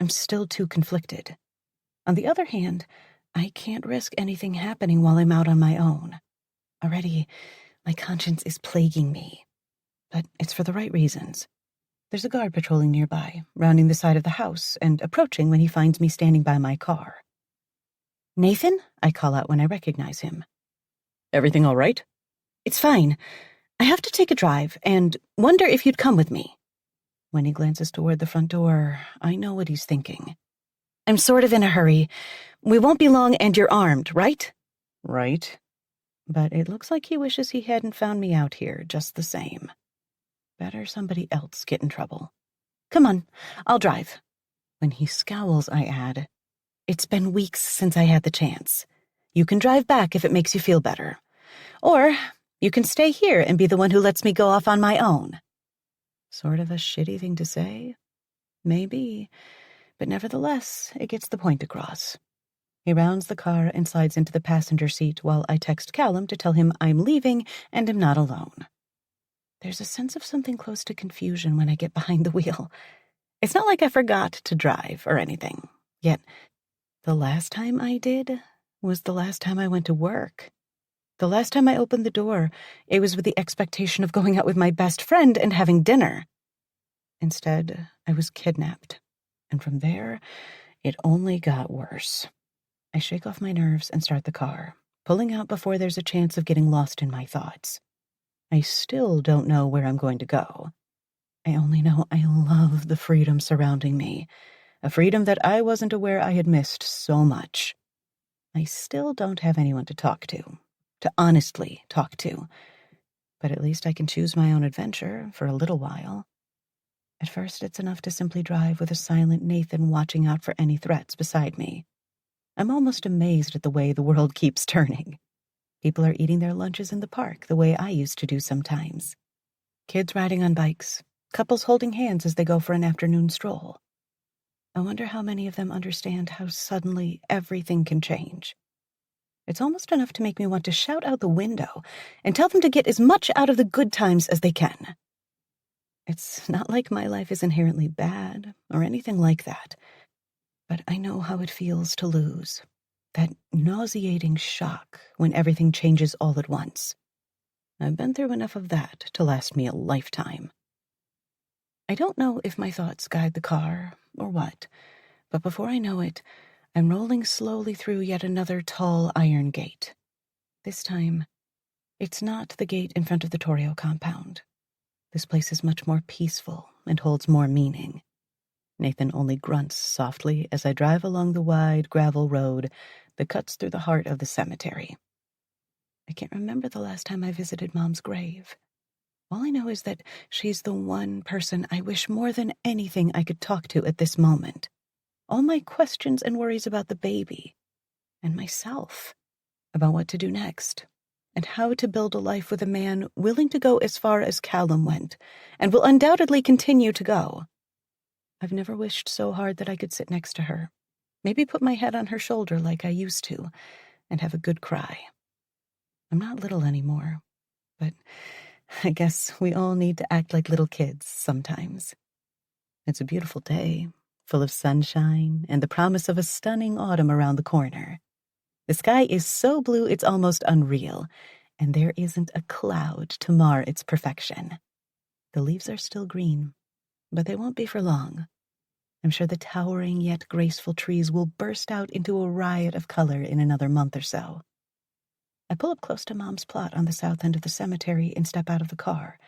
I'm still too conflicted. On the other hand, I can't risk anything happening while I'm out on my own. Already, my conscience is plaguing me. But it's for the right reasons. There's a guard patrolling nearby, rounding the side of the house, and approaching when he finds me standing by my car. "Nathan?" I call out when I recognize him. "Everything all right?" "It's fine. I have to take a drive, and wonder if you'd come with me." When he glances toward the front door, I know what he's thinking. "I'm sort of in a hurry. We won't be long and you're armed, right?" "Right." But it looks like he wishes he hadn't found me out here just the same. Better somebody else get in trouble. "Come on, I'll drive." When he scowls, I add, "It's been weeks since I had the chance. You can drive back if it makes you feel better. Or you can stay here and be the one who lets me go off on my own." Sort of a shitty thing to say? Maybe. But nevertheless, it gets the point across. He rounds the car and slides into the passenger seat while I text Callum to tell him I'm leaving and am not alone. There's a sense of something close to confusion when I get behind the wheel. It's not like I forgot to drive or anything. Yet, the last time I did was the last time I went to work. The last time I opened the door, it was with the expectation of going out with my best friend and having dinner. Instead, I was kidnapped. And from there, it only got worse. I shake off my nerves and start the car, pulling out before there's a chance of getting lost in my thoughts. I still don't know where I'm going to go. I only know I love the freedom surrounding me, a freedom that I wasn't aware I had missed so much. I still don't have anyone to talk to honestly talk to, but at least I can choose my own adventure for a little while. At first, it's enough to simply drive with a silent Nathan watching out for any threats beside me. I'm almost amazed at the way the world keeps turning. People are eating their lunches in the park the way I used to do sometimes. Kids riding on bikes, couples holding hands as they go for an afternoon stroll. I wonder how many of them understand how suddenly everything can change. It's almost enough to make me want to shout out the window and tell them to get as much out of the good times as they can. It's not like my life is inherently bad or anything like that, but I know how it feels to lose. That nauseating shock when everything changes all at once. I've been through enough of that to last me a lifetime. I don't know if my thoughts guide the car or what, but before I know it, I'm rolling slowly through yet another tall iron gate. This time, it's not the gate in front of the Torrio compound. This place is much more peaceful and holds more meaning. Nathan only grunts softly as I drive along the wide gravel road that cuts through the heart of the cemetery. I can't remember the last time I visited Mom's grave. All I know is that she's the one person I wish more than anything I could talk to at this moment. All my questions and worries about the baby, and myself, about what to do next, and how to build a life with a man willing to go as far as Callum went, and will undoubtedly continue to go. I've never wished so hard that I could sit next to her, maybe put my head on her shoulder like I used to, and have a good cry. I'm not little anymore, but I guess we all need to act like little kids sometimes. It's a beautiful day, full of sunshine and the promise of a stunning autumn around the corner. The sky is so blue it's almost unreal, and there isn't a cloud to mar its perfection. The leaves are still green, but they won't be for long. I'm sure the towering yet graceful trees will burst out into a riot of color in another month or so. I pull up close to Mom's plot on the south end of the cemetery and step out of the car,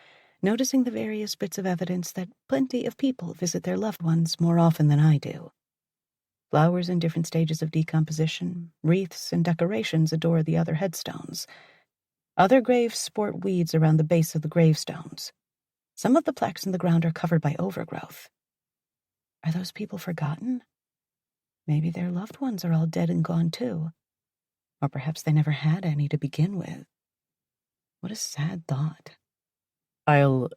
noticing the various bits of evidence that plenty of people visit their loved ones more often than I do. Flowers in different stages of decomposition, wreaths and decorations adore the other headstones. Other graves sport weeds around the base of the gravestones. Some of the plaques in the ground are covered by overgrowth. Are those people forgotten? Maybe their loved ones are all dead and gone too. Or perhaps they never had any to begin with. What a sad thought. I'll,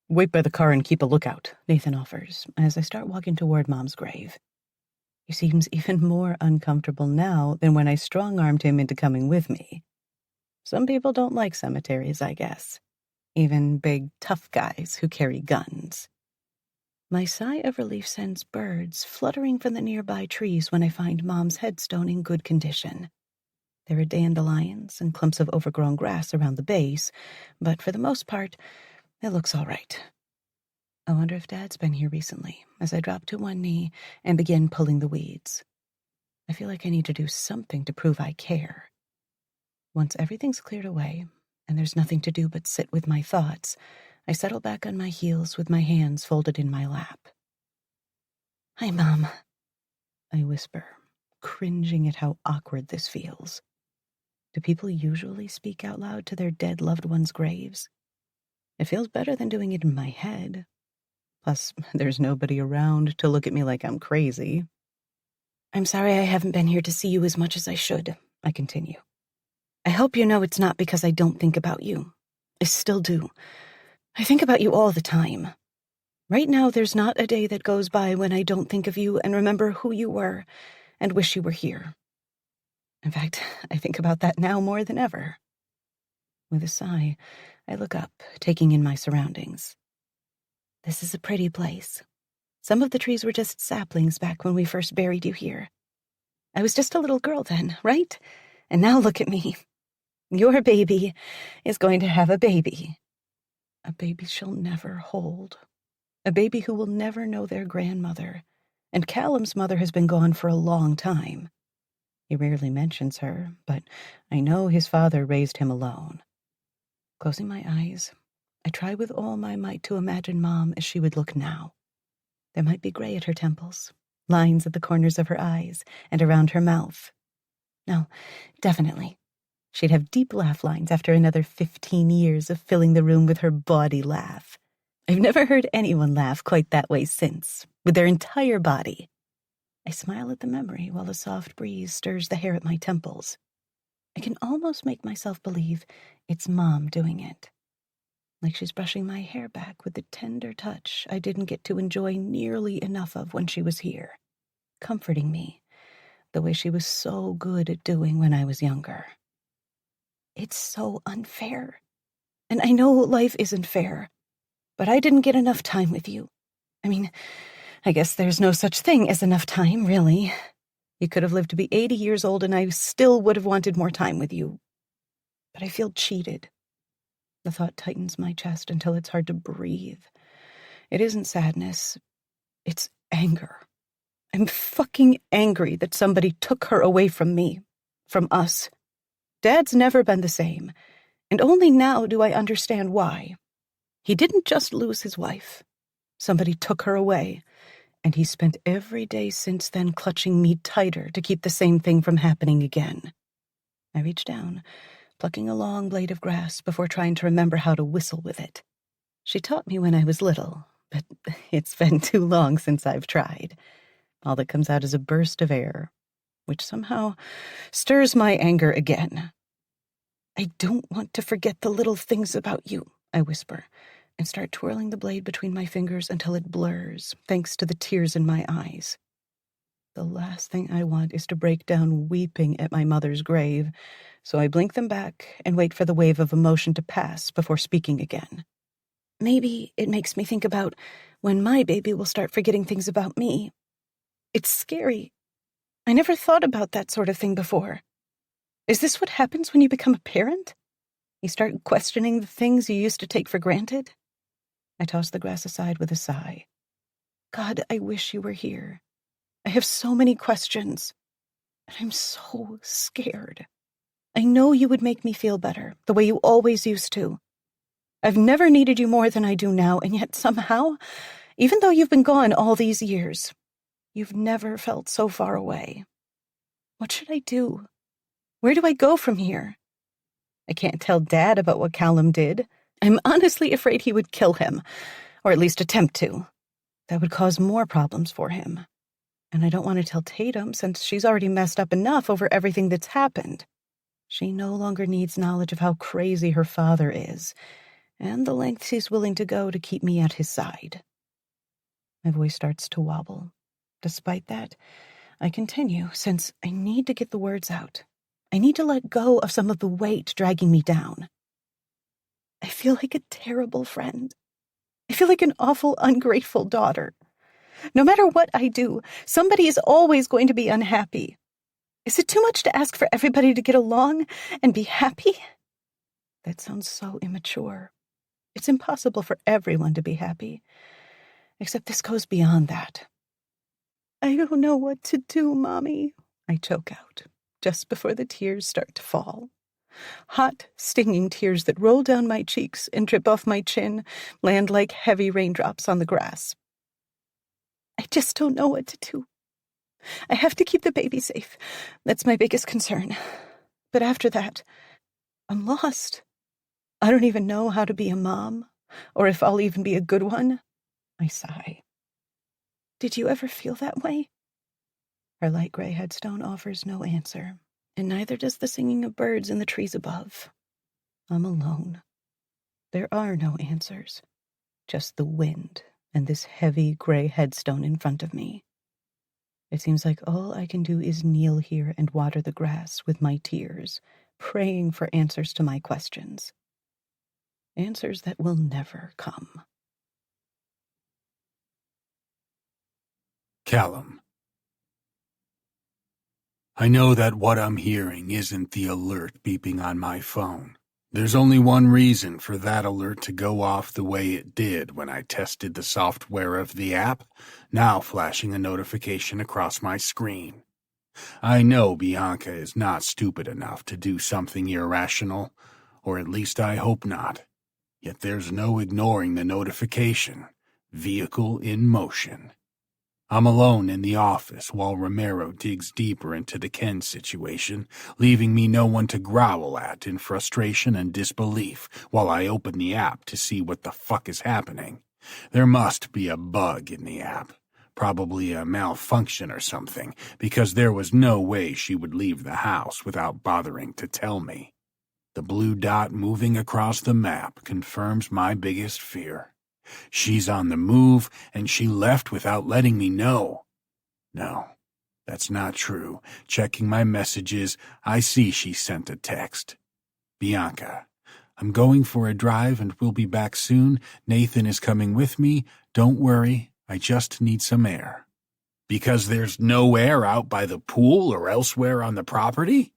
wait by the car and keep a lookout," Nathan offers, as I start walking toward Mom's grave. He seems even more uncomfortable now than when I strong-armed him into coming with me. Some people don't like cemeteries, I guess. Even big, tough guys who carry guns. My sigh of relief sends birds fluttering from the nearby trees when I find Mom's headstone in good condition. There are dandelions and clumps of overgrown grass around the base, but for the most part, it looks all right. I wonder if Dad's been here recently, as I drop to one knee and begin pulling the weeds. I feel like I need to do something to prove I care. Once everything's cleared away, and there's nothing to do but sit with my thoughts, I settle back on my heels with my hands folded in my lap. "Hi, Mom," I whisper, cringing at how awkward this feels. Do people usually speak out loud to their dead loved ones' graves? It feels better than doing it in my head. Plus, there's nobody around to look at me like I'm crazy. "I'm sorry I haven't been here to see you as much as I should," I continue. "I hope you know it's not because I don't think about you. I still do. I think about you all the time. Right now, there's not a day that goes by when I don't think of you and remember who you were and wish you were here. In fact, I think about that now more than ever." With a sigh, I look up, taking in my surroundings. "This is a pretty place. Some of the trees were just saplings back when we first buried you here. I was just a little girl then, right? And now look at me. Your baby is going to have a baby. A baby she'll never hold. A baby who will never know their grandmother. And Callum's mother has been gone for a long time. He rarely mentions her, but I know his father raised him alone." Closing my eyes, I try with all my might to imagine Mom as she would look now. There might be gray at her temples, lines at the corners of her eyes, and around her mouth. No, definitely. She'd have deep laugh lines after another 15 years of filling the room with her bawdy laugh. I've never heard anyone laugh quite that way since, with their entire body. I smile at the memory while a soft breeze stirs the hair at my temples. I can almost make myself believe it's Mom doing it. Like she's brushing my hair back with the tender touch I didn't get to enjoy nearly enough of when she was here, comforting me the way she was so good at doing when I was younger. It's so unfair. And I know life isn't fair, but I didn't get enough time with you. I mean, I guess there's no such thing as enough time, really. You could have lived to be 80 years old and I still would have wanted more time with you. But I feel cheated. The thought tightens my chest until it's hard to breathe. It isn't sadness. It's anger. I'm fucking angry that somebody took her away from me, from us. Dad's never been the same, and only now do I understand why. He didn't just lose his wife. Somebody took her away, and he spent every day since then clutching me tighter to keep the same thing from happening again. I reach down, plucking a long blade of grass before trying to remember how to whistle with it. She taught me when I was little, but it's been too long since I've tried. All that comes out is a burst of air, which somehow stirs my anger again. "I don't want to forget the little things about you," I whisper, and start twirling the blade between my fingers until it blurs, thanks to the tears in my eyes. The last thing I want is to break down weeping at my mother's grave, so I blink them back and wait for the wave of emotion to pass before speaking again. "Maybe it makes me think about when my baby will start forgetting things about me. It's scary. I never thought about that sort of thing before. Is this what happens when you become a parent? You start questioning the things you used to take for granted?" I toss the grass aside with a sigh. God, I wish you were here. I have so many questions, and I'm so scared. I know you would make me feel better, the way you always used to. I've never needed you more than I do now, and yet somehow, even though you've been gone all these years, you've never felt so far away. What should I do? Where do I go from here? I can't tell Dad about what Callum did. I'm honestly afraid he would kill him, or at least attempt to. That would cause more problems for him. And I don't want to tell Tatum since she's already messed up enough over everything that's happened. She no longer needs knowledge of how crazy her father is, and the lengths he's willing to go to keep me at his side. My voice starts to wobble. Despite that, I continue, since I need to get the words out. I need to let go of some of the weight dragging me down. I feel like a terrible friend. I feel like an awful, ungrateful daughter. No matter what I do, somebody is always going to be unhappy. Is it too much to ask for everybody to get along and be happy? That sounds so immature. It's impossible for everyone to be happy. Except this goes beyond that. I don't know what to do, Mommy, I choke out, just before the tears start to fall. Hot, stinging tears that roll down my cheeks and drip off my chin, land like heavy raindrops on the grass. I just don't know what to do. I have to keep the baby safe. That's my biggest concern. But after that, I'm lost. I don't even know how to be a mom, or if I'll even be a good one. I sigh. Did you ever feel that way? Her light gray headstone offers no answer, and neither does the singing of birds in the trees above. I'm alone. There are no answers, just the wind and this heavy gray headstone in front of me. It seems like all I can do is kneel here and water the grass with my tears, praying for answers to my questions. Answers that will never come. Callum. I know that what I'm hearing isn't the alert beeping on my phone. There's only one reason for that alert to go off the way it did when I tested the software of the app, now flashing a notification across my screen. I know Bianca is not stupid enough to do something irrational, or at least I hope not. Yet there's no ignoring the notification. Vehicle in motion. I'm alone in the office while Romero digs deeper into the Ken situation, leaving me no one to growl at in frustration and disbelief while I open the app to see what the fuck is happening. There must be a bug in the app, probably a malfunction or something, because there was no way she would leave the house without bothering to tell me. The blue dot moving across the map confirms my biggest fear. She's on the move, and she left without letting me know. No, that's not true. Checking my messages, I see she sent a text. Bianca, I'm going for a drive and we'll be back soon. Nathan is coming with me. Don't worry, I just need some air. Because there's no air out by the pool or elsewhere on the property?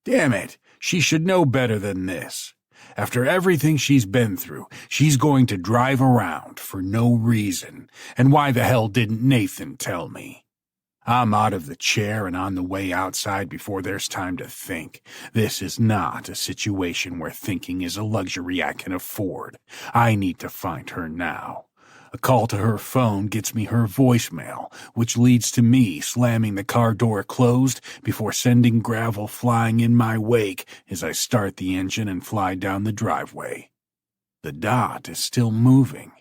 Damn it, she should know better than this. After everything she's been through, she's going to drive around for no reason. And why the hell didn't Nathan tell me? I'm out of the chair and on the way outside before there's time to think. This is not a situation where thinking is a luxury I can afford. I need to find her now. A call to her phone gets me her voicemail, which leads to me slamming the car door closed before sending gravel flying in my wake as I start the engine and fly down the driveway. The dot is still moving.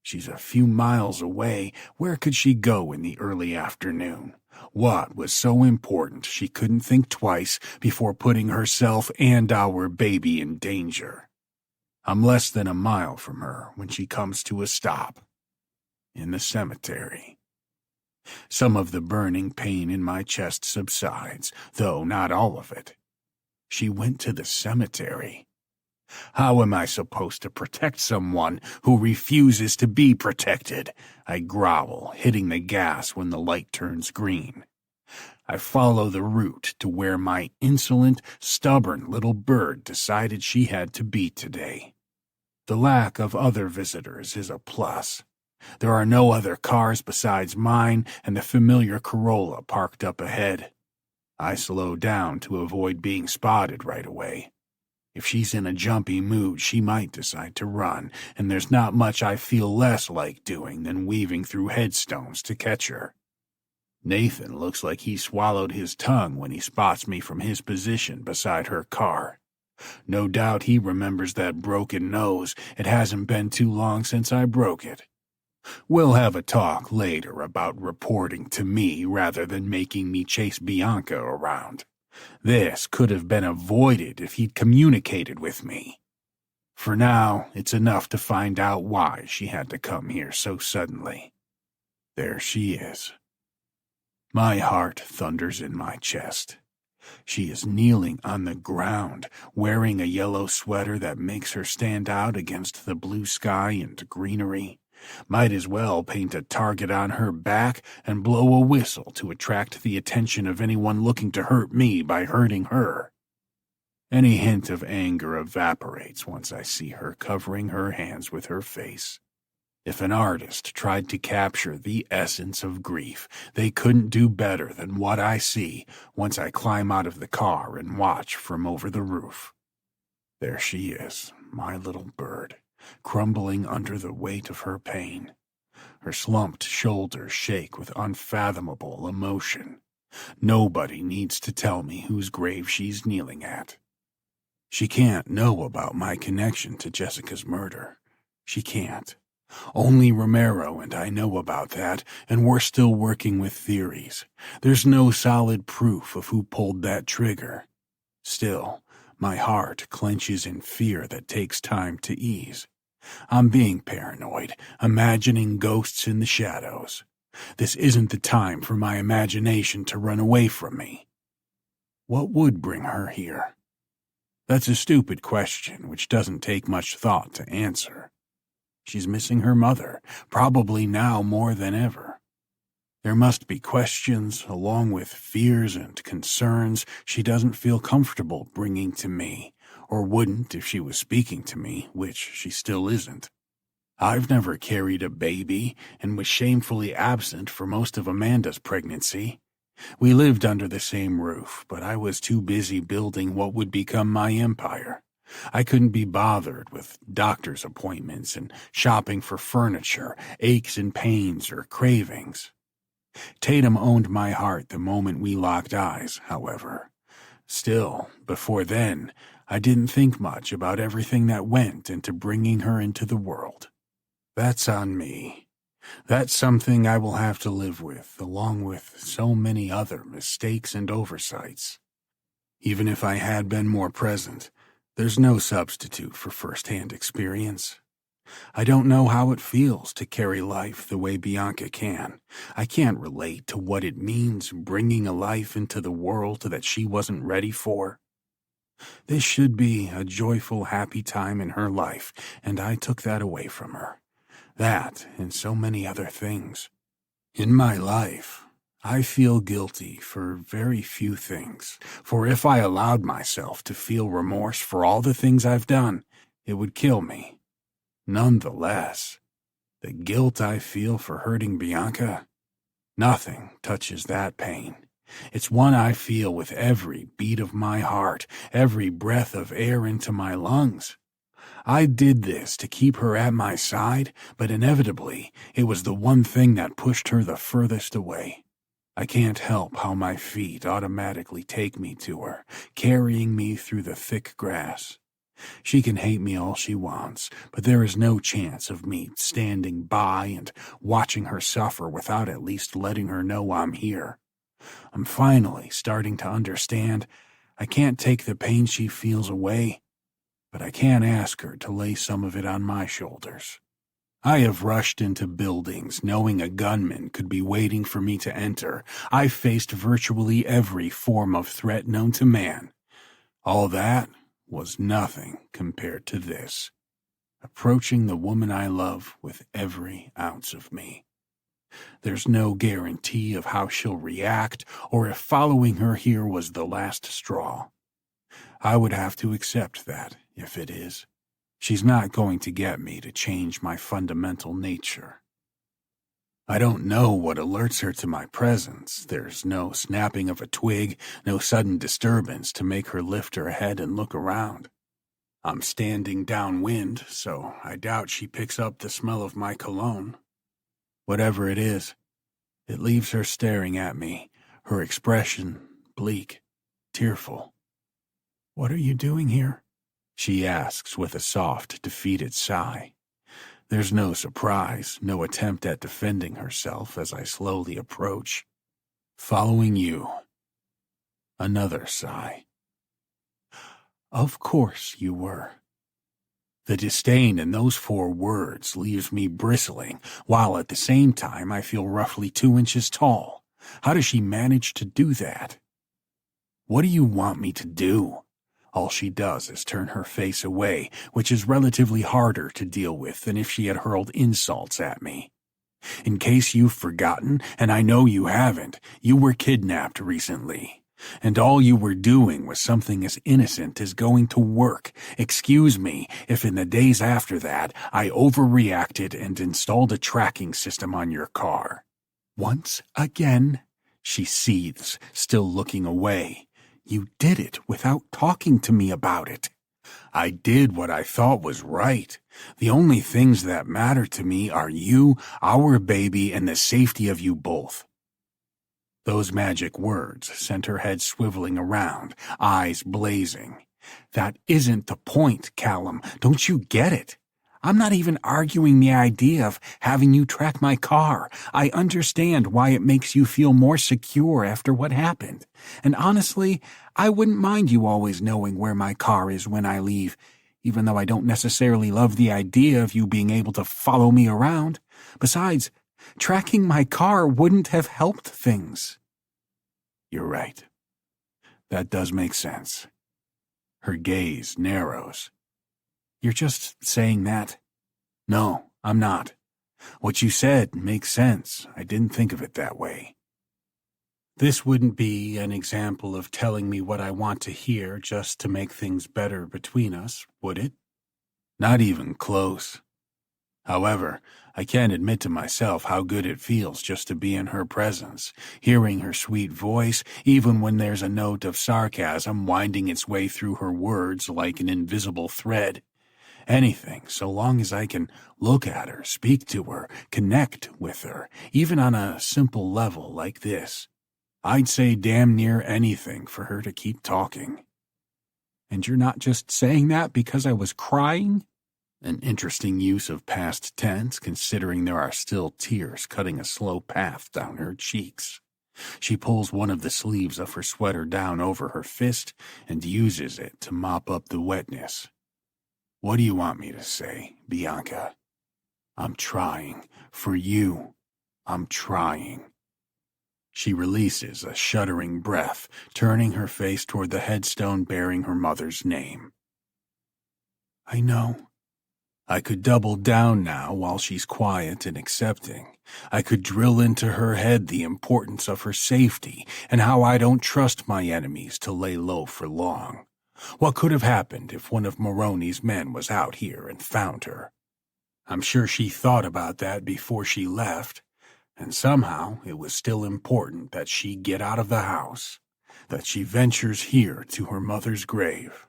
She's a few miles away. Where could she go in the early afternoon? What was so important she couldn't think twice before putting herself and our baby in danger? I'm less than a mile from her when she comes to a stop. In the cemetery. Some of the burning pain in my chest subsides, though not all of it. She went to the cemetery. How am I supposed to protect someone who refuses to be protected? I growl, hitting the gas when the light turns green. I follow the route to where my insolent, stubborn little bird decided she had to be today. The lack of other visitors is a plus. There are no other cars besides mine and the familiar Corolla parked up ahead. I slow down to avoid being spotted right away. If she's in a jumpy mood, she might decide to run, and there's not much I feel less like doing than weaving through headstones to catch her. Nathan looks like he swallowed his tongue when he spots me from his position beside her car. No doubt he remembers that broken nose. It hasn't been too long since I broke it. We'll have a talk later about reporting to me rather than making me chase Bianca around. This could have been avoided if he'd communicated with me. For now, it's enough to find out why she had to come here so suddenly. There she is. My heart thunders in my chest. She is kneeling on the ground, wearing a yellow sweater that makes her stand out against the blue sky and greenery. Might as well paint a target on her back and blow a whistle to attract the attention of anyone looking to hurt me by hurting her. Any hint of anger evaporates once I see her covering her hands with her face. If an artist tried to capture the essence of grief, they couldn't do better than what I see once I climb out of the car and watch from over the roof. There she is, my little bird, crumbling under the weight of her pain. Her slumped shoulders shake with unfathomable emotion. Nobody needs to tell me whose grave she's kneeling at. She can't know about my connection to Jessica's murder. She can't. Only Romero and I know about that, and we're still working with theories. There's no solid proof of who pulled that trigger. Still, my heart clenches in fear that takes time to ease. I'm being paranoid, imagining ghosts in the shadows. This isn't the time for my imagination to run away from me. What would bring her here? That's a stupid question which doesn't take much thought to answer. She's missing her mother, probably now more than ever. There must be questions, along with fears and concerns she doesn't feel comfortable bringing to me, or wouldn't if she was speaking to me, which she still isn't. I've never carried a baby and was shamefully absent for most of Amanda's pregnancy. We lived under the same roof, but I was too busy building what would become my empire. I couldn't be bothered with doctor's appointments and shopping for furniture, aches and pains, or cravings. Tatum owned my heart the moment we locked eyes, however. Still, before then, I didn't think much about everything that went into bringing her into the world. That's on me. That's something I will have to live with, along with so many other mistakes and oversights. Even if I had been more present, there's no substitute for first-hand experience. I don't know how it feels to carry life the way Bianca can. I can't relate to what it means bringing a life into the world that she wasn't ready for. This should be a joyful, happy time in her life, and I took that away from her. That and so many other things. In my life, I feel guilty for very few things, for if I allowed myself to feel remorse for all the things I've done, it would kill me. Nonetheless, the guilt I feel for hurting Bianca, nothing touches that pain. It's one I feel with every beat of my heart, every breath of air into my lungs. I did this to keep her at my side, but inevitably, it was the one thing that pushed her the furthest away. I can't help how my feet automatically take me to her, carrying me through the thick grass. She can hate me all she wants, but there is no chance of me standing by and watching her suffer without at least letting her know I'm here. I'm finally starting to understand I can't take the pain she feels away, but I can ask her to lay some of it on my shoulders. I have rushed into buildings knowing a gunman could be waiting for me to enter. I faced virtually every form of threat known to man. All that was nothing compared to this. Approaching the woman I love with every ounce of me. There's no guarantee of how she'll react or if following her here was the last straw. I would have to accept that, if it is. She's not going to get me to change my fundamental nature. I don't know what alerts her to my presence. There's no snapping of a twig, no sudden disturbance to make her lift her head and look around. I'm standing downwind, so I doubt she picks up the smell of my cologne. Whatever it is, it leaves her staring at me, her expression bleak, tearful. "What are you doing here?" she asks with a soft, defeated sigh. There's no surprise, no attempt at defending herself as I slowly approach. "Following you." Another sigh. "Of course you were." The disdain in those 4 words leaves me bristling, while at the same time I feel roughly 2 inches tall. How does she manage to do that? "What do you want me to do?" All she does is turn her face away, which is relatively harder to deal with than if she had hurled insults at me. In case you've forgotten, and I know you haven't, you were kidnapped recently. And all you were doing was something as innocent as going to work. Excuse me if in the days after that I overreacted and installed a tracking system on your car. Once again, she seethes, still looking away. You did it without talking to me about it. I did what I thought was right. The only things that matter to me are you, our baby, and the safety of you both. Those magic words sent her head swiveling around, eyes blazing. That isn't the point, Callum. Don't you get it? I'm not even arguing the idea of having you track my car. I understand why it makes you feel more secure after what happened. And honestly, I wouldn't mind you always knowing where my car is when I leave, even though I don't necessarily love the idea of you being able to follow me around. Besides, tracking my car wouldn't have helped things. You're right. That does make sense. Her gaze narrows. You're just saying that? No, I'm not. What you said makes sense. I didn't think of it that way. This wouldn't be an example of telling me what I want to hear just to make things better between us, would it? Not even close. However, I can't admit to myself how good it feels just to be in her presence, hearing her sweet voice, even when there's a note of sarcasm winding its way through her words like an invisible thread. Anything, so long as I can look at her, speak to her, connect with her, even on a simple level like this. I'd say damn near anything for her to keep talking. And you're not just saying that because I was crying? An interesting use of past tense, considering there are still tears cutting a slow path down her cheeks. She pulls one of the sleeves of her sweater down over her fist and uses it to mop up the wetness. What do you want me to say, Bianca? I'm trying. For you. I'm trying. She releases a shuddering breath, turning her face toward the headstone bearing her mother's name. I know. I could double down now while she's quiet and accepting. I could drill into her head the importance of her safety and how I don't trust my enemies to lay low for long. What could have happened if one of Moroni's men was out here and found her? I'm sure she thought about that before she left, and somehow it was still important that she get out of the house, that she ventures here to her mother's grave.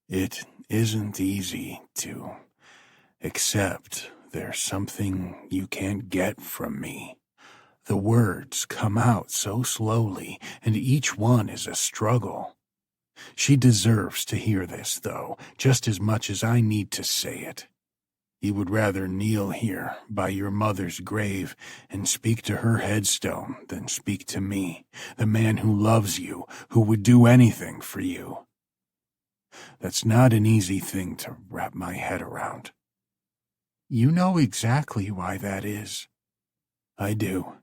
It isn't easy to accept there's something you can't get from me. The words come out so slowly, and each one is a struggle. She deserves to hear this, though, just as much as I need to say it. You would rather kneel here by your mother's grave and speak to her headstone than speak to me, the man who loves you, who would do anything for you. That's not an easy thing to wrap my head around. You know exactly why that is. I do.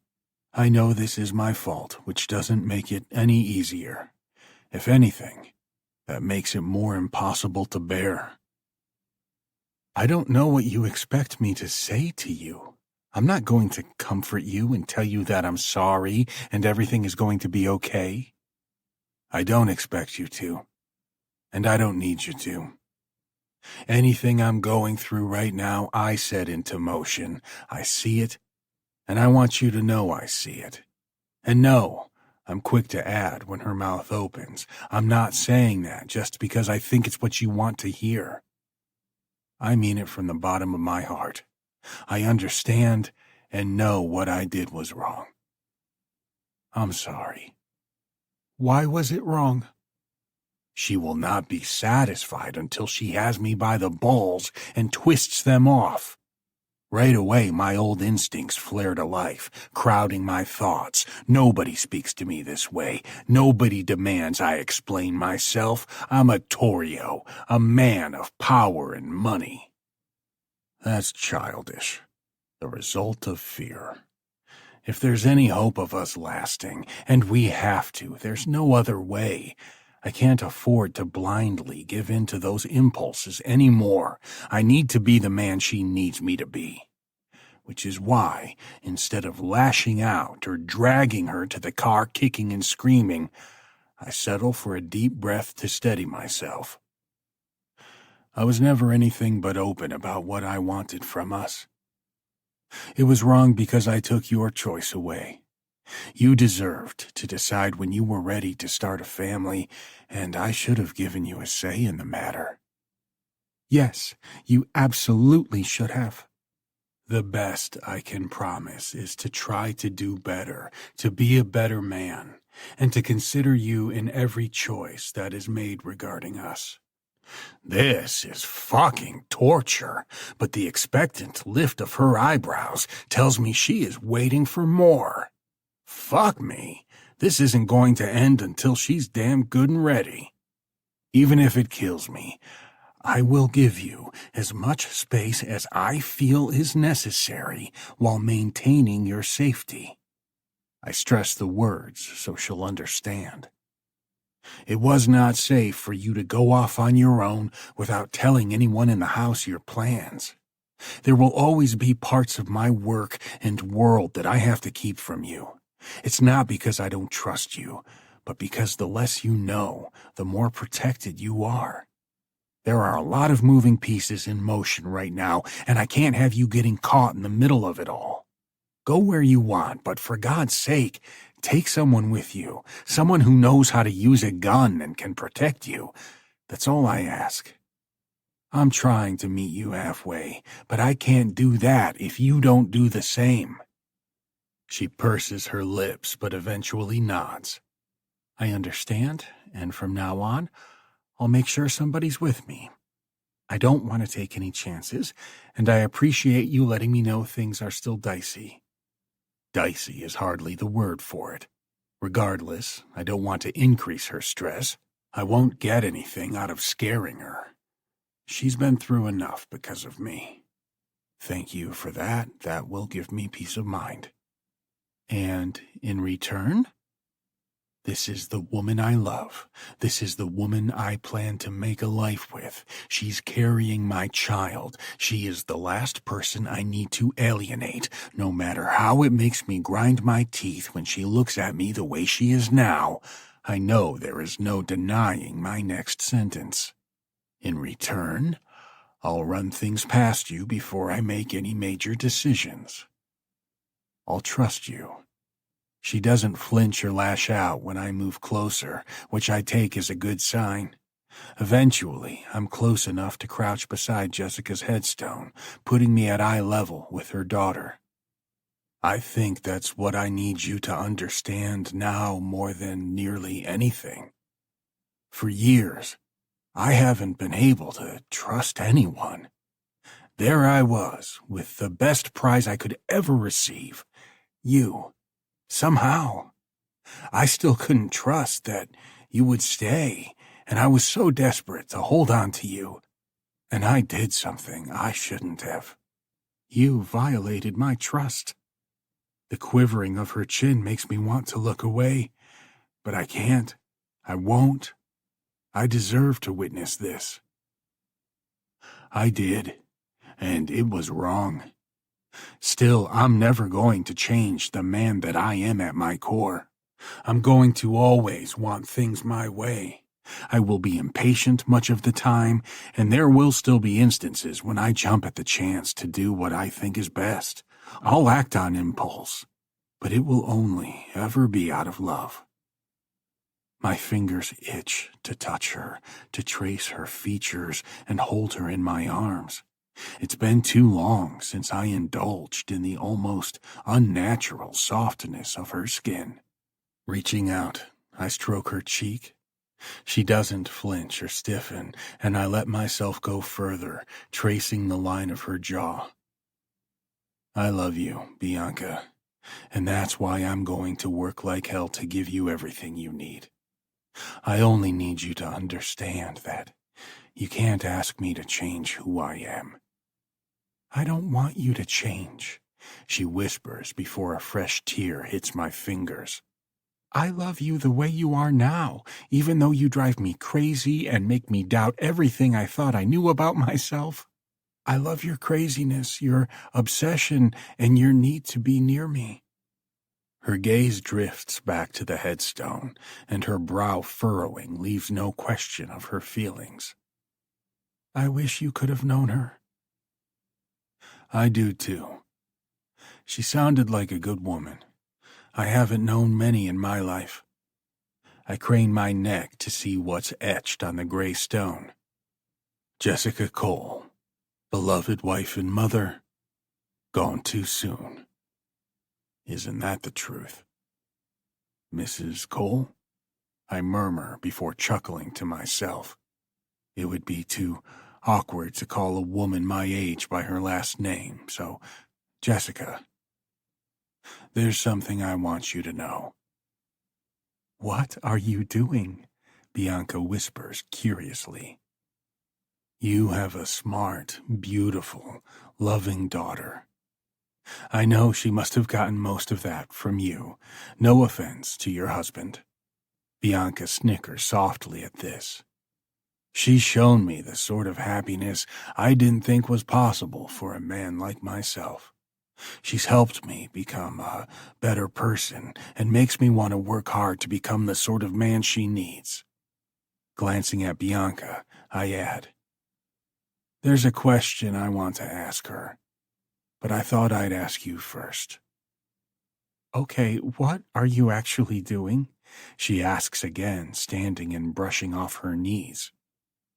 I know this is my fault, which doesn't make it any easier. If anything, that makes it more impossible to bear. I don't know what you expect me to say to you. I'm not going to comfort you and tell you that I'm sorry and everything is going to be okay. I don't expect you to, and I don't need you to. Anything I'm going through right now, I set into motion. I see it, and I want you to know I see it. And no, I'm quick to add when her mouth opens. I'm not saying that just because I think it's what you want to hear. I mean it from the bottom of my heart. I understand and know what I did was wrong. I'm sorry. Why was it wrong? She will not be satisfied until she has me by the balls and twists them off. Right away, my old instincts flare to life, crowding my thoughts. Nobody speaks to me this way. Nobody demands I explain myself. I'm a Torio, a man of power and money. That's childish. The result of fear. If there's any hope of us lasting, and we have to, there's no other way. I can't afford to blindly give in to those impulses anymore. I need to be the man she needs me to be. Which is why, instead of lashing out or dragging her to the car kicking and screaming, I settle for a deep breath to steady myself. I was never anything but open about what I wanted from us. It was wrong because I took your choice away. You deserved to decide when you were ready to start a family, and I should have given you a say in the matter. Yes, you absolutely should have. The best I can promise is to try to do better, to be a better man, and to consider you in every choice that is made regarding us. This is fucking torture, but the expectant lift of her eyebrows tells me she is waiting for more. Fuck me. This isn't going to end until she's damn good and ready. Even if it kills me, I will give you as much space as I feel is necessary while maintaining your safety. I stress the words so she'll understand. It was not safe for you to go off on your own without telling anyone in the house your plans. There will always be parts of my work and world that I have to keep from you. It's not because I don't trust you, but because the less you know, the more protected you are. There are a lot of moving pieces in motion right now, and I can't have you getting caught in the middle of it all. Go where you want, but for God's sake, take someone with you, someone who knows how to use a gun and can protect you. That's all I ask. I'm trying to meet you halfway, but I can't do that if you don't do the same. She purses her lips, but eventually nods. I understand, and from now on, I'll make sure somebody's with me. I don't want to take any chances, and I appreciate you letting me know things are still dicey. Dicey is hardly the word for it. Regardless, I don't want to increase her stress. I won't get anything out of scaring her. She's been through enough because of me. Thank you for that. That will give me peace of mind. And in return, this is the woman I love. This is the woman I plan to make a life with. She's carrying my child. She is the last person I need to alienate, no matter how it makes me grind my teeth when she looks at me the way she is now. I know there is no denying my next sentence. In return, I'll run things past you before I make any major decisions. I'll trust you. She doesn't flinch or lash out when I move closer, which I take as a good sign. Eventually, I'm close enough to crouch beside Jessica's headstone, putting me at eye level with her daughter. I think that's what I need you to understand now more than nearly anything. For years, I haven't been able to trust anyone. There I was, with the best prize I could ever receive, you. Somehow, I still couldn't trust that you would stay, and I was so desperate to hold on to you. And I did something I shouldn't have. You violated my trust. The quivering of her chin makes me want to look away, but I can't. I won't. I deserve to witness this. I did, and it was wrong. Still, I'm never going to change the man that I am at my core. I'm going to always want things my way. I will be impatient much of the time, and there will still be instances when I jump at the chance to do what I think is best. I'll act on impulse, but it will only ever be out of love. My fingers itch to touch her, to trace her features and hold her in my arms. It's been too long since I indulged in the almost unnatural softness of her skin. Reaching out, I stroke her cheek. She doesn't flinch or stiffen, and I let myself go further, tracing the line of her jaw. I love you, Bianca, and that's why I'm going to work like hell to give you everything you need. I only need you to understand that you can't ask me to change who I am. I don't want you to change, she whispers before a fresh tear hits my fingers. I love you the way you are now, even though you drive me crazy and make me doubt everything I thought I knew about myself. I love your craziness, your obsession, and your need to be near me. Her gaze drifts back to the headstone, and her brow furrowing leaves no question of her feelings. I wish you could have known her. I do too. She sounded like a good woman. I haven't known many in my life. I crane my neck to see what's etched on the gray stone. Jessica Cole, beloved wife and mother, gone too soon. Isn't that the truth? Mrs. Cole? I murmur before chuckling to myself. It would be too awkward to call a woman my age by her last name, so Jessica, there's something I want you to know. What are you doing? Bianca whispers curiously. You have a smart, beautiful, loving daughter. I know she must have gotten most of that from you. No offense to your husband. Bianca snickers softly at this. She's shown me the sort of happiness I didn't think was possible for a man like myself. She's helped me become a better person and makes me want to work hard to become the sort of man she needs. Glancing at Bianca, I add, there's a question I want to ask her, but I thought I'd ask you first. Okay, what are you actually doing? She asks again, standing and brushing off her knees.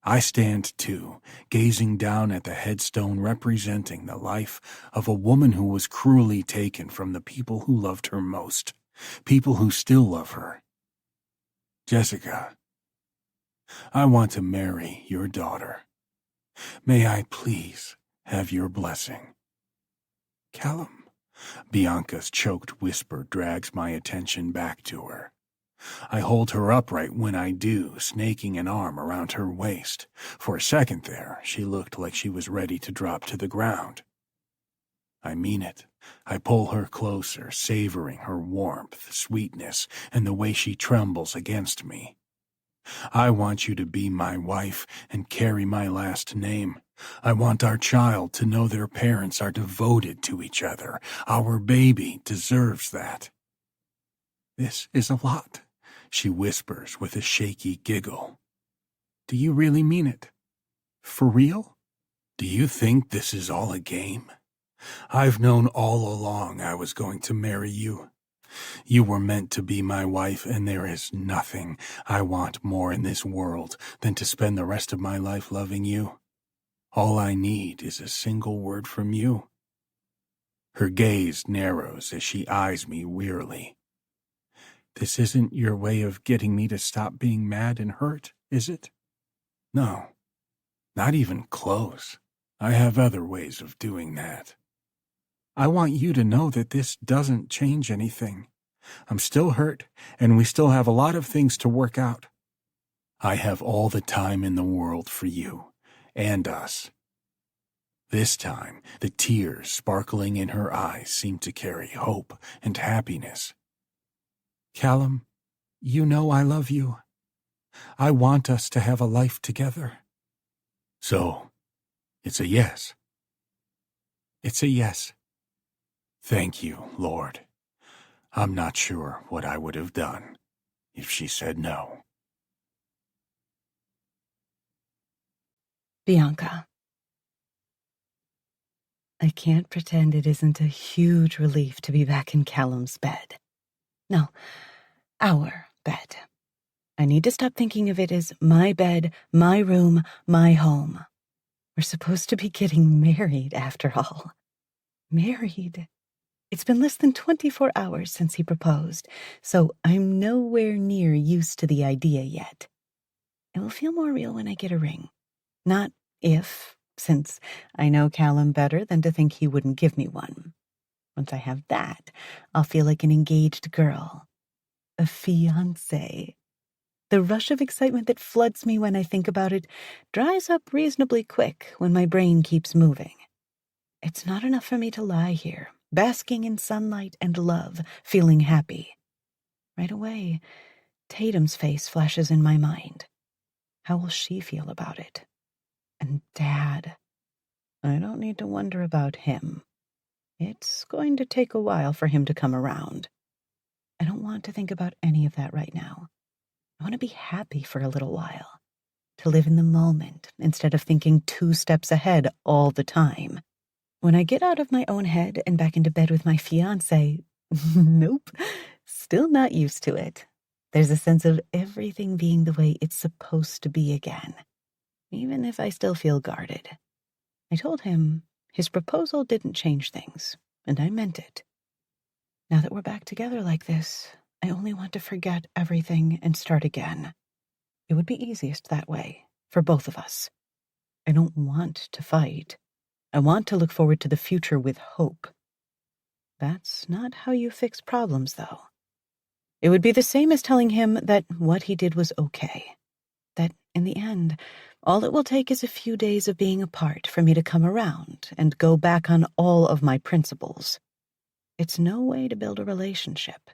I stand too, gazing down at the headstone representing the life of a woman who was cruelly taken from the people who loved her most, people who still love her. Jessica, I want to marry your daughter. May I please have your blessing? Callum, Bianca's choked whisper drags my attention back to her. I hold her upright when I do, snaking an arm around her waist. For a second there, she looked like she was ready to drop to the ground. I mean it. I pull her closer, savoring her warmth, sweetness, and the way she trembles against me. I want you to be my wife and carry my last name. I want our child to know their parents are devoted to each other. Our baby deserves that. This is a lot, she whispers with a shaky giggle. Do you really mean it? For real? Do you think this is all a game? I've known all along I was going to marry you. You were meant to be my wife, and there is nothing I want more in this world than to spend the rest of my life loving you. All I need is a single word from you. Her gaze narrows as she eyes me wearily. This isn't your way of getting me to stop being mad and hurt, is it? No, not even close. I have other ways of doing that. I want you to know that this doesn't change anything. I'm still hurt, and we still have a lot of things to work out. I have all the time in the world for you, and us. This time, the tears sparkling in her eyes seem to carry hope and happiness. Callum, you know I love you. I want us to have a life together. So, it's a yes. It's a yes. Thank you, Lord. I'm not sure what I would have done if she said no. Bianca. I can't pretend it isn't a huge relief to be back in Callum's bed. No, our bed. I need to stop thinking of it as my bed, my room, my home. We're supposed to be getting married, after all. Married. It's been less than 24 hours since he proposed, so I'm nowhere near used to the idea yet. It will feel more real when I get a ring. Not if, since I know Callum better than to think he wouldn't give me one. Once I have that, I'll feel like an engaged girl. A fiancé. The rush of excitement that floods me when I think about it dries up reasonably quick when my brain keeps moving. It's not enough for me to lie here, basking in sunlight and love, feeling happy. Right away, Tatum's face flashes in my mind. How will she feel about it? And Dad. I don't need to wonder about him. It's going to take a while for him to come around. I don't want to think about any of that right now. I want to be happy for a little while, to live in the moment instead of thinking 2 steps ahead all the time. When I get out of my own head and back into bed with my fiancé, nope, still not used to it. There's a sense of everything being the way it's supposed to be again, even if I still feel guarded. I told him his proposal didn't change things, and I meant it. Now that we're back together like this, I only want to forget everything and start again. It would be easiest that way, for both of us. I don't want to fight. I want to look forward to the future with hope. That's not how you fix problems, though. It would be the same as telling him that what he did was okay. That, in the end, all it will take is a few days of being apart for me to come around and go back on all of my principles. It's no way to build a relationship.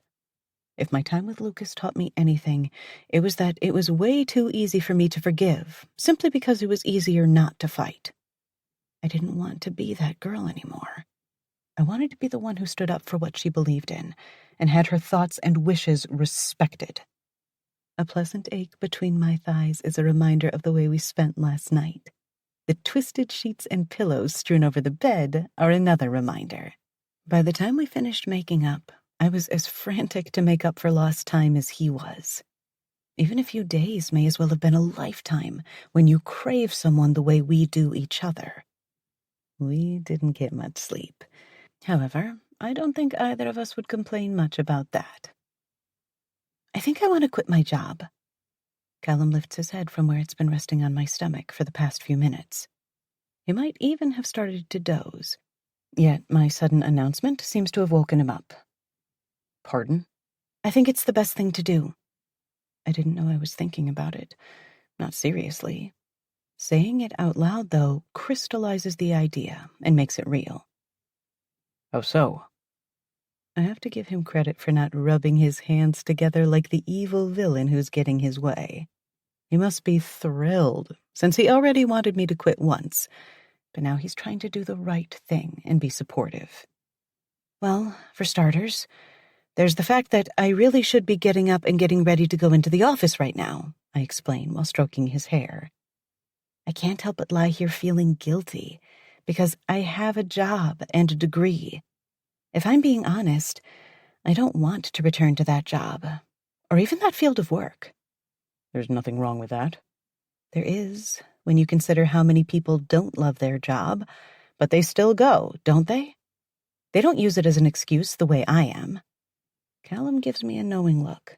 If my time with Lucas taught me anything, it was that it was way too easy for me to forgive, simply because it was easier not to fight. I didn't want to be that girl anymore. I wanted to be the one who stood up for what she believed in and had her thoughts and wishes respected. A pleasant ache between my thighs is a reminder of the way we spent last night. The twisted sheets and pillows strewn over the bed are another reminder. By the time we finished making up, I was as frantic to make up for lost time as he was. Even a few days may as well have been a lifetime when you crave someone the way we do each other. We didn't get much sleep. However, I don't think either of us would complain much about that. I think I want to quit my job. Callum lifts his head from where it's been resting on my stomach for the past few minutes. He might even have started to doze, yet my sudden announcement seems to have woken him up. Pardon? I think it's the best thing to do. I didn't know I was thinking about it. Not seriously. Saying it out loud, though, crystallizes the idea and makes it real. How so? I have to give him credit for not rubbing his hands together like the evil villain who's getting his way. He must be thrilled, since he already wanted me to quit once, but now he's trying to do the right thing and be supportive. Well, for starters, there's the fact that I really should be getting up and getting ready to go into the office right now, I explain while stroking his hair. I can't help but lie here feeling guilty, because I have a job and a degree. If I'm being honest, I don't want to return to that job, or even that field of work. There's nothing wrong with that. There is, when you consider how many people don't love their job, but they still go, don't they? They don't use it as an excuse the way I am. Callum gives me a knowing look.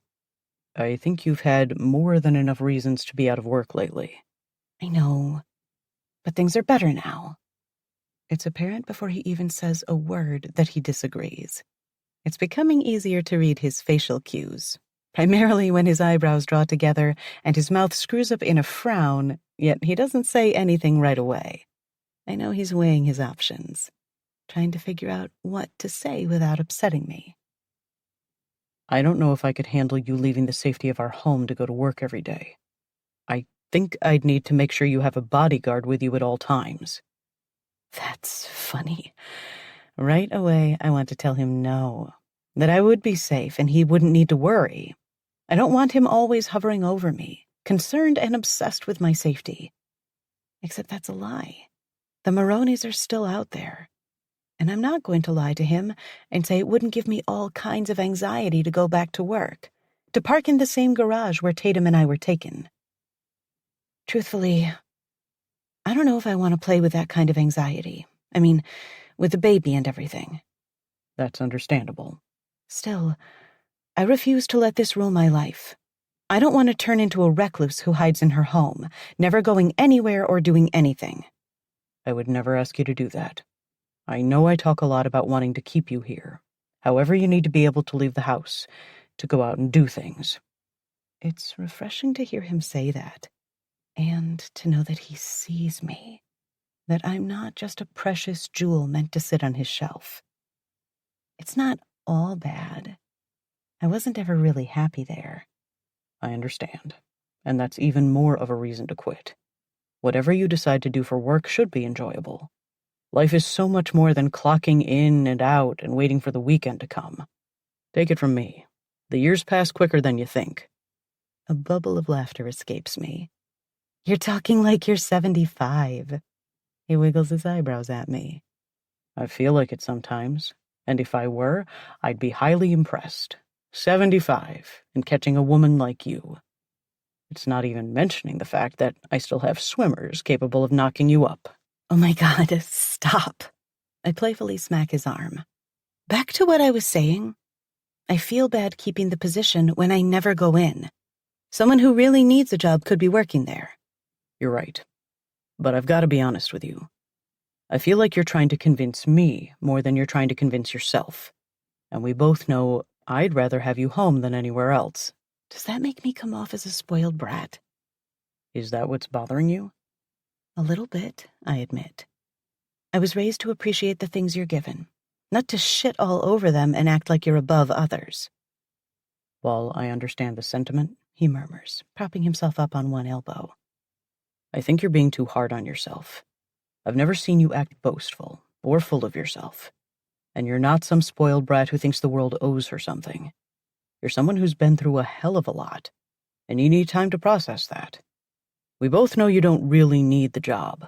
I think you've had more than enough reasons to be out of work lately. I know, but things are better now. It's apparent before he even says a word that he disagrees. It's becoming easier to read his facial cues, primarily when his eyebrows draw together and his mouth screws up in a frown, yet he doesn't say anything right away. I know he's weighing his options, trying to figure out what to say without upsetting me. I don't know if I could handle you leaving the safety of our home to go to work every day. I think I'd need to make sure you have a bodyguard with you at all times. That's funny. Right away, I want to tell him no, that I would be safe and he wouldn't need to worry. I don't want him always hovering over me, concerned and obsessed with my safety. Except that's a lie. The Maronis are still out there. And I'm not going to lie to him and say it wouldn't give me all kinds of anxiety to go back to work, to park in the same garage where Tatum and I were taken. Truthfully, I don't know if I want to play with that kind of anxiety. I mean, with the baby and everything. That's understandable. Still, I refuse to let this rule my life. I don't want to turn into a recluse who hides in her home, never going anywhere or doing anything. I would never ask you to do that. I know I talk a lot about wanting to keep you here. However, you need to be able to leave the house, to go out and do things. It's refreshing to hear him say that, and to know that he sees me, that I'm not just a precious jewel meant to sit on his shelf. It's not all bad. I wasn't ever really happy there. I understand, and that's even more of a reason to quit. Whatever you decide to do for work should be enjoyable. Life is so much more than clocking in and out and waiting for the weekend to come. Take it from me. The years pass quicker than you think. A bubble of laughter escapes me. You're talking like you're 75. He wiggles his eyebrows at me. I feel like it sometimes, and if I were, I'd be highly impressed. 75, and catching a woman like you. It's not even mentioning the fact that I still have swimmers capable of knocking you up. Oh my God, stop. I playfully smack his arm. Back to what I was saying. I feel bad keeping the position when I never go in. Someone who really needs a job could be working there. You're right. But I've got to be honest with you. I feel like you're trying to convince me more than you're trying to convince yourself. And we both know I'd rather have you home than anywhere else. Does that make me come off as a spoiled brat? Is that what's bothering you? A little bit, I admit. I was raised to appreciate the things you're given, not to shit all over them and act like you're above others. While I understand the sentiment, he murmurs, propping himself up on one elbow. I think you're being too hard on yourself. I've never seen you act boastful or full of yourself. And you're not some spoiled brat who thinks the world owes her something. You're someone who's been through a hell of a lot, and you need time to process that. We both know you don't really need the job,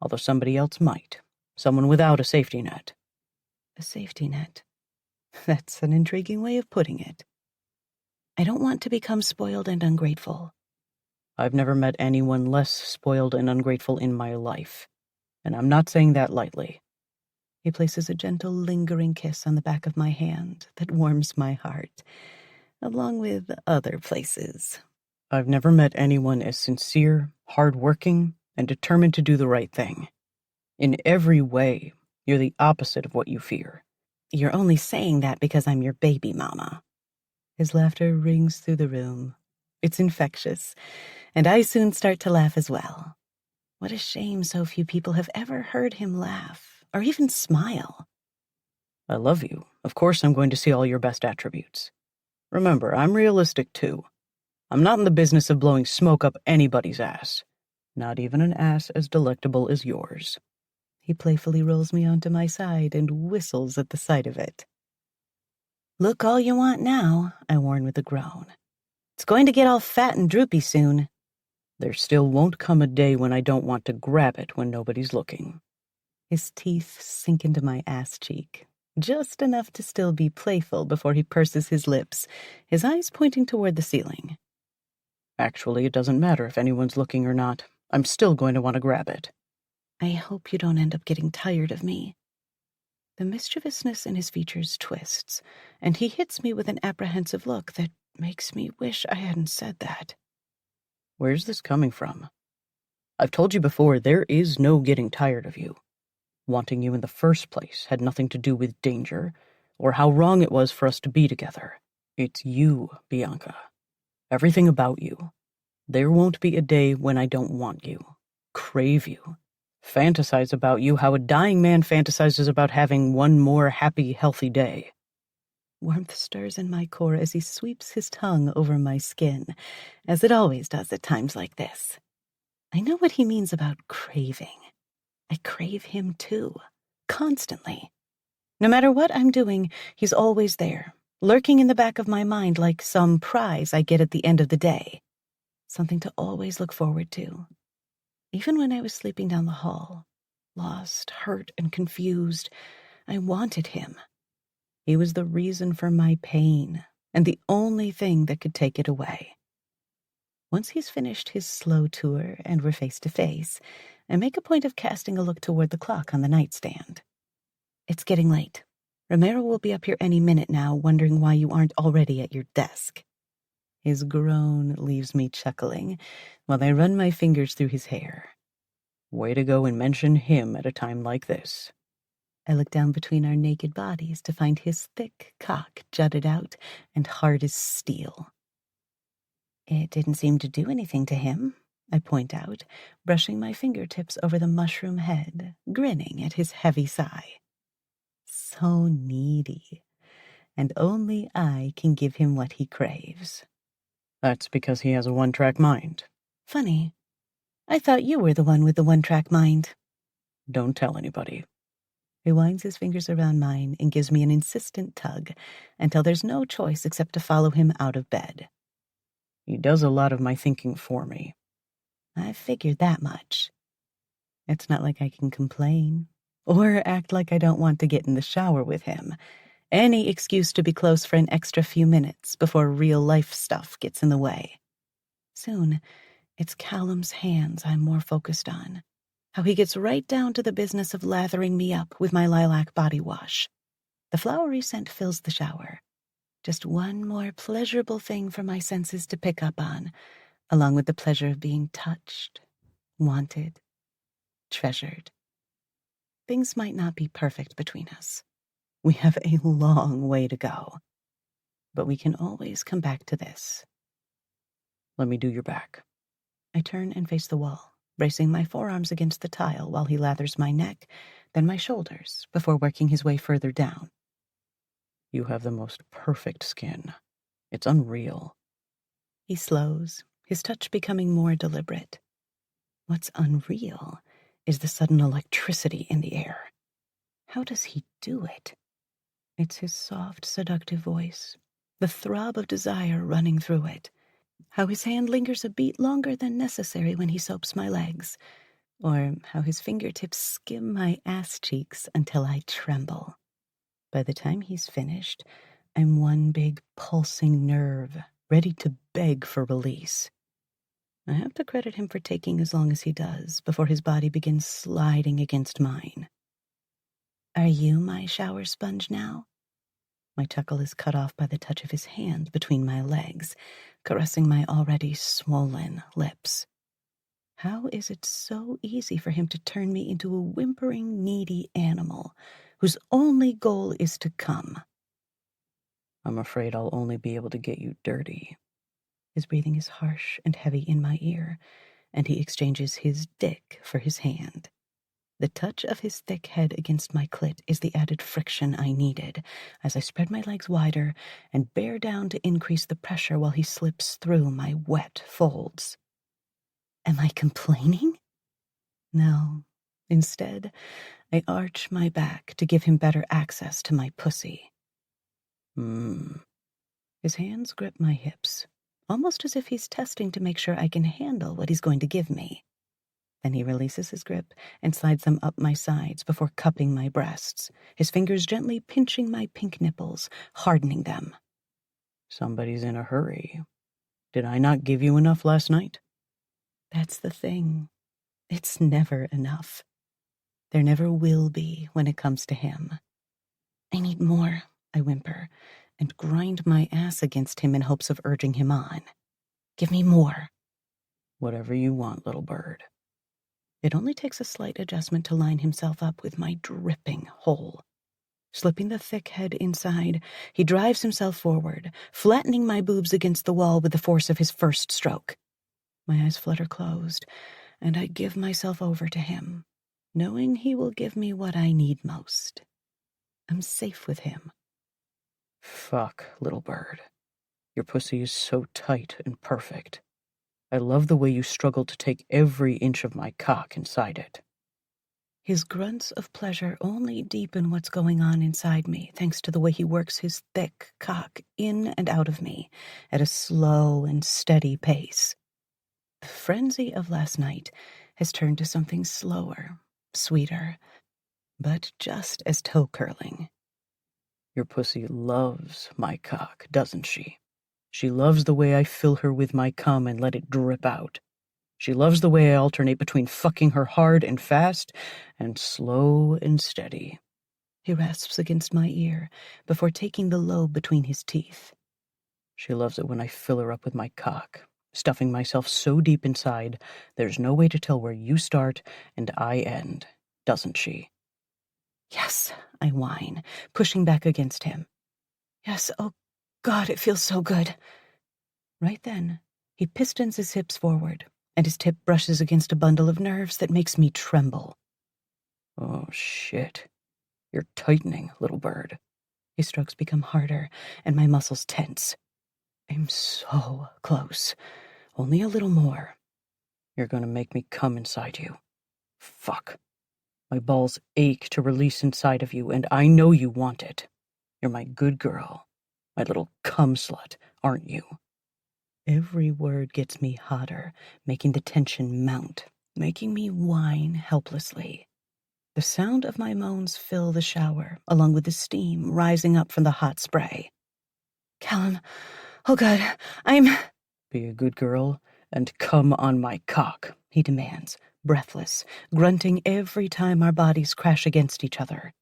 although somebody else might. Someone without a safety net. A safety net? That's an intriguing way of putting it. I don't want to become spoiled and ungrateful. I've never met anyone less spoiled and ungrateful in my life, and I'm not saying that lightly. He places a gentle, lingering kiss on the back of my hand that warms my heart, along with other places. I've never met anyone as sincere, hard-working, and determined to do the right thing. In every way, you're the opposite of what you fear. You're only saying that because I'm your baby mama. His laughter rings through the room. It's infectious, and I soon start to laugh as well. What a shame so few people have ever heard him laugh, or even smile. I love you. Of course I'm going to see all your best attributes. Remember, I'm realistic too. I'm not in the business of blowing smoke up anybody's ass. Not even an ass as delectable as yours. He playfully rolls me onto my side and whistles at the sight of it. Look all you want now, I warn with a groan. It's going to get all fat and droopy soon. There still won't come a day when I don't want to grab it when nobody's looking. His teeth sink into my ass cheek, just enough to still be playful before he purses his lips, his eyes pointing toward the ceiling. Actually, it doesn't matter if anyone's looking or not. I'm still going to want to grab it. I hope you don't end up getting tired of me. The mischievousness in his features twists, and he hits me with an apprehensive look that makes me wish I hadn't said that. Where's this coming from? I've told you before, there is no getting tired of you. Wanting you in the first place had nothing to do with danger, or how wrong it was for us to be together. It's you, Bianca. Everything about you. There won't be a day when I don't want you, crave you, fantasize about you how a dying man fantasizes about having one more happy, healthy day. Warmth stirs in my core as he sweeps his tongue over my skin, as it always does at times like this. I know what he means about craving. I crave him too, constantly. No matter what I'm doing, he's always there, lurking in the back of my mind like some prize I get at the end of the day. Something to always look forward to. Even when I was sleeping down the hall, lost, hurt, and confused, I wanted him. He was the reason for my pain, and the only thing that could take it away. Once he's finished his slow tour and we're face to face, I make a point of casting a look toward the clock on the nightstand. It's getting late. Romero will be up here any minute now, wondering why you aren't already at your desk. His groan leaves me chuckling while I run my fingers through his hair. Way to go and mention him at a time like this. I look down between our naked bodies to find his thick cock jutted out and hard as steel. It didn't seem to do anything to him, I point out, brushing my fingertips over the mushroom head, grinning at his heavy sigh. So needy. and only I can give him what he craves. That's because he has a one-track mind. Funny. I thought you were the one with the one-track mind. Don't tell anybody. He winds his fingers around mine and gives me an insistent tug until there's no choice except to follow him out of bed. He does a lot of my thinking for me. I figured that much. It's not like I can complain or act like I don't want to get in the shower with him. Any excuse to be close for an extra few minutes before real-life stuff gets in the way. Soon, it's Callum's hands I'm more focused on. How he gets right down to the business of lathering me up with my lilac body wash. The flowery scent fills the shower. Just one more pleasurable thing for my senses to pick up on, along with the pleasure of being touched, wanted, treasured. Things might not be perfect between us. We have a long way to go. But we can always come back to this. Let me do your back. I turn and face the wall, bracing my forearms against the tile while he lathers my neck, then my shoulders, before working his way further down. You have the most perfect skin. It's unreal. He slows, his touch becoming more deliberate. What's unreal is the sudden electricity in the air. How does he do it? It's his soft, seductive voice, the throb of desire running through it. How his hand lingers a beat longer than necessary when he soaps my legs, or how his fingertips skim my ass cheeks until I tremble. By the time he's finished, I'm one big pulsing nerve, ready to beg for release. I have to credit him for taking as long as he does before his body begins sliding against mine. Are you my shower sponge now? My chuckle is cut off by the touch of his hand between my legs, caressing my already swollen lips. How is it so easy for him to turn me into a whimpering, needy animal whose only goal is to come? I'm afraid I'll only be able to get you dirty. His breathing is harsh and heavy in my ear, and he exchanges his dick for his hand. The touch of his thick head against my clit is the added friction I needed as I spread my legs wider and bear down to increase the pressure while he slips through my wet folds. Am I complaining? No. Instead, I arch my back to give him better access to my pussy. His hands grip my hips, almost as if he's testing to make sure I can handle what he's going to give me. Then he releases his grip and slides them up my sides before cupping my breasts, his fingers gently pinching my pink nipples, hardening them. Somebody's in a hurry. Did I not give you enough last night? That's the thing. It's never enough. There never will be when it comes to him. I need more, I whimper, and grind my ass against him in hopes of urging him on. Give me more. Whatever you want, little bird. It only takes a slight adjustment to line himself up with my dripping hole. Slipping the thick head inside, he drives himself forward, flattening my boobs against the wall with the force of his first stroke. My eyes flutter closed, and I give myself over to him, knowing he will give me what I need most. I'm safe with him. Fuck, little bird. Your pussy is so tight and perfect. I love the way you struggle to take every inch of my cock inside it. His grunts of pleasure only deepen what's going on inside me, thanks to the way he works his thick cock in and out of me at a slow and steady pace. The frenzy of last night has turned to something slower, sweeter, but just as toe-curling. Your pussy loves my cock, doesn't she? She loves the way I fill her with my cum and let it drip out. She loves the way I alternate between fucking her hard and fast and slow and steady. He rasps against my ear before taking the lobe between his teeth. She loves it when I fill her up with my cock, stuffing myself so deep inside there's no way to tell where you start and I end, doesn't she? Yes, I whine, pushing back against him. Yes, oh God, it feels so good. Right then, he pistons his hips forward, and his tip brushes against a bundle of nerves that makes me tremble. Oh, shit. You're tightening, little bird. His strokes become harder, and my muscles tense. I'm so close. Only a little more. You're gonna make me come inside you. Fuck. My balls ache to release inside of you, and I know you want it. You're my good girl. My little cum slut, aren't you? Every word gets me hotter, making the tension mount, making me whine helplessly. The sound of my moans fill the shower, along with the steam rising up from the hot spray. Callum, oh God, Be a good girl and come on my cock, he demands, breathless, grunting every time our bodies crash against each other.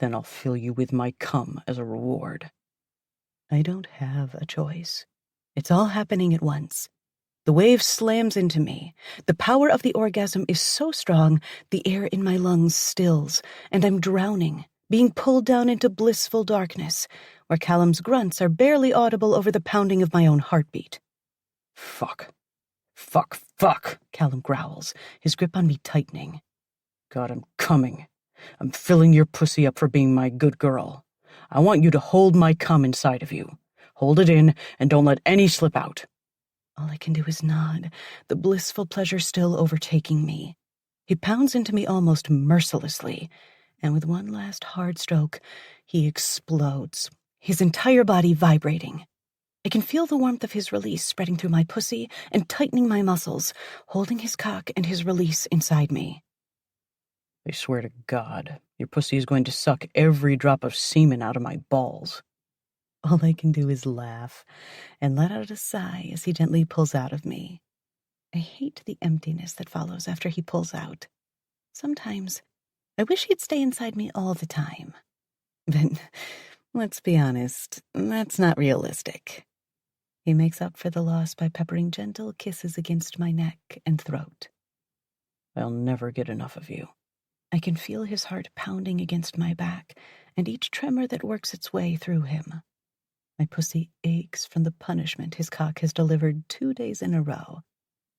Then I'll fill you with my cum as a reward. I don't have a choice. It's all happening at once. The wave slams into me. The power of the orgasm is so strong, the air in my lungs stills, and I'm drowning, being pulled down into blissful darkness, where Callum's grunts are barely audible over the pounding of my own heartbeat. Fuck. Fuck, fuck, Callum growls, his grip on me tightening. God, I'm coming. I'm filling your pussy up for being my good girl. I want you to hold my cum inside of you. Hold it in and don't let any slip out. All I can do is nod, the blissful pleasure still overtaking me. He pounds into me almost mercilessly, and with one last hard stroke, he explodes, his entire body vibrating. I can feel the warmth of his release spreading through my pussy and tightening my muscles, holding his cock and his release inside me. I swear to God, your pussy is going to suck every drop of semen out of my balls. All I can do is laugh and let out a sigh as he gently pulls out of me. I hate the emptiness that follows after he pulls out. Sometimes I wish he'd stay inside me all the time. But let's be honest, that's not realistic. He makes up for the loss by peppering gentle kisses against my neck and throat. I'll never get enough of you. I can feel his heart pounding against my back and each tremor that works its way through him. My pussy aches from the punishment his cock has delivered 2 days in a row,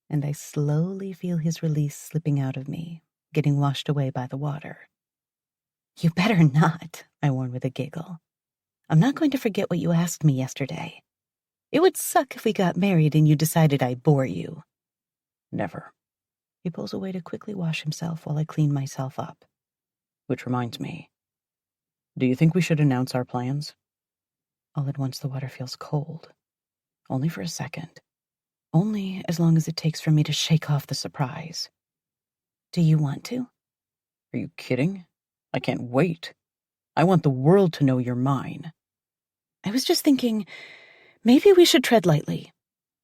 and I slowly feel his release slipping out of me, getting washed away by the water. You better not, I warn with a giggle. I'm not going to forget what you asked me yesterday. It would suck if we got married and you decided I bore you. Never. He pulls away to quickly wash himself while I clean myself up. Which reminds me, do you think we should announce our plans? All at once the water feels cold. Only for a second. Only as long as it takes for me to shake off the surprise. Do you want to? Are you kidding? I can't wait. I want the world to know you're mine. I was just thinking, maybe we should tread lightly.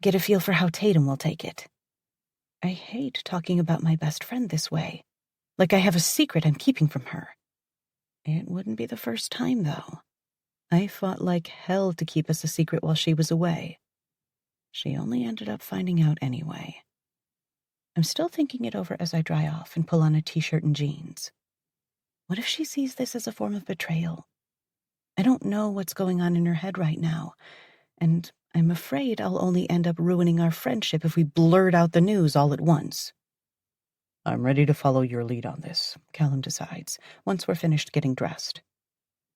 Get a feel for how Tatum will take it. I hate talking about my best friend this way. Like I have a secret I'm keeping from her. It wouldn't be the first time, though. I fought like hell to keep us a secret while she was away. She only ended up finding out anyway. I'm still thinking it over as I dry off and pull on a t-shirt and jeans. What if she sees this as a form of betrayal? I don't know what's going on in her head right now, and I'm afraid I'll only end up ruining our friendship if we blurt out the news all at once. I'm ready to follow your lead on this, Callum decides, once we're finished getting dressed.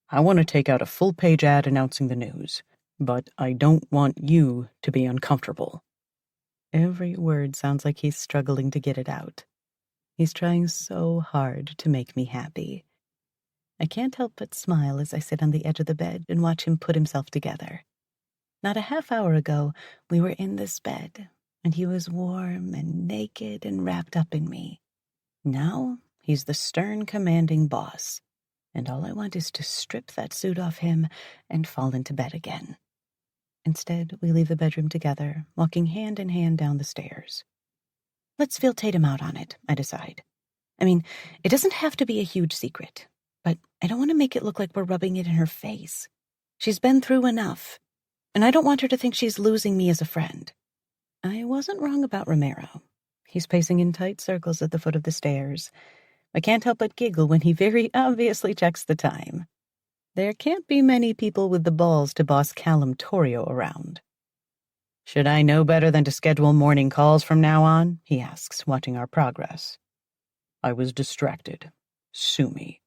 I want to take out a full-page ad announcing the news, but I don't want you to be uncomfortable. Every word sounds like he's struggling to get it out. He's trying so hard to make me happy. I can't help but smile as I sit on the edge of the bed and watch him put himself together. Not a half hour ago, we were in this bed, and he was warm and naked and wrapped up in me. Now, he's the stern, commanding boss. And all I want is to strip that suit off him and fall into bed again. Instead, we leave the bedroom together, walking hand in hand down the stairs. Let's feel Tatum out on it, I decide. I mean, it doesn't have to be a huge secret, but I don't want to make it look like we're rubbing it in her face. She's been through enough, and I don't want her to think she's losing me as a friend. I wasn't wrong about Romero. He's pacing in tight circles at the foot of the stairs. I can't help but giggle when he very obviously checks the time. There can't be many people with the balls to boss Callum Torrio around. Should I know better than to schedule morning calls from now on? He asks, watching our progress. I was distracted. Sue me.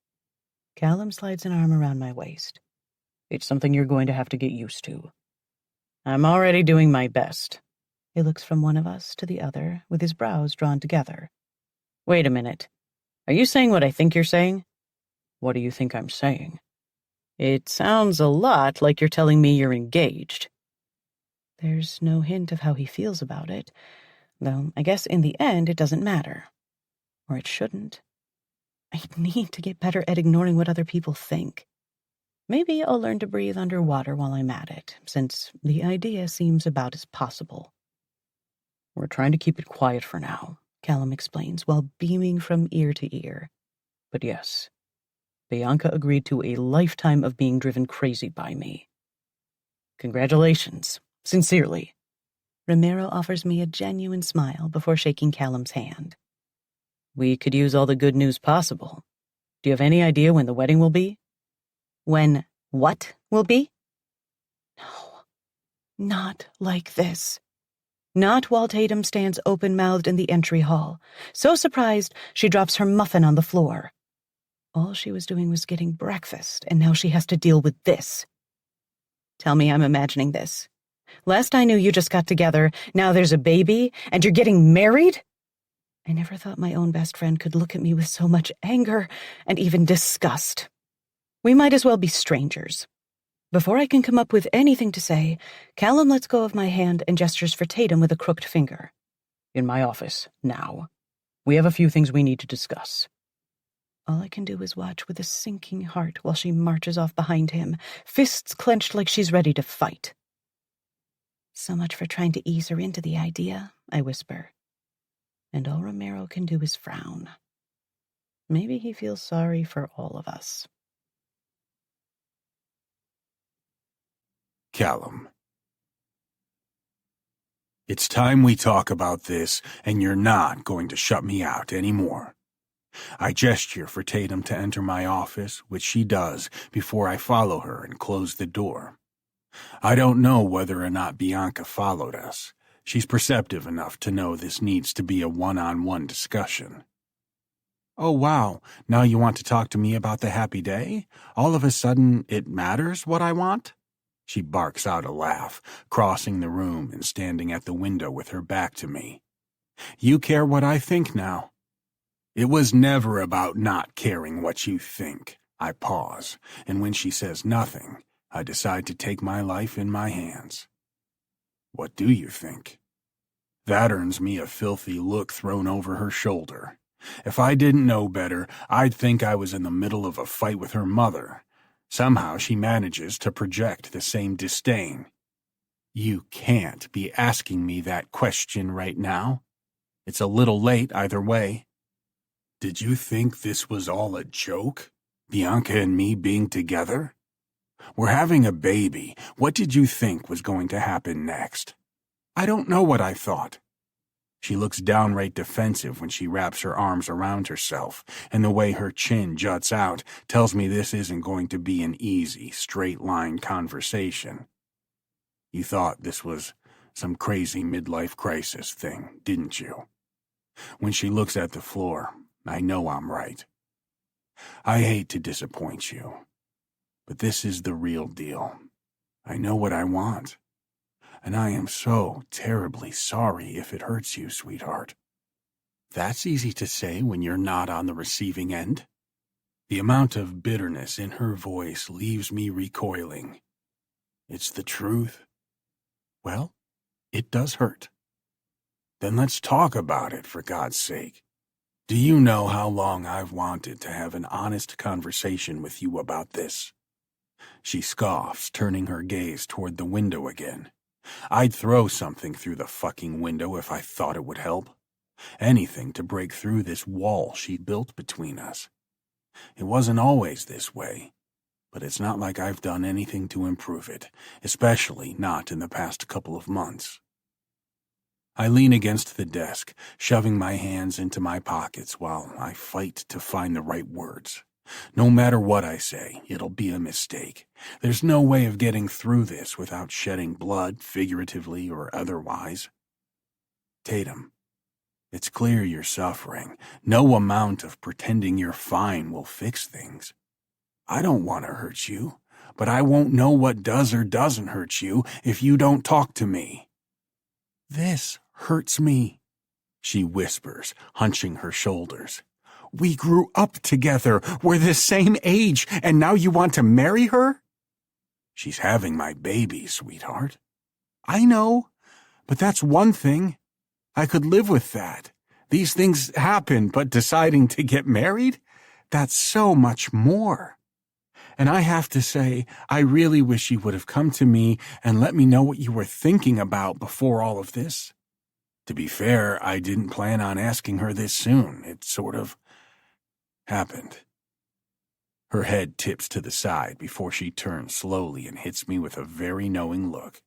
Callum slides an arm around my waist. It's something you're going to have to get used to. I'm already doing my best. He looks from one of us to the other, with his brows drawn together. Wait a minute. Are you saying what I think you're saying? What do you think I'm saying? It sounds a lot like you're telling me you're engaged. There's no hint of how he feels about it, though I guess in the end it doesn't matter. Or it shouldn't. I need to get better at ignoring what other people think. Maybe I'll learn to breathe underwater while I'm at it, since the idea seems about as possible. We're trying to keep it quiet for now, Callum explains while beaming from ear to ear. But yes, Bianca agreed to a lifetime of being driven crazy by me. Congratulations, sincerely. Ramiro offers me a genuine smile before shaking Callum's hand. We could use all the good news possible. Do you have any idea when the wedding will be? When what will be? No, not like this. Not while Tatum stands open-mouthed in the entry hall, so surprised she drops her muffin on the floor. All she was doing was getting breakfast, and now she has to deal with this. Tell me I'm imagining this. Last I knew you just got together, now there's a baby, and you're getting married? I never thought my own best friend could look at me with so much anger and even disgust. We might as well be strangers. Before I can come up with anything to say, Callum lets go of my hand and gestures for Tatum with a crooked finger. In my office, now. We have a few things we need to discuss. All I can do is watch with a sinking heart while she marches off behind him, fists clenched like she's ready to fight. So much for trying to ease her into the idea, I whisper. And all Ramiro can do is frown. Maybe he feels sorry for all of us. Callum. It's time we talk about this, and you're not going to shut me out anymore. I gesture for Tatum to enter my office, which she does before I follow her and close the door. I don't know whether or not Bianca followed us. She's perceptive enough to know this needs to be a one-on-one discussion. Oh, wow, now you want to talk to me about the happy day? All of a sudden, it matters what I want? She barks out a laugh, crossing the room and standing at the window with her back to me. You care what I think now. It was never about not caring what you think. I pause, and when she says nothing, I decide to take my life in my hands. What do you think? That earns me a filthy look thrown over her shoulder. If I didn't know better, I'd think I was in the middle of a fight with her mother. Somehow she manages to project the same disdain. You can't be asking me that question right now. It's a little late either way. Did you think this was all a joke? Bianca and me being together? We're having a baby. What did you think was going to happen next? I don't know what I thought. She looks downright defensive when she wraps her arms around herself, and the way her chin juts out tells me this isn't going to be an easy, straight-line conversation. You thought this was some crazy midlife crisis thing, didn't you? When she looks at the floor, I know I'm right. I hate to disappoint you, but this is the real deal. I know what I want. And I am so terribly sorry if it hurts you, sweetheart. That's easy to say when you're not on the receiving end. The amount of bitterness in her voice leaves me recoiling. It's the truth. Well, it does hurt. Then let's talk about it, for God's sake. Do you know how long I've wanted to have an honest conversation with you about this? She scoffs, turning her gaze toward the window again. I'd throw something through the fucking window if I thought it would help. Anything to break through this wall she built between us. It wasn't always this way, but it's not like I've done anything to improve it, especially not in the past couple of months. I lean against the desk, shoving my hands into my pockets while I fight to find the right words. No matter what I say, it'll be a mistake. There's no way of getting through this without shedding blood, figuratively or otherwise. Tatum, it's clear you're suffering. No amount of pretending you're fine will fix things. I don't want to hurt you, but I won't know what does or doesn't hurt you if you don't talk to me." "This hurts me," she whispers, hunching her shoulders. "We grew up together, we're the same age, and now you want to marry her?" "She's having my baby, sweetheart." "I know, but that's one thing. I could live with that. These things happen, but deciding to get married? That's so much more. And I have to say, I really wish you would have come to me and let me know what you were thinking about before all of this. To be fair, I didn't plan on asking her this soon. It sort of happened." Her head tips to the side before she turns slowly and hits me with a very knowing look.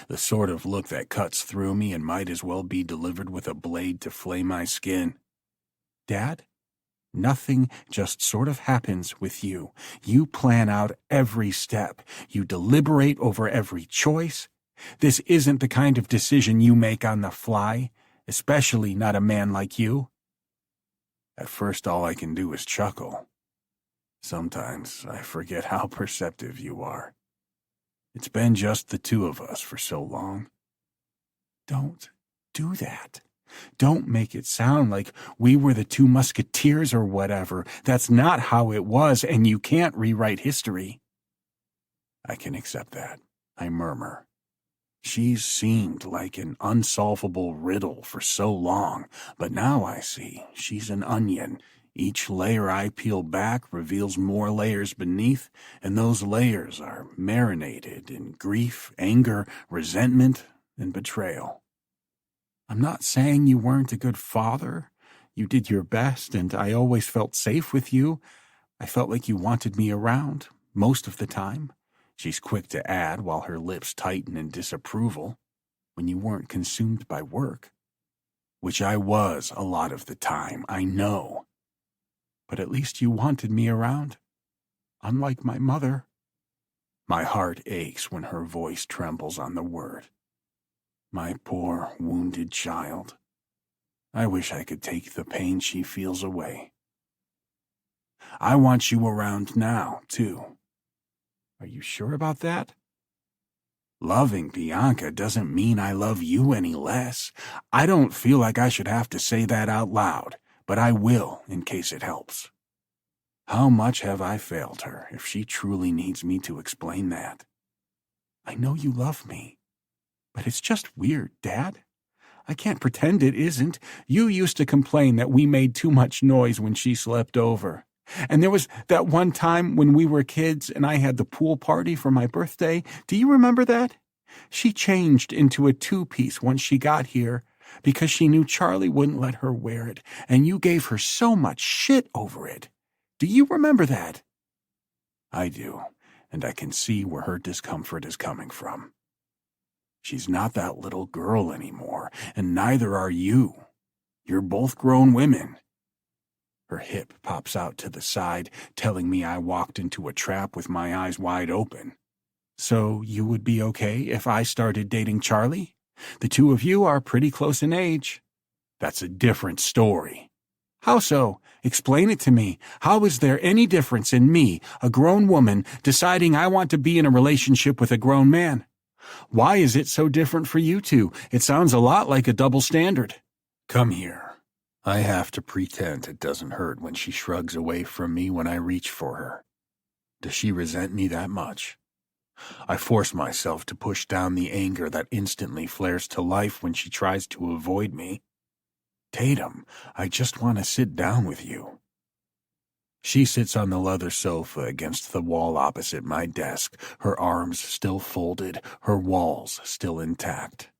The sort of look that cuts through me and might as well be delivered with a blade to flay my skin. "Dad, nothing just sort of happens with you. You plan out every step. You deliberate over every choice. This isn't the kind of decision you make on the fly, especially not a man like you." At first, all I can do is chuckle. Sometimes I forget how perceptive you are. It's been just the two of us for so long. Don't do that. Don't make it sound like we were the two musketeers or whatever. That's not how it was, and you can't rewrite history. I can accept that, I murmur. She's seemed like an unsolvable riddle for so long, but now I see she's an onion. Each layer I peel back reveals more layers beneath, and those layers are marinated in grief, anger, resentment, and betrayal. I'm not saying you weren't a good father. You did your best, and I always felt safe with you. I felt like you wanted me around, most of the time. She's quick to add while her lips tighten in disapproval, when you weren't consumed by work. Which I was a lot of the time, I know. But at least you wanted me around, unlike my mother. My heart aches when her voice trembles on the word. My poor, wounded child. I wish I could take the pain she feels away. I want you around now, too. Are you sure about that? Loving Bianca doesn't mean I love you any less. I don't feel like I should have to say that out loud, but I will in case it helps. How much have I failed her if she truly needs me to explain that? I know you love me, but it's just weird, Dad. I can't pretend it isn't. You used to complain that we made too much noise when she slept over. And there was that one time when we were kids and I had the pool party for my birthday. Do you remember that? She changed into a two-piece once she got here because she knew Charlie wouldn't let her wear it, and you gave her so much shit over it. Do you remember that? I do, and I can see where her discomfort is coming from. She's not that little girl anymore, and neither are you. You're both grown women. Her hip pops out to the side, telling me I walked into a trap with my eyes wide open. So you would be okay if I started dating Charlie? The two of you are pretty close in age. That's a different story. How so? Explain it to me. How is there any difference in me, a grown woman, deciding I want to be in a relationship with a grown man? Why is it so different for you two? It sounds a lot like a double standard. Come here. I have to pretend it doesn't hurt when she shrugs away from me when I reach for her. Does she resent me that much? I force myself to push down the anger that instantly flares to life when she tries to avoid me. Tatum, I just want to sit down with you. She sits on the leather sofa against the wall opposite my desk, her arms still folded, her walls still intact.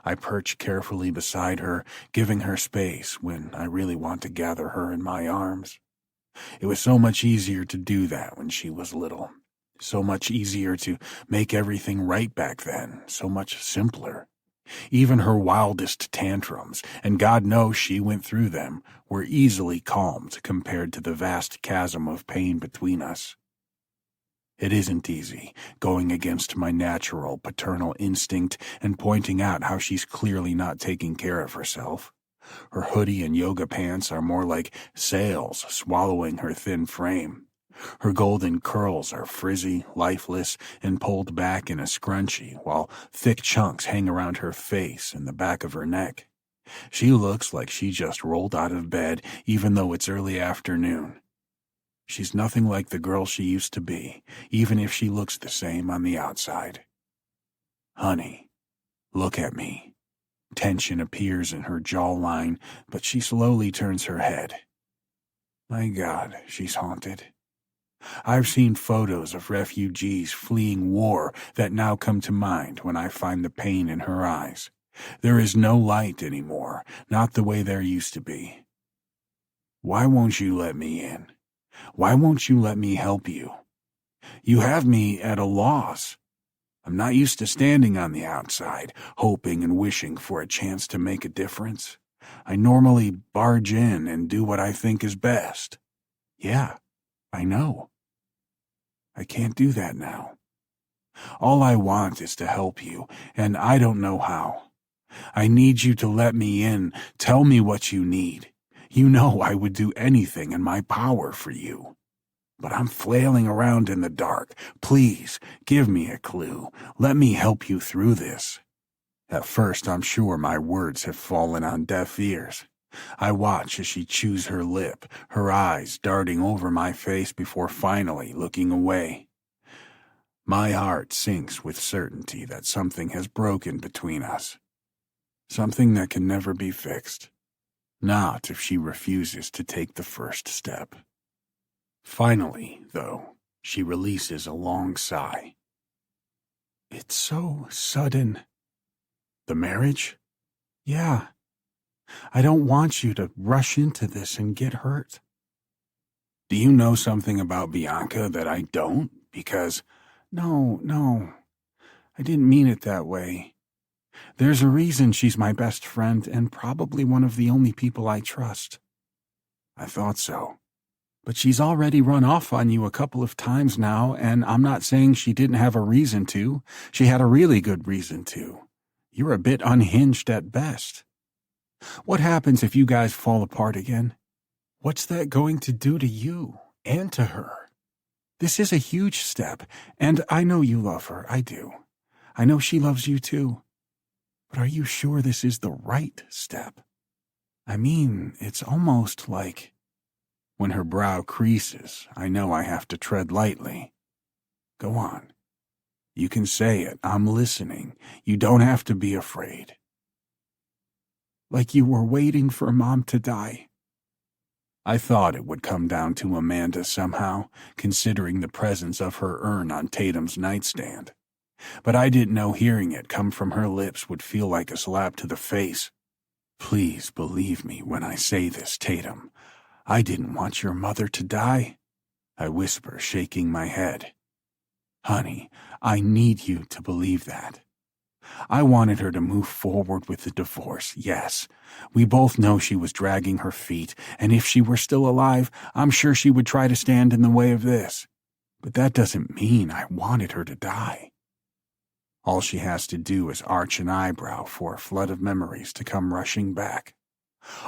I perch carefully beside her, giving her space when I really want to gather her in my arms. It was so much easier to do that when she was little. So much easier to make everything right back then, so much simpler. Even her wildest tantrums, and God knows she went through them, were easily calmed compared to the vast chasm of pain between us. It isn't easy, going against my natural paternal instinct and pointing out how she's clearly not taking care of herself. Her hoodie and yoga pants are more like sails swallowing her thin frame. Her golden curls are frizzy, lifeless, and pulled back in a scrunchie, while thick chunks hang around her face and the back of her neck. She looks like she just rolled out of bed, even though it's early afternoon. She's nothing like the girl she used to be, even if she looks the same on the outside. Honey, look at me. Tension appears in her jawline, but she slowly turns her head. My God, she's haunted. I've seen photos of refugees fleeing war that now come to mind when I find the pain in her eyes. There is no light anymore, not the way there used to be. Why won't you let me in? Why won't you let me help you? You have me at a loss. I'm not used to standing on the outside, hoping and wishing for a chance to make a difference. I normally barge in and do what I think is best. Yeah, I know. I can't do that now. All I want is to help you, and I don't know how. I need you to let me in. Tell me what you need. You know I would do anything in my power for you. But I'm flailing around in the dark. Please, give me a clue. Let me help you through this. At first, I'm sure my words have fallen on deaf ears. I watch as she chews her lip, her eyes darting over my face before finally looking away. My heart sinks with certainty that something has broken between us. Something that can never be fixed. Not if she refuses to take the first step. Finally, though, she releases a long sigh. It's so sudden. The marriage? Yeah. I don't want you to rush into this and get hurt. Do you know something about Bianca that I don't? Because, no, I didn't mean it that way. There's a reason she's my best friend and probably one of the only people I trust. I thought so. But she's already run off on you a couple of times now, and I'm not saying she didn't have a reason to. She had a really good reason to. You're a bit unhinged at best. What happens if you guys fall apart again? What's that going to do to you and to her? This is a huge step, and I know you love her, I do. I know she loves you too. But are you sure this is the right step? I mean, it's almost like... When her brow creases, I know I have to tread lightly. Go on. You can say it. I'm listening. You don't have to be afraid. Like you were waiting for Mom to die. I thought it would come down to Amanda somehow, considering the presence of her urn on Tatum's nightstand. But I didn't know hearing it come from her lips would feel like a slap to the face. Please believe me when I say this, Tatum. I didn't want your mother to die, I whisper, shaking my head. Honey, I need you to believe that. I wanted her to move forward with the divorce, yes. We both know she was dragging her feet, and if she were still alive, I'm sure she would try to stand in the way of this. But that doesn't mean I wanted her to die. All she has to do is arch an eyebrow for a flood of memories to come rushing back.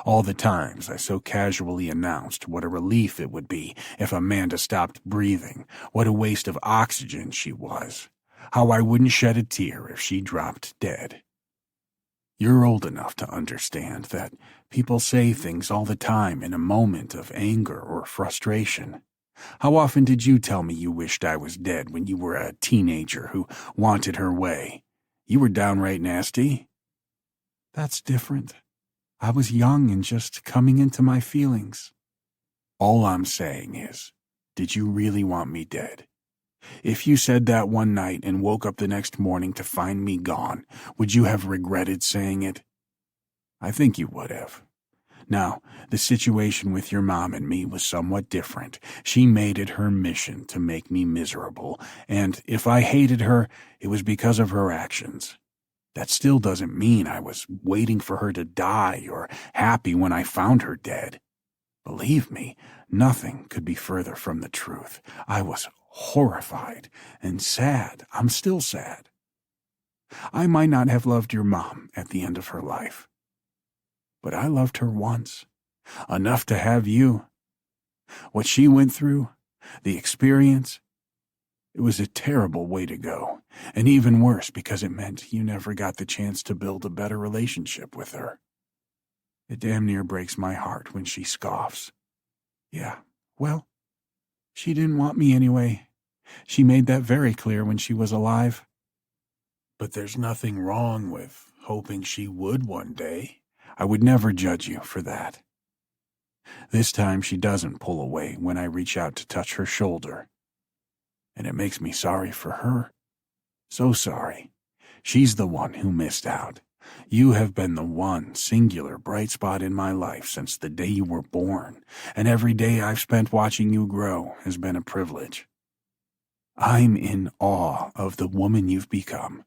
All the times I so casually announced what a relief it would be if Amanda stopped breathing, what a waste of oxygen she was, how I wouldn't shed a tear if she dropped dead. You're old enough to understand that people say things all the time in a moment of anger or frustration. How often did you tell me you wished I was dead when you were a teenager who wanted her way? You were downright nasty. That's different. I was young and just coming into my feelings. All I'm saying is, did you really want me dead? If you said that one night and woke up the next morning to find me gone, would you have regretted saying it? I think you would have. Now, the situation with your mom and me was somewhat different. She made it her mission to make me miserable, and if I hated her, it was because of her actions. That still doesn't mean I was waiting for her to die or happy when I found her dead. Believe me, nothing could be further from the truth. I was horrified and sad. I'm still sad. I might not have loved your mom at the end of her life, but I loved her once, enough to have you. What she went through, The experience, it was a terrible way to go, and even worse because it meant you never got the chance to build a better relationship with her. It damn near breaks my heart when she scoffs. Yeah, well, she didn't want me anyway. She made that very clear when she was alive. But there's nothing wrong with hoping she would one day. I would never judge you for that. This time she doesn't pull away when I reach out to touch her shoulder. And it makes me sorry for her. So sorry. She's the one who missed out. You have been the one singular bright spot in my life since the day you were born, and every day I've spent watching you grow has been a privilege. I'm in awe of the woman you've become.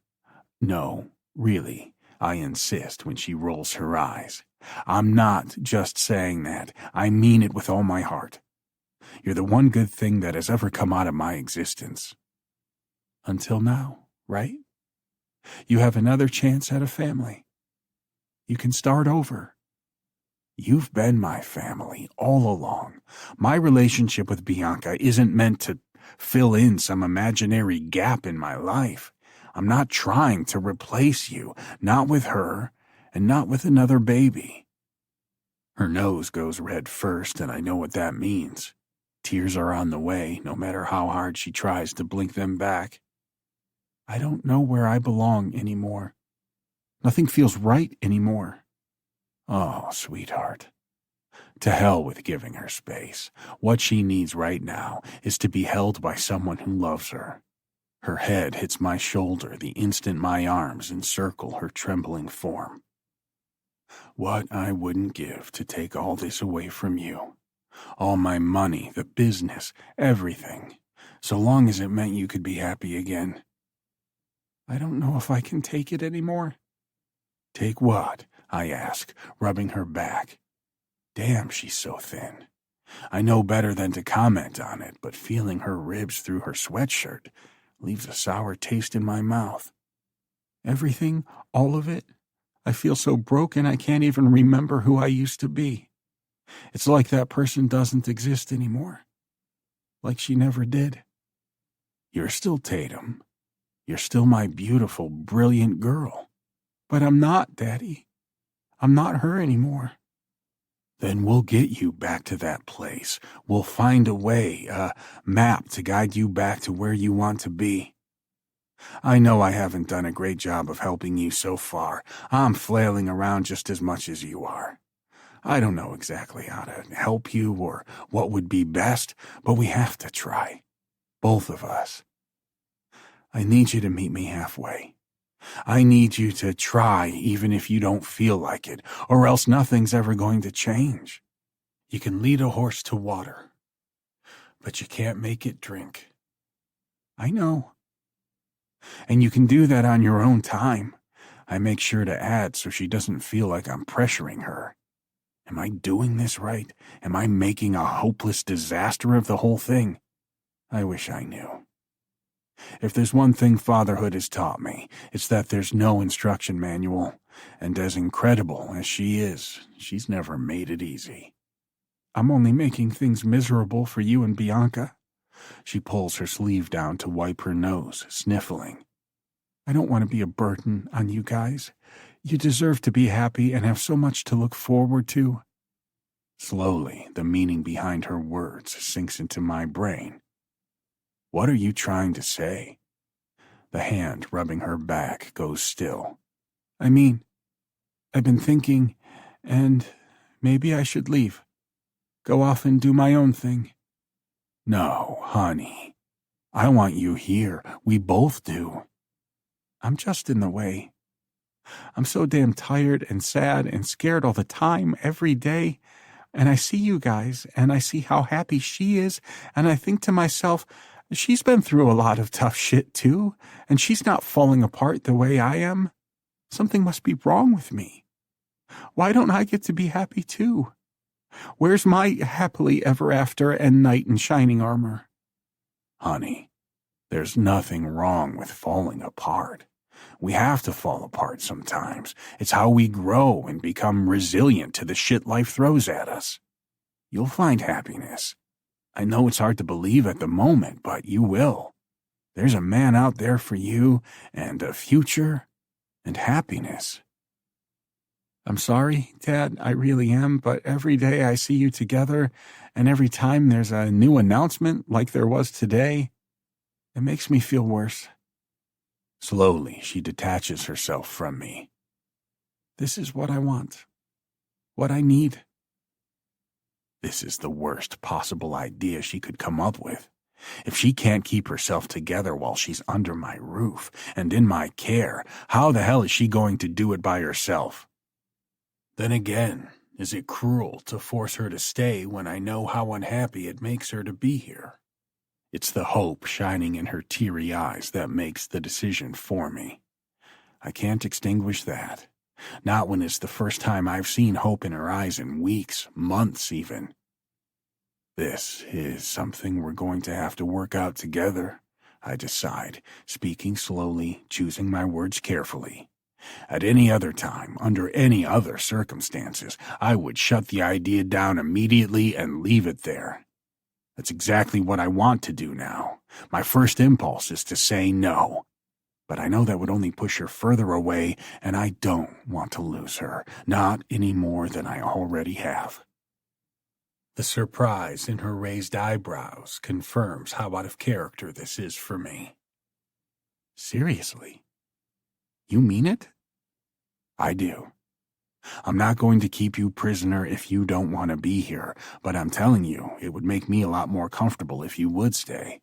No, really, I insist when she rolls her eyes. I'm not just saying that. I mean it with all my heart. You're the one good thing that has ever come out of my existence. Until now, right? You have another chance at a family. You can start over. You've been my family all along. My relationship with Bianca isn't meant to fill in some imaginary gap in my life. I'm not trying to replace you, not with her, and not with another baby. Her nose goes red first, and I know what that means. Tears are on the way, no matter how hard she tries to blink them back. I don't know where I belong anymore. Nothing feels right anymore. Oh, sweetheart. To hell with giving her space. What she needs right now is to be held by someone who loves her. Her head hits my shoulder the instant my arms encircle her trembling form. What I wouldn't give to take all this away from you. All my money, the business, everything. So long as it meant you could be happy again. I don't know if I can take it anymore. Take what? I ask, rubbing her back. Damn, she's so thin. I know better than to comment on it, but feeling her ribs through her sweatshirt leaves a sour taste in my mouth. Everything, all of it, I feel so broken I can't even remember who I used to be. It's like that person doesn't exist anymore. Like she never did. You're still Tatum. You're still my beautiful, brilliant girl. But I'm not, Daddy. I'm not her anymore. Then we'll get you back to that place. We'll find a way, a map to guide you back to where you want to be. I know I haven't done a great job of helping you so far. I'm flailing around just as much as you are. I don't know exactly how to help you or what would be best, but we have to try. Both of us. I need you to meet me halfway. I need you to try even if you don't feel like it, or else nothing's ever going to change. You can lead a horse to water, but you can't make it drink. I know. And you can do that on your own time. I make sure to add so she doesn't feel like I'm pressuring her. Am I doing this right? Am I making a hopeless disaster of the whole thing? I wish I knew. If there's one thing fatherhood has taught me, it's that there's no instruction manual, and as incredible as she is, she's never made it easy. I'm only making things miserable for you and Bianca. She pulls her sleeve down to wipe her nose, sniffling. I don't want to be a burden on you guys. You deserve to be happy and have so much to look forward to. Slowly, the meaning behind her words sinks into my brain. What are you trying to say? The hand rubbing her back goes still. I mean, I've been thinking, and maybe I should leave. Go off and do my own thing. No, honey. I want you here. We both do. I'm just in the way. I'm so damn tired and sad and scared all the time, every day. And I see you guys, and I see how happy she is, and I think to myself, she's been through a lot of tough shit too, and she's not falling apart the way I am. Something must be wrong with me. Why don't I get to be happy too? Where's my happily ever after and knight in shining armor? Honey, there's nothing wrong with falling apart. We have to fall apart sometimes. It's how we grow and become resilient to the shit life throws at us. You'll find happiness. I know it's hard to believe at the moment, but you will. There's a man out there for you, and a future, and happiness. I'm sorry, Dad, I really am, but every day I see you together, and every time there's a new announcement like there was today, it makes me feel worse. Slowly, she detaches herself from me. This is what I want. What I need. This is the worst possible idea she could come up with. If she can't keep herself together while she's under my roof and in my care, how the hell is she going to do it by herself? Then again, is it cruel to force her to stay when I know how unhappy it makes her to be here? It's the hope shining in her teary eyes that makes the decision for me. I can't extinguish that. Not when it's the first time I've seen hope in her eyes in weeks, months even. This is something we're going to have to work out together, I decide, speaking slowly, choosing my words carefully. At any other time, under any other circumstances, I would shut the idea down immediately and leave it there. That's exactly what I want to do now. My first impulse is to say no. But I know that would only push her further away, and I don't want to lose her, not any more than I already have. The surprise in her raised eyebrows confirms how out of character this is for me. Seriously? You mean it? I do. I'm not going to keep you prisoner if you don't want to be here, but I'm telling you, it would make me a lot more comfortable if you would stay.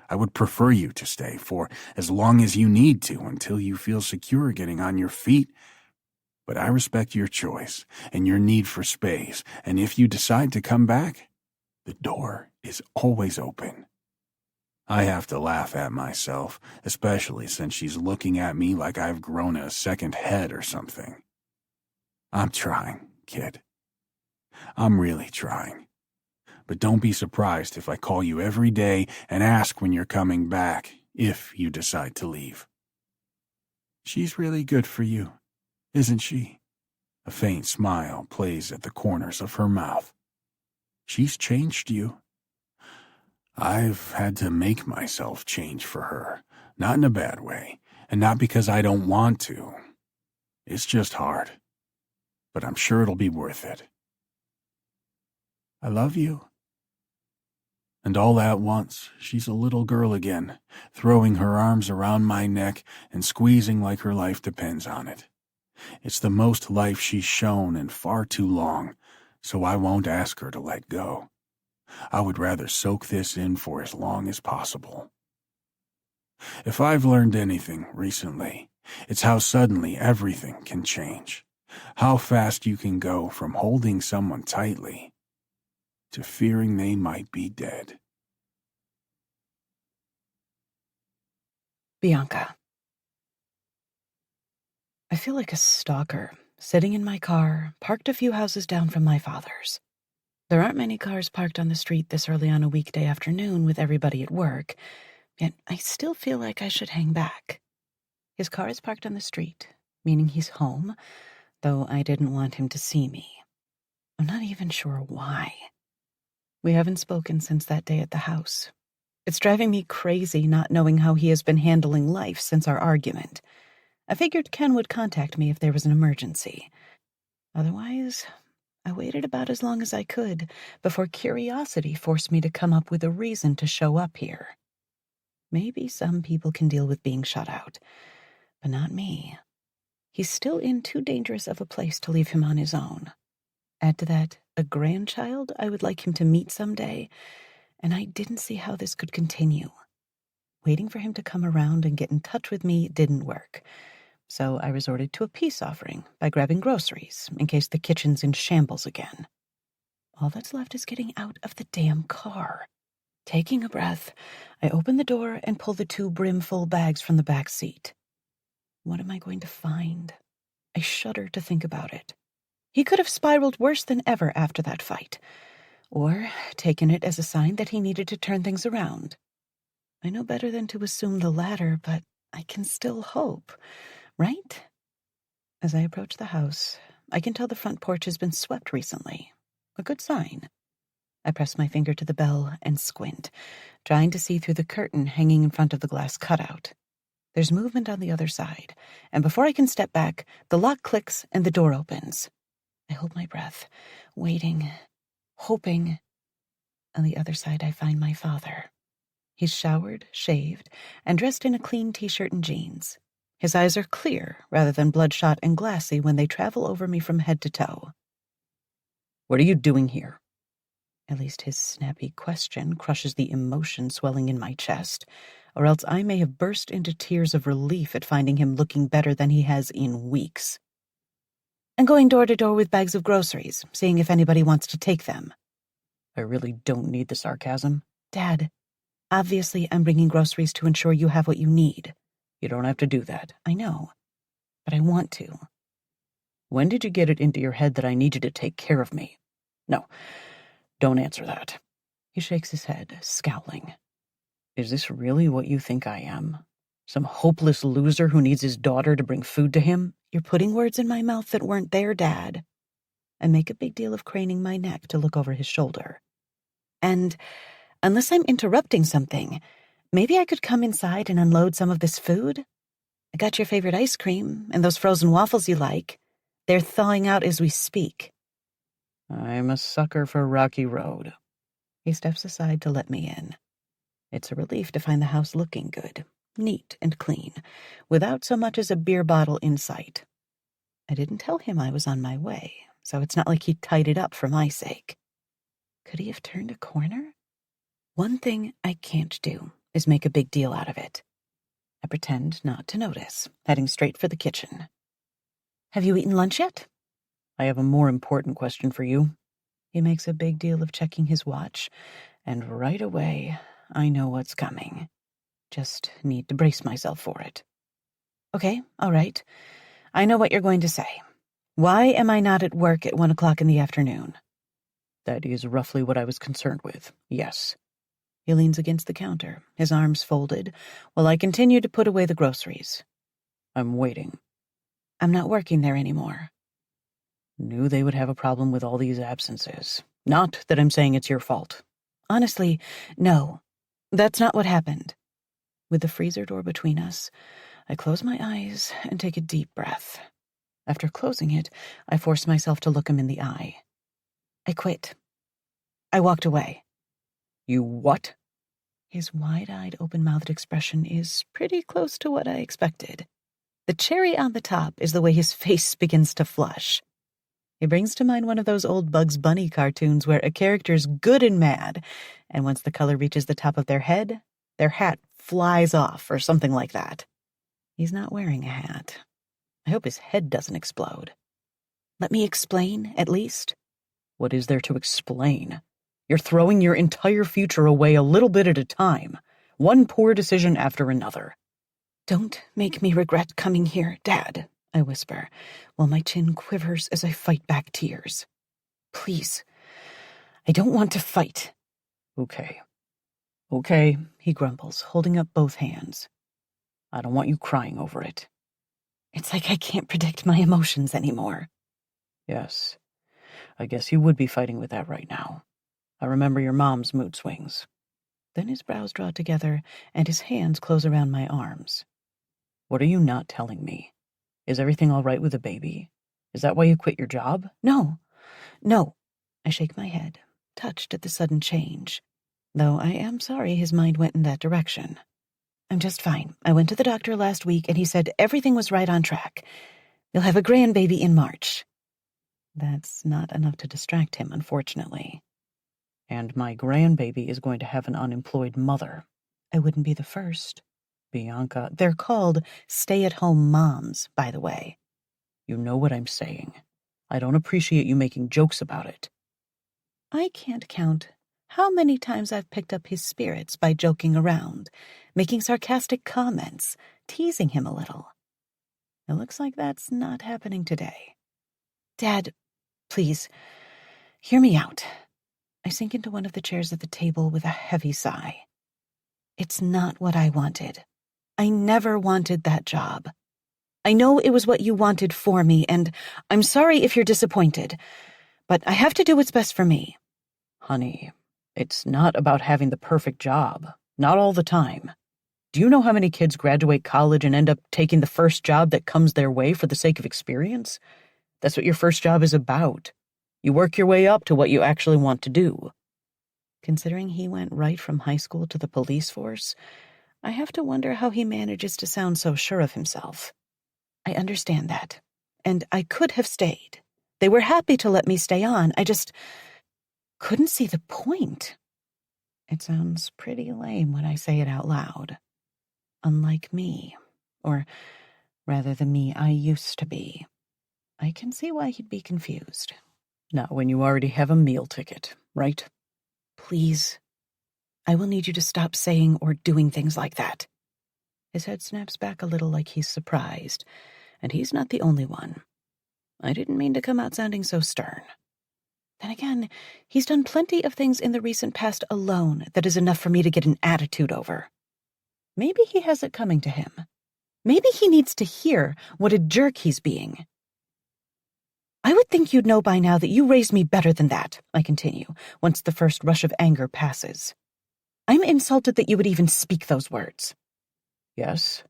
I would prefer you to stay for as long as you need to until you feel secure getting on your feet. But I respect your choice and your need for space, and if you decide to come back, the door is always open. I have to laugh at myself, especially since she's looking at me like I've grown a second head or something. I'm trying, kid. I'm really trying. But don't be surprised if I call you every day and ask when you're coming back, if you decide to leave. She's really good for you, isn't she? A faint smile plays at the corners of her mouth. She's changed you. I've had to make myself change for her, not in a bad way, and not because I don't want to. It's just hard. But I'm sure it'll be worth it. I love you. And all at once, she's a little girl again, throwing her arms around my neck and squeezing like her life depends on it. It's the most life she's shown in far too long, so I won't ask her to let go. I would rather soak this in for as long as possible. If I've learned anything recently, it's how suddenly everything can change. How fast you can go from holding someone tightly to fearing they might be dead. Bianca. I feel like a stalker, sitting in my car, parked a few houses down from my father's. There aren't many cars parked on the street this early on a weekday afternoon with everybody at work, yet I still feel like I should hang back. His car is parked on the street, meaning he's home, though I didn't want him to see me. I'm not even sure why. We haven't spoken since that day at the house. It's driving me crazy not knowing how he has been handling life since our argument. I figured Ken would contact me if there was an emergency. Otherwise, I waited about as long as I could before curiosity forced me to come up with a reason to show up here. Maybe some people can deal with being shut out, but not me. He's still in too dangerous of a place to leave him on his own. Add to that a grandchild I would like him to meet someday, and I didn't see how this could continue. Waiting for him to come around and get in touch with me didn't work, so I resorted to a peace offering by grabbing groceries in case the kitchen's in shambles again. All that's left is getting out of the damn car. Taking a breath, I open the door and pull the 2 brimful bags from the back seat. What am I going to find? I shudder to think about it. He could have spiraled worse than ever after that fight, or taken it as a sign that he needed to turn things around. I know better than to assume the latter, but I can still hope, right? As I approach the house, I can tell the front porch has been swept recently. A good sign. I press my finger to the bell and squint, trying to see through the curtain hanging in front of the glass cutout. There's movement on the other side, and before I can step back, the lock clicks and the door opens. I hold my breath, waiting, hoping. On the other side, I find my father. He's showered, shaved, and dressed in a clean t-shirt and jeans. His eyes are clear rather than bloodshot and glassy when they travel over me from head to toe. What are you doing here? At least his snappy question crushes the emotion swelling in my chest, or else I may have burst into tears of relief at finding him looking better than he has in weeks. I'm going door to door with bags of groceries, seeing if anybody wants to take them. I really don't need the sarcasm. Dad, obviously I'm bringing groceries to ensure you have what you need. You don't have to do that. I know, but I want to. When did you get it into your head that I need you to take care of me? No, don't answer that. He shakes his head, scowling. Is this really what you think I am? Some hopeless loser who needs his daughter to bring food to him? You're putting words in my mouth that weren't there, Dad. I make a big deal of craning my neck to look over his shoulder. And unless I'm interrupting something, maybe I could come inside and unload some of this food? I got your favorite ice cream and those frozen waffles you like. They're thawing out as we speak. I'm a sucker for Rocky Road. He steps aside to let me in. It's a relief to find the house looking good, neat and clean, without so much as a beer bottle in sight. I didn't tell him I was on my way, so it's not like he tied it up for my sake. Could he have turned a corner? One thing I can't do is make a big deal out of it. I pretend not to notice, heading straight for the kitchen. Have you eaten lunch yet? I have a more important question for you. He makes a big deal of checking his watch, and right away, I know what's coming. Just need to brace myself for it. Okay, all right. I know what you're going to say. Why am I not at work at 1 o'clock in the afternoon? That is roughly what I was concerned with, yes. He leans against the counter, his arms folded, while I continue to put away the groceries. I'm waiting. I'm not working there anymore. Knew they would have a problem with all these absences. Not that I'm saying it's your fault. Honestly, no. That's not what happened. With the freezer door between us, I close my eyes and take a deep breath. After closing it, I force myself to look him in the eye. I quit. I walked away. You what? His wide-eyed, open-mouthed expression is pretty close to what I expected. The cherry on the top is the way his face begins to flush. He brings to mind one of those old Bugs Bunny cartoons where a character's good and mad, and once the color reaches the top of their head, their hat flies off or something like that. He's not wearing a hat. I hope his head doesn't explode. Let me explain, at least. What is there to explain? You're throwing your entire future away a little bit at a time, one poor decision after another. Don't make me regret coming here, Dad, I whisper, while my chin quivers as I fight back tears. Please, I don't want to fight. Okay, he grumbles, holding up both hands. I don't want you crying over it. It's like I can't predict my emotions anymore. Yes, I guess you would be fighting with that right now. I remember your mom's mood swings. Then his brows draw together and his hands close around my arms. What are you not telling me? Is everything all right with the baby? Is that why you quit your job? No. I shake my head, touched at the sudden change, though I am sorry his mind went in that direction. I'm just fine. I went to the doctor last week and he said everything was right on track. You'll have a grandbaby in March. That's not enough to distract him, unfortunately. And my grandbaby is going to have an unemployed mother. I wouldn't be the first. Bianca, they're called stay-at-home moms, by the way. You know what I'm saying. I don't appreciate you making jokes about it. I can't count how many times I've picked up his spirits by joking around, making sarcastic comments, teasing him a little. It looks like that's not happening today. Dad, please, hear me out. I sink into one of the chairs at the table with a heavy sigh. It's not what I wanted. I never wanted that job. I know it was what you wanted for me, and I'm sorry if you're disappointed, but I have to do what's best for me. Honey, it's not about having the perfect job. Not all the time. Do you know how many kids graduate college and end up taking the first job that comes their way for the sake of experience? That's what your first job is about. You work your way up to what you actually want to do. Considering he went right from high school to the police force, I have to wonder how he manages to sound so sure of himself. I understand that, and I could have stayed. They were happy to let me stay on. I just couldn't see the point. It sounds pretty lame when I say it out loud. Unlike me, or rather the me I used to be. I can see why he'd be confused. Not when you already have a meal ticket, right? Please. I will need you to stop saying or doing things like that. His head snaps back a little like he's surprised, and he's not the only one. I didn't mean to come out sounding so stern. Then again, he's done plenty of things in the recent past alone that is enough for me to get an attitude over. Maybe he has it coming to him. Maybe he needs to hear what a jerk he's being. I would think you'd know by now that you raised me better than that, I continue, once the first rush of anger passes. I'm insulted that you would even speak those words. Yes.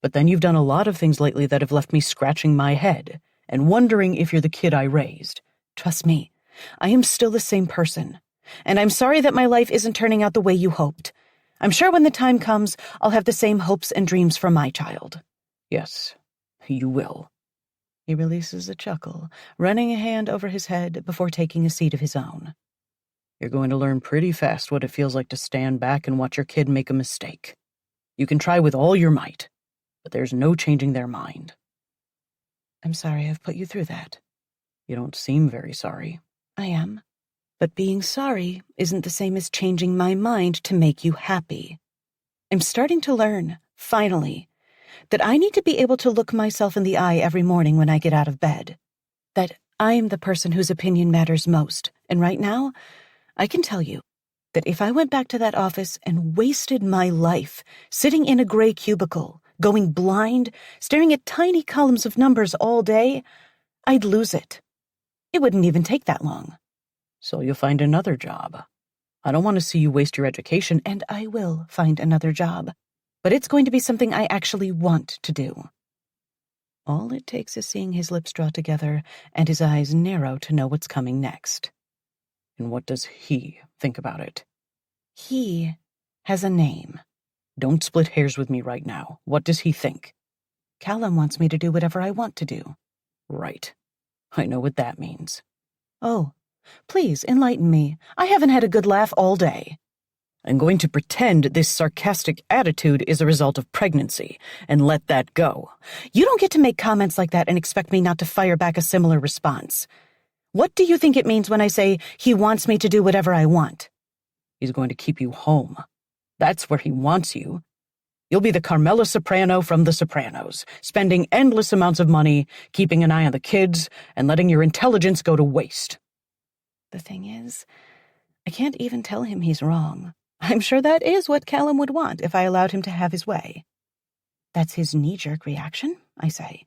But then you've done a lot of things lately that have left me scratching my head and wondering if you're the kid I raised. Trust me, I am still the same person, and I'm sorry that my life isn't turning out the way you hoped. I'm sure when the time comes, I'll have the same hopes and dreams for my child. Yes, you will. He releases a chuckle, running a hand over his head before taking a seat of his own. You're going to learn pretty fast what it feels like to stand back and watch your kid make a mistake. You can try with all your might, but there's no changing their mind. I'm sorry I've put you through that. You don't seem very sorry. I am. But being sorry isn't the same as changing my mind to make you happy. I'm starting to learn, finally, that I need to be able to look myself in the eye every morning when I get out of bed. That I'm the person whose opinion matters most, and right now, I can tell you that if I went back to that office and wasted my life sitting in a gray cubicle, going blind, staring at tiny columns of numbers all day, I'd lose it. It wouldn't even take that long. So you'll find another job. I don't want to see you waste your education, and I will find another job. But it's going to be something I actually want to do. All it takes is seeing his lips draw together and his eyes narrow to know what's coming next. And what does he think about it? He has a name. Don't split hairs with me right now. What does he think? Callum wants me to do whatever I want to do. Right. I know what that means. Oh, please enlighten me. I haven't had a good laugh all day. I'm going to pretend this sarcastic attitude is a result of pregnancy and let that go. You don't get to make comments like that and expect me not to fire back a similar response. What do you think it means when I say he wants me to do whatever I want? He's going to keep you home. That's where he wants you. You'll be the Carmela Soprano from The Sopranos, spending endless amounts of money, keeping an eye on the kids, and letting your intelligence go to waste. The thing is, I can't even tell him he's wrong. I'm sure that is what Callum would want if I allowed him to have his way. That's his knee-jerk reaction, I say,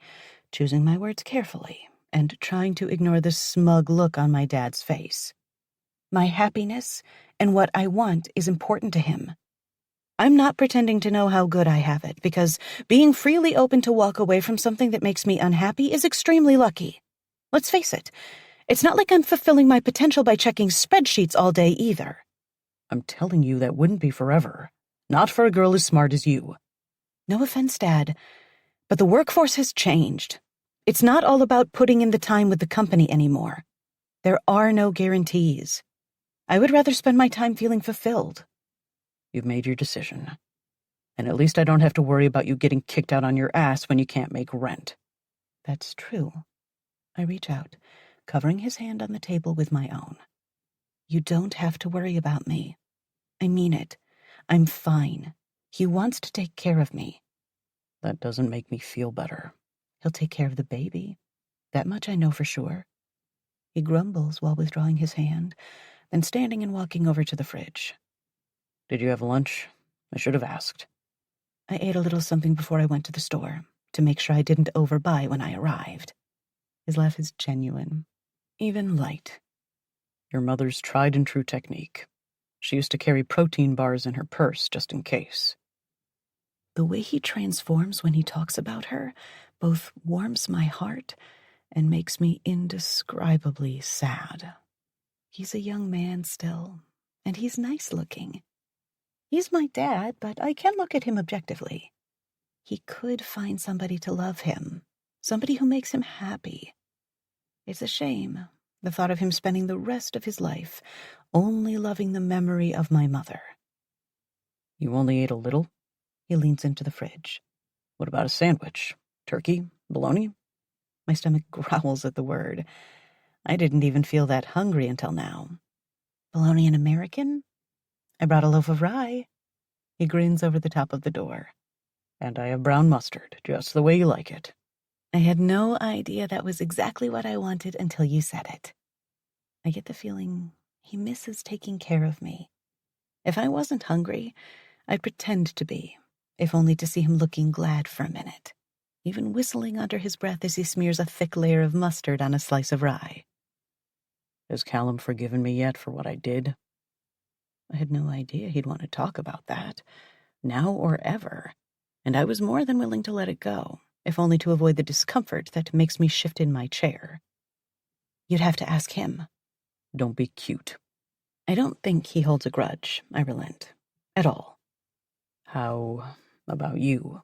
choosing my words carefully and trying to ignore the smug look on my dad's face. My happiness and what I want is important to him. I'm not pretending to know how good I have it, because being freely open to walk away from something that makes me unhappy is extremely lucky. Let's face it, it's not like I'm fulfilling my potential by checking spreadsheets all day either. I'm telling you that wouldn't be forever. Not for a girl as smart as you. No offense, Dad, but the workforce has changed. It's not all about putting in the time with the company anymore. There are no guarantees. I would rather spend my time feeling fulfilled. You've made your decision. And at least I don't have to worry about you getting kicked out on your ass when you can't make rent. That's true. I reach out, covering his hand on the table with my own. You don't have to worry about me. I mean it. I'm fine. He wants to take care of me. That doesn't make me feel better. He'll take care of the baby. That much I know for sure. He grumbles while withdrawing his hand, then standing and walking over to the fridge. Did you have lunch? I should have asked. I ate a little something before I went to the store, to make sure I didn't overbuy when I arrived. His laugh is genuine, even light. Your mother's tried-and-true technique. She used to carry protein bars in her purse just in case. The way he transforms when he talks about her both warms my heart and makes me indescribably sad. He's a young man still, and he's nice-looking. He's my dad, but I can look at him objectively. He could find somebody to love him, somebody who makes him happy. It's a shame, the thought of him spending the rest of his life only loving the memory of my mother. You only ate a little? He leans into the fridge. What about a sandwich? Turkey? Bologna? My stomach growls at the word. I didn't even feel that hungry until now. Bologna and American? I brought a loaf of rye. He grins over the top of the door. And I have brown mustard, just the way you like it. I had no idea that was exactly what I wanted until you said it. I get the feeling he misses taking care of me. If I wasn't hungry, I'd pretend to be, if only to see him looking glad for a minute, even whistling under his breath as he smears a thick layer of mustard on a slice of rye. Has Callum forgiven me yet for what I did? I had no idea he'd want to talk about that, now or ever, and I was more than willing to let it go, if only to avoid the discomfort that makes me shift in my chair. You'd have to ask him. Don't be cute. I don't think he holds a grudge, I relent. At all. How about you?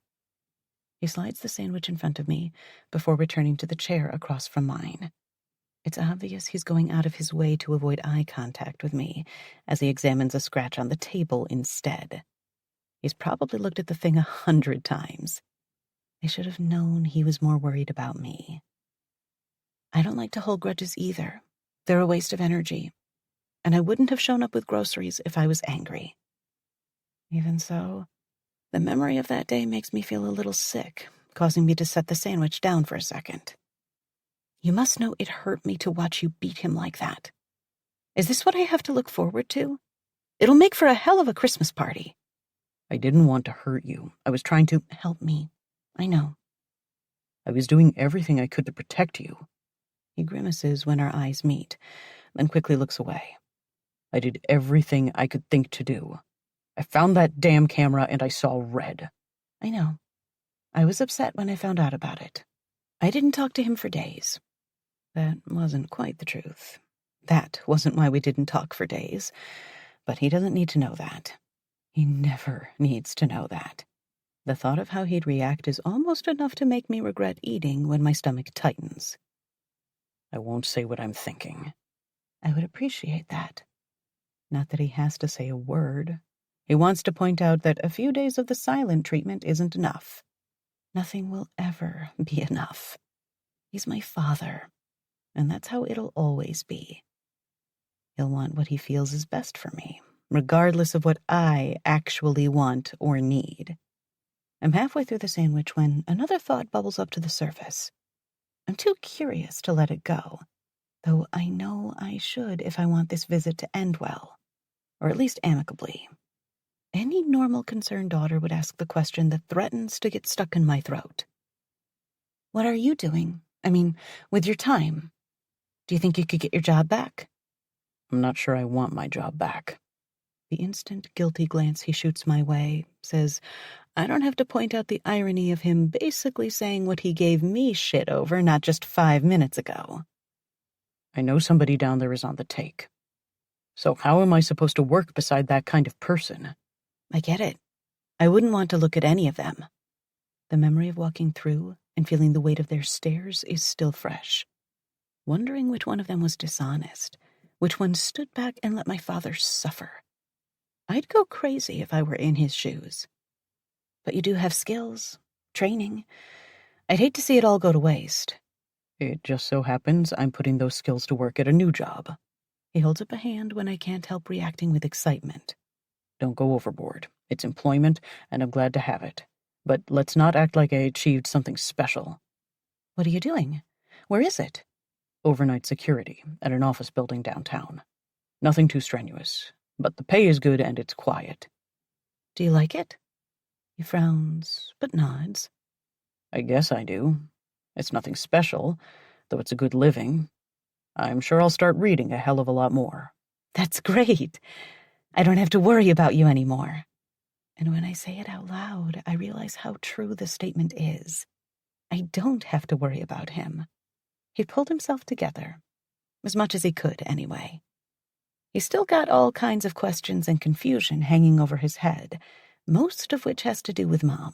He slides the sandwich in front of me before returning to the chair across from mine. It's obvious he's going out of his way to avoid eye contact with me as he examines a scratch on the table instead. He's probably looked at the thing 100 times. I should have known he was more worried about me. I don't like to hold grudges either. They're a waste of energy, and I wouldn't have shown up with groceries if I was angry. Even so, the memory of that day makes me feel a little sick, causing me to set the sandwich down for a second. You must know it hurt me to watch you beat him like that. Is this what I have to look forward to? It'll make for a hell of a Christmas party. I didn't want to hurt you. I was trying to help me. I know. I was doing everything I could to protect you. He grimaces when our eyes meet, then quickly looks away. I did everything I could think to do. I found that damn camera and I saw red. I know. I was upset when I found out about it. I didn't talk to him for days. That wasn't quite the truth. That wasn't why we didn't talk for days. But he doesn't need to know that. He never needs to know that. The thought of how he'd react is almost enough to make me regret eating when my stomach tightens. I won't say what I'm thinking. I would appreciate that. Not that he has to say a word. He wants to point out that a few days of the silent treatment isn't enough. Nothing will ever be enough. He's my father, and that's how it'll always be. He'll want what he feels is best for me, regardless of what I actually want or need. I'm halfway through the sandwich when another thought bubbles up to the surface. I'm too curious to let it go, though I know I should if I want this visit to end well, or at least amicably. Any normal concerned daughter would ask the question that threatens to get stuck in my throat. What are you doing? I mean, with your time? Do you think you could get your job back? I'm not sure I want my job back. The instant guilty glance he shoots my way says I don't have to point out the irony of him basically saying what he gave me shit over not just 5 minutes ago. I know somebody down there is on the take. So how am I supposed to work beside that kind of person? I get it. I wouldn't want to look at any of them. The memory of walking through and feeling the weight of their stares is still fresh. Wondering which one of them was dishonest, which one stood back and let my father suffer. I'd go crazy if I were in his shoes. But you do have skills, training. I'd hate to see it all go to waste. It just so happens I'm putting those skills to work at a new job. He holds up a hand when I can't help reacting with excitement. Don't go overboard. It's employment, and I'm glad to have it. But let's not act like I achieved something special. What are you doing? Where is it? Overnight security at an office building downtown. Nothing too strenuous, but the pay is good and it's quiet. Do you like it? He frowns, but nods. I guess I do. It's nothing special, though it's a good living. I'm sure I'll start reading a hell of a lot more. That's great. I don't have to worry about you anymore. And when I say it out loud, I realize how true the statement is. I don't have to worry about him. He pulled himself together, as much as he could anyway. He's still got all kinds of questions and confusion hanging over his head, most of which has to do with Mom.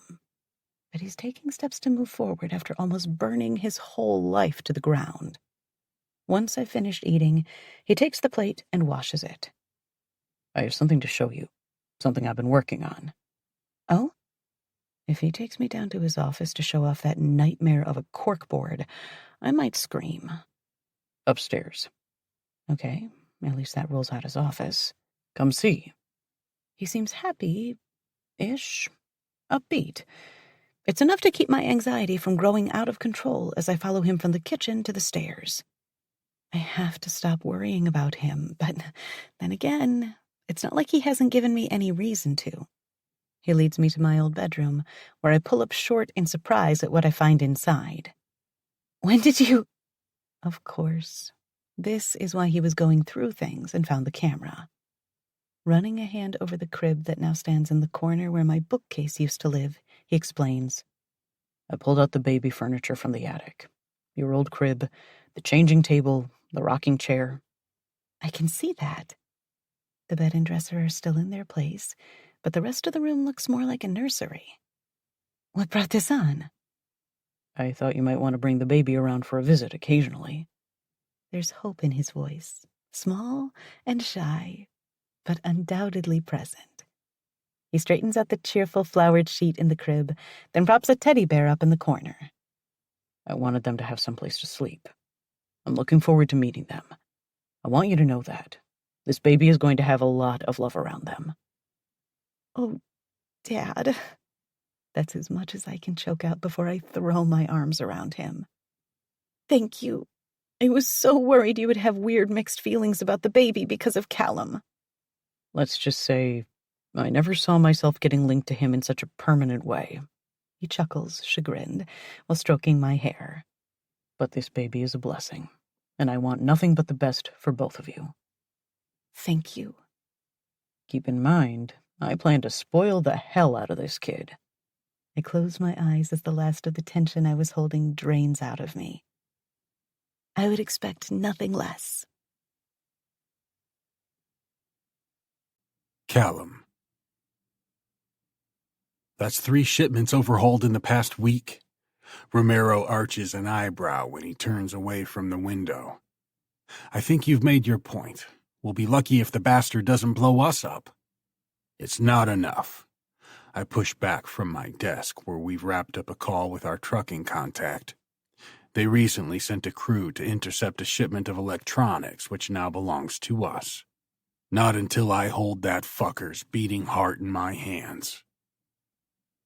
But he's taking steps to move forward after almost burning his whole life to the ground. Once I've finished eating, he takes the plate and washes it. I have something to show you, something I've been working on. Oh? If he takes me down to his office to show off that nightmare of a corkboard, I might scream. Upstairs. Okay, at least that rules out his office. Come see. He seems happy-ish, upbeat. It's enough to keep my anxiety from growing out of control as I follow him from the kitchen to the stairs. I have to stop worrying about him, but then again, it's not like he hasn't given me any reason to. He leads me to my old bedroom, where I pull up short in surprise at what I find inside. When did you... Of course. This is why he was going through things and found the camera. Running a hand over the crib that now stands in the corner where my bookcase used to live, he explains. I pulled out the baby furniture from the attic. Your old crib, the changing table, the rocking chair. I can see that. The bed and dresser are still in their place, but the rest of the room looks more like a nursery. What brought this on? I thought you might want to bring the baby around for a visit occasionally. There's hope in his voice, small and shy, but undoubtedly present. He straightens out the cheerful flowered sheet in the crib, then props a teddy bear up in the corner. I wanted them to have someplace to sleep. I'm looking forward to meeting them. I want you to know that. This baby is going to have a lot of love around them. Oh, Dad. That's as much as I can choke out before I throw my arms around him. Thank you. I was so worried you would have weird mixed feelings about the baby because of Callum. Let's just say I never saw myself getting linked to him in such a permanent way. He chuckles, chagrined, while stroking my hair. But this baby is a blessing, and I want nothing but the best for both of you. Thank you. Keep in mind, I plan to spoil the hell out of this kid. I close my eyes as the last of the tension I was holding drains out of me. I would expect nothing less. Callum. That's 3 shipments overhauled in the past week. Romero arches an eyebrow when he turns away from the window. I think you've made your point. We'll be lucky if the bastard doesn't blow us up. It's not enough. I push back from my desk where we've wrapped up a call with our trucking contact. They recently sent a crew to intercept a shipment of electronics which now belongs to us. Not until I hold that fucker's beating heart in my hands.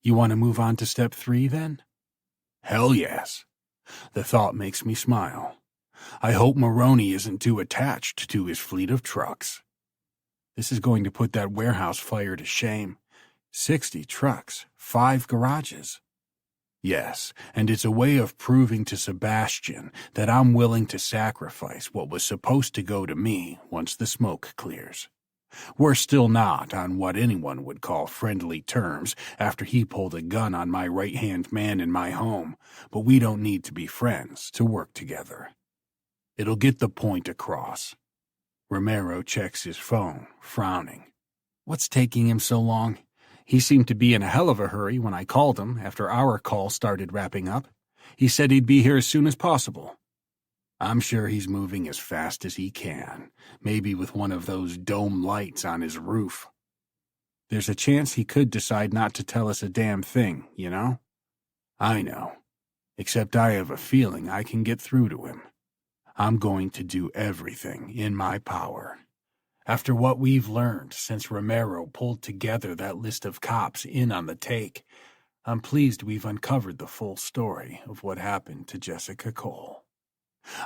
You want to move on to step 3 then? Hell yes. The thought makes me smile. I hope Maroney isn't too attached to his fleet of trucks. This is going to put that warehouse fire to shame. 60 trucks, 5 garages. Yes, and it's a way of proving to Sebastian that I'm willing to sacrifice what was supposed to go to me once the smoke clears. We're still not on what anyone would call friendly terms after he pulled a gun on my right-hand man in my home, but we don't need to be friends to work together. It'll get the point across. Romero checks his phone, frowning. What's taking him so long? He seemed to be in a hell of a hurry when I called him after our call started wrapping up. He said he'd be here as soon as possible. I'm sure he's moving as fast as he can, maybe with one of those dome lights on his roof. There's a chance he could decide not to tell us a damn thing, you know? I know. Except I have a feeling I can get through to him. I'm going to do everything in my power. After what we've learned since Romero pulled together that list of cops in on the take, I'm pleased we've uncovered the full story of what happened to Jessica Cole.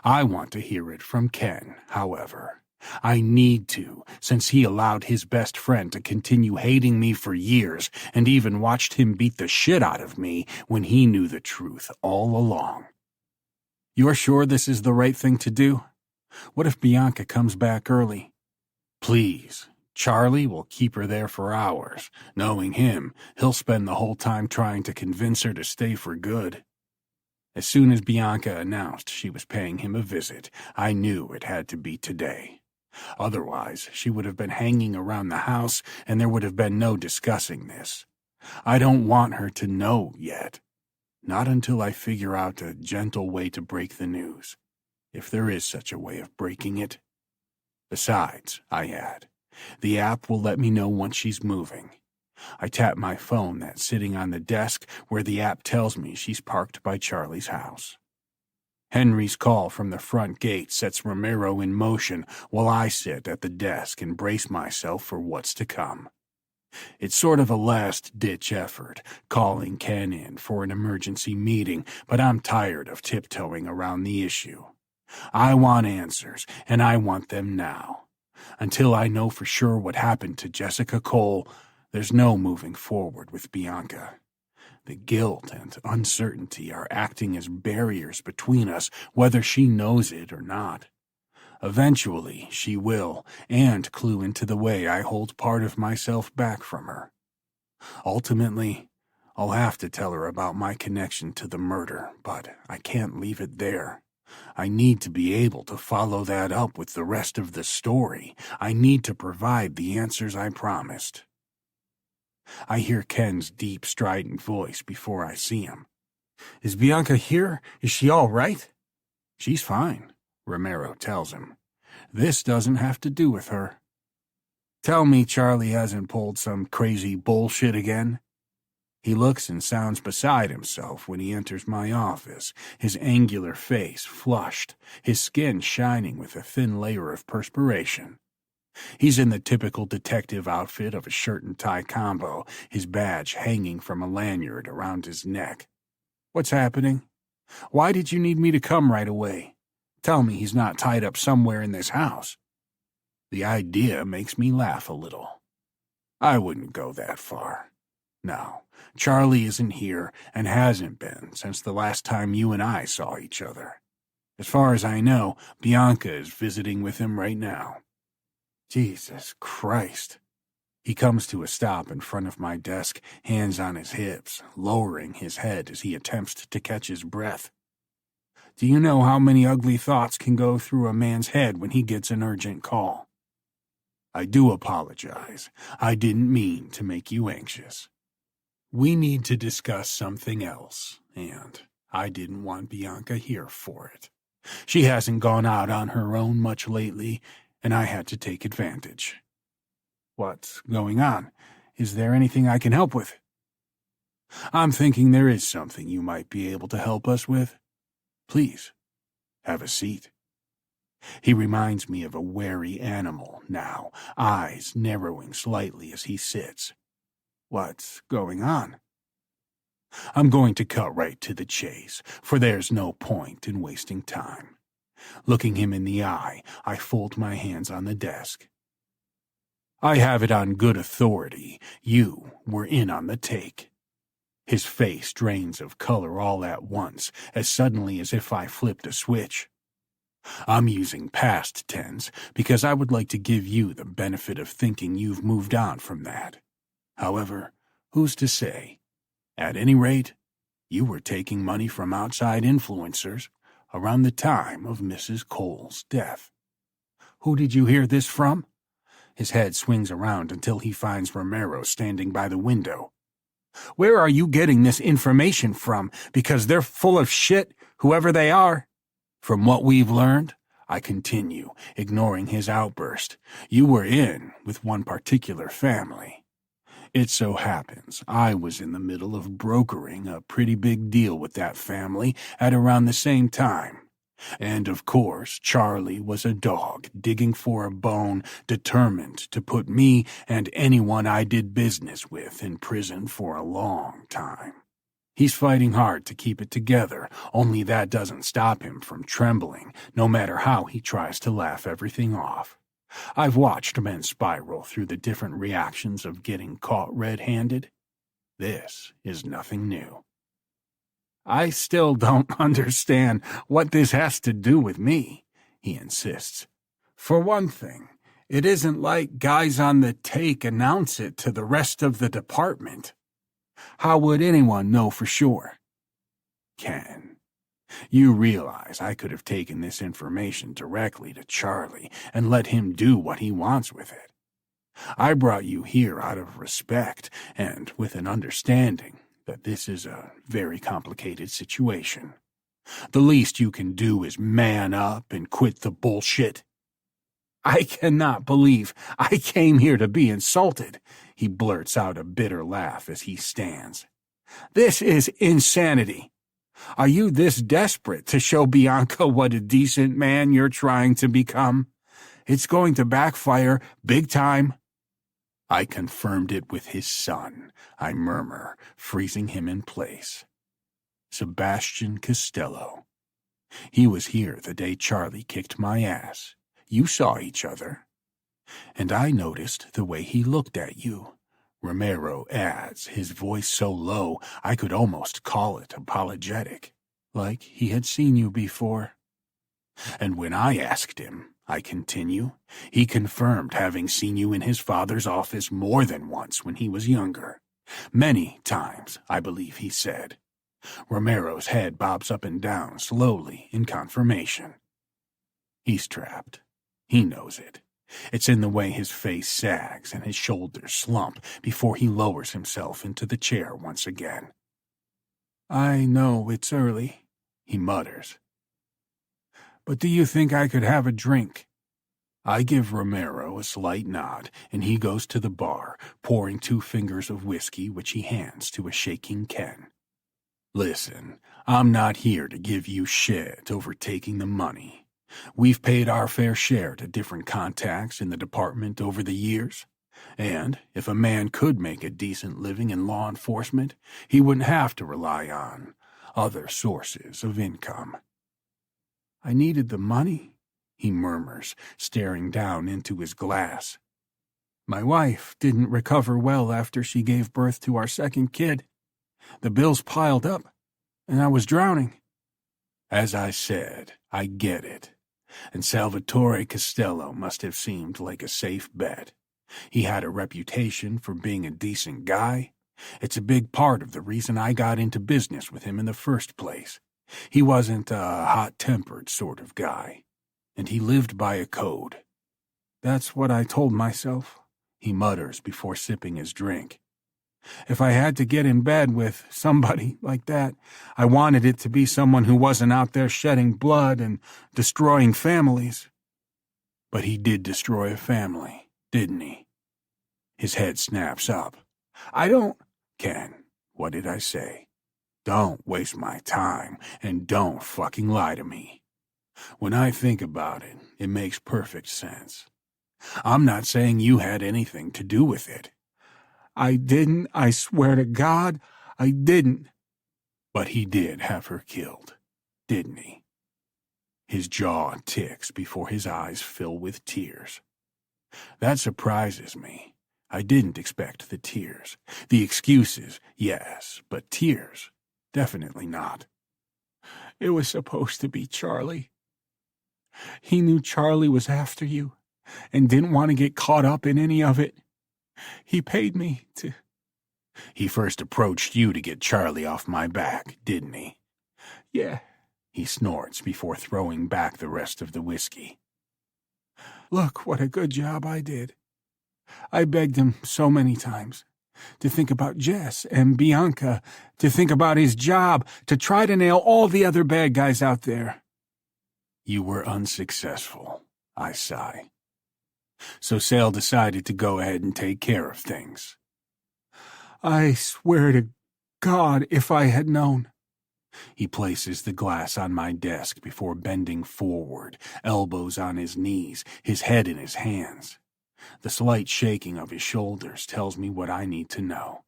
I want to hear it from Ken, however. I need to, since he allowed his best friend to continue hating me for years and even watched him beat the shit out of me when he knew the truth all along. You're sure this is the right thing to do? What if Bianca comes back early? Please, Charlie will keep her there for hours. Knowing him, he'll spend the whole time trying to convince her to stay for good. As soon as Bianca announced she was paying him a visit, I knew it had to be today. Otherwise, she would have been hanging around the house and there would have been no discussing this. I don't want her to know yet. Not until I figure out a gentle way to break the news, if there is such a way of breaking it. Besides, I add, the app will let me know once she's moving. I tap my phone that's sitting on the desk where the app tells me she's parked by Charlie's house. Henry's call from the front gate sets Romero in motion while I sit at the desk and brace myself for what's to come. It's sort of a last-ditch effort, calling Ken in for an emergency meeting, but I'm tired of tiptoeing around the issue. I want answers, and I want them now. Until I know for sure what happened to Jessica Cole, there's no moving forward with Bianca. The guilt and uncertainty are acting as barriers between us, whether she knows it or not. Eventually, she will, and clue into the way I hold part of myself back from her. Ultimately, I'll have to tell her about my connection to the murder, but I can't leave it there. I need to be able to follow that up with the rest of the story. I need to provide the answers I promised. I hear Ken's deep, strident voice before I see him. "Is Bianca here? Is she all right?" "She's fine," Romero tells him. "This doesn't have to do with her." "Tell me Charlie hasn't pulled some crazy bullshit again." He looks and sounds beside himself when he enters my office, his angular face flushed, his skin shining with a thin layer of perspiration. He's in the typical detective outfit of a shirt and tie combo, his badge hanging from a lanyard around his neck. "What's happening? Why did you need me to come right away? Tell me he's not tied up somewhere in this house." The idea makes me laugh a little. I wouldn't go that far. No, Charlie isn't here and hasn't been since the last time you and I saw each other. As far as I know, Bianca is visiting with him right now. Jesus Christ. He comes to a stop in front of my desk, hands on his hips, lowering his head as he attempts to catch his breath. Do you know how many ugly thoughts can go through a man's head when he gets an urgent call? I do apologize. I didn't mean to make you anxious. We need to discuss something else, and I didn't want Bianca here for it. She hasn't gone out on her own much lately, and I had to take advantage. What's going on? Is there anything I can help with? I'm thinking there is something you might be able to help us with. Please, have a seat. He reminds me of a wary animal now, eyes narrowing slightly as he sits. What's going on? I'm going to cut right to the chase, for there's no point in wasting time. Looking him in the eye, I fold my hands on the desk. I have it on good authority. You were in on the take. His face drains of color all at once, as suddenly as if I flipped a switch. I'm using past tense because I would like to give you the benefit of thinking you've moved on from that. However, who's to say? At any rate, you were taking money from outside influencers around the time of Mrs. Cole's death. Who did you hear this from? His head swings around until he finds Romero standing by the window. Where are you getting this information from? Because they're full of shit, whoever they are. From what we've learned, I continue, ignoring his outburst, you were in with one particular family. It so happens I was in the middle of brokering a pretty big deal with that family at around the same time. And of course, Charlie was a dog digging for a bone, determined to put me and anyone I did business with in prison for a long time. He's fighting hard to keep it together, only that doesn't stop him from trembling, no matter how he tries to laugh everything off. I've watched men spiral through the different reactions of getting caught red-handed. This is nothing new. I still don't understand what this has to do with me, he insists. For one thing, it isn't like guys on the take announce it to the rest of the department. How would anyone know for sure? Ken, you realize I could have taken this information directly to Charlie and let him do what he wants with it. I brought you here out of respect and with an understanding that this is a very complicated situation. The least you can do is man up and quit the bullshit. I cannot believe I came here to be insulted, he blurts out a bitter laugh as he stands. This is insanity. Are you this desperate to show Bianca what a decent man you're trying to become? It's going to backfire big time. I confirmed it with his son, I murmur, freezing him in place. Sebastian Costello. He was here the day Charlie kicked my ass. You saw each other. And I noticed the way he looked at you. Romero adds, his voice so low I could almost call it apologetic, like he had seen you before. And when I asked him, I continue, he confirmed having seen you in his father's office more than once when he was younger. Many times, I believe he said. Romero's head bobs up and down slowly in confirmation. He's trapped. He knows it. It's in the way his face sags and his shoulders slump before he lowers himself into the chair once again. I know it's early, he mutters. But do you think I could have a drink? I give Romero a slight nod, and he goes to the bar, pouring 2 fingers of whiskey which he hands to a shaking Ken. Listen, I'm not here to give you shit over taking the money. We've paid our fair share to different contacts in the department over the years, and if a man could make a decent living in law enforcement, he wouldn't have to rely on other sources of income. I needed the money, he murmurs, staring down into his glass. My wife didn't recover well after she gave birth to our second kid. The bills piled up, and I was drowning. As I said, I get it. And Salvatore Costello must have seemed like a safe bet. He had a reputation for being a decent guy. It's a big part of the reason I got into business with him in the first place. He wasn't a hot-tempered sort of guy, and he lived by a code. That's what I told myself, he mutters before sipping his drink. If I had to get in bed with somebody like that, I wanted it to be someone who wasn't out there shedding blood and destroying families. But he did destroy a family, didn't he? His head snaps up. Ken, what did I say? Don't waste my time, and don't fucking lie to me. When I think about it, it makes perfect sense. I'm not saying you had anything to do with it. I didn't, I swear to God, I didn't. But he did have her killed, didn't he? His jaw ticks before his eyes fill with tears. That surprises me. I didn't expect the tears. The excuses, yes, but tears, definitely not. It was supposed to be Charlie. He knew Charlie was after you and didn't want to get caught up in any of it. He paid me to... He first approached you to get Charlie off my back, didn't he? Yeah, he snorts before throwing back the rest of the whiskey. Look what a good job I did. I begged him so many times to think about Jess and Bianca, to think about his job, to try to nail all the other bad guys out there. You were unsuccessful, I sigh. So Sale decided to go ahead and take care of things. I swear to God, if I had known. He places the glass on my desk before bending forward, elbows on his knees, his head in his hands. The slight shaking of his shoulders tells me what I need to know.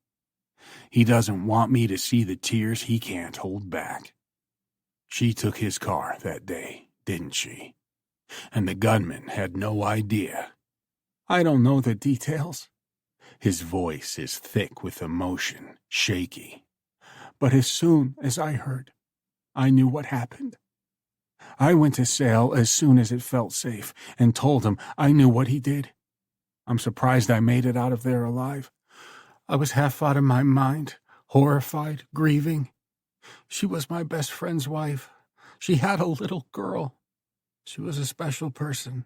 He doesn't want me to see the tears he can't hold back. She took his car that day, didn't she? And the gunman had no idea. I don't know the details. His voice is thick with emotion, shaky. But as soon as I heard, I knew what happened. I went to Sale as soon as it felt safe and told him I knew what he did. I'm surprised I made it out of there alive. I was half out of my mind, horrified, grieving. She was my best friend's wife. She had a little girl. She was a special person.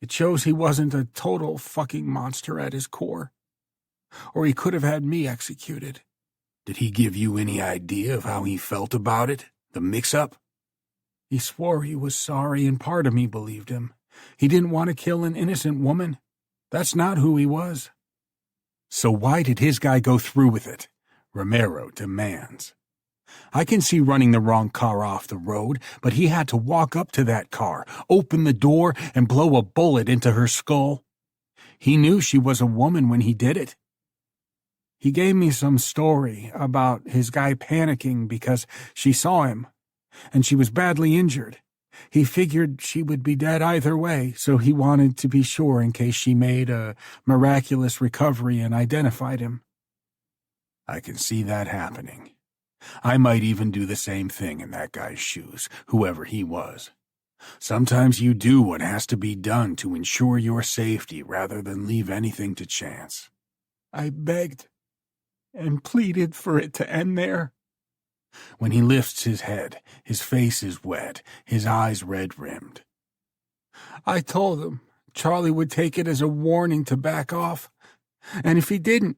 It shows he wasn't a total fucking monster at his core. Or he could have had me executed. Did he give you any idea of how he felt about it? The mix-up? He swore he was sorry, and part of me believed him. He didn't want to kill an innocent woman. That's not who he was. So why did his guy go through with it? Romero demands. I can see running the wrong car off the road, but he had to walk up to that car, open the door, and blow a bullet into her skull. He knew she was a woman when he did it. He gave me some story about his guy panicking because she saw him, and she was badly injured. He figured she would be dead either way, so he wanted to be sure in case she made a miraculous recovery and identified him. I can see that happening. I might even do the same thing in that guy's shoes, whoever he was. Sometimes you do what has to be done to ensure your safety rather than leave anything to chance. I begged and pleaded for it to end there. When he lifts his head, his face is wet, his eyes red-rimmed. I told him Charlie would take it as a warning to back off, and if he didn't,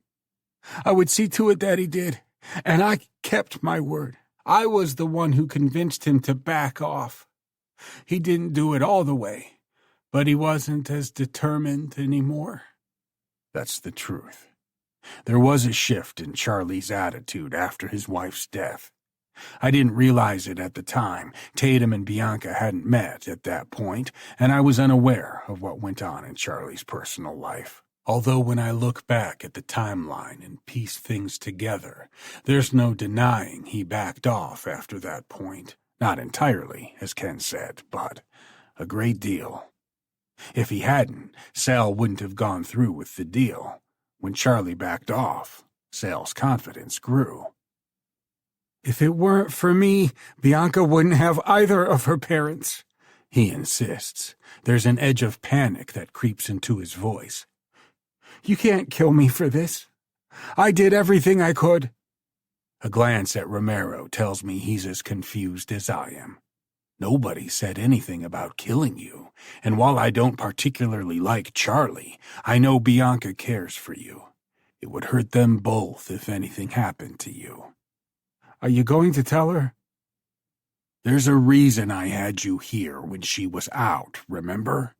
I would see to it that he did, and I kept my word. I was the one who convinced him to back off. He didn't do it all the way, but he wasn't as determined anymore. That's the truth. There was a shift in Charlie's attitude after his wife's death. I didn't realize it at the time. Tatum and Bianca hadn't met at that point, and I was unaware of what went on in Charlie's personal life. Although when I look back at the timeline and piece things together, there's no denying he backed off after that point. Not entirely, as Ken said, but a great deal. If he hadn't, Sal wouldn't have gone through with the deal. When Charlie backed off, Sal's confidence grew. If it weren't for me, Bianca wouldn't have either of her parents, he insists. There's an edge of panic that creeps into his voice. You can't kill me for this. I did everything I could. A glance at Romero tells me he's as confused as I am. Nobody said anything about killing you, and while I don't particularly like Charlie, I know Bianca cares for you. It would hurt them both if anything happened to you. Are you going to tell her? There's a reason I had you here when she was out, remember?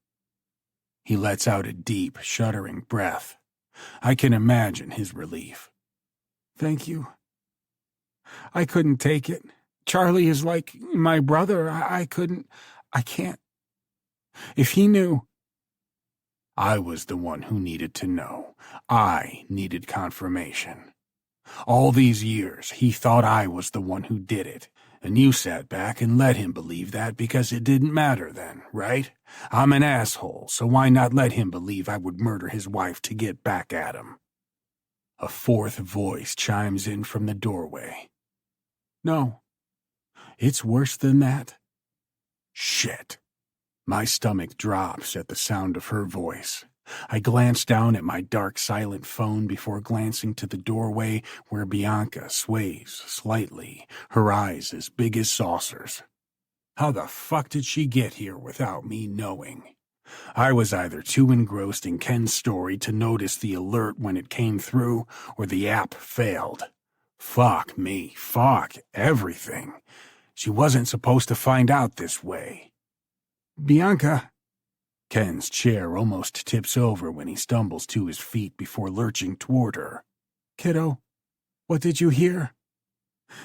He lets out a deep, shuddering breath. I can imagine his relief. Thank you. I couldn't take it. Charlie is like my brother. I can't. If he knew. I was the one who needed to know. I needed confirmation. All these years, he thought I was the one who did it, and you sat back and let him believe that because it didn't matter then, right? I'm an asshole, so why not let him believe I would murder his wife to get back at him? A fourth voice chimes in from the doorway. No, it's worse than that. Shit. My stomach drops at the sound of her voice. I glance down at my dark, silent phone before glancing to the doorway where Bianca sways slightly, her eyes as big as saucers. How the fuck did she get here without me knowing? I was either too engrossed in Ken's story to notice the alert when it came through, or the app failed. Fuck me, fuck everything. She wasn't supposed to find out this way. Bianca. Ken's chair almost tips over when he stumbles to his feet before lurching toward her. Kiddo, what did you hear?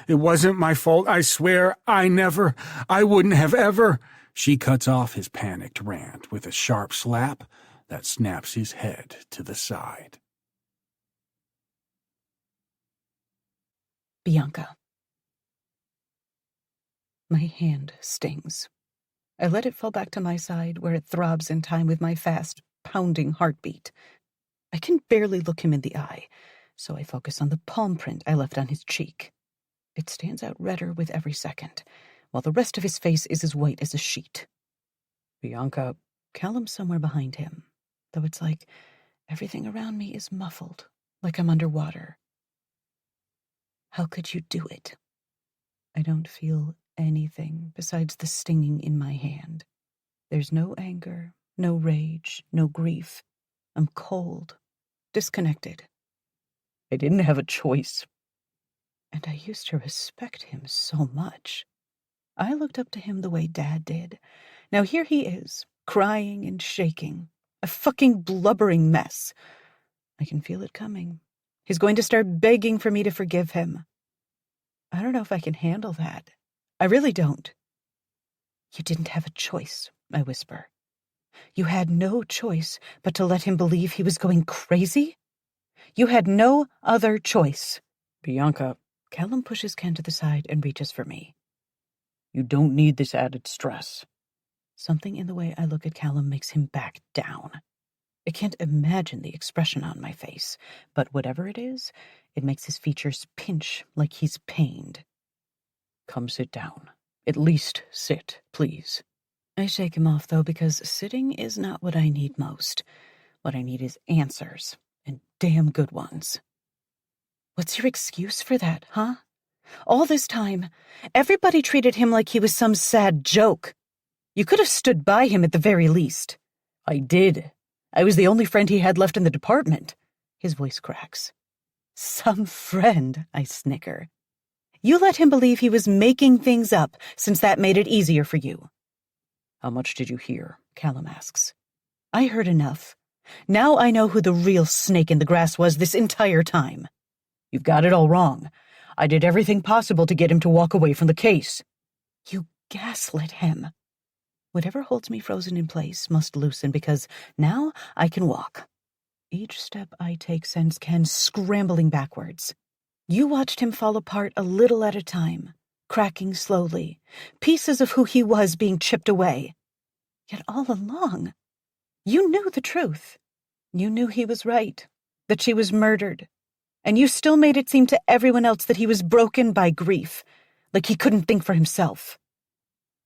It wasn't my fault, I swear. I wouldn't have ever. She cuts off his panicked rant with a sharp slap that snaps his head to the side. Bianca. My hand stings. I let it fall back to my side, where it throbs in time with my fast, pounding heartbeat. I can barely look him in the eye, so I focus on the palm print I left on his cheek. It stands out redder with every second, while the rest of his face is as white as a sheet. Bianca, Callum's somewhere behind him, though it's like everything around me is muffled, like I'm underwater. How could you do it? I don't feel anything besides the stinging in my hand. There's no anger, no rage, no grief. I'm cold, disconnected. I didn't have a choice. And I used to respect him so much. I looked up to him the way Dad did. Now here he is, crying and shaking, a fucking blubbering mess. I can feel it coming. He's going to start begging for me to forgive him. I don't know if I can handle that. I really don't. You didn't have a choice, I whisper. You had no choice but to let him believe he was going crazy? You had no other choice. Bianca, Callum pushes Ken to the side and reaches for me. you don't need this added stress. Something in the way I look at Callum makes him back down. I can't imagine the expression on my face, but whatever it is, it makes his features pinch like he's pained. Come sit down. At least sit, please. I shake him off, though, because sitting is not what I need most. What I need is answers, and damn good ones. What's your excuse for that, huh? All this time, everybody treated him like he was some sad joke. You could have stood by him at the very least. I did. I was the only friend he had left in the department. His voice cracks. Some friend, I snicker. You let him believe he was making things up, since that made it easier for you. How much did you hear? Callum asks. I heard enough. Now I know who the real snake in the grass was this entire time. You've got it all wrong. I did everything possible to get him to walk away from the case. You gaslit him. Whatever holds me frozen in place must loosen, because now I can walk. Each step I take sends Ken scrambling backwards. You watched him fall apart a little at a time, cracking slowly, pieces of who he was being chipped away. Yet all along, you knew the truth. You knew he was right, that she was murdered, and you still made it seem to everyone else that he was broken by grief, like he couldn't think for himself.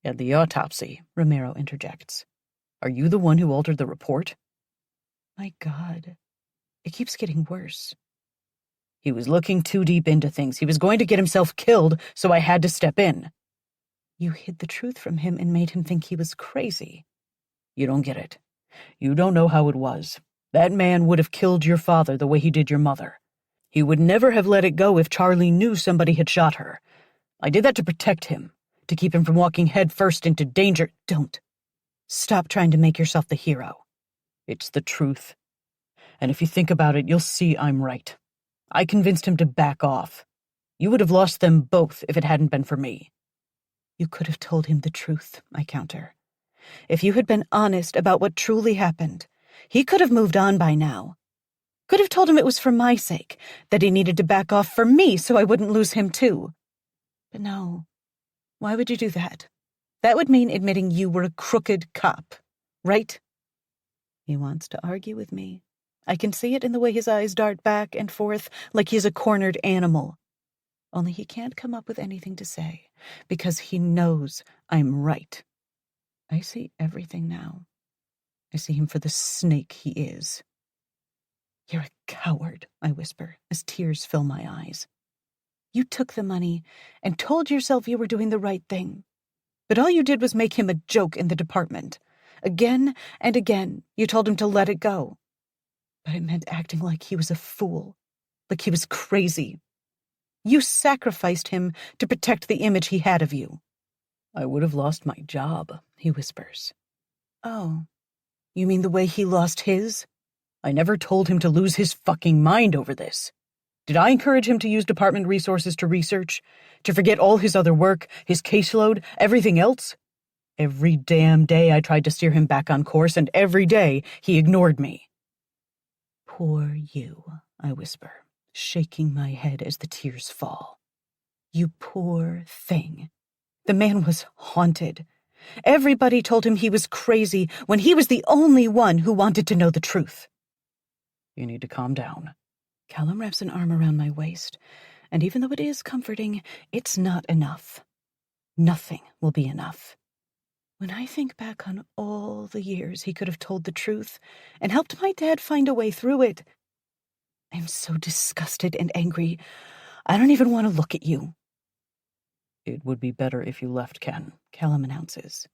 And the autopsy, Romero interjects. Are you the one who altered the report? My God, it keeps getting worse. He was looking too deep into things. He was going to get himself killed, so I had to step in. You hid the truth from him and made him think he was crazy. You don't get it. You don't know how it was. That man would have killed your father the way he did your mother. He would never have let it go if Charlie knew somebody had shot her. I did that to protect him, to keep him from walking headfirst into danger. Don't. Stop trying to make yourself the hero. It's the truth. And if you think about it, you'll see I'm right. I convinced him to back off. You would have lost them both if it hadn't been for me. You could have told him the truth, I counter. If you had been honest about what truly happened, he could have moved on by now. Could have told him it was for my sake, that he needed to back off for me so I wouldn't lose him too. But no. Why would you do that? That would mean admitting you were a crooked cop, right? He wants to argue with me. I can see it in the way his eyes dart back and forth like he's a cornered animal. Only he can't come up with anything to say, because he knows I'm right. I see everything now. I see him for the snake he is. You're a coward, I whisper, as tears fill my eyes. You took the money and told yourself you were doing the right thing. But all you did was make him a joke in the department. Again and again, you told him to let it go. But it meant acting like he was a fool, like he was crazy. You sacrificed him to protect the image he had of you. I would have lost my job, he whispers. Oh, you mean the way he lost his? I never told him to lose his fucking mind over this. Did I encourage him to use department resources to research? To forget all his other work, his caseload, everything else? Every damn day I tried to steer him back on course, and every day he ignored me. Poor you, I whisper, shaking my head as the tears fall. You poor thing. The man was haunted. Everybody told him he was crazy when he was the only one who wanted to know the truth. You need to calm down. Callum wraps an arm around my waist, and even though it is comforting, it's not enough. Nothing will be enough. When I think back on all the years he could have told the truth and helped my dad find a way through it, I'm so disgusted and angry. I don't even want to look at you. It would be better if you left, Ken, Callum announces.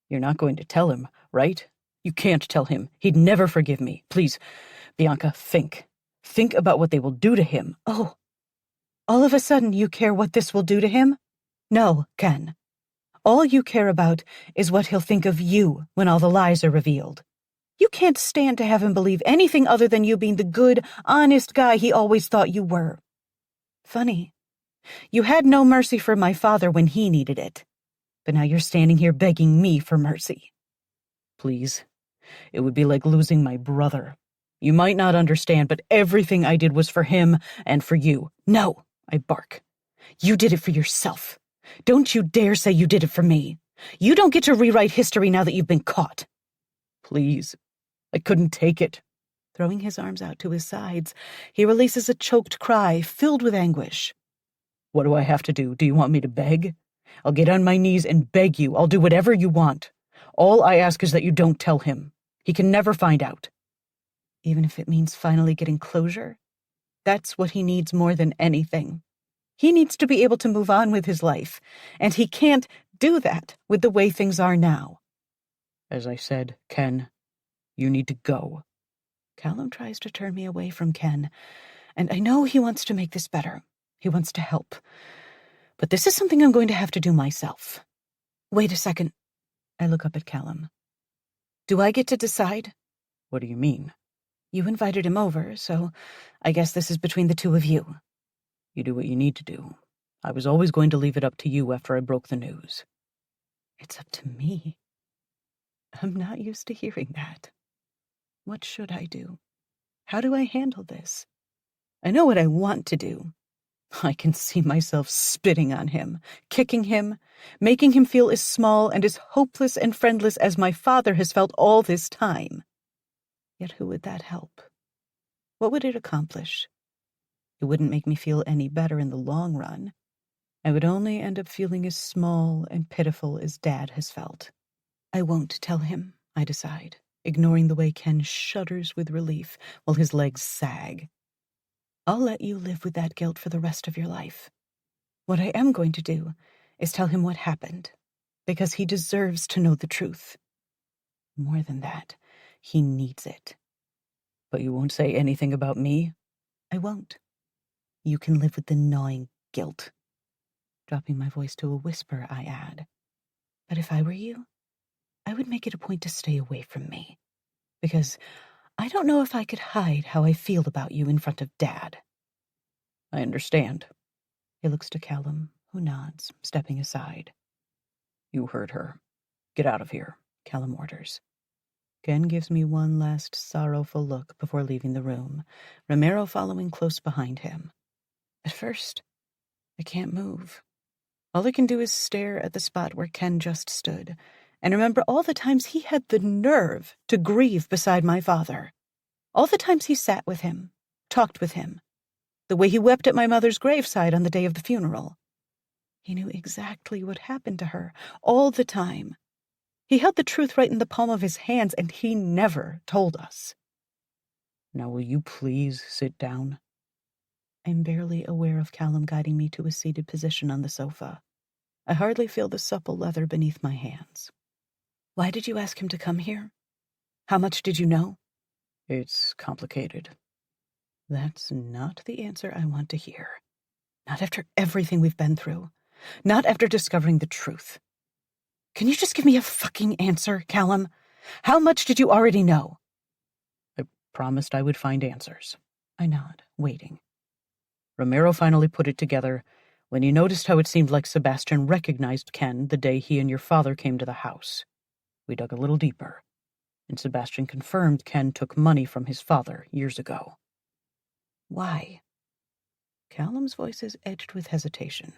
You're not going to tell him, right? You can't tell him. He'd never forgive me. Please, Bianca, think. Think about what they will do to him. Oh, all of a sudden you care what this will do to him? No, Ken. All you care about is what he'll think of you when all the lies are revealed. You can't stand to have him believe anything other than you being the good, honest guy he always thought you were. Funny. You had no mercy for my father when he needed it. But now you're standing here begging me for mercy. Please. It would be like losing my brother. You might not understand, but everything I did was for him and for you. No, I bark. You did it for yourself. Don't you dare say you did it for me. You don't get to rewrite history now that you've been caught. Please. I couldn't take it. Throwing his arms out to his sides, he releases a choked cry filled with anguish. What do I have to do? Do you want me to beg? I'll get on my knees and beg you. I'll do whatever you want. All I ask is that you don't tell him. He can never find out. Even if it means finally getting closure? That's what he needs more than anything. He needs to be able to move on with his life, and he can't do that with the way things are now. As I said, Ken, you need to go. Callum tries to turn me away from Ken, and I know he wants to make this better. He wants to help. But this is something I'm going to have to do myself. Wait a second. I look up at Callum. Do I get to decide? What do you mean? You invited him over, so I guess this is between the two of you. You do what you need to do. I was always going to leave it up to you after I broke the news. It's up to me. I'm not used to hearing that. What should I do? How do I handle this? I know what I want to do. I can see myself spitting on him, kicking him, making him feel as small and as hopeless and friendless as my father has felt all this time. Yet who would that help? What would it accomplish? It wouldn't make me feel any better in the long run. I would only end up feeling as small and pitiful as Dad has felt. I won't tell him, I decide, ignoring the way Ken shudders with relief while his legs sag. I'll let you live with that guilt for the rest of your life. What I am going to do is tell him what happened, because he deserves to know the truth. More than that, he needs it. But you won't say anything about me? I won't. You can live with the gnawing guilt. Dropping my voice to a whisper, I add, but if I were you, I would make it a point to stay away from me, because I don't know if I could hide how I feel about you in front of Dad. I understand. He looks to Callum, who nods, stepping aside. You heard her. Get out of here, Callum orders. Ken gives me one last sorrowful look before leaving the room, Romero following close behind him. At first, I can't move. All I can do is stare at the spot where Ken just stood, and remember all the times he had the nerve to grieve beside my father. All the times he sat with him, talked with him, the way he wept at my mother's graveside on the day of the funeral. He knew exactly what happened to her, all the time. He held the truth right in the palm of his hands, and he never told us. Now will you please sit down? I'm barely aware of Callum guiding me to a seated position on the sofa. I hardly feel the supple leather beneath my hands. Why did you ask him to come here? How much did you know? It's complicated. That's not the answer I want to hear. Not after everything we've been through. Not after discovering the truth. Can you just give me a fucking answer, Callum? How much did you already know? I promised I would find answers. I nod, waiting. Romero finally put it together when he noticed how it seemed like Sebastian recognized Ken the day he and your father came to the house. We dug a little deeper, and Sebastian confirmed Ken took money from his father years ago. Why? Callum's voice is edged with hesitation.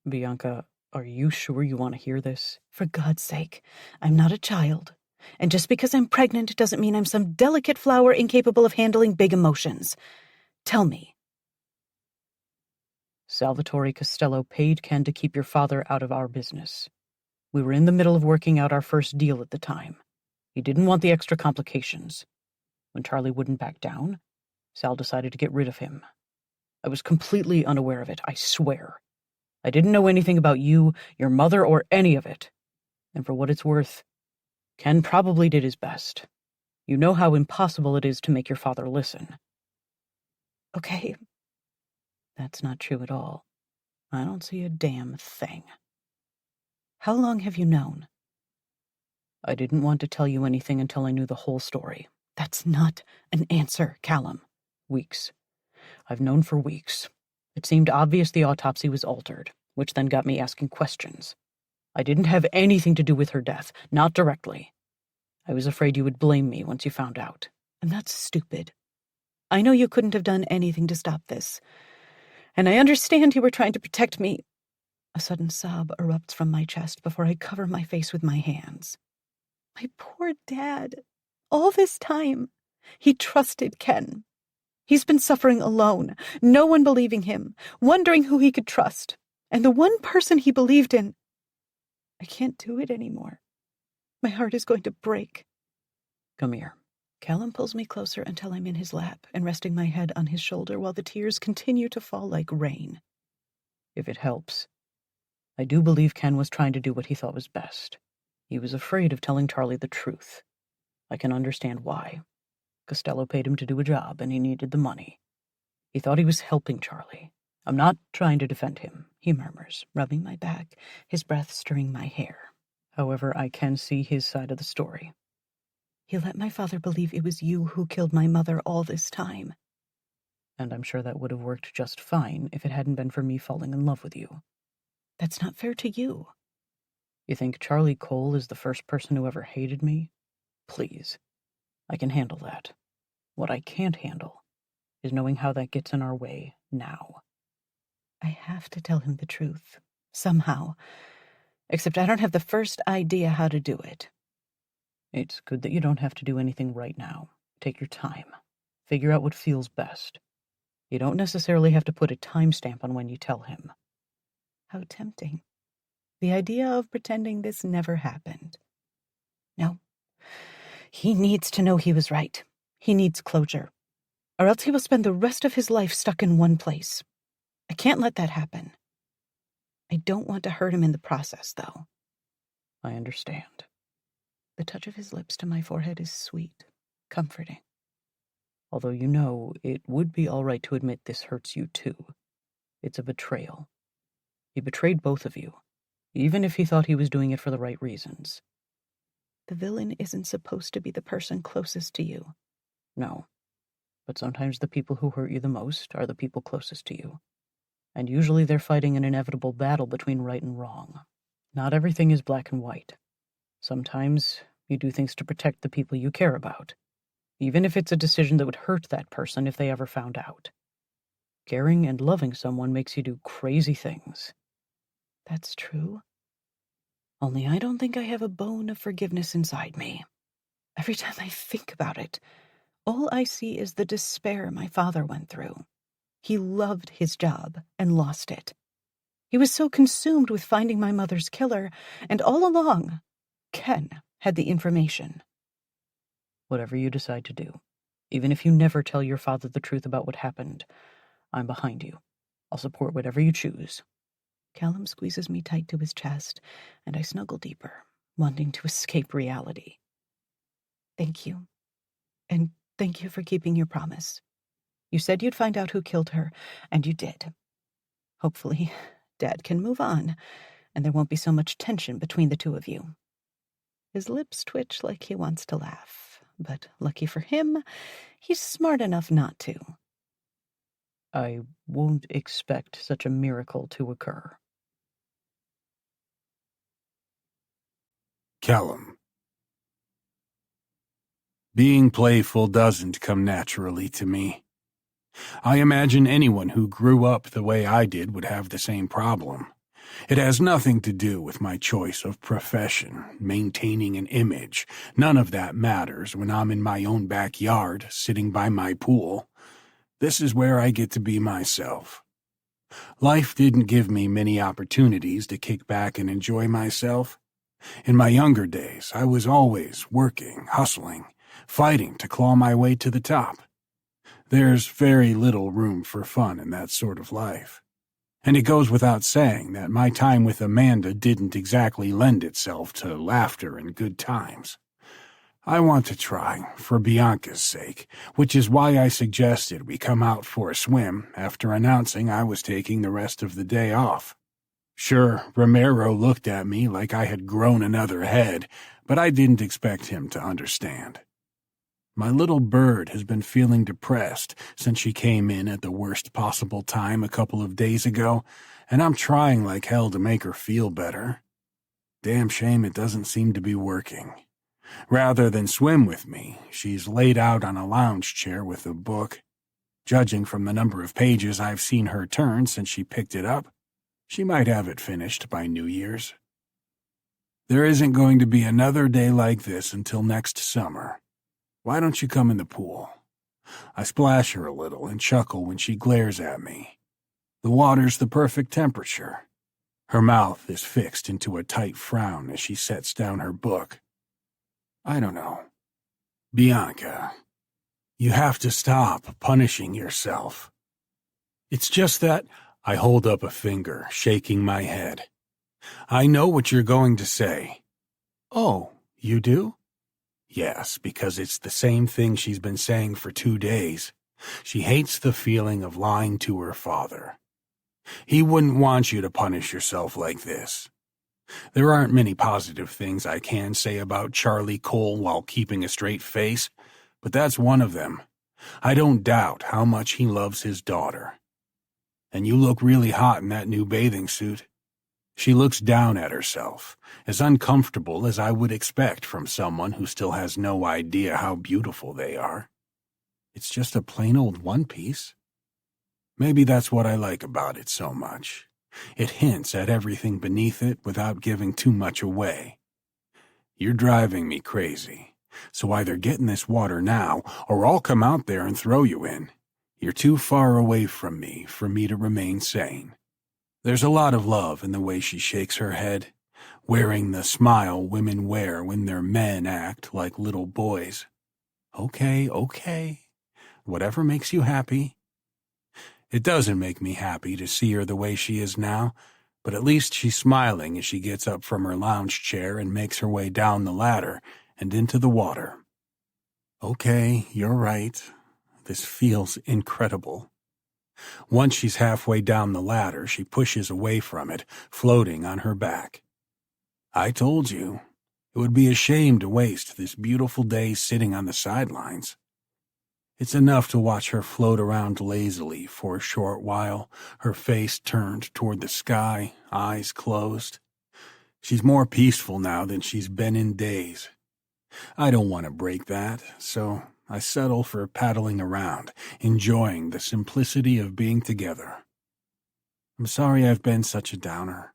Bianca, are you sure you want to hear this? For God's sake, I'm not a child. And just because I'm pregnant doesn't mean I'm some delicate flower incapable of handling big emotions. Tell me. Salvatore Costello paid Ken to keep your father out of our business. We were in the middle of working out our first deal at the time. He didn't want the extra complications. When Charlie wouldn't back down, Sal decided to get rid of him. I was completely unaware of it, I swear. I didn't know anything about you, your mother, or any of it. And for what it's worth, Ken probably did his best. You know how impossible it is to make your father listen. Okay. That's not true at all. I don't see a damn thing. How long have you known? I didn't want to tell you anything until I knew the whole story. That's not an answer, Callum. Weeks. I've known for weeks. It seemed obvious the autopsy was altered, which then got me asking questions. I didn't have anything to do with her death, not directly. I was afraid you would blame me once you found out. And that's stupid. I know you couldn't have done anything to stop this. And I understand you were trying to protect me. A sudden sob erupts from my chest before I cover my face with my hands. My poor dad. All this time, he trusted Ken. He's been suffering alone, no one believing him, wondering who he could trust. And the one person he believed in, I can't do it anymore. My heart is going to break. Come here. Callum pulls me closer until I'm in his lap and resting my head on his shoulder while the tears continue to fall like rain. If it helps, I do believe Ken was trying to do what he thought was best. He was afraid of telling Charlie the truth. I can understand why. Costello paid him to do a job, and he needed the money. He thought he was helping Charlie. I'm not trying to defend him, he murmurs, rubbing my back, his breath stirring my hair. However, I can see his side of the story. He let my father believe it was you who killed my mother all this time. And I'm sure that would have worked just fine if it hadn't been for me falling in love with you. That's not fair to you. You think Charlie Cole is the first person who ever hated me? Please. I can handle that. What I can't handle is knowing how that gets in our way now. I have to tell him the truth. Somehow. Except I don't have the first idea how to do it. It's good that you don't have to do anything right now. Take your time. Figure out what feels best. You don't necessarily have to put a timestamp on when you tell him. How tempting. The idea of pretending this never happened. No. He needs to know he was right. He needs closure. Or else he will spend the rest of his life stuck in one place. I can't let that happen. I don't want to hurt him in the process, though. I understand. The touch of his lips to my forehead is sweet, comforting. Although you know, it would be all right to admit this hurts you too. It's a betrayal. He betrayed both of you, even if he thought he was doing it for the right reasons. The villain isn't supposed to be the person closest to you. No, but sometimes the people who hurt you the most are the people closest to you. And usually they're fighting an inevitable battle between right and wrong. Not everything is black and white. Sometimes you do things to protect the people you care about, even if it's a decision that would hurt that person if they ever found out. Caring and loving someone makes you do crazy things. That's true. Only I don't think I have a bone of forgiveness inside me. Every time I think about it, all I see is the despair my father went through. He loved his job and lost it. He was so consumed with finding my mother's killer, and all along, Ken had the information. Whatever you decide to do, even if you never tell your father the truth about what happened, I'm behind you. I'll support whatever you choose. Callum squeezes me tight to his chest, and I snuggle deeper, wanting to escape reality. Thank you. And thank you for keeping your promise. You said you'd find out who killed her, and you did. Hopefully, Dad can move on, and there won't be so much tension between the two of you. His lips twitch like he wants to laugh, but lucky for him, he's smart enough not to. I won't expect such a miracle to occur. Callum. Being playful doesn't come naturally to me. I imagine anyone who grew up the way I did would have the same problem. It has nothing to do with my choice of profession, maintaining an image. None of that matters when I'm in my own backyard, sitting by my pool. This is where I get to be myself. Life didn't give me many opportunities to kick back and enjoy myself. In my younger days, I was always working, hustling, fighting to claw my way to the top. There's very little room for fun in that sort of life. And it goes without saying that my time with Amanda didn't exactly lend itself to laughter and good times. I want to try, for Bianca's sake, which is why I suggested we come out for a swim after announcing I was taking the rest of the day off. Sure, Romero looked at me like I had grown another head, but I didn't expect him to understand. My little bird has been feeling depressed since she came in at the worst possible time a couple of days ago, and I'm trying like hell to make her feel better. Damn shame it doesn't seem to be working. Rather than swim with me, she's laid out on a lounge chair with a book. Judging from the number of pages I've seen her turn since she picked it up, she might have it finished by New Year's. There isn't going to be another day like this until next summer. Why don't you come in the pool? I splash her a little and chuckle when she glares at me. The water's the perfect temperature. Her mouth is fixed into a tight frown as she sets down her book. I don't know. Bianca, you have to stop punishing yourself. It's just that I hold up a finger, shaking my head. I know what you're going to say. Oh, you do? Yes, because it's the same thing she's been saying for 2 days. She hates the feeling of lying to her father. He wouldn't want you to punish yourself like this. There aren't many positive things I can say about Charlie Cole while keeping a straight face, but that's one of them. I don't doubt how much he loves his daughter. And you look really hot in that new bathing suit. She looks down at herself, as uncomfortable as I would expect from someone who still has no idea how beautiful they are. It's just a plain old one-piece. Maybe that's what I like about it so much. It hints at everything beneath it without giving too much away. You're driving me crazy, so either get in this water now, or I'll come out there and throw you in. You're too far away from me for me to remain sane. There's a lot of love in the way she shakes her head, wearing the smile women wear when their men act like little boys. Okay. Whatever makes you happy. It doesn't make me happy to see her the way she is now, but at least she's smiling as she gets up from her lounge chair and makes her way down the ladder and into the water. Okay, you're right. This feels incredible. Once she's halfway down the ladder, she pushes away from it, floating on her back. I told you, it would be a shame to waste this beautiful day sitting on the sidelines. It's enough to watch her float around lazily for a short while, her face turned toward the sky, eyes closed. She's more peaceful now than she's been in days. I don't want to break that, so I settle for paddling around, enjoying the simplicity of being together. I'm sorry I've been such a downer.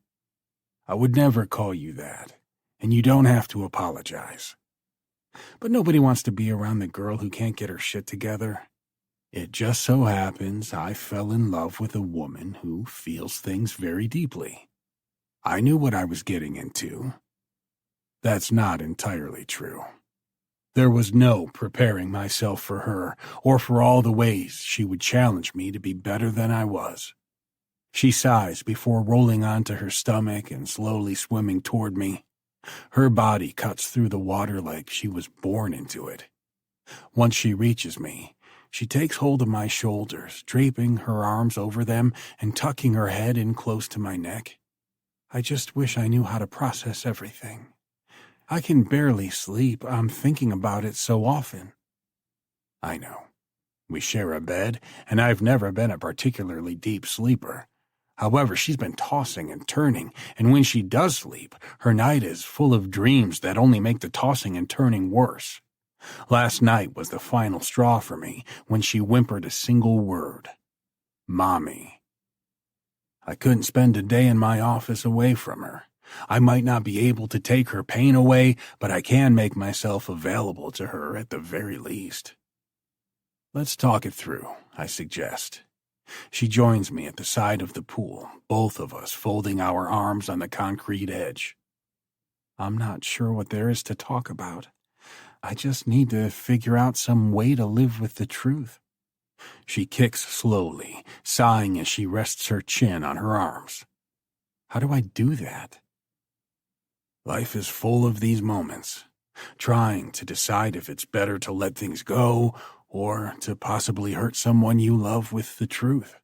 I would never call you that, and you don't have to apologize. But nobody wants to be around the girl who can't get her shit together. It just so happens I fell in love with a woman who feels things very deeply. I knew what I was getting into. That's not entirely true. There was no preparing myself for her, or for all the ways she would challenge me to be better than I was. She sighs before rolling onto her stomach and slowly swimming toward me. Her body cuts through the water like she was born into it. Once she reaches me, she takes hold of my shoulders, draping her arms over them and tucking her head in close to my neck. I just wish I knew how to process everything. I can barely sleep. I'm thinking about it so often. I know. We share a bed, and I've never been a particularly deep sleeper. However, she's been tossing and turning, and when she does sleep, her night is full of dreams that only make the tossing and turning worse. Last night was the final straw for me when she whimpered a single word. Mommy. I couldn't spend a day in my office away from her. I might not be able to take her pain away, but I can make myself available to her at the very least. Let's talk it through, I suggest. She joins me at the side of the pool, both of us folding our arms on the concrete edge. I'm not sure what there is to talk about. I just need to figure out some way to live with the truth. She kicks slowly, sighing as she rests her chin on her arms. How do I do that? Life is full of these moments, trying to decide if it's better to let things go or to possibly hurt someone you love with the truth.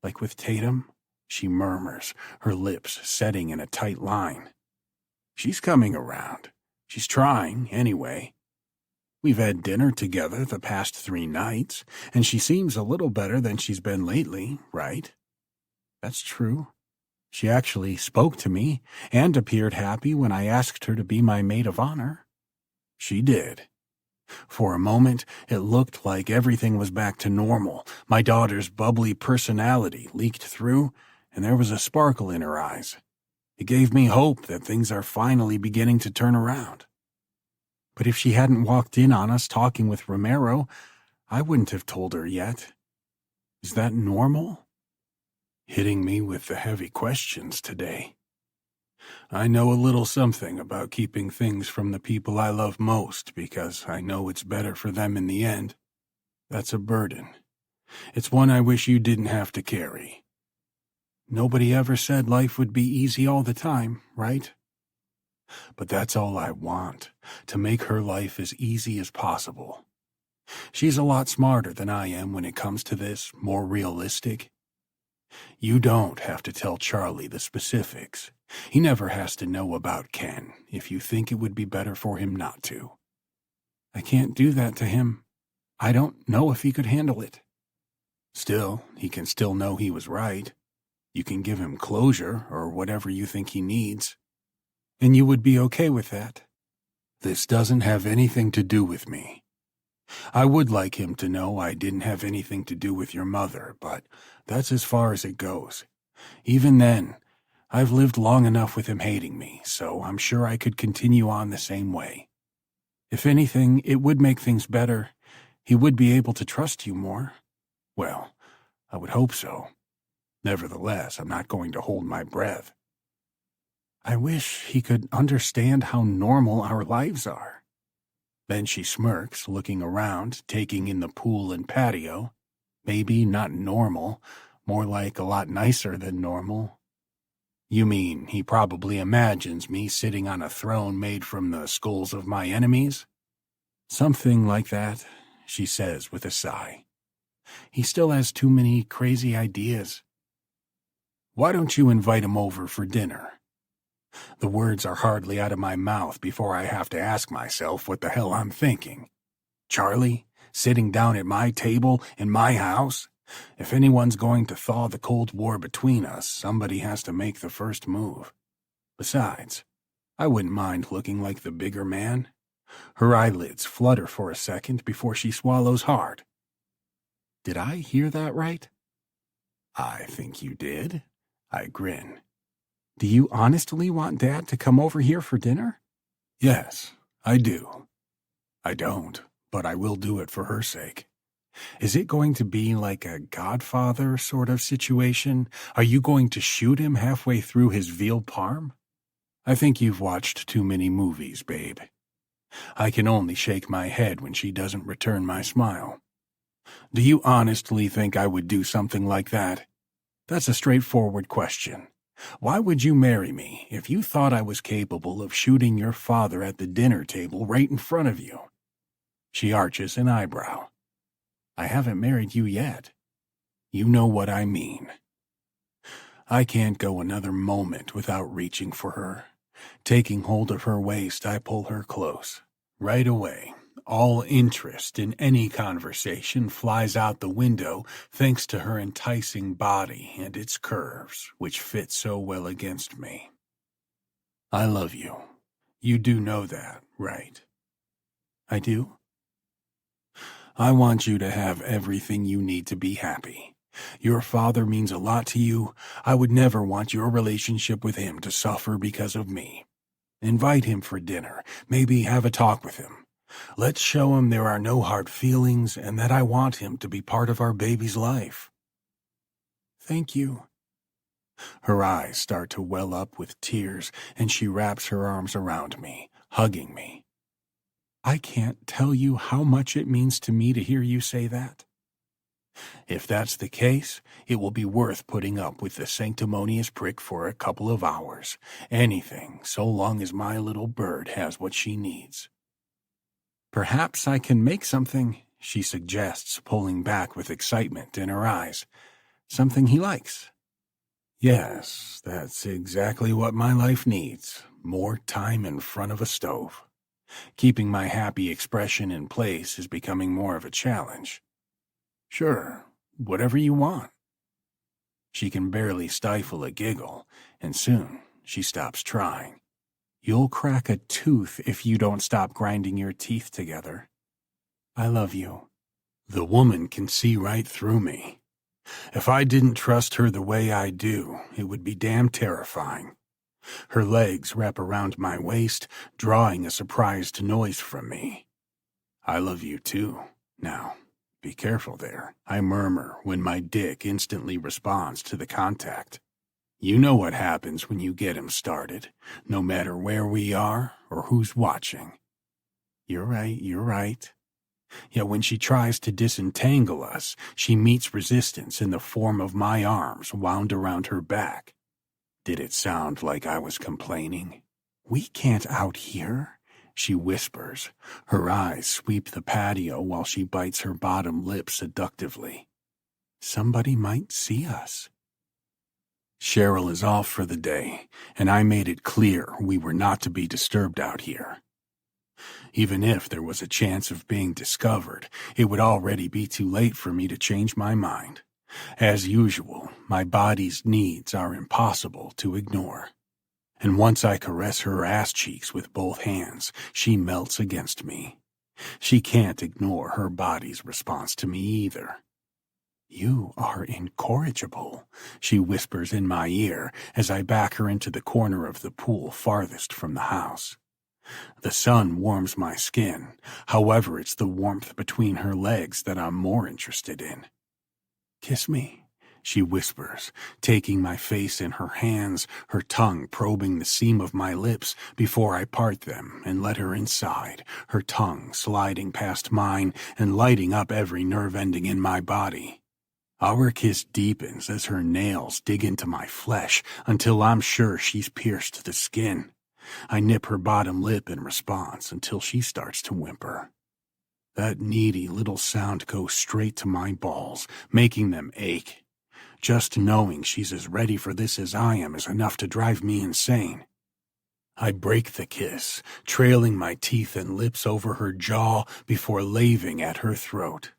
Like with Tatum, she murmurs, her lips setting in a tight line. She's coming around. She's trying, anyway. We've had dinner together the past 3 nights, and she seems a little better than she's been lately, right? That's true. She actually spoke to me and appeared happy when I asked her to be my maid of honor. She did. For a moment, it looked like everything was back to normal. My daughter's bubbly personality leaked through, and there was a sparkle in her eyes. It gave me hope that things are finally beginning to turn around. But if she hadn't walked in on us talking with Romero, I wouldn't have told her yet. Is that normal? Hitting me with the heavy questions today. I know a little something about keeping things from the people I love most because I know it's better for them in the end. That's a burden. It's one I wish you didn't have to carry. Nobody ever said life would be easy all the time, right? But that's all I want, to make her life as easy as possible. She's a lot smarter than I am when it comes to this, more realistic. You don't have to tell Charlie the specifics. He never has to know about Ken if you think it would be better for him not to. I can't do that to him. I don't know if he could handle it. Still, he can still know he was right. You can give him closure or whatever you think he needs. And you would be okay with that. This doesn't have anything to do with me. I would like him to know I didn't have anything to do with your mother, but that's as far as it goes. Even then, I've lived long enough with him hating me, so I'm sure I could continue on the same way. If anything, it would make things better. He would be able to trust you more. Well, I would hope so. Nevertheless, I'm not going to hold my breath. I wish he could understand how normal our lives are. Then she smirks, looking around, taking in the pool and patio. Maybe not normal, more like a lot nicer than normal. You mean he probably imagines me sitting on a throne made from the skulls of my enemies? Something like that, she says with a sigh. He still has too many crazy ideas. Why don't you invite him over for dinner? The words are hardly out of my mouth before I have to ask myself what the hell I'm thinking. Charlie, sitting down at my table in my house? If anyone's going to thaw the Cold War between us, somebody has to make the first move. Besides, I wouldn't mind looking like the bigger man. Her eyelids flutter for a second before she swallows hard. Did I hear that right? I think you did. I grin. Do you honestly want Dad to come over here for dinner? Yes, I do. I don't, but I will do it for her sake. Is it going to be like a Godfather sort of situation? Are you going to shoot him halfway through his veal parm? I think you've watched too many movies, babe. I can only shake my head when she doesn't return my smile. Do you honestly think I would do something like that? That's a straightforward question. Why would you marry me if you thought I was capable of shooting your father at the dinner table right in front of you? She arches an eyebrow. I haven't married you yet. You know what I mean. I can't go another moment without reaching for her. Taking hold of her waist, I pull her close. Right away, all interest in any conversation flies out the window thanks to her enticing body and its curves, which fit so well against me. I love you. You do know that, right? I do? I want you to have everything you need to be happy. Your father means a lot to you. I would never want your relationship with him to suffer because of me. Invite him for dinner. Maybe have a talk with him. Let's show him there are no hard feelings and that I want him to be part of our baby's life. Thank you. Her eyes start to well up with tears, and she wraps her arms around me, hugging me. I can't tell you how much it means to me to hear you say that. If that's the case, it will be worth putting up with the sanctimonious prick for a couple of hours. Anything, so long as my little bird has what she needs. Perhaps I can make something, she suggests, pulling back with excitement in her eyes. Something he likes. Yes, that's exactly what my life needs. More time in front of a stove. Keeping my happy expression in place is becoming more of a challenge. Sure, whatever you want. She can barely stifle a giggle, and soon she stops trying. You'll crack a tooth if you don't stop grinding your teeth together. I love you. The woman can see right through me. If I didn't trust her the way I do, it would be damn terrifying. Her legs wrap around my waist, drawing a surprised noise from me. I love you too. Now, be careful there, I murmur when my dick instantly responds to the contact. You know what happens when you get him started, no matter where we are or who's watching. You're right. Yet when she tries to disentangle us, she meets resistance in the form of my arms wound around her back. Did it sound like I was complaining? We can't out here, she whispers. Her eyes sweep the patio while she bites her bottom lip seductively. Somebody might see us. Cheryl is off for the day, and I made it clear we were not to be disturbed out here. Even if there was a chance of being discovered, it would already be too late for me to change my mind. As usual, my body's needs are impossible to ignore. And once I caress her ass cheeks with both hands, she melts against me. She can't ignore her body's response to me either. You are incorrigible, she whispers in my ear as I back her into the corner of the pool farthest from the house. The sun warms my skin, however it's the warmth between her legs that I'm more interested in. Kiss me, she whispers, taking my face in her hands, her tongue probing the seam of my lips before I part them and let her inside, her tongue sliding past mine and lighting up every nerve ending in my body. Our kiss deepens as her nails dig into my flesh until I'm sure she's pierced the skin. I nip her bottom lip in response until she starts to whimper. That needy little sound goes straight to my balls, making them ache. Just knowing she's as ready for this as I am is enough to drive me insane. I break the kiss, trailing my teeth and lips over her jaw before laving at her throat.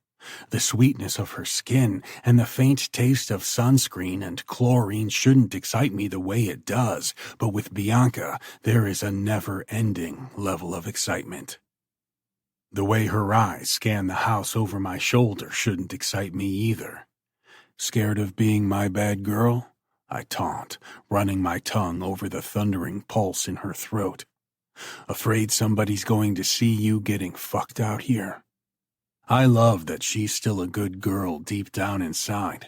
The sweetness of her skin and the faint taste of sunscreen and chlorine shouldn't excite me the way it does, but with Bianca, there is a never-ending level of excitement. The way her eyes scan the house over my shoulder shouldn't excite me either. Scared of being my bad girl? I taunt, running my tongue over the thundering pulse in her throat. Afraid somebody's going to see you getting fucked out here? I love that she's still a good girl deep down inside.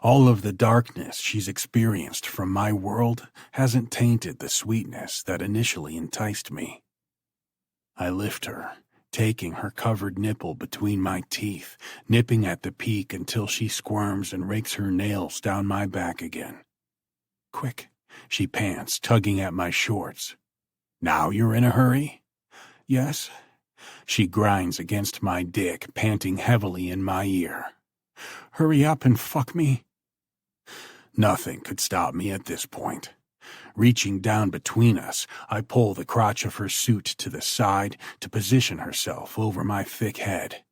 All of the darkness she's experienced from my world hasn't tainted the sweetness that initially enticed me. I lift her, taking her covered nipple between my teeth, nipping at the peak until she squirms and rakes her nails down my back again. Quick, she pants, tugging at my shorts. Now you're in a hurry? Yes. She grinds against my dick, panting heavily in my ear. Hurry up and fuck me. Nothing could stop me at this point. Reaching down between us, I pull the crotch of her suit to the side to position herself over my thick head.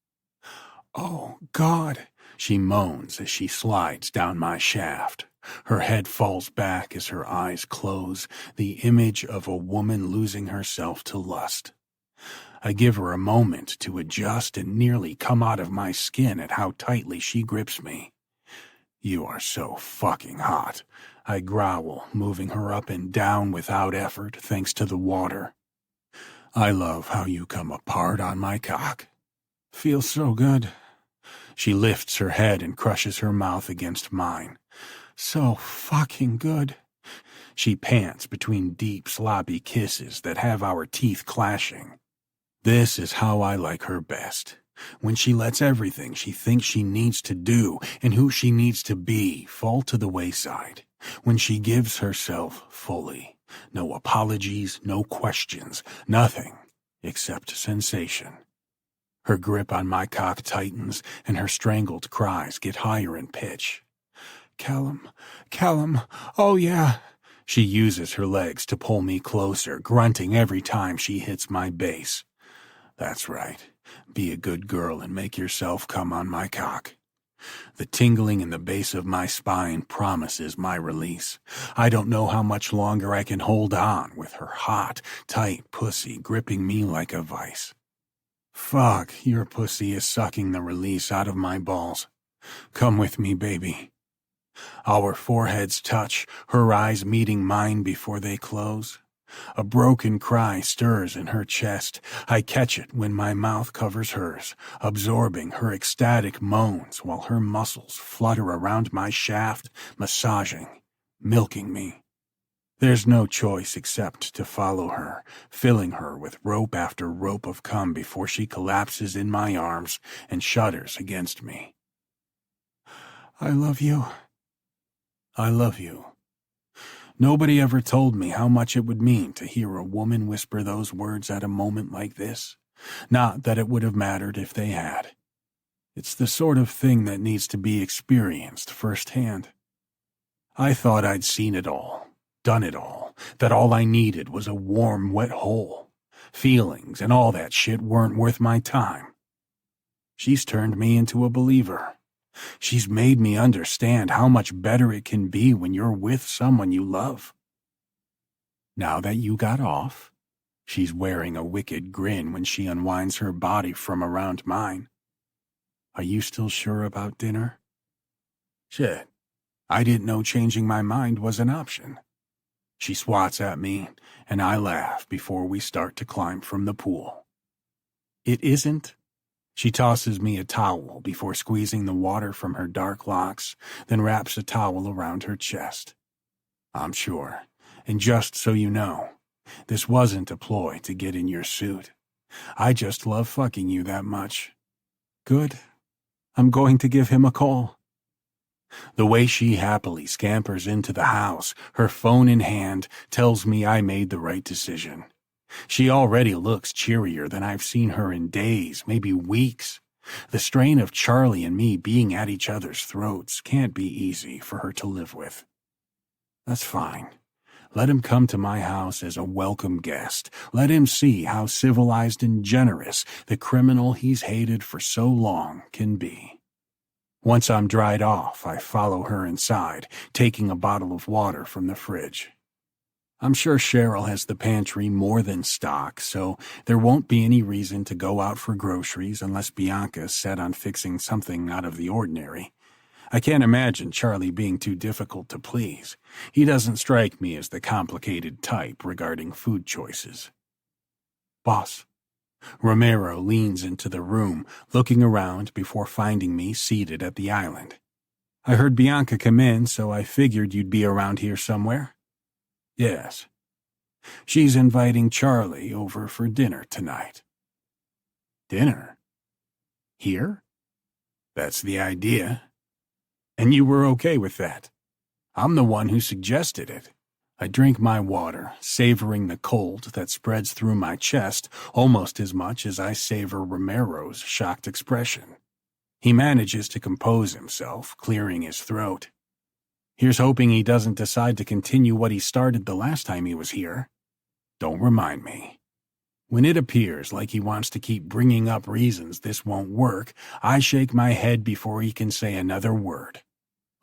Oh, God, she moans as she slides down my shaft. Her head falls back as her eyes close, the image of a woman losing herself to lust. I give her a moment to adjust and nearly come out of my skin at how tightly she grips me. You are so fucking hot, I growl, moving her up and down without effort thanks to the water. I love how you come apart on my cock. Feels so good. She lifts her head and crushes her mouth against mine. So fucking good. She pants between deep, sloppy kisses that have our teeth clashing. This is how I like her best. When she lets everything she thinks she needs to do and who she needs to be fall to the wayside. When she gives herself fully. No apologies, no questions, nothing except sensation. Her grip on my cock tightens and her strangled cries get higher in pitch. Callum, Callum, oh yeah. She uses her legs to pull me closer, grunting every time she hits my base. That's right. Be a good girl and make yourself come on my cock. The tingling in the base of my spine promises my release. I don't know how much longer I can hold on with her hot, tight pussy gripping me like a vice. Fuck, your pussy is sucking the release out of my balls. Come with me, baby. Our foreheads touch, her eyes meeting mine before they close. A broken cry stirs in her chest. I catch it when my mouth covers hers, absorbing her ecstatic moans while her muscles flutter around my shaft, massaging, milking me. There's no choice except to follow her, filling her with rope after rope of cum before she collapses in my arms and shudders against me. I love you. I love you. Nobody ever told me how much it would mean to hear a woman whisper those words at a moment like this. Not that it would have mattered if they had. It's the sort of thing that needs to be experienced firsthand. I thought I'd seen it all, done it all, that all I needed was a warm, wet hole. Feelings and all that shit weren't worth my time. She's turned me into a believer. She's made me understand how much better it can be when you're with someone you love. Now that you got off, she's wearing a wicked grin when she unwinds her body from around mine. Are you still sure about dinner? Shit, I didn't know changing my mind was an option. She swats at me, and I laugh before we start to climb from the pool. It isn't. She tosses me a towel before squeezing the water from her dark locks, then wraps a towel around her chest. I'm sure, and just so you know, this wasn't a ploy to get in your suit. I just love fucking you that much. Good. I'm going to give him a call. The way she happily scampers into the house, her phone in hand, tells me I made the right decision. She already looks cheerier than I've seen her in days, maybe weeks. The strain of Charlie and me being at each other's throats can't be easy for her to live with. That's fine. Let him come to my house as a welcome guest. Let him see how civilized and generous the criminal he's hated for so long can be. Once I'm dried off, I follow her inside, taking a bottle of water from the fridge. I'm sure Cheryl has the pantry more than stock, so there won't be any reason to go out for groceries unless Bianca's set on fixing something out of the ordinary. I can't imagine Charlie being too difficult to please. He doesn't strike me as the complicated type regarding food choices. Boss. Romero leans into the room, looking around before finding me seated at the island. I heard Bianca come in, so I figured you'd be around here somewhere. Yes. She's inviting Charlie over for dinner tonight. Dinner? Here? That's the idea. And you were okay with that? I'm the one who suggested it. I drink my water, savoring the cold that spreads through my chest almost as much as I savor Romero's shocked expression. He manages to compose himself, clearing his throat. Here's hoping he doesn't decide to continue what he started the last time he was here. Don't remind me. When it appears like he wants to keep bringing up reasons this won't work, I shake my head before he can say another word.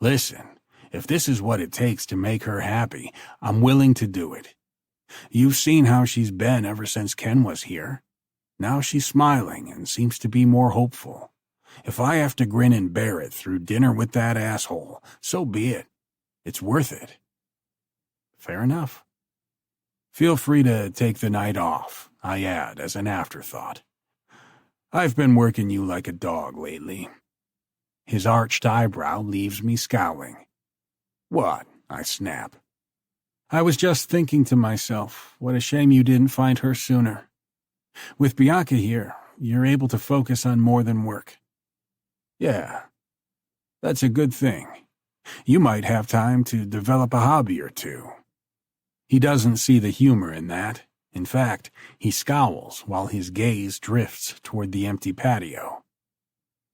Listen, if this is what it takes to make her happy, I'm willing to do it. You've seen how she's been ever since Ken was here. Now she's smiling and seems to be more hopeful. If I have to grin and bear it through dinner with that asshole, so be it. It's worth it. Fair enough. Feel free to take the night off, I add as an afterthought. I've been working you like a dog lately. His arched eyebrow leaves me scowling. What? I snap. I was just thinking to myself, what a shame you didn't find her sooner. With Bianca here, you're able to focus on more than work. Yeah, that's a good thing. You might have time to develop a hobby or two. He doesn't see the humor in that. In fact, he scowls while his gaze drifts toward the empty patio.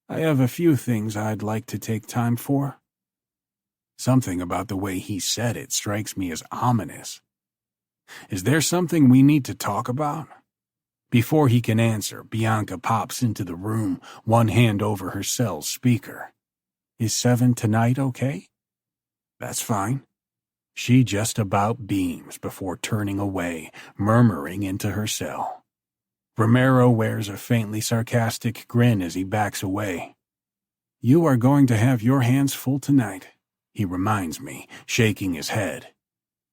I have a few things I'd like to take time for. Something about the way he said it strikes me as ominous. Is there something we need to talk about? Before he can answer, Bianca pops into the room, one hand over her cell's speaker. Is 7 tonight okay? That's fine. She just about beams before turning away, murmuring into her cell. Romero wears a faintly sarcastic grin as he backs away. You are going to have your hands full tonight, he reminds me, shaking his head.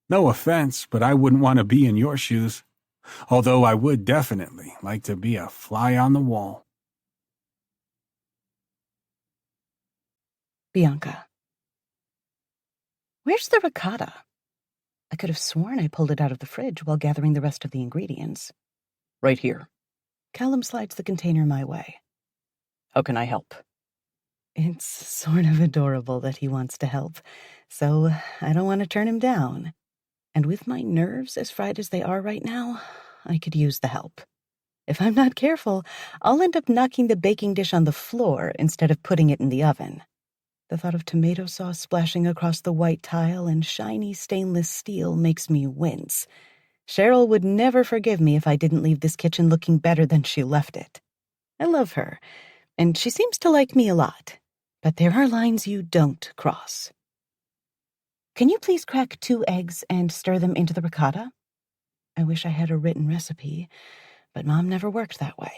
No offense, but I wouldn't want to be in your shoes. Although I would definitely like to be a fly on the wall. Bianca. Where's the ricotta? I could have sworn I pulled it out of the fridge while gathering the rest of the ingredients. Right here. Callum slides the container my way. How can I help? It's sort of adorable that he wants to help, so I don't want to turn him down. And with my nerves as fried as they are right now, I could use the help. If I'm not careful, I'll end up knocking the baking dish on the floor instead of putting it in the oven. The thought of tomato sauce splashing across the white tile and shiny stainless steel makes me wince. Cheryl would never forgive me if I didn't leave this kitchen looking better than she left it. I love her, and she seems to like me a lot, but there are lines you don't cross. Can you please crack 2 eggs and stir them into the ricotta? I wish I had a written recipe, but Mom never worked that way.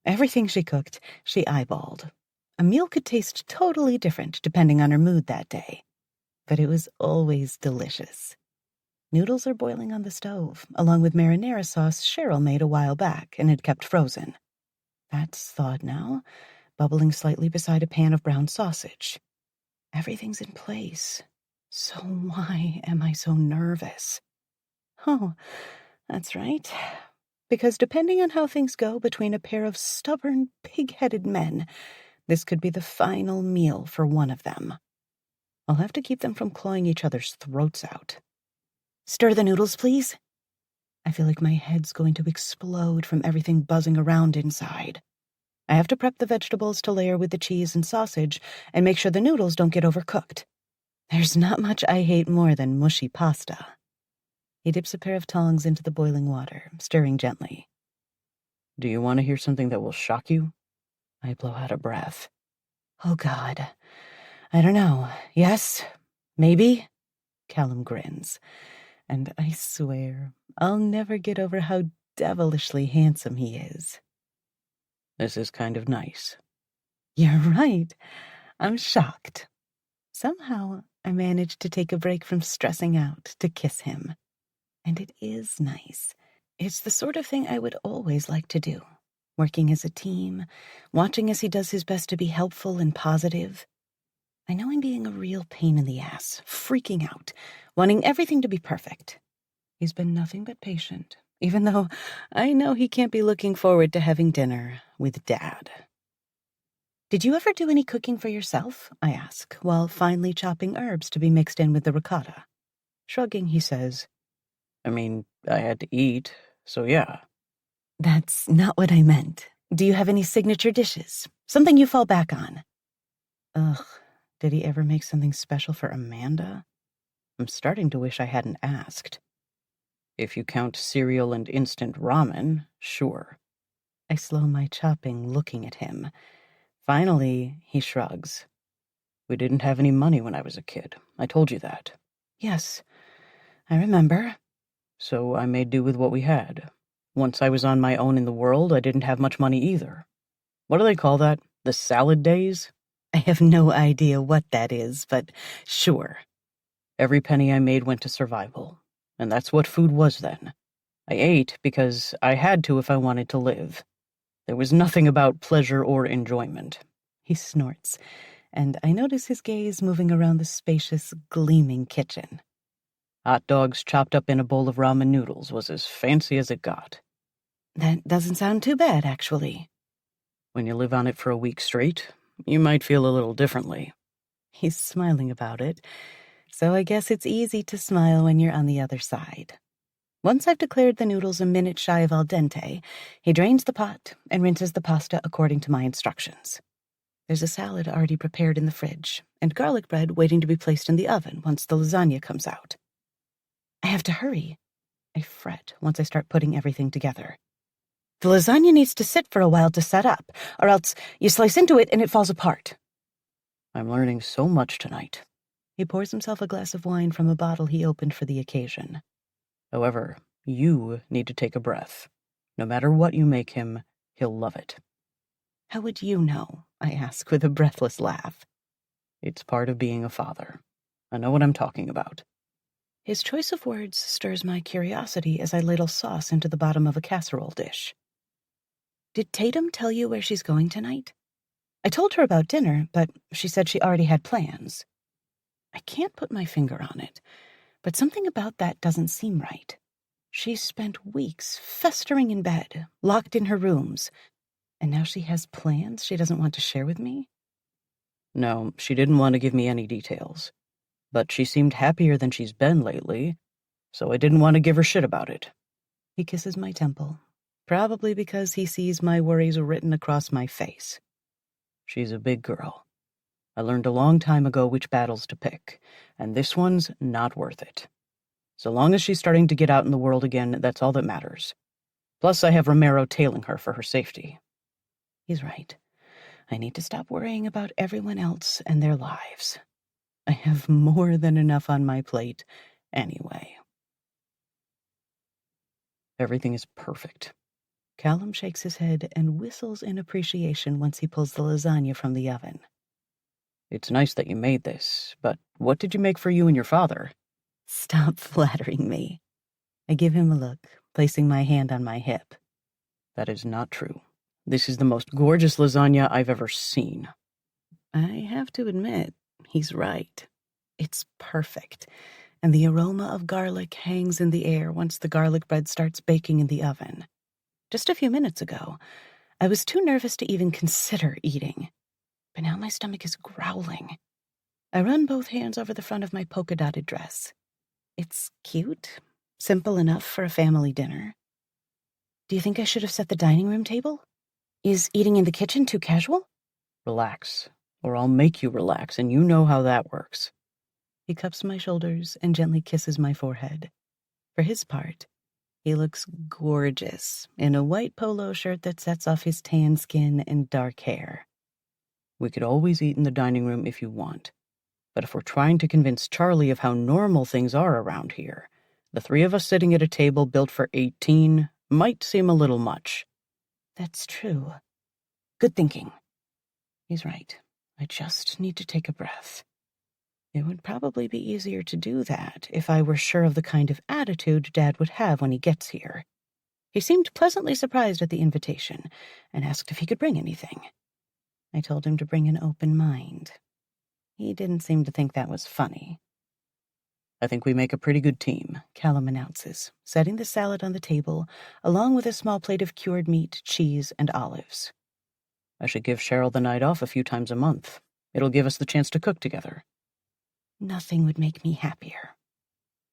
Everything she cooked, she eyeballed. A meal could taste totally different depending on her mood that day, but it was always delicious. Noodles are boiling on the stove, along with marinara sauce Cheryl made a while back and had kept frozen. That's thawed now, bubbling slightly beside a pan of brown sausage. Everything's in place. So why am I so nervous? Oh, that's right. Because depending on how things go between a pair of stubborn, pig-headed men, this could be the final meal for one of them. I'll have to keep them from clawing each other's throats out. Stir the noodles, please. I feel like my head's going to explode from everything buzzing around inside. I have to prep the vegetables to layer with the cheese and sausage and make sure the noodles don't get overcooked. There's not much I hate more than mushy pasta. He dips a pair of tongs into the boiling water, stirring gently. Do you want to hear something that will shock you? I blow out a breath. Oh, God. I don't know. Yes? Maybe? Callum grins. And I swear, I'll never get over how devilishly handsome he is. This is kind of nice. You're right. I'm shocked. Somehow, I managed to take a break from stressing out to kiss him. And it is nice. It's the sort of thing I would always like to do. Working as a team, watching as he does his best to be helpful and positive. I know I'm being a real pain in the ass, freaking out, wanting everything to be perfect. He's been nothing but patient, even though I know he can't be looking forward to having dinner with Dad. Did you ever do any cooking for yourself? I ask, while finely chopping herbs to be mixed in with the ricotta. Shrugging, he says, I mean, I had to eat, so yeah. That's not what I meant. Do you have any signature dishes? Something you fall back on? Ugh, did he ever make something special for Amanda? I'm starting to wish I hadn't asked. If you count cereal and instant ramen, sure. I slow my chopping, looking at him. Finally, he shrugs. We didn't have any money when I was a kid. I told you that. Yes, I remember. So I made do with what we had. Once I was on my own in the world, I didn't have much money either. What do they call that? The salad days? I have no idea what that is, but sure. Every penny I made went to survival, and that's what food was then. I ate because I had to if I wanted to live. There was nothing about pleasure or enjoyment. He snorts, and I notice his gaze moving around the spacious, gleaming kitchen. Hot dogs chopped up in a bowl of ramen noodles was as fancy as it got. That doesn't sound too bad, actually. When you live on it for a week straight, you might feel a little differently. He's smiling about it, so I guess it's easy to smile when you're on the other side. Once I've declared the noodles a minute shy of al dente, he drains the pot and rinses the pasta according to my instructions. There's a salad already prepared in the fridge, and garlic bread waiting to be placed in the oven once the lasagna comes out. I have to hurry. I fret once I start putting everything together. The lasagna needs to sit for a while to set up, or else you slice into it and it falls apart. I'm learning so much tonight. He pours himself a glass of wine from a bottle he opened for the occasion. However, you need to take a breath. No matter what you make him, he'll love it. How would you know? I ask with a breathless laugh. It's part of being a father. I know what I'm talking about. His choice of words stirs my curiosity as I ladle sauce into the bottom of a casserole dish. Did Tatum tell you where she's going tonight? I told her about dinner, but she said she already had plans. I can't put my finger on it, but something about that doesn't seem right. She's spent weeks festering in bed, locked in her rooms, and now she has plans she doesn't want to share with me? No, she didn't want to give me any details. But she seemed happier than she's been lately, so I didn't want to give her shit about it. He kisses my temple, probably because he sees my worries written across my face. She's a big girl. I learned a long time ago which battles to pick, and this one's not worth it. So long as she's starting to get out in the world again, that's all that matters. Plus, I have Romero tailing her for her safety. He's right. I need to stop worrying about everyone else and their lives. I have more than enough on my plate anyway. Everything is perfect. Callum shakes his head and whistles in appreciation once he pulls the lasagna from the oven. It's nice that you made this, but what did you make for you and your father? Stop flattering me. I give him a look, placing my hand on my hip. That is not true. This is the most gorgeous lasagna I've ever seen. I have to admit, he's right. It's perfect, and the aroma of garlic hangs in the air once the garlic bread starts baking in the oven. Just a few minutes ago, I was too nervous to even consider eating, but now my stomach is growling. I run both hands over the front of my polka-dotted dress. It's cute, simple enough for a family dinner. Do you think I should have set the dining room table? Is eating in the kitchen too casual? Relax, or I'll make you relax, and you know how that works. He cups my shoulders and gently kisses my forehead. For his part, he looks gorgeous in a white polo shirt that sets off his tan skin and dark hair. We could always eat in the dining room if you want. But if we're trying to convince Charlie of how normal things are around here, the three of us sitting at a table built for 18 might seem a little much. That's true. Good thinking. He's right. I just need to take a breath. It would probably be easier to do that if I were sure of the kind of attitude Dad would have when he gets here. He seemed pleasantly surprised at the invitation and asked if he could bring anything. I told him to bring an open mind. He didn't seem to think that was funny. I think we make a pretty good team, Callum announces, setting the salad on the table, along with a small plate of cured meat, cheese, and olives. I should give Cheryl the night off a few times a month. It'll give us the chance to cook together. Nothing would make me happier.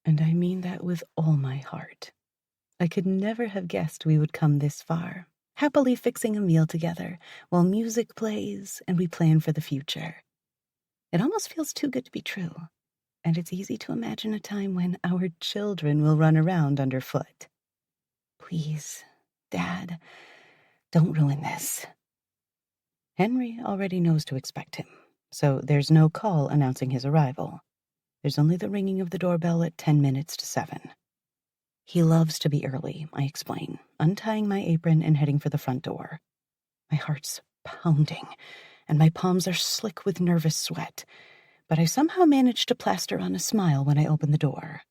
And I mean that with all my heart. I could never have guessed we would come this far, happily fixing a meal together while music plays and we plan for the future. It almost feels too good to be true, and it's easy to imagine a time when our children will run around underfoot. Please, Dad, don't ruin this. Henry already knows to expect him, so there's no call announcing his arrival. There's only the ringing of the doorbell at 10 minutes to 7. He loves to be early, I explain, untying my apron and heading for the front door. My heart's pounding, and my palms are slick with nervous sweat, but I somehow manage to plaster on a smile when I open the door.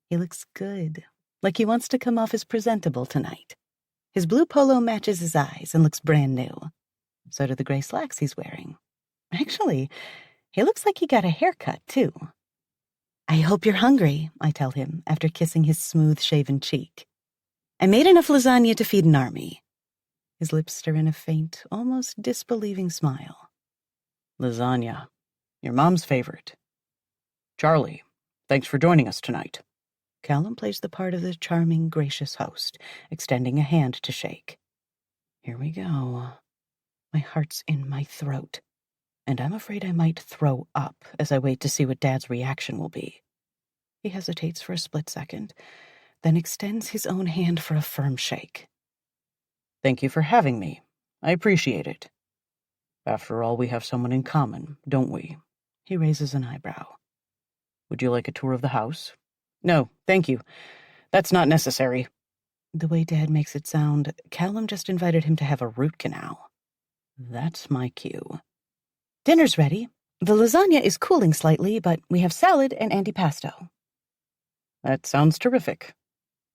He looks good, like he wants to come off as presentable tonight. His blue polo matches his eyes and looks brand new. So do the gray slacks he's wearing. Actually, he looks like he got a haircut, too. I hope you're hungry, I tell him, after kissing his smooth-shaven cheek. I made enough lasagna to feed an army. His lips stir in a faint, almost disbelieving smile. Lasagna. Your mom's favorite. Charlie, thanks for joining us tonight. Callum plays the part of the charming, gracious host, extending a hand to shake. Here we go. My heart's in my throat, and I'm afraid I might throw up as I wait to see what Dad's reaction will be. He hesitates for a split second, then extends his own hand for a firm shake. Thank you for having me. I appreciate it. After all, we have someone in common, don't we? He raises an eyebrow. Would you like a tour of the house? No, thank you. That's not necessary. The way Dad makes it sound, Callum just invited him to have a root canal. That's my cue. Dinner's ready. The lasagna is cooling slightly, but we have salad and antipasto. That sounds terrific.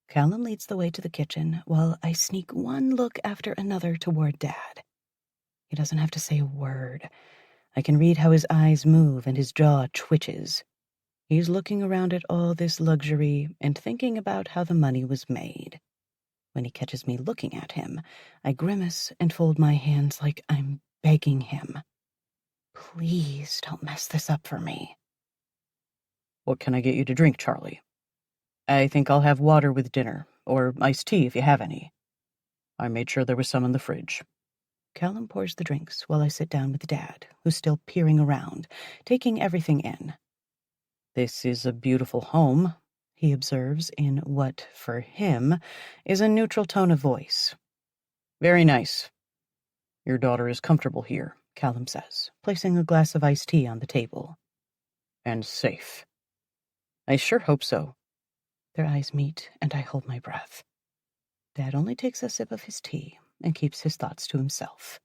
Callum leads the way to the kitchen, while I sneak one look after another toward Dad. He doesn't have to say a word. I can read how his eyes move and his jaw twitches. He's looking around at all this luxury and thinking about how the money was made. When he catches me looking at him, I grimace and fold my hands like I'm begging him. Please don't mess this up for me. What can I get you to drink, Charlie? I think I'll have water with dinner, or iced tea if you have any. I made sure there was some in the fridge. Callum pours the drinks while I sit down with Dad, who's still peering around, taking everything in. This is a beautiful home, he observes in what, for him, is a neutral tone of voice. Very nice. Your daughter is comfortable here, Callum says, placing a glass of iced tea on the table. And safe. I sure hope so. Their eyes meet, and I hold my breath. Dad only takes a sip of his tea and keeps his thoughts to himself.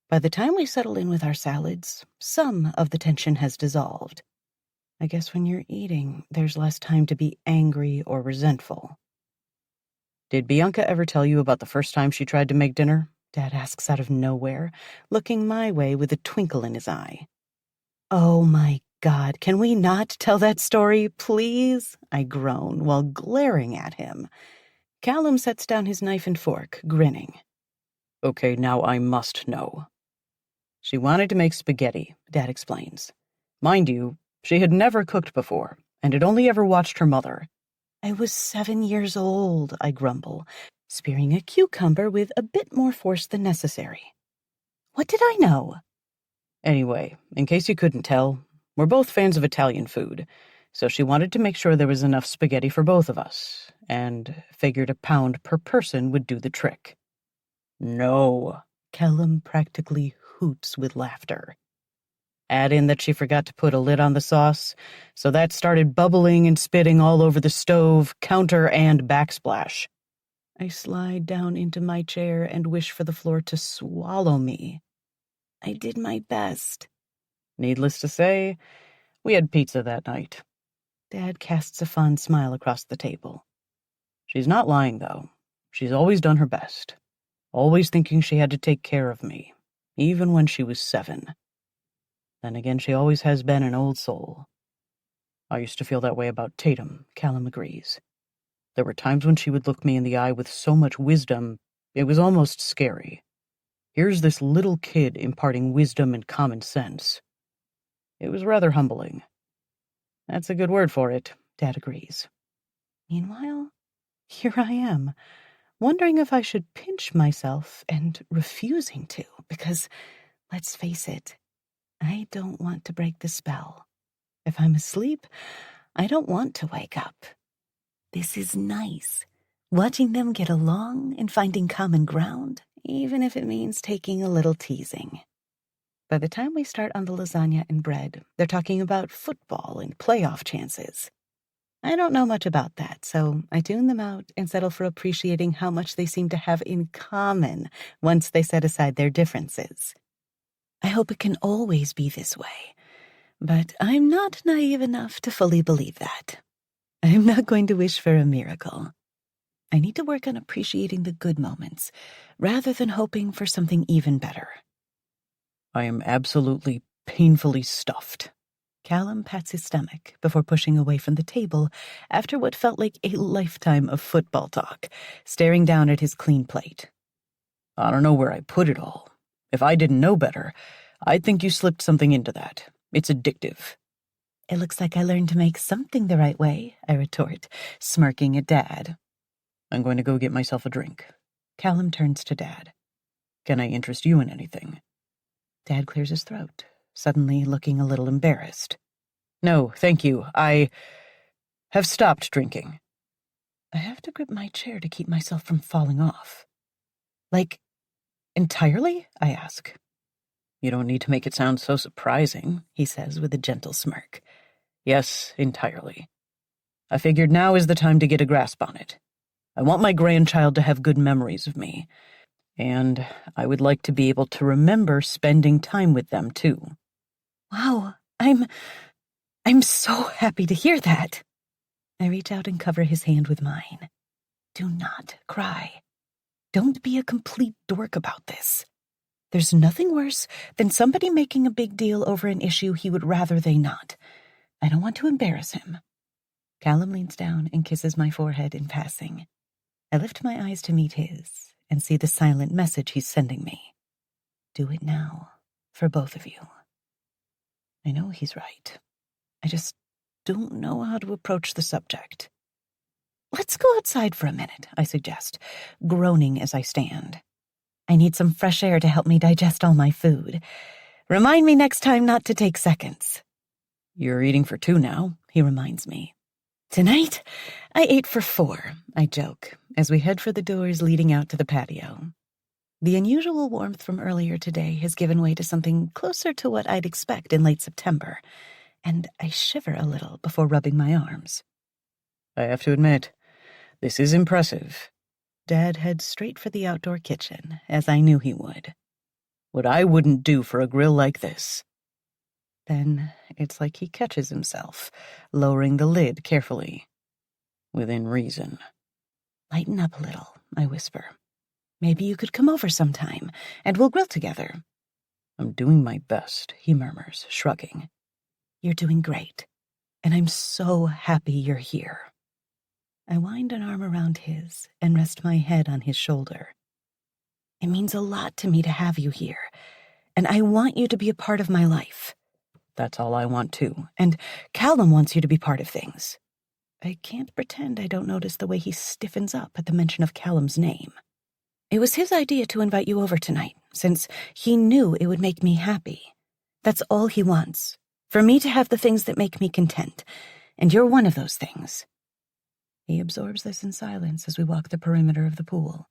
By the time we settle in with our salads, some of the tension has dissolved. I guess when you're eating, there's less time to be angry or resentful. Did Bianca ever tell you about the first time she tried to make dinner? Dad asks out of nowhere, looking my way with a twinkle in his eye. Oh my God, can we not tell that story, please? I groan while glaring at him. Callum sets down his knife and fork, grinning. Okay, now I must know. She wanted to make spaghetti, Dad explains. Mind you, she had never cooked before, and had only ever watched her mother. I was 7 years old, I grumble, spearing a cucumber with a bit more force than necessary. What did I know? Anyway, in case you couldn't tell, we're both fans of Italian food, so she wanted to make sure there was enough spaghetti for both of us, and figured a pound per person would do the trick. No, Callum practically hoots with laughter. Add in that she forgot to put a lid on the sauce, so that started bubbling and spitting all over the stove, counter, and backsplash. I slide down into my chair and wish for the floor to swallow me. I did my best. Needless to say, we had pizza that night. Dad casts a fond smile across the table. She's not lying, though. She's always done her best. Always thinking she had to take care of me, even when she was 7. Then again, she always has been an old soul. I used to feel that way about Tatum, Callum agrees. There were times when she would look me in the eye with so much wisdom, it was almost scary. Here's this little kid imparting wisdom and common sense. It was rather humbling. That's a good word for it, Dad agrees. Meanwhile, here I am, wondering if I should pinch myself and refusing to, because, let's face it, I don't want to break the spell. If I'm asleep, I don't want to wake up. This is nice, watching them get along and finding common ground, even if it means taking a little teasing. By the time we start on the lasagna and bread, they're talking about football and playoff chances. I don't know much about that, so I tune them out and settle for appreciating how much they seem to have in common once they set aside their differences. I hope it can always be this way, but I'm not naive enough to fully believe that. I'm not going to wish for a miracle. I need to work on appreciating the good moments, rather than hoping for something even better. I am absolutely painfully stuffed. Callum pats his stomach before pushing away from the table after what felt like a lifetime of football talk, staring down at his clean plate. I don't know where I put it all. If I didn't know better, I'd think you slipped something into that. It's addictive. It looks like I learned to make something the right way, I retort, smirking at Dad. I'm going to go get myself a drink. Callum turns to Dad. Can I interest you in anything? Dad clears his throat, suddenly looking a little embarrassed. No, thank you. I have stopped drinking. I have to grip my chair to keep myself from falling off. Like, entirely? I ask. You don't need to make it sound so surprising, he says with a gentle smirk. Yes, entirely. I figured now is the time to get a grasp on it. I want my grandchild to have good memories of me, and I would like to be able to remember spending time with them, too. Wow, I'm so happy to hear that. I reach out and cover his hand with mine. Do not cry. Don't be a complete dork about this. There's nothing worse than somebody making a big deal over an issue he would rather they not. I don't want to embarrass him. Callum leans down and kisses my forehead in passing. I lift my eyes to meet his and see the silent message he's sending me. Do it now, for both of you. I know he's right. I just don't know how to approach the subject. Let's go outside for a minute, I suggest, groaning as I stand. I need some fresh air to help me digest all my food. Remind me next time not to take seconds. You're eating for 2 now, he reminds me. Tonight, I ate for 4, I joke, as we head for the doors leading out to the patio. The unusual warmth from earlier today has given way to something closer to what I'd expect in late September, and I shiver a little before rubbing my arms. I have to admit, this is impressive. Dad heads straight for the outdoor kitchen, as I knew he would. What I wouldn't do for a grill like this. Then it's like he catches himself, lowering the lid carefully. Within reason. Lighten up a little, I whisper. Maybe you could come over sometime, and we'll grill together. I'm doing my best, he murmurs, shrugging. You're doing great, and I'm so happy you're here. I wind an arm around his and rest my head on his shoulder. It means a lot to me to have you here, and I want you to be a part of my life. That's all I want too. And Callum wants you to be part of things. I can't pretend I don't notice the way he stiffens up at the mention of Callum's name. It was his idea to invite you over tonight, since he knew it would make me happy. That's all he wants, for me to have the things that make me content, and you're one of those things. He absorbs this in silence as we walk the perimeter of the pool.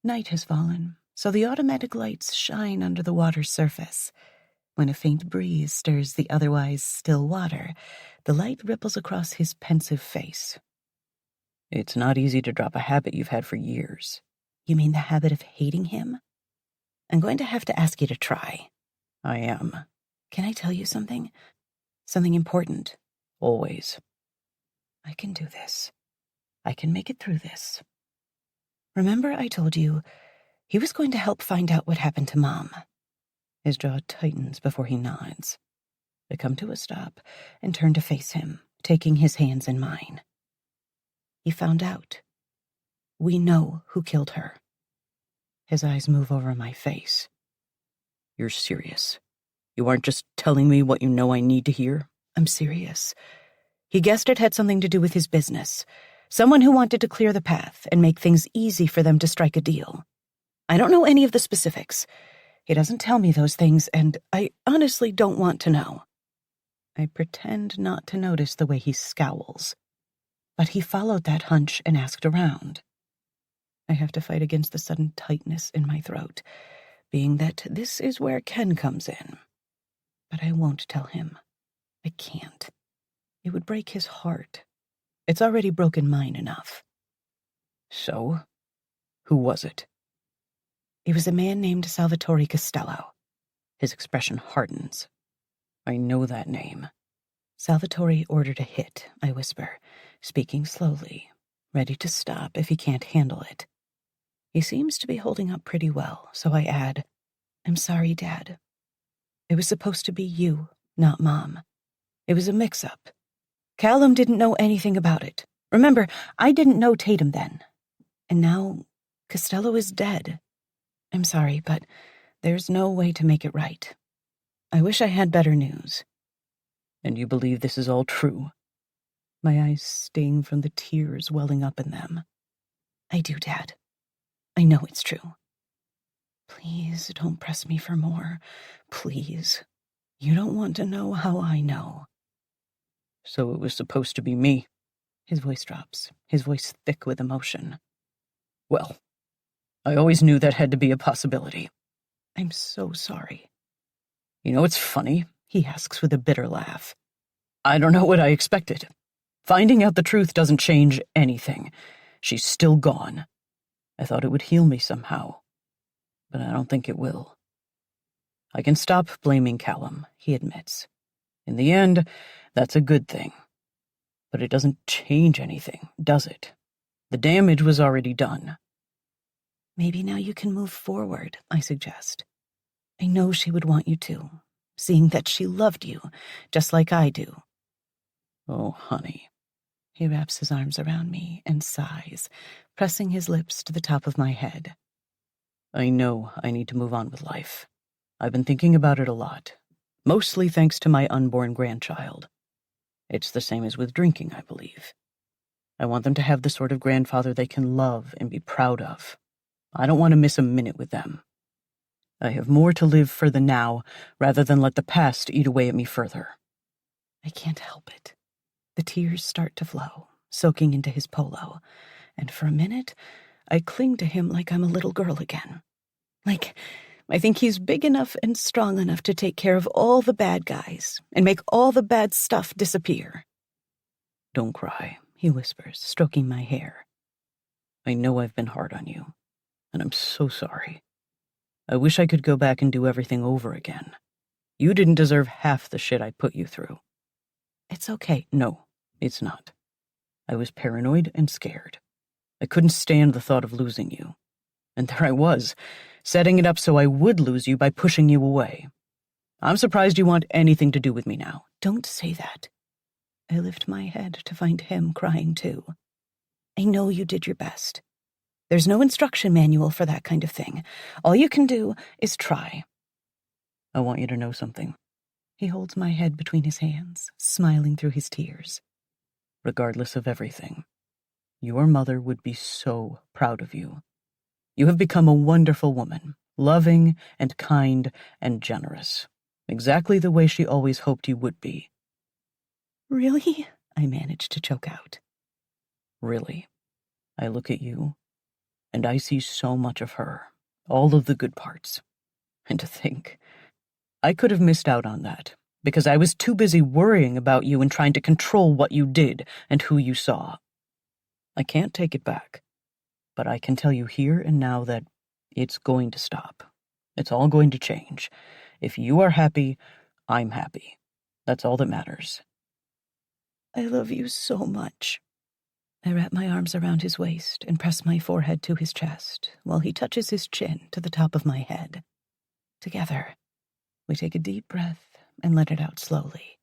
Night has fallen, so the automatic lights shine under the water's surface. When a faint breeze stirs the otherwise still water, the light ripples across his pensive face. It's not easy to drop a habit you've had for years. You mean the habit of hating him? I'm going to have to ask you to try. I am. Can I tell you something? Something important. Always. I can do this. I can make it through this. Remember I told you he was going to help find out what happened to Mom? His jaw tightens before he nods. I come to a stop and turn to face him, taking his hands in mine. He found out. We know who killed her. His eyes move over my face. You're serious. You aren't just telling me what you know I need to hear? I'm serious. He guessed it had something to do with his business. Someone who wanted to clear the path and make things easy for them to strike a deal. I don't know any of the specifics. He doesn't tell me those things, and I honestly don't want to know. I pretend not to notice the way he scowls. But he followed that hunch and asked around. I have to fight against the sudden tightness in my throat, being that this is where Ken comes in. But I won't tell him. I can't. It would break his heart. It's already broken mine enough. So? Who was it? It was a man named Salvatore Costello. His expression hardens. I know that name. Salvatore ordered a hit, I whisper, speaking slowly, ready to stop if he can't handle it. He seems to be holding up pretty well, so I add, I'm sorry, Dad. It was supposed to be you, not Mom. It was a mix-up. Callum didn't know anything about it. Remember, I didn't know Tatum then. And now, Costello is dead. I'm sorry, but there's no way to make it right. I wish I had better news. And you believe this is all true? My eyes sting from the tears welling up in them. I do, Dad. I know it's true. Please don't press me for more. Please. You don't want to know how I know. So it was supposed to be me. His voice drops, his voice thick with emotion. Well, I always knew that had to be a possibility. I'm so sorry. You know what's funny? He asks with a bitter laugh. I don't know what I expected. Finding out the truth doesn't change anything. She's still gone. I thought it would heal me somehow, but I don't think it will. I can stop blaming Callum, he admits. In the end, that's a good thing. But it doesn't change anything, does it? The damage was already done. Maybe now you can move forward, I suggest. I know she would want you to, seeing that she loved you, just like I do. Oh, honey. He wraps his arms around me and sighs, pressing his lips to the top of my head. I know I need to move on with life. I've been thinking about it a lot, mostly thanks to my unborn grandchild. It's the same as with drinking, I believe. I want them to have the sort of grandfather they can love and be proud of. I don't want to miss a minute with them. I have more to live for the now, rather than let the past eat away at me further. I can't help it. The tears start to flow, soaking into his polo, and for a minute, I cling to him like I'm a little girl again. Like, I think he's big enough and strong enough to take care of all the bad guys and make all the bad stuff disappear. Don't cry, he whispers, stroking my hair. I know I've been hard on you, and I'm so sorry. I wish I could go back and do everything over again. You didn't deserve half the shit I put you through. It's okay. No, it's not. I was paranoid and scared. I couldn't stand the thought of losing you. And there I was, setting it up so I would lose you by pushing you away. I'm surprised you want anything to do with me now. Don't say that. I lift my head to find him crying too. I know you did your best. There's no instruction manual for that kind of thing. All you can do is try. I want you to know something. He holds my head between his hands, smiling through his tears. Regardless of everything, your mother would be so proud of you. You have become a wonderful woman, loving and kind and generous, exactly the way she always hoped you would be. Really? I managed to choke out. Really. I look at you, and I see so much of her, all of the good parts. And to think, I could have missed out on that, because I was too busy worrying about you and trying to control what you did and who you saw. I can't take it back, but I can tell you here and now that it's going to stop. It's all going to change. If you are happy, I'm happy. That's all that matters. I love you so much. I wrap my arms around his waist and press my forehead to his chest while he touches his chin to the top of my head. Together, we take a deep breath and let it out slowly.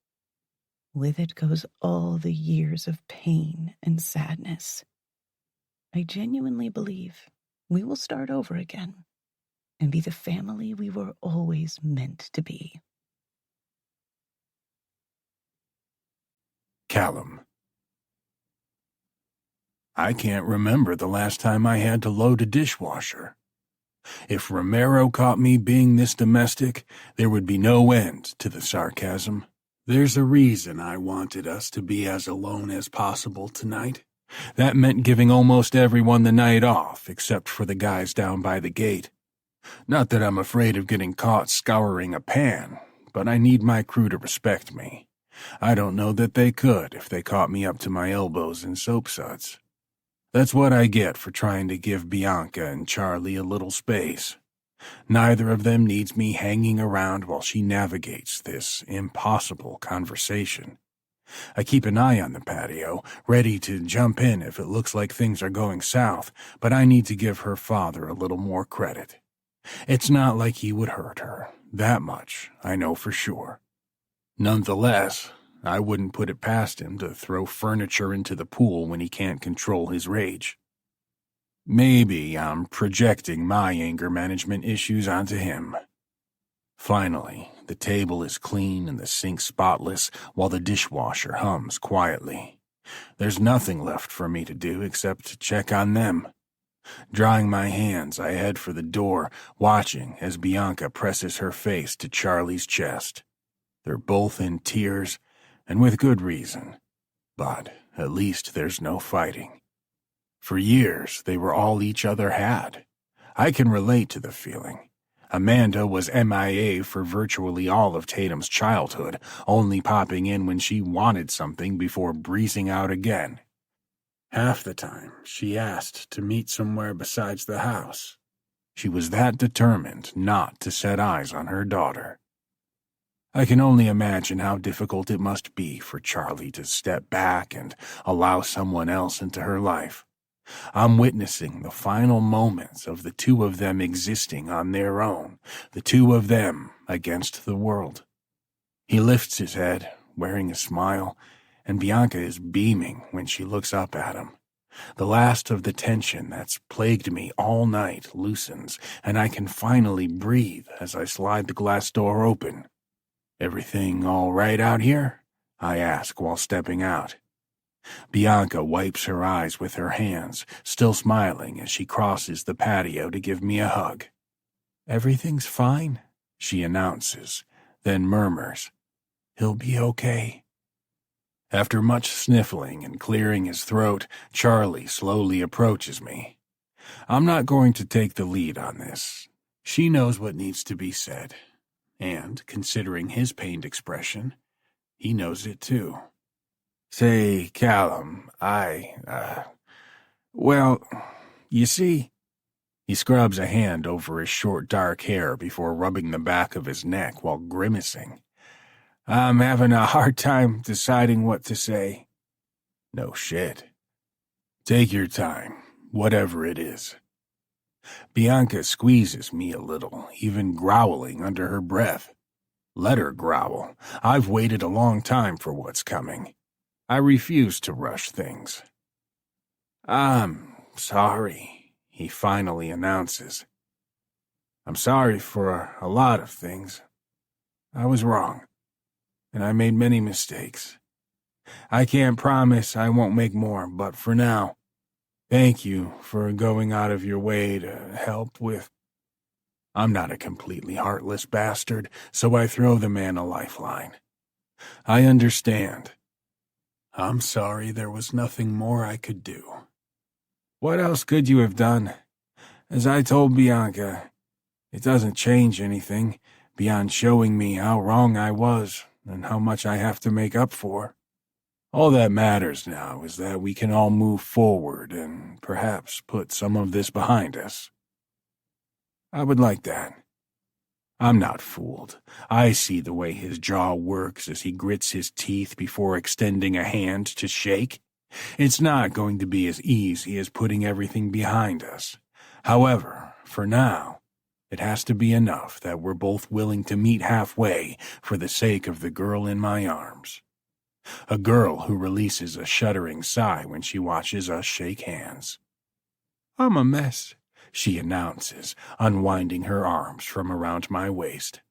With it goes all the years of pain and sadness. I genuinely believe we will start over again and be the family we were always meant to be. Callum. I can't remember the last time I had to load a dishwasher. If Romero caught me being this domestic, there would be no end to the sarcasm. There's a reason I wanted us to be as alone as possible tonight. That meant giving almost everyone the night off, except for the guys down by the gate. Not that I'm afraid of getting caught scouring a pan, but I need my crew to respect me. I don't know that they could if they caught me up to my elbows in soap suds. That's what I get for trying to give Bianca and Charlie a little space. Neither of them needs me hanging around while she navigates this impossible conversation. I keep an eye on the patio, ready to jump in if it looks like things are going south, but I need to give her father a little more credit. It's not like he would hurt her. That much I know for sure. Nonetheless, I wouldn't put it past him to throw furniture into the pool when he can't control his rage. Maybe I'm projecting my anger management issues onto him. Finally, the table is clean and the sink spotless while the dishwasher hums quietly. There's nothing left for me to do except to check on them. Drying my hands, I head for the door, watching as Bianca presses her face to Charlie's chest. They're both in tears, and with good reason. But at least there's no fighting. For years, they were all each other had. I can relate to the feeling. Amanda was MIA for virtually all of Tatum's childhood, only popping in when she wanted something before breezing out again. Half the time, she asked to meet somewhere besides the house. She was that determined not to set eyes on her daughter. I can only imagine how difficult it must be for Charlie to step back and allow someone else into her life. I'm witnessing the final moments of the two of them existing on their own, the two of them against the world. He lifts his head, wearing a smile, and Bianca is beaming when she looks up at him. The last of the tension that's plagued me all night loosens, and I can finally breathe as I slide the glass door open. "Everything all right out here?" I ask while stepping out. Bianca wipes her eyes with her hands, still smiling as she crosses the patio to give me a hug. "Everything's fine," she announces, then murmurs, "He'll be okay." After much sniffling and clearing his throat, Charlie slowly approaches me. I'm not going to take the lead on this. She knows what needs to be said, and, considering his pained expression, he knows it too. "Say, Callum, well, you see," he scrubs a hand over his short dark hair before rubbing the back of his neck while grimacing. "I'm having a hard time deciding what to say." "No shit. Take your time, whatever it is." Bianca squeezes me a little, even growling under her breath. Let her growl. I've waited a long time for what's coming. I refuse to rush things. "I'm sorry," he finally announces. "I'm sorry for a lot of things. I was wrong, and I made many mistakes. I can't promise I won't make more, but for now, thank you for going out of your way to help with..." I'm not a completely heartless bastard, so I throw the man a lifeline. "I understand. I'm sorry there was nothing more I could do." "What else could you have done? As I told Bianca, it doesn't change anything beyond showing me how wrong I was and how much I have to make up for. All that matters now is that we can all move forward and perhaps put some of this behind us." "I would like that." I'm not fooled. I see the way his jaw works as he grits his teeth before extending a hand to shake. It's not going to be as easy as putting everything behind us. However, for now, it has to be enough that we're both willing to meet halfway for the sake of the girl in my arms. A girl who releases a shuddering sigh when she watches us shake hands. "I'm a mess," she announces, unwinding her arms from around my waist.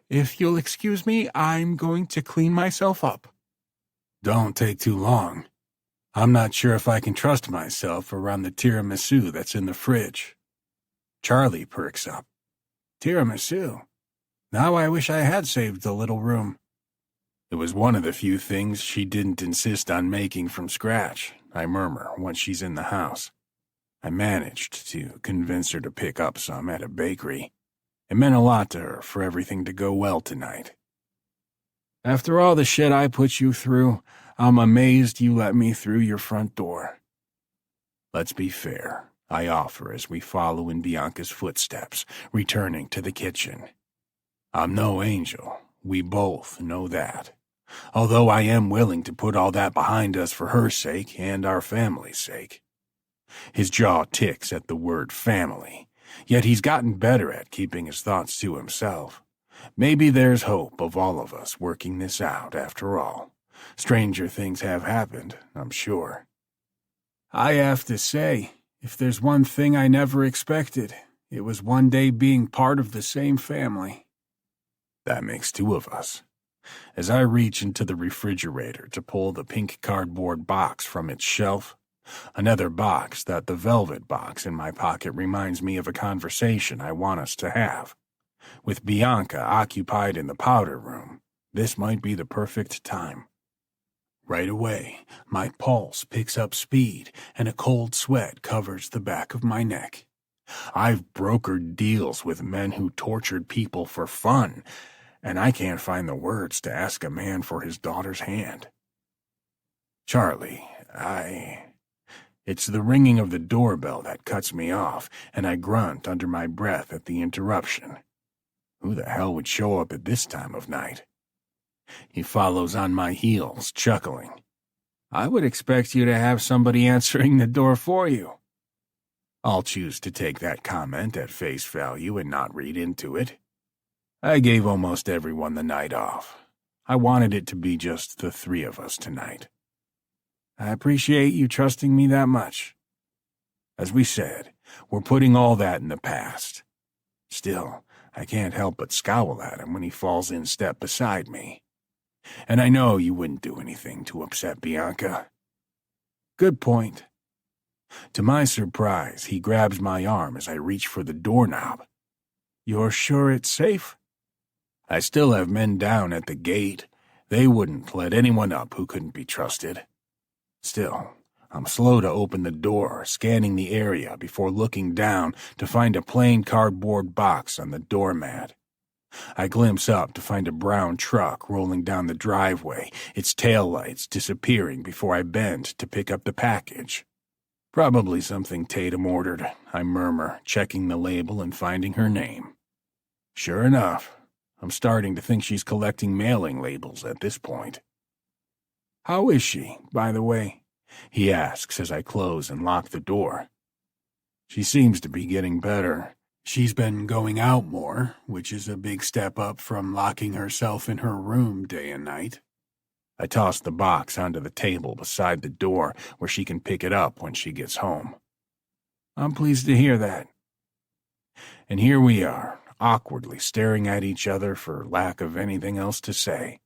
"If you'll excuse me, I'm going to clean myself up." "Don't take too long. I'm not sure if I can trust myself around the tiramisu that's in the fridge." Charlie perks up. "Tiramisu? Now I wish I had saved a little room." It was one of the few things she didn't insist on making from scratch, I murmur once she's in the house. I managed to convince her to pick up some at a bakery. It meant a lot to her for everything to go well tonight. "After all the shit I put you through, I'm amazed you let me through your front door." "Let's be fair," I offer as we follow in Bianca's footsteps, returning to the kitchen. "I'm no angel. We both know that. Although I am willing to put all that behind us for her sake and our family's sake." His jaw ticks at the word family. Yet he's gotten better at keeping his thoughts to himself. Maybe there's hope of all of us working this out after all. Stranger things have happened, I'm sure. I have to say, if there's one thing I never expected, it was one day being part of the same family. That makes two of us. As I reach into the refrigerator to pull the pink cardboard box from its shelf, another box that the velvet box in my pocket reminds me of a conversation I want us to have. With Bianca occupied in the powder room, this might be the perfect time. Right away, my pulse picks up speed and a cold sweat covers the back of my neck. I've brokered deals with men who tortured people for fun, and I can't find the words to ask a man for his daughter's hand. Charlie, It's the ringing of the doorbell that cuts me off, and I grunt under my breath at the interruption. Who the hell would show up at this time of night? He follows on my heels, chuckling. I would expect you to have somebody answering the door for you. I'll choose to take that comment at face value and not read into it. I gave almost everyone the night off. I wanted it to be just the three of us tonight. I appreciate you trusting me that much. As we said, we're putting all that in the past. Still, I can't help but scowl at him when he falls in step beside me. And I know you wouldn't do anything to upset Bianca. Good point. To my surprise, he grabs my arm as I reach for the doorknob. You're sure it's safe? I still have men down at the gate. They wouldn't let anyone up who couldn't be trusted. Still, I'm slow to open the door, scanning the area before looking down to find a plain cardboard box on the doormat. I glimpse up to find a brown truck rolling down the driveway, its taillights disappearing before I bend to pick up the package. Probably something Tatum ordered, I murmur, checking the label and finding her name. Sure enough, I'm starting to think she's collecting mailing labels at this point. How is she, by the way? He asks as I close and lock the door. She seems to be getting better. She's been going out more, which is a big step up from locking herself in her room day and night. I toss the box onto the table beside the door where she can pick it up when she gets home. I'm pleased to hear that. And here we are, awkwardly staring at each other for lack of anything else to say.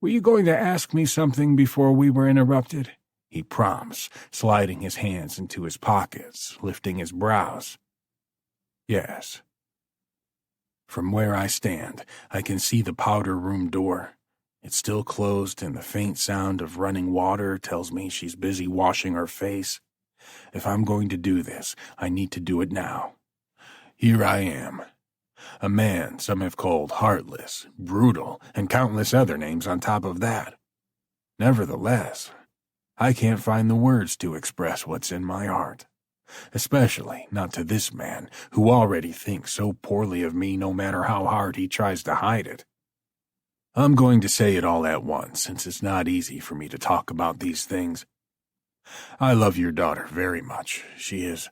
Were you going to ask me something before we were interrupted? He prompts, sliding his hands into his pockets, lifting his brows. Yes. From where I stand, I can see the powder room door. It's still closed, and the faint sound of running water tells me she's busy washing her face. If I'm going to do this, I need to do it now. Here I am. A man some have called heartless, brutal, and countless other names on top of that. Nevertheless, I can't find the words to express what's in my heart. Especially not to this man, who already thinks so poorly of me no matter how hard he tries to hide it. I'm going to say it all at once, since it's not easy for me to talk about these things. I love your daughter very much. She is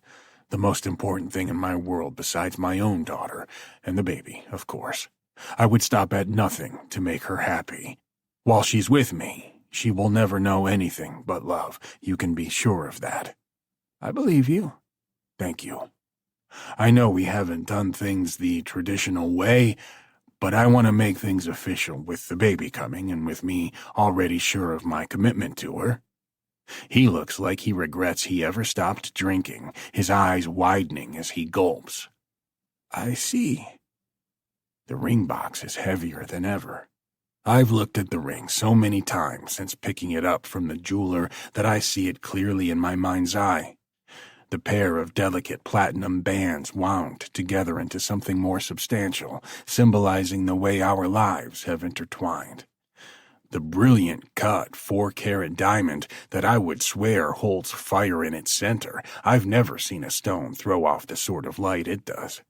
the most important thing in my world besides my own daughter, and the baby, of course. I would stop at nothing to make her happy. While she's with me, she will never know anything but love. You can be sure of that. I believe you. Thank you. I know we haven't done things the traditional way, but I want to make things official with the baby coming and with me already sure of my commitment to her. He looks like he regrets he ever stopped drinking, his eyes widening as he gulps. I see. The ring box is heavier than ever. I've looked at the ring so many times since picking it up from the jeweler that I see it clearly in my mind's eye. The pair of delicate platinum bands wound together into something more substantial, symbolizing the way our lives have intertwined. The brilliant cut 4-carat diamond that I would swear holds fire in its center. I've never seen a stone throw off the sort of light it does.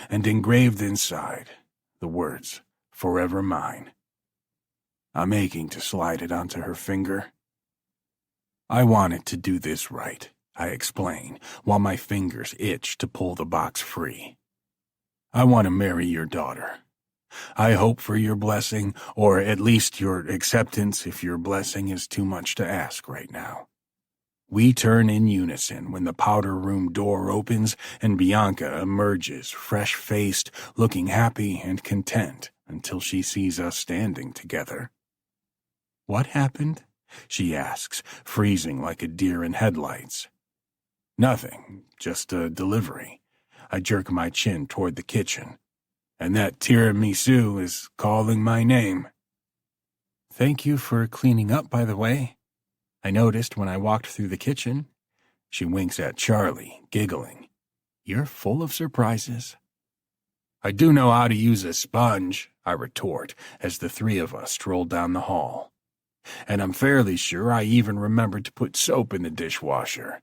And engraved inside, the words, "Forever mine." I'm aching to slide it onto her finger. I wanted to do this right. I explain, while my fingers itch to pull the box free. I want to marry your daughter. I hope for your blessing, or at least your acceptance if your blessing is too much to ask right now. We turn in unison when the powder room door opens and Bianca emerges, fresh-faced, looking happy and content until she sees us standing together. "What happened?" she asks, freezing like a deer in headlights. "Nothing, just a delivery." I jerk my chin toward the kitchen. "And that tiramisu is calling my name." "Thank you for cleaning up, by the way. I noticed when I walked through the kitchen." She winks at Charlie, giggling. "You're full of surprises." "I do know how to use a sponge," I retort as the three of us stroll down the hall. "And I'm fairly sure I even remembered to put soap in the dishwasher.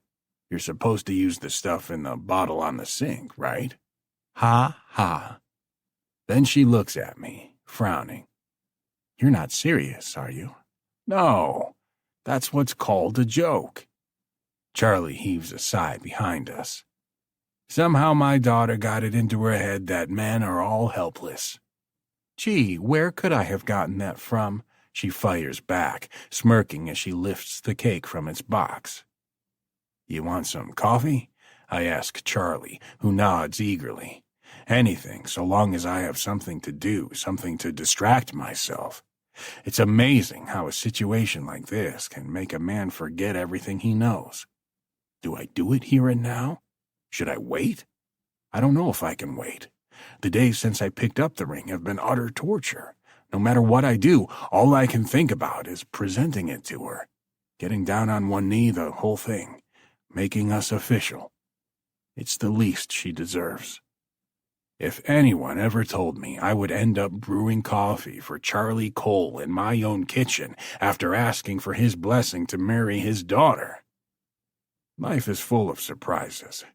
You're supposed to use the stuff in the bottle on the sink, right?" Ha ha. Then she looks at me, frowning. "You're not serious, are you?" "No, that's what's called a joke." Charlie heaves a sigh behind us. "Somehow my daughter got it into her head that men are all helpless." "Gee, where could I have gotten that from?" she fires back, smirking as she lifts the cake from its box. "You want some coffee?" I ask Charlie, who nods eagerly. "Anything, so long as I have something to do, something to distract myself. It's amazing how a situation like this can make a man forget everything he knows. Do I do it here and now? Should I wait? I don't know if I can wait. The days since I picked up the ring have been utter torture. No matter what I do, all I can think about is presenting it to her. Getting down on one knee, the whole thing. Making us official. It's the least she deserves. If anyone ever told me I would end up brewing coffee for Charlie Cole in my own kitchen after asking for his blessing to marry his daughter. Life is full of surprises.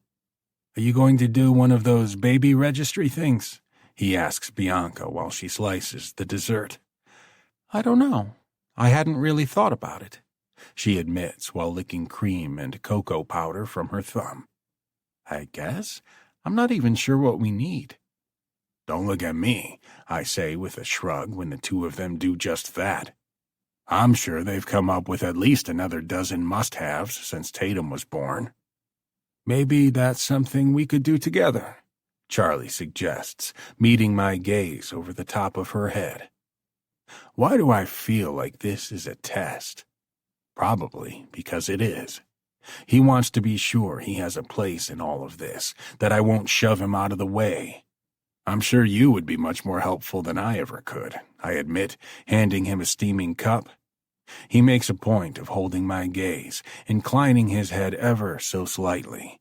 "Are you going to do one of those baby registry things?" he asks Bianca while she slices the dessert. "I don't know. I hadn't really thought about it," she admits while licking cream and cocoa powder from her thumb. "I guess I'm not even sure what we need." "Don't look at me," I say with a shrug when the two of them do just that. "I'm sure they've come up with at least another dozen must-haves since Tatum was born." "Maybe that's something we could do together," Charlie suggests, meeting my gaze over the top of her head. Why do I feel like this is a test? Probably because it is. He wants to be sure he has a place in all of this, that I won't shove him out of the way. "I'm sure you would be much more helpful than I ever could," I admit, handing him a steaming cup. He makes a point of holding my gaze, inclining his head ever so slightly.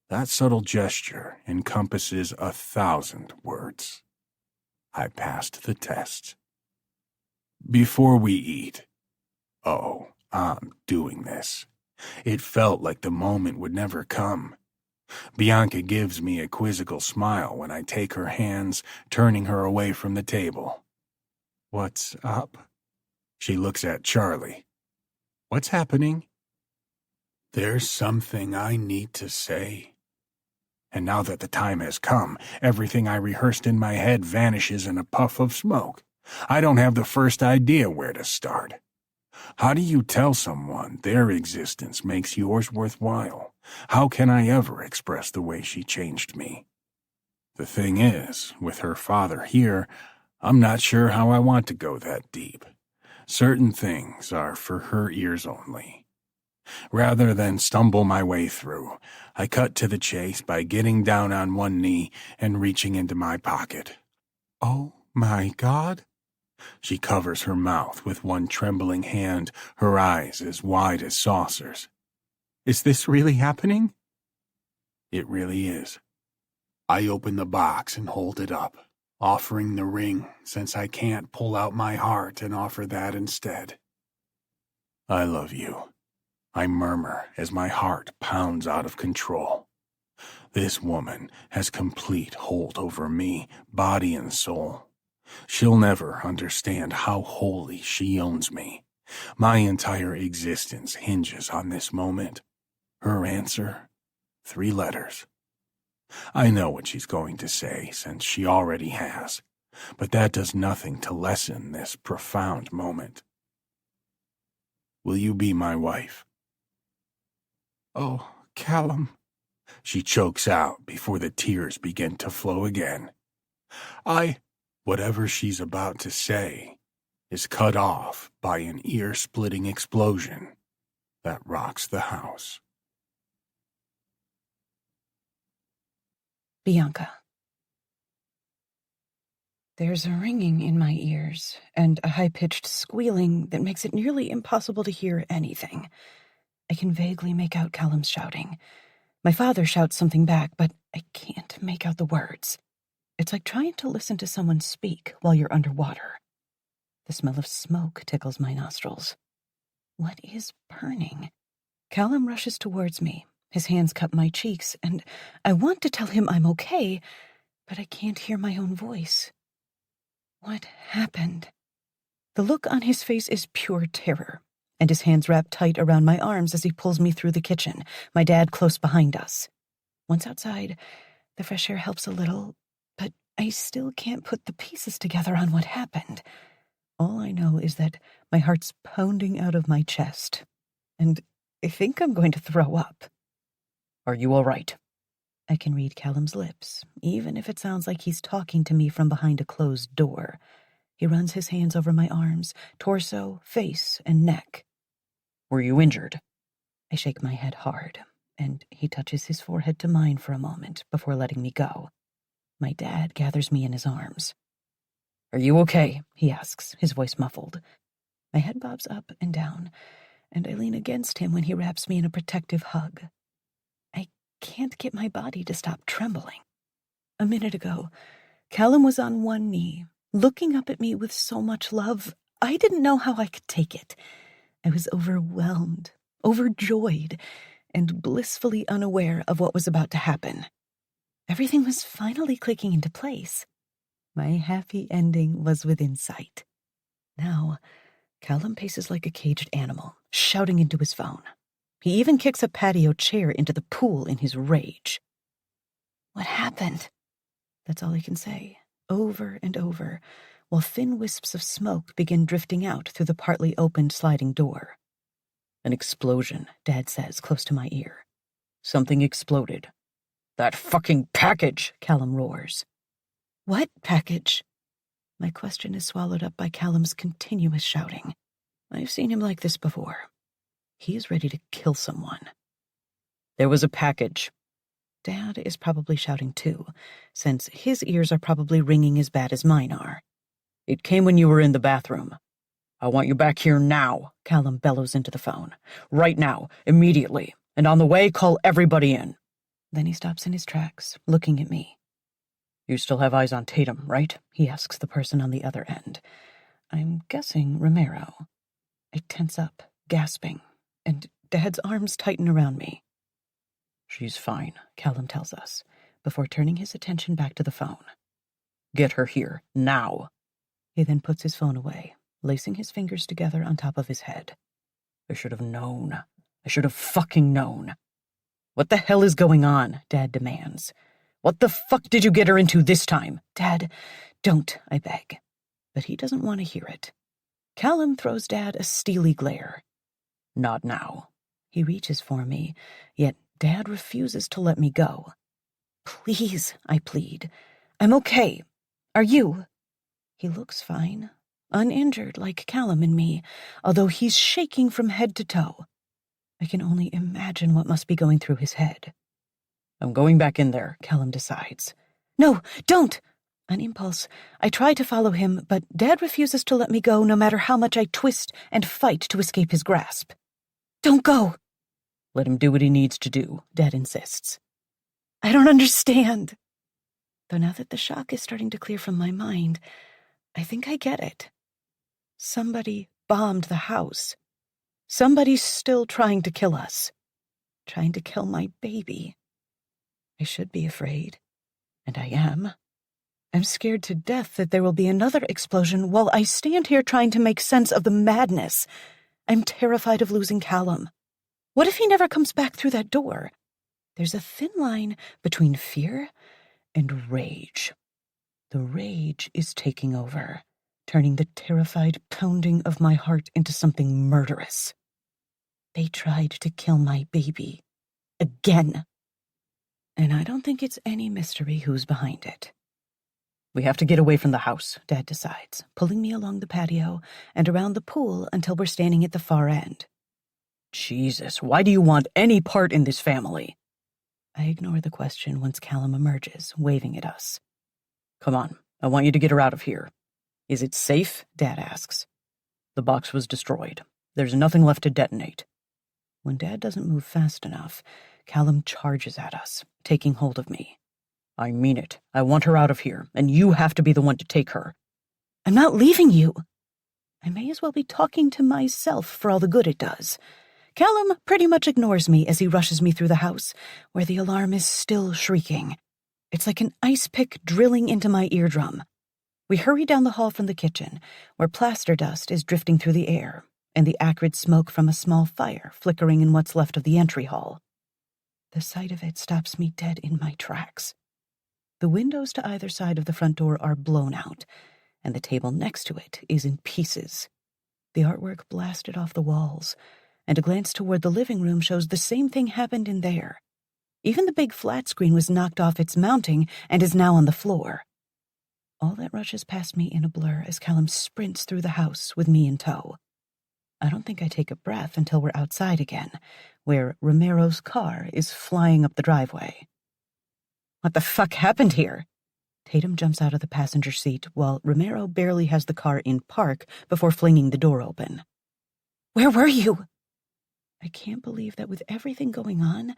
That subtle gesture encompasses 1,000 words. I passed the test. Before we eat. Oh, I'm doing this. It felt like the moment would never come. Bianca gives me a quizzical smile when I take her hands, turning her away from the table. "What's up?" She looks at Charlie. "What's happening?" "There's something I need to say." And now that the time has come, everything I rehearsed in my head vanishes in a puff of smoke. I don't have the first idea where to start. How do you tell someone their existence makes yours worthwhile? How can I ever express the way she changed me? The thing is, with her father here, I'm not sure how I want to go that deep. Certain things are for her ears only. Rather than stumble my way through, I cut to the chase by getting down on one knee and reaching into my pocket. "Oh my God!" She covers her mouth with one trembling hand, her eyes as wide as saucers. "Is this really happening?" It really is. I open the box and hold it up, offering the ring since I can't pull out my heart and offer that instead. "I love you," I murmur as my heart pounds out of control. This woman has complete hold over me, body and soul. She'll never understand how wholly she owns me. My entire existence hinges on this moment. Her answer, 3 letters. I know what she's going to say, since she already has, but that does nothing to lessen this profound moment. Will you be my wife? Oh, Callum, she chokes out before the tears begin to flow again. Whatever she's about to say is cut off by an ear-splitting explosion that rocks the house. Bianca. There's a ringing in my ears and a high-pitched squealing that makes it nearly impossible to hear anything. I can vaguely make out Callum's shouting. My father shouts something back, but I can't make out the words. It's like trying to listen to someone speak while you're underwater. The smell of smoke tickles my nostrils. What is burning? Callum rushes towards me. His hands cup my cheeks, and I want to tell him I'm okay, but I can't hear my own voice. What happened? The look on his face is pure terror, and his hands wrap tight around my arms as he pulls me through the kitchen, my dad close behind us. Once outside, the fresh air helps a little, but I still can't put the pieces together on what happened. All I know is that my heart's pounding out of my chest, and I think I'm going to throw up. Are you all right? I can read Callum's lips, even if it sounds like he's talking to me from behind a closed door. He runs his hands over my arms, torso, face, and neck. Were you injured? I shake my head hard, and he touches his forehead to mine for a moment before letting me go. My dad gathers me in his arms. Are you okay? He asks, his voice muffled. My head bobs up and down, and I lean against him when he wraps me in a protective hug. I can't get my body to stop trembling. A minute ago, Callum was on one knee, looking up at me with so much love, I didn't know how I could take it. I was overwhelmed, overjoyed, and blissfully unaware of what was about to happen. Everything was finally clicking into place. My happy ending was within sight. Now, Callum paces like a caged animal, shouting into his phone. He even kicks a patio chair into the pool in his rage. What happened? That's all I can say, over and over, while thin wisps of smoke begin drifting out through the partly opened sliding door. An explosion, Dad says, close to my ear. Something exploded. That fucking package, Callum roars. What package? My question is swallowed up by Callum's continuous shouting. I've seen him like this before. He is ready to kill someone. There was a package. Dad is probably shouting too, since his ears are probably ringing as bad as mine are. It came when you were in the bathroom. I want you back here now, Callum bellows into the phone. Right now, immediately, and on the way, call everybody in. Then he stops in his tracks, looking at me. You still have eyes on Tatum, right? He asks the person on the other end. I'm guessing Romero. I tense up, gasping, and Dad's arms tighten around me. She's fine, Callum tells us, before turning his attention back to the phone. Get her here, now. He then puts his phone away, lacing his fingers together on top of his head. I should have known. I should have fucking known. What the hell is going on? Dad demands. What the fuck did you get her into this time? Dad, don't, I beg. But he doesn't want to hear it. Callum throws Dad a steely glare. Not now. He reaches for me, yet Dad refuses to let me go. Please, I plead. I'm okay. Are you? He looks fine, uninjured like Callum and me, although he's shaking from head to toe. I can only imagine what must be going through his head. I'm going back in there, Callum decides. No, don't! On impulse, I try to follow him, but Dad refuses to let me go no matter how much I twist and fight to escape his grasp. Don't go! Let him do what he needs to do, Dad insists. I don't understand. Though now that the shock is starting to clear from my mind, I think I get it. Somebody bombed the house. Somebody's still trying to kill us. Trying to kill my baby. I should be afraid. And I am. I'm scared to death that there will be another explosion while I stand here trying to make sense of the madness. I'm terrified of losing Callum. What if he never comes back through that door? There's a thin line between fear and rage. The rage is taking over, turning the terrified pounding of my heart into something murderous. They tried to kill my baby. Again. And I don't think it's any mystery who's behind it. We have to get away from the house, Dad decides, pulling me along the patio and around the pool until we're standing at the far end. Jesus, why do you want any part in this family? I ignore the question once Callum emerges, waving at us. Come on, I want you to get her out of here. Is it safe? Dad asks. The box was destroyed. There's nothing left to detonate. When Dad doesn't move fast enough, Callum charges at us, taking hold of me. I mean it. I want her out of here, and you have to be the one to take her. I'm not leaving you. I may as well be talking to myself for all the good it does. Callum pretty much ignores me as he rushes me through the house, where the alarm is still shrieking. It's like an ice pick drilling into my eardrum. We hurry down the hall from the kitchen, where plaster dust is drifting through the air, and the acrid smoke from a small fire flickering in what's left of the entry hall. The sight of it stops me dead in my tracks. The windows to either side of the front door are blown out, and the table next to it is in pieces. The artwork blasted off the walls, and a glance toward the living room shows the same thing happened in there. Even the big flat screen was knocked off its mounting and is now on the floor. All that rushes past me in a blur as Callum sprints through the house with me in tow. I don't think I take a breath until we're outside again, where Romero's car is flying up the driveway. What the fuck happened here? Tatum jumps out of the passenger seat while Romero barely has the car in park before flinging the door open. Where were you? I can't believe that with everything going on,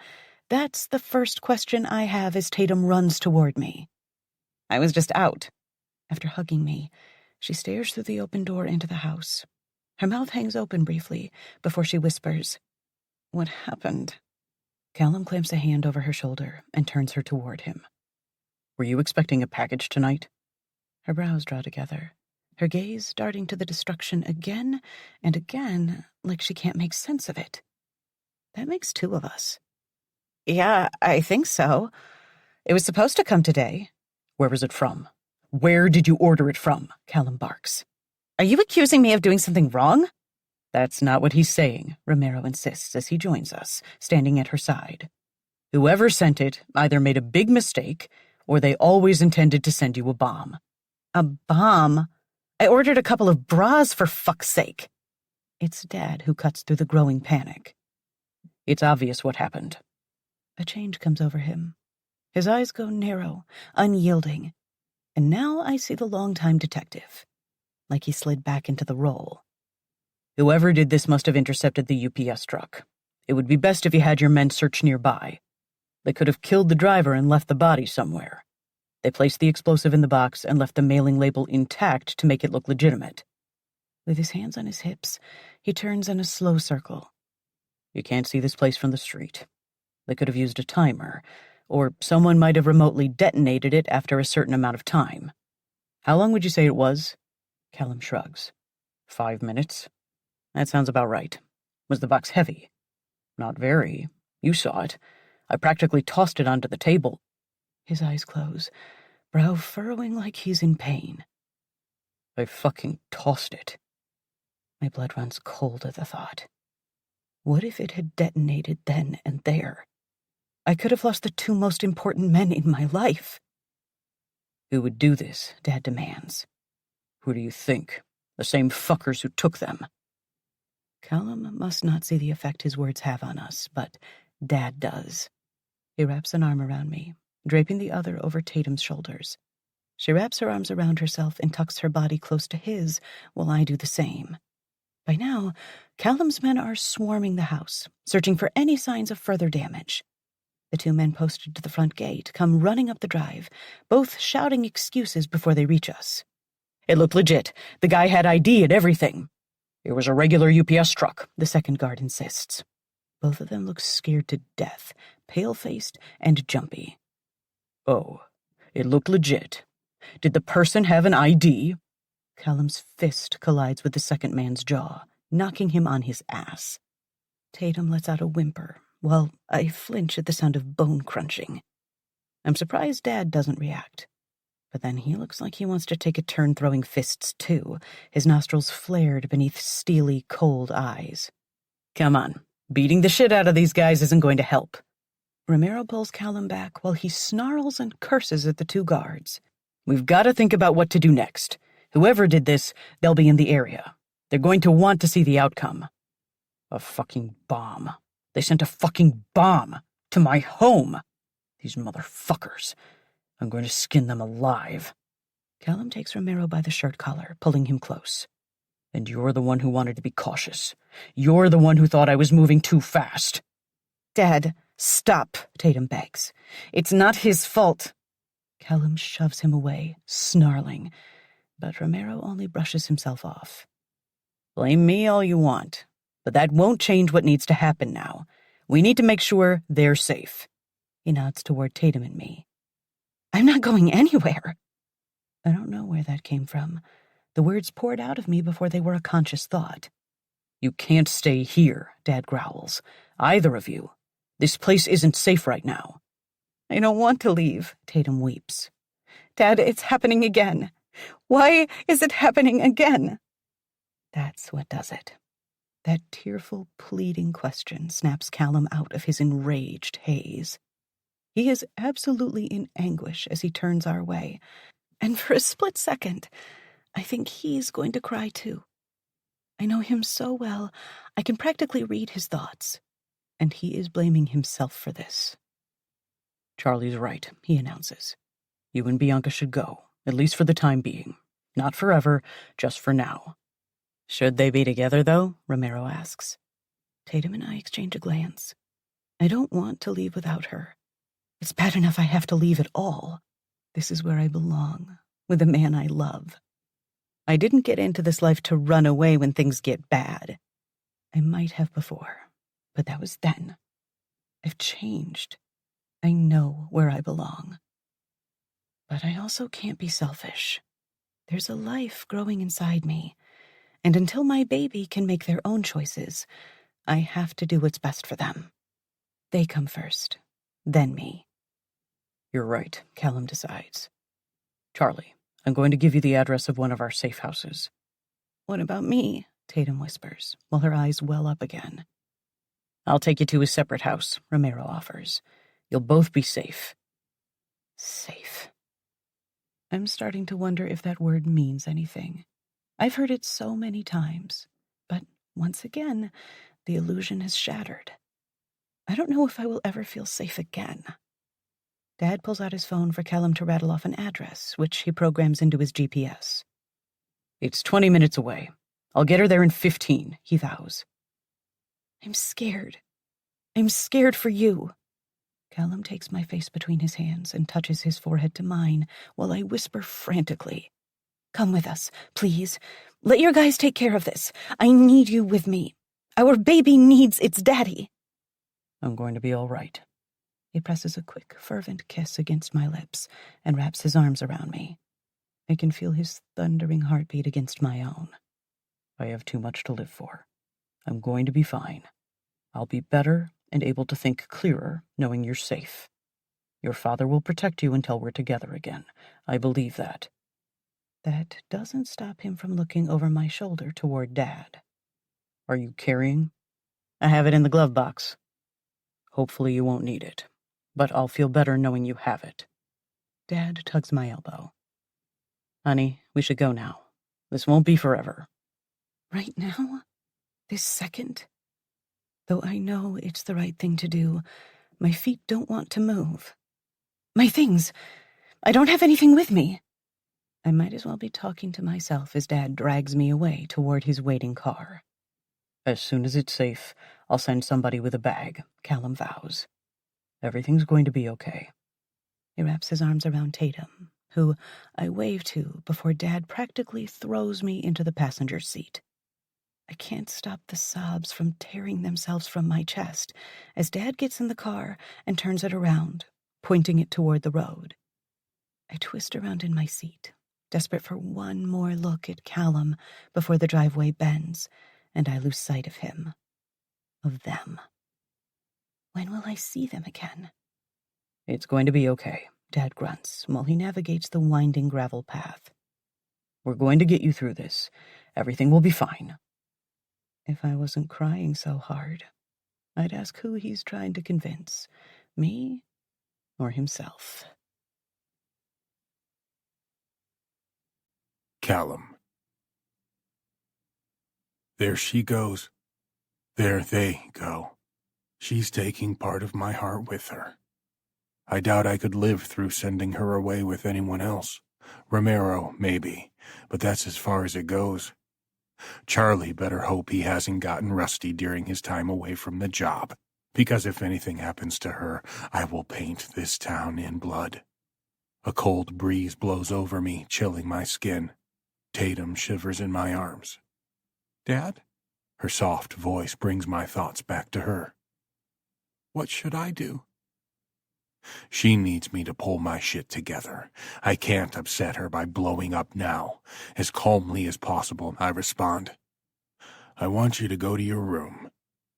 that's the first question I have as Tatum runs toward me. I was just out. After hugging me, she stares through the open door into the house. Her mouth hangs open briefly before she whispers, "What happened?" Callum clamps a hand over her shoulder and turns her toward him. Were you expecting a package tonight? Her brows draw together, her gaze darting to the destruction again and again like she can't make sense of it. That makes two of us. Yeah, I think so. It was supposed to come today. Where was it from? Where did you order it from? Callum barks. Are you accusing me of doing something wrong? That's not what he's saying, Romero insists as he joins us, standing at her side. Whoever sent it either made a big mistake, or they always intended to send you a bomb. A bomb? I ordered a couple of bras, for fuck's sake. It's Dad who cuts through the growing panic. It's obvious what happened. A change comes over him. His eyes go narrow, unyielding, and now I see the long-time detective, like he slid back into the role. Whoever did this must have intercepted the UPS truck. It would be best if you had your men search nearby. They could have killed the driver and left the body somewhere. They placed the explosive in the box and left the mailing label intact to make it look legitimate. With his hands on his hips, he turns in a slow circle. You can't see this place from the street. They could have used a timer, or someone might have remotely detonated it after a certain amount of time. How long would you say it was? Callum shrugs. 5 minutes. That sounds about right. Was the box heavy? Not very. You saw it. I practically tossed it onto the table. His eyes close, brow furrowing like he's in pain. I fucking tossed it. My blood runs cold at the thought. What if it had detonated then and there? I could have lost the two most important men in my life. Who would do this? Dad demands. Who do you think? The same fuckers who took them. Callum must not see the effect his words have on us, but Dad does. He wraps an arm around me, draping the other over Tatum's shoulders. She wraps her arms around herself and tucks her body close to his while I do the same. By now, Callum's men are swarming the house, searching for any signs of further damage. The two men posted to the front gate come running up the drive, both shouting excuses before they reach us. It looked legit. The guy had ID and everything. It was a regular UPS truck, the second guard insists. Both of them look scared to death, pale-faced and jumpy. Oh, it looked legit. Did the person have an ID? Callum's fist collides with the second man's jaw, knocking him on his ass. Tatum lets out a whimper, while I flinch at the sound of bone crunching. I'm surprised Dad doesn't react. But then he looks like he wants to take a turn throwing fists too, his nostrils flared beneath steely, cold eyes. Come on, beating the shit out of these guys isn't going to help. Romero pulls Callum back while he snarls and curses at the two guards. We've got to think about what to do next. Whoever did this, they'll be in the area. They're going to want to see the outcome. A fucking bomb. They sent a fucking bomb to my home. These motherfuckers. I'm going to skin them alive. Callum takes Romero by the shirt collar, pulling him close. And you're the one who wanted to be cautious. You're the one who thought I was moving too fast. Dad, stop, Tatum begs. It's not his fault. Callum shoves him away, snarling, but Romero only brushes himself off. Blame me all you want, but that won't change what needs to happen now. We need to make sure they're safe. He nods toward Tatum and me. I'm not going anywhere. I don't know where that came from. The words poured out of me before they were a conscious thought. You can't stay here, Dad growls. Either of you. This place isn't safe right now. I don't want to leave, Tatum weeps. Dad, it's happening again. Why is it happening again? That's what does it. That tearful, pleading question snaps Callum out of his enraged haze. He is absolutely in anguish as he turns our way, and for a split second, I think he's going to cry too. I know him so well, I can practically read his thoughts, and he is blaming himself for this. Charlie's right, he announces. You and Bianca should go, at least for the time being. Not forever, just for now. Should they be together, though? Romero asks. Tatum and I exchange a glance. I don't want to leave without her. It's bad enough I have to leave at all. This is where I belong, with the man I love. I didn't get into this life to run away when things get bad. I might have before, but that was then. I've changed. I know where I belong. But I also can't be selfish. There's a life growing inside me, and until my baby can make their own choices, I have to do what's best for them. They come first, then me. You're right, Callum decides. Charlie, I'm going to give you the address of one of our safe houses. What about me? Tatum whispers, while her eyes well up again. I'll take you to a separate house, Romero offers. You'll both be safe. Safe. I'm starting to wonder if that word means anything. I've heard it so many times, but once again, the illusion has shattered. I don't know if I will ever feel safe again. Dad pulls out his phone for Callum to rattle off an address, which he programs into his GPS. It's 20 minutes away. I'll get her there in 15, he vows. I'm scared. I'm scared for you. Callum takes my face between his hands and touches his forehead to mine, while I whisper frantically. Come with us, please. Let your guys take care of this. I need you with me. Our baby needs its daddy. I'm going to be all right. He presses a quick, fervent kiss against my lips and wraps his arms around me. I can feel his thundering heartbeat against my own. I have too much to live for. I'm going to be fine. I'll be better and able to think clearer knowing you're safe. Your father will protect you until we're together again. I believe that. That doesn't stop him from looking over my shoulder toward Dad. Are you carrying? I have it in the glove box. Hopefully you won't need it, but I'll feel better knowing you have it. Dad tugs my elbow. Honey, we should go now. This won't be forever. Right now? This second? Though I know it's the right thing to do, my feet don't want to move. My things! I don't have anything with me! I might as well be talking to myself as Dad drags me away toward his waiting car. As soon as it's safe, I'll send somebody with a bag, Callum vows. Everything's going to be okay. He wraps his arms around Tatum, who I wave to before Dad practically throws me into the passenger seat. I can't stop the sobs from tearing themselves from my chest as Dad gets in the car and turns it around, pointing it toward the road. I twist around in my seat, desperate for one more look at Callum before the driveway bends, and I lose sight of him. of them. When will I see them again? It's going to be okay, Dad grunts while he navigates the winding gravel path. We're going to get you through this. Everything will be fine. If I wasn't crying so hard, I'd ask who he's trying to convince, me or himself. Callum. There she goes. There they go. She's taking part of my heart with her. I doubt I could live through sending her away with anyone else. Romero, maybe, but that's as far as it goes. Charlie better hope he hasn't gotten rusty during his time away from the job, because if anything happens to her, I will paint this town in blood. A cold breeze blows over me, chilling my skin. Tatum shivers in my arms. Dad? Her soft voice brings my thoughts back to her. What should I do? She needs me to pull my shit together. I can't upset her by blowing up now. As calmly as possible, I respond. I want you to go to your room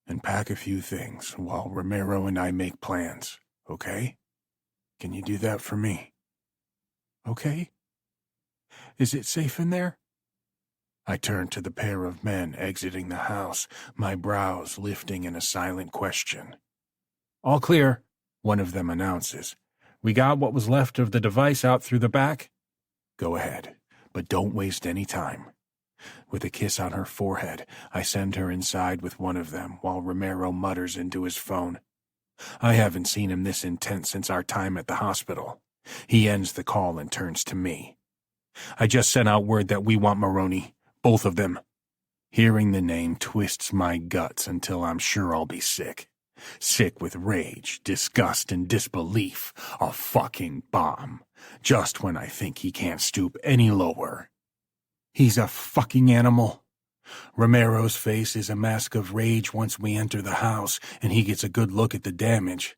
and pack a few things while Romero and I make plans, okay? Can you do that for me? Okay? Is it safe in there? I turn to the pair of men exiting the house, my brows lifting in a silent question. All clear, one of them announces. We got what was left of the device out through the back? Go ahead, but don't waste any time. With a kiss on her forehead, I send her inside with one of them while Romero mutters into his phone. I haven't seen him this intense since our time at the hospital. He ends the call and turns to me. I just sent out word that we want Maroney. Both of them. Hearing the name twists my guts until I'm sure I'll be sick. Sick with rage, disgust, and disbelief. A fucking bomb. Just when I think he can't stoop any lower. He's a fucking animal. Romero's face is a mask of rage once we enter the house and he gets a good look at the damage.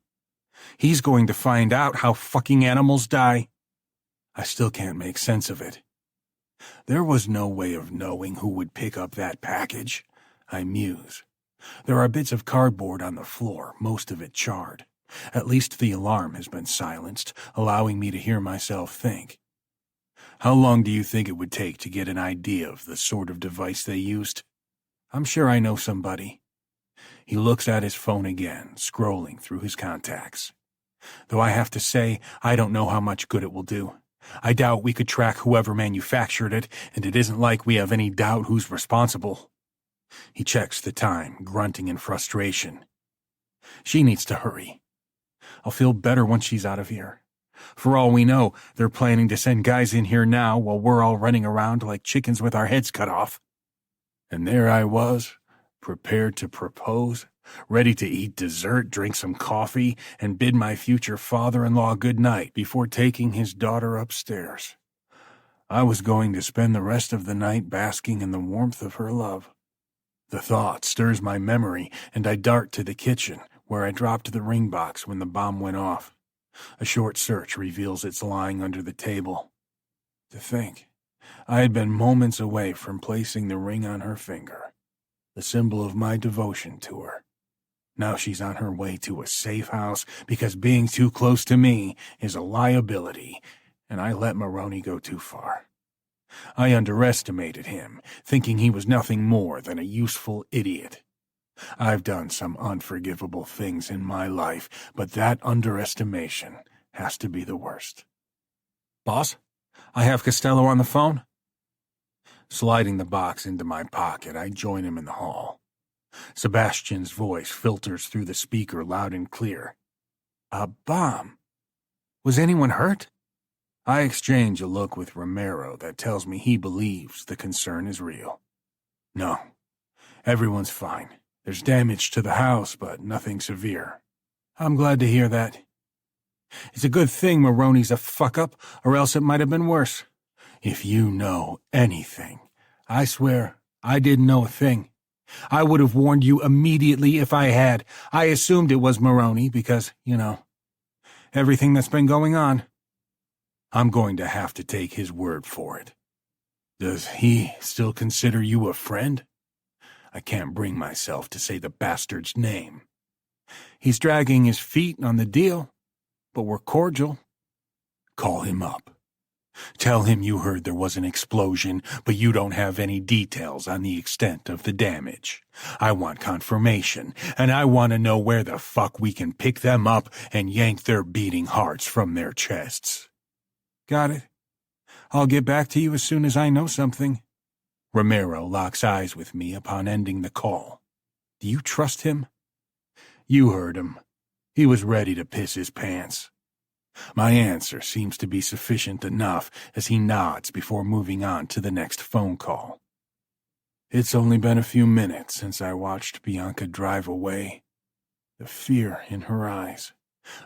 He's going to find out how fucking animals die. I still can't make sense of it. There was no way of knowing who would pick up that package, I muse. There are bits of cardboard on the floor, most of it charred. At least the alarm has been silenced, allowing me to hear myself think. How long do you think it would take to get an idea of the sort of device they used? I'm sure I know somebody. He looks at his phone again, scrolling through his contacts. Though I have to say, I don't know how much good it will do. I doubt we could track whoever manufactured it, and it isn't like we have any doubt who's responsible. He checks the time, grunting in frustration. She needs to hurry. I'll feel better once she's out of here. For all we know, they're planning to send guys in here now while we're all running around like chickens with our heads cut off. And there I was, prepared to propose, ready to eat dessert, drink some coffee, and bid my future father-in-law good night before taking his daughter upstairs. I was going to spend the rest of the night basking in the warmth of her love. The thought stirs my memory, and I dart to the kitchen, where I dropped the ring box when the bomb went off. A short search reveals it's lying under the table. To think, I had been moments away from placing the ring on her finger, the symbol of my devotion to her. Now she's on her way to a safe house because being too close to me is a liability, and I let Maroney go too far. I underestimated him, thinking he was nothing more than a useful idiot. I've done some unforgivable things in my life, but that underestimation has to be the worst. Boss, I have Costello on the phone. Sliding the box into my pocket, I join him in the hall. Sebastian's voice filters through the speaker loud and clear. A bomb? Was anyone hurt? I exchange a look with Romero that tells me he believes the concern is real. No, everyone's fine. There's damage to the house, but nothing severe. I'm glad to hear that. It's a good thing Maroney's a fuck-up, or else it might have been worse. If you know anything, I swear I didn't know a thing. I would have warned you immediately if I had. I assumed it was Maroney because, everything that's been going on. I'm going to have to take his word for it. Does he still consider you a friend? I can't bring myself to say the bastard's name. He's dragging his feet on the deal, but we're cordial. Call him up. Tell him you heard there was an explosion, but you don't have any details on the extent of the damage. I want confirmation, and I want to know where the fuck we can pick them up and yank their beating hearts from their chests. Got it? I'll get back to you as soon as I know something. Romero locks eyes with me upon ending the call. Do you trust him? You heard him. He was ready to piss his pants. My answer seems to be sufficient enough as he nods before moving on to the next phone call. It's only been a few minutes since I watched Bianca drive away. The fear in her eyes,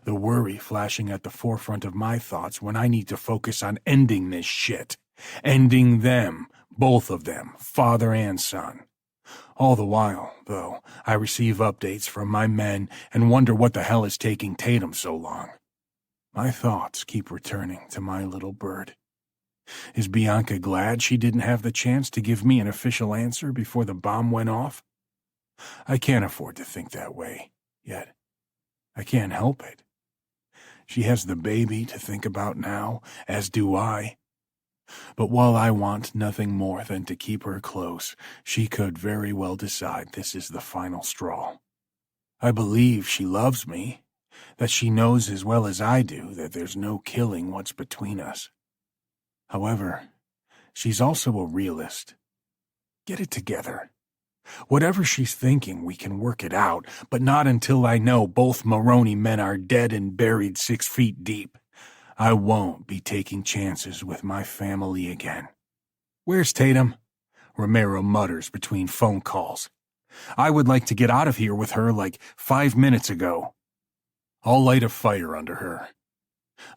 the worry flashing at the forefront of my thoughts when I need to focus on ending this shit. Ending them, both of them, father and son. All the while, though, I receive updates from my men and wonder what the hell is taking Tatum so long. My thoughts keep returning to my little bird. Is Bianca glad she didn't have the chance to give me an official answer before the bomb went off? I can't afford to think that way, yet I can't help it. She has the baby to think about now, as do I. But while I want nothing more than to keep her close, she could very well decide this is the final straw. I believe she loves me, that she knows as well as I do that there's no killing what's between us. However, she's also a realist. Get it together. Whatever she's thinking, we can work it out, but not until I know both Maroney men are dead and buried 6 feet deep. I won't be taking chances with my family again. Where's Tatum? Romero mutters between phone calls. I would like to get out of here with her like 5 minutes ago. I'll light a fire under her.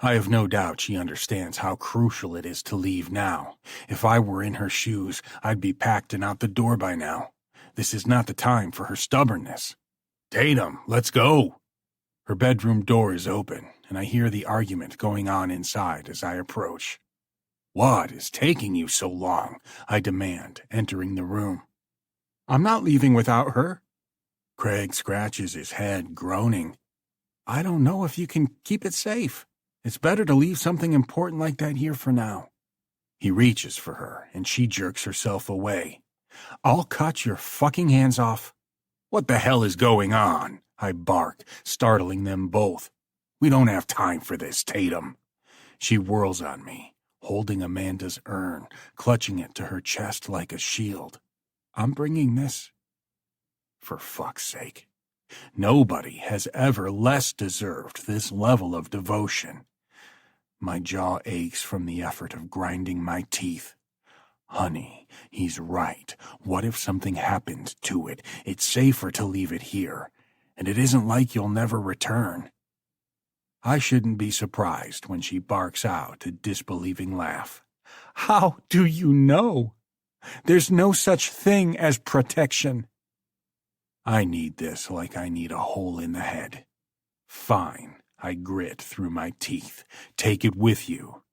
I have no doubt she understands how crucial it is to leave now. If I were in her shoes, I'd be packed and out the door by now. This is not the time for her stubbornness. Tatum, let's go. Her bedroom door is open, and I hear the argument going on inside as I approach. What is taking you so long? I demand, entering the room. I'm not leaving without her. Craig scratches his head, groaning. I don't know if you can keep it safe. It's better to leave something important like that here for now. He reaches for her, and she jerks herself away. I'll cut your fucking hands off. What the hell is going on? I bark, startling them both. We don't have time for this, Tatum. She whirls on me, holding Amanda's urn, clutching it to her chest like a shield. I'm bringing this. For fuck's sake. Nobody has ever less deserved this level of devotion. My jaw aches from the effort of grinding my teeth. Honey, he's right. What if something happened to it? It's safer to leave it here, and it isn't like you'll never return. I shouldn't be surprised when she barks out a disbelieving laugh. How do you know? There's no such thing as protection. I need this like I need a hole in the head. Fine, I grit through my teeth. Take it with you.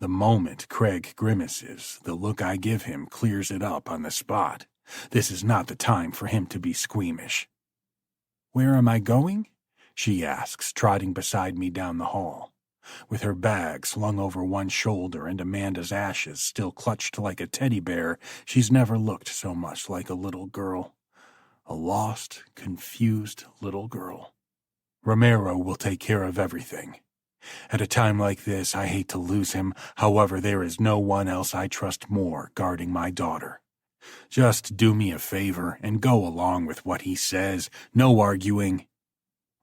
The moment Craig grimaces, the look I give him clears it up on the spot. This is not the time for him to be squeamish. Where am I going? She asks, trotting beside me down the hall. With her bag slung over one shoulder and Amanda's ashes still clutched like a teddy bear, she's never looked so much like a little girl. A lost, confused little girl. Romero will take care of everything. At a time like this, I hate to lose him. However, there is no one else I trust more guarding my daughter. Just do me a favor and go along with what he says. No arguing.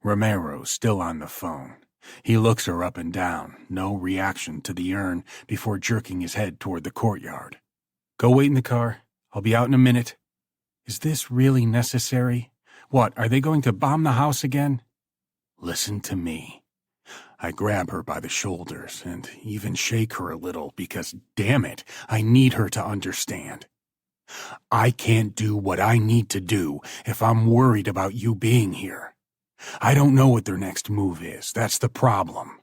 Romero's still on the phone. He looks her up and down, no reaction to the urn, before jerking his head toward the courtyard. Go wait in the car. I'll be out in a minute. Is this really necessary? What, are they going to bomb the house again? Listen to me. I grab her by the shoulders and even shake her a little because, damn it, I need her to understand. I can't do what I need to do if I'm worried about you being here. I don't know what their next move is. That's the problem.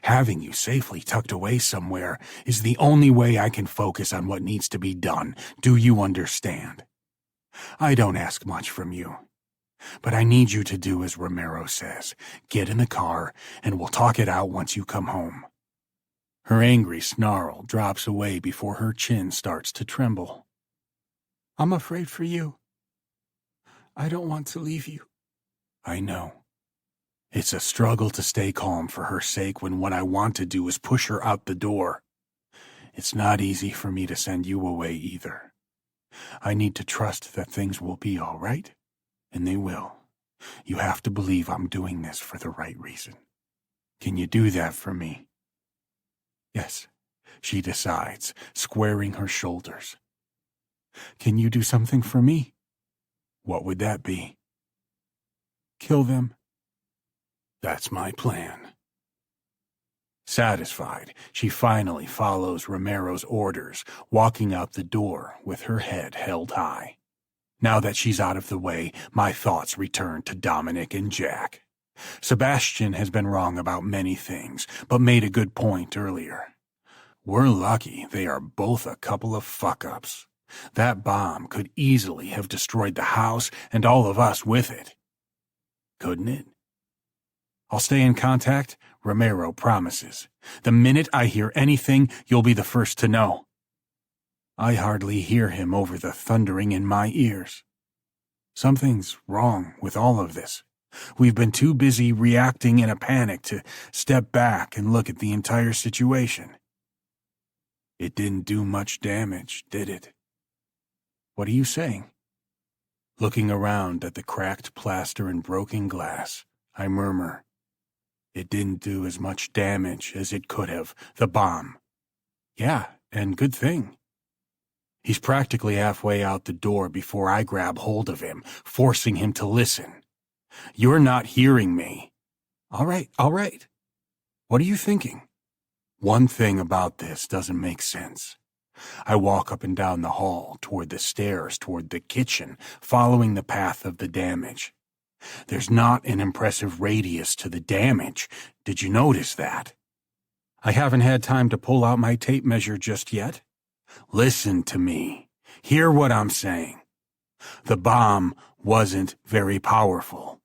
Having you safely tucked away somewhere is the only way I can focus on what needs to be done. Do you understand? I don't ask much from you. But I need you to do as Romero says. Get in the car, and we'll talk it out once you come home." Her angry snarl drops away before her chin starts to tremble. "I'm afraid for you. I don't want to leave you." I know. It's a struggle to stay calm for her sake when what I want to do is push her out the door. It's not easy for me to send you away either. I need to trust that things will be all right, and they will. You have to believe I'm doing this for the right reason. Can you do that for me?" "Yes," she decides, squaring her shoulders. "Can you do something for me?" "What would that be?" "Kill them." "That's my plan." Satisfied, she finally follows Romero's orders, walking out the door with her head held high. Now that she's out of the way, my thoughts return to Dominic and Jack. Sebastian has been wrong about many things, but made a good point earlier. We're lucky they are both a couple of fuck-ups. That bomb could easily have destroyed the house and all of us with it. Couldn't it? "I'll stay in contact," Romero promises. "The minute I hear anything, you'll be the first to know." I hardly hear him over the thundering in my ears. Something's wrong with all of this. We've been too busy reacting in a panic to step back and look at the entire situation. It didn't do much damage, did it? What are you saying? Looking around at the cracked plaster and broken glass, I murmur, "It didn't do as much damage as it could have, the bomb." "Yeah, and good thing." He's practically halfway out the door before I grab hold of him, forcing him to listen. "You're not hearing me." All right. What are you thinking?" One thing about this doesn't make sense. I walk up and down the hall, toward the stairs, toward the kitchen, following the path of the damage. There's not an impressive radius to the damage. Did you notice that? I haven't had time to pull out my tape measure just yet. Listen to me. Hear what I'm saying. The bomb wasn't very powerful.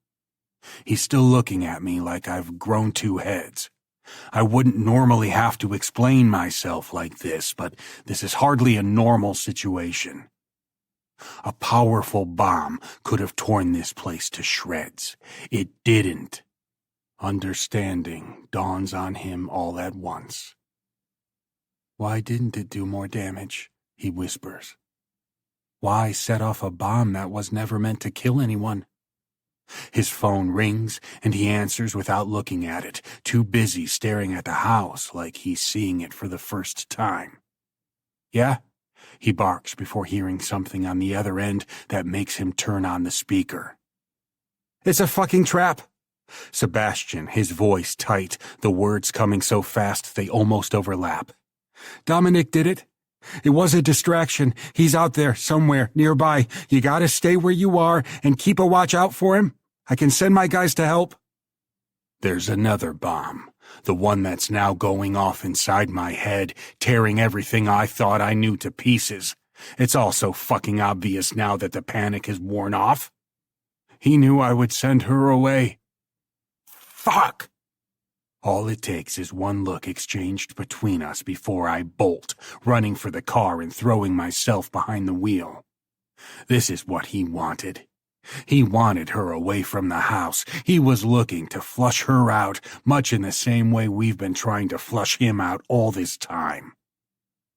He's still looking at me like I've grown two heads. I wouldn't normally have to explain myself like this, but this is hardly a normal situation. A powerful bomb could have torn this place to shreds. It didn't. Understanding dawns on him all at once. "Why didn't it do more damage?" he whispers. "Why set off a bomb that was never meant to kill anyone?" His phone rings, and he answers without looking at it, too busy staring at the house like he's seeing it for the first time. "Yeah?" he barks before hearing something on the other end that makes him turn on the speaker. "It's a fucking trap!" Sebastian, his voice tight, the words coming so fast they almost overlap. "Dominic did it. It was a distraction. He's out there, somewhere, nearby. You gotta stay where you are and keep a watch out for him. I can send my guys to help." There's another bomb, the one that's now going off inside my head, tearing everything I thought I knew to pieces. It's all so fucking obvious now that the panic has worn off. He knew I would send her away. Fuck! All it takes is one look exchanged between us before I bolt, running for the car and throwing myself behind the wheel. This is what he wanted. He wanted her away from the house. He was looking to flush her out, much in the same way we've been trying to flush him out all this time.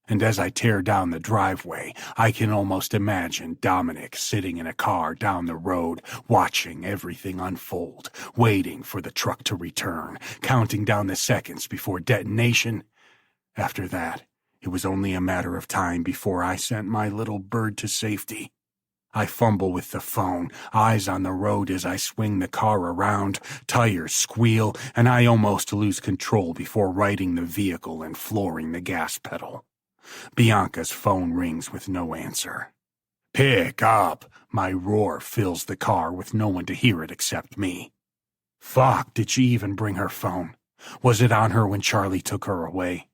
And as I tear down the driveway, I can almost imagine Dominic sitting in a car down the road, watching everything unfold, waiting for the truck to return, counting down the seconds before detonation. After that, it was only a matter of time before I sent my little bird to safety. I fumble with the phone, eyes on the road as I swing the car around, tires squeal, and I almost lose control before righting the vehicle and flooring the gas pedal. Bianca's phone rings with no answer. "Pick up!" My roar fills the car with no one to hear it except me. Fuck, did she even bring her phone? Was it on her when Charlie took her away?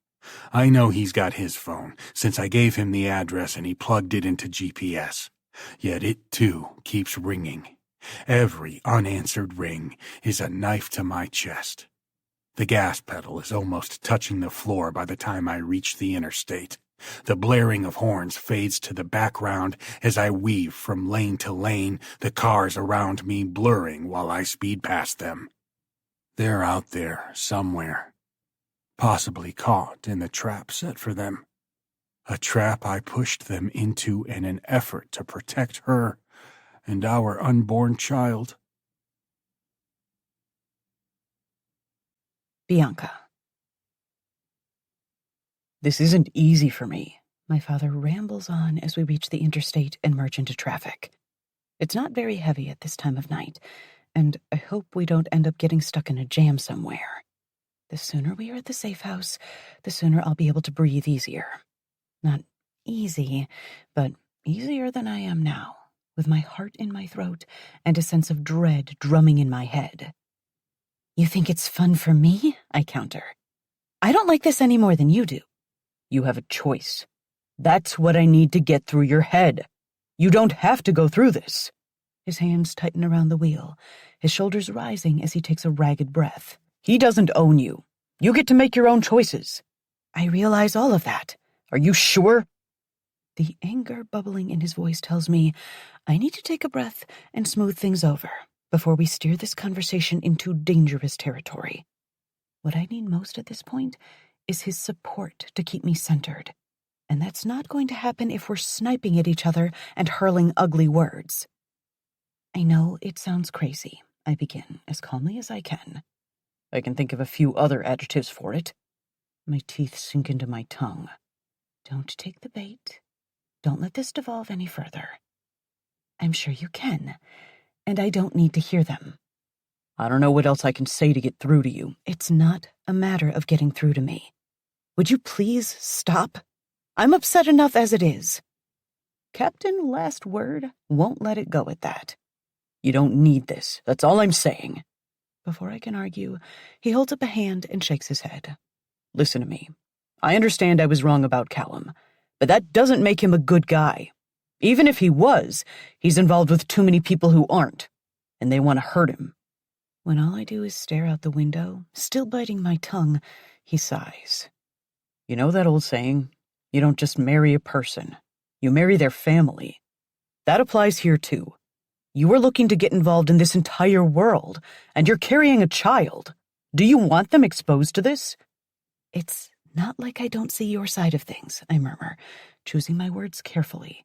I know he's got his phone, since I gave him the address and he plugged it into GPS. Yet it, too, keeps ringing. Every unanswered ring is a knife to my chest. The gas pedal is almost touching the floor by the time I reach the interstate. The blaring of horns fades to the background as I weave from lane to lane, the cars around me blurring while I speed past them. They're out there somewhere, possibly caught in the trap set for them. A trap I pushed them into in an effort to protect her and our unborn child. Bianca. This isn't easy for me. My father rambles on as we reach the interstate and merge into traffic. It's not very heavy at this time of night, and I hope we don't end up getting stuck in a jam somewhere. The sooner we are at the safe house, the sooner I'll be able to breathe easier. Not easy, but easier than I am now, with my heart in my throat and a sense of dread drumming in my head. You think it's fun for me? I counter. I don't like this any more than you do. You have a choice. That's what I need to get through your head. You don't have to go through this. His hands tighten around the wheel, his shoulders rising as he takes a ragged breath. He doesn't own you. You get to make your own choices. I realize all of that. Are you sure? The anger bubbling in his voice tells me I need to take a breath and smooth things over before we steer this conversation into dangerous territory. What I need most at this point is his support to keep me centered, and that's not going to happen if we're sniping at each other and hurling ugly words. I know it sounds crazy. I begin as calmly as I can. I can think of a few other adjectives for it. My teeth sink into my tongue. Don't take the bait. Don't let this devolve any further. I'm sure you can, and I don't need to hear them. I don't know what else I can say to get through to you. It's not a matter of getting through to me. Would you please stop? I'm upset enough as it is. Captain Last Word won't let it go at that. You don't need this. That's all I'm saying. Before I can argue, he holds up a hand and shakes his head. Listen to me. I understand I was wrong about Callum, but that doesn't make him a good guy. Even if he was, he's involved with too many people who aren't, and they want to hurt him. When all I do is stare out the window, still biting my tongue, he sighs. You know that old saying, you don't just marry a person, you marry their family. That applies here too. You are looking to get involved in this entire world, and you're carrying a child. Do you want them exposed to this? It's not like I don't see your side of things, I murmur, choosing my words carefully.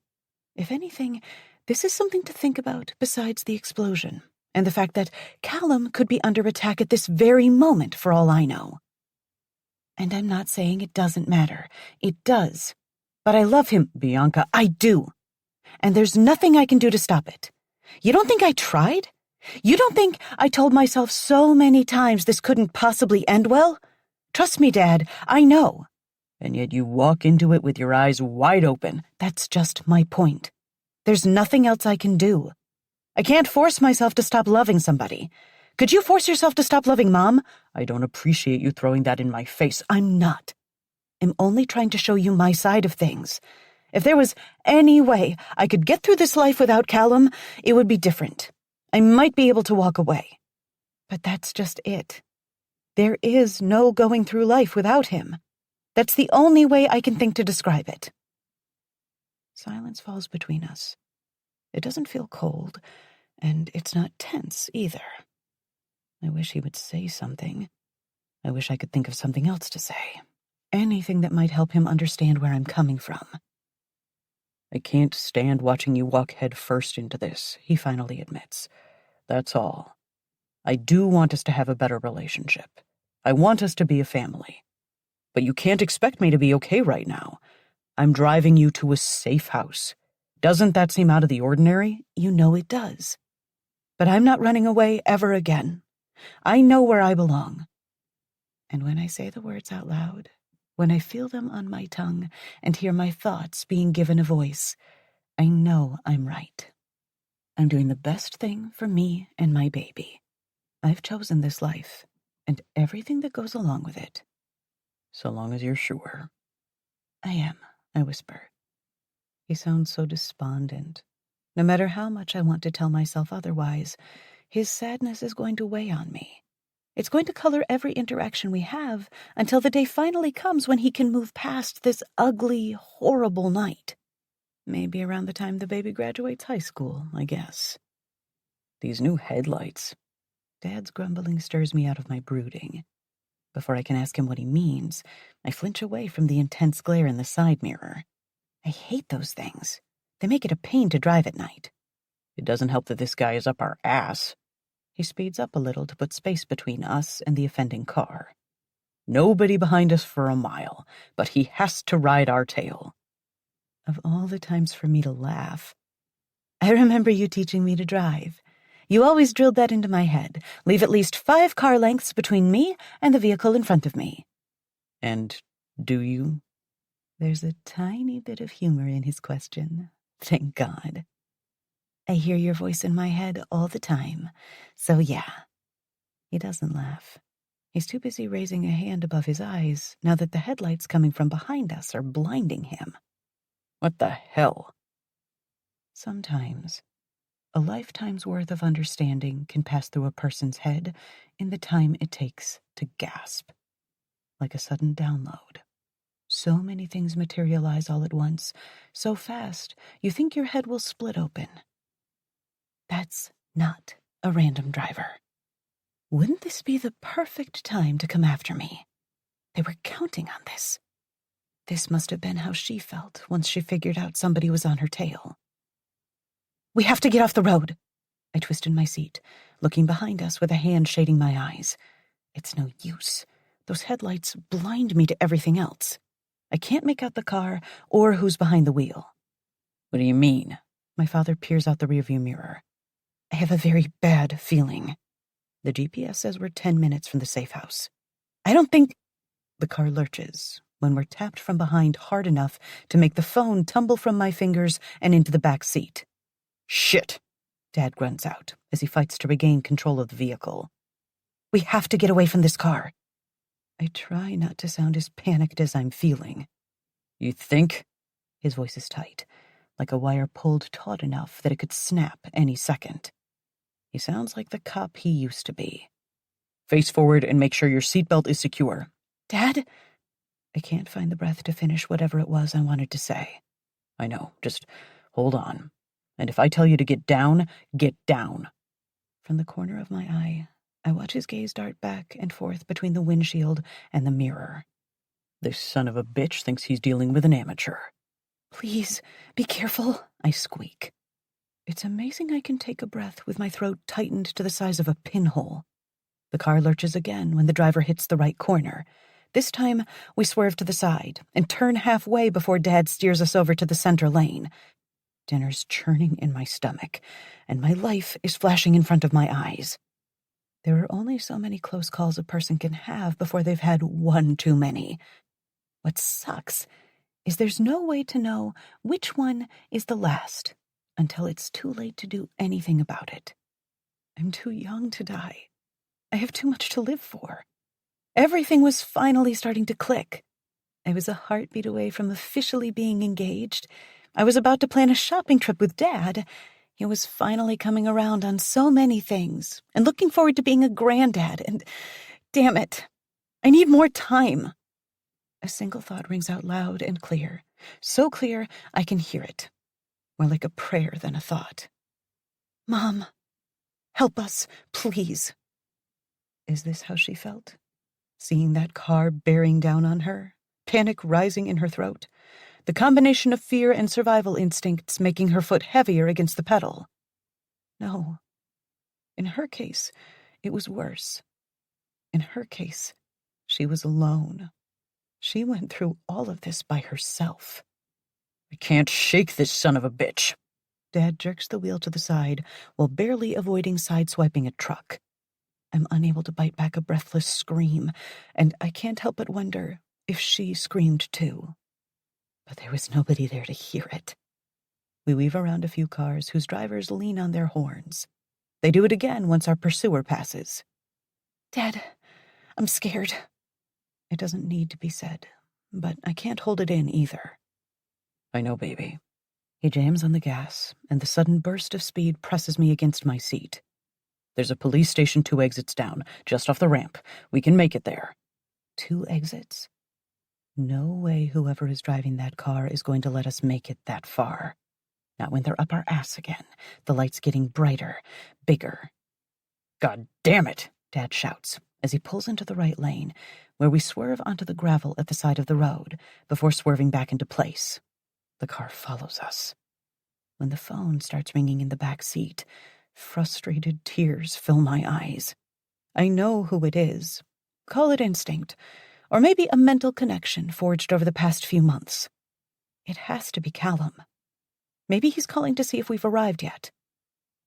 If anything, this is something to think about besides the explosion, and the fact that Callum could be under attack at this very moment for all I know. And I'm not saying it doesn't matter. It does. But I love him, Bianca. I do. And there's nothing I can do to stop it. You don't think I tried? You don't think I told myself so many times this couldn't possibly end well? Trust me, Dad, I know. And yet you walk into it with your eyes wide open. That's just my point. There's nothing else I can do. I can't force myself to stop loving somebody. Could you force yourself to stop loving Mom? I don't appreciate you throwing that in my face. I'm not. I'm only trying to show you my side of things. If there was any way I could get through this life without Callum, it would be different. I might be able to walk away. But that's just it. There is no going through life without him. That's the only way I can think to describe it. Silence falls between us. It doesn't feel cold, and it's not tense either. I wish he would say something. I wish I could think of something else to say. Anything that might help him understand where I'm coming from. I can't stand watching you walk head first into this, he finally admits. That's all. I do want us to have a better relationship. I want us to be a family. But you can't expect me to be okay right now. I'm driving you to a safe house. Doesn't that seem out of the ordinary? You know it does. But I'm not running away ever again. I know where I belong. And when I say the words out loud, when I feel them on my tongue and hear my thoughts being given a voice, I know I'm right. I'm doing the best thing for me and my baby. I've chosen this life, and everything that goes along with it. So long as you're sure. I am, I whisper. He sounds so despondent, No matter how much I want to tell myself otherwise, his sadness is going to weigh on me. It's going to color every interaction we have until the day finally comes when he can move past this ugly, horrible night. Maybe around the time the baby graduates high school, I guess. These new headlights. Dad's grumbling stirs me out of my brooding. Before I can ask him what he means, I flinch away from the intense glare in the side mirror. I hate those things. They make it a pain to drive at night. It doesn't help that this guy is up our ass. He speeds up a little to put space between us and the offending car. Nobody behind us for a mile, but he has to ride our tail. Of all the times for me to laugh. I remember you teaching me to drive. You always drilled that into my head. Leave at least 5 car lengths between me and the vehicle in front of me. And do you? There's a tiny bit of humor in his question. Thank God. I hear your voice in my head all the time. So yeah. He doesn't laugh. He's too busy raising a hand above his eyes now that the headlights coming from behind us are blinding him. What the hell? Sometimes, a lifetime's worth of understanding can pass through a person's head in the time it takes to gasp. Like a sudden download. So many things materialize all at once, so fast you think your head will split open. That's not a random driver. Wouldn't this be the perfect time to come after me? They were counting on this. This must have been how she felt once she figured out somebody was on her tail. We have to get off the road. I twist in my seat, looking behind us with a hand shading my eyes. It's no use. Those headlights blind me to everything else. I can't make out the car or who's behind the wheel. What do you mean? My father peers out the rearview mirror. I have a very bad feeling. The GPS says we're 10 minutes from the safe house. I don't think... The car lurches when we're tapped from behind hard enough to make the phone tumble from my fingers and into the back seat. Shit! Dad grunts out as he fights to regain control of the vehicle. We have to get away from this car. I try not to sound as panicked as I'm feeling. You think? His voice is tight, like a wire pulled taut enough that it could snap any second. He sounds like the cop he used to be. Face forward and make sure your seatbelt is secure. Dad? I can't find the breath to finish whatever it was I wanted to say. I know, just hold on. And if I tell you to get down, get down. From the corner of my eye, I watch his gaze dart back and forth between the windshield and the mirror. This son of a bitch thinks he's dealing with an amateur. Please, be careful, I squeak. It's amazing I can take a breath with my throat tightened to the size of a pinhole. The car lurches again when the driver hits the right corner. This time, we swerve to the side and turn halfway before Dad steers us over to the center lane. Dinner's churning in my stomach, and my life is flashing in front of my eyes. There are only so many close calls a person can have before they've had one too many. What sucks is there's no way to know which one is the last until it's too late to do anything about it. I'm too young to die. I have too much to live for. Everything was finally starting to click. I was a heartbeat away from officially being engaged. I was about to plan a shopping trip with Dad. He was finally coming around on so many things and looking forward to being a granddad. And damn it, I need more time. A single thought rings out loud and clear. So clear I can hear it. More like a prayer than a thought. Mom, help us, please. Is this how she felt? Seeing that car bearing down on her, panic rising in her throat, the combination of fear and survival instincts making her foot heavier against the pedal. No. In her case, it was worse. In her case, she was alone. She went through all of this by herself. I can't shake this son of a bitch. Dad jerks the wheel to the side while barely avoiding sideswiping a truck. I'm unable to bite back a breathless scream, and I can't help but wonder if she screamed too. But there was nobody there to hear it. We weave around a few cars whose drivers lean on their horns. They do it again once our pursuer passes. Dad, I'm scared. It doesn't need to be said, but I can't hold it in either. I know, baby. He jams on the gas, and the sudden burst of speed presses me against my seat. There's a police station 2 exits down, just off the ramp. We can make it there. 2 exits? No way whoever is driving that car is going to let us make it that far. Not when they're up our ass again, the lights getting brighter, bigger. God damn it, Dad shouts as he pulls into the right lane, where we swerve onto the gravel at the side of the road before swerving back into place. The car follows us. When the phone starts ringing in the back seat, frustrated tears fill my eyes. I know who it is. Call it instinct, or maybe a mental connection forged over the past few months. It has to be Callum. Maybe he's calling to see if we've arrived yet.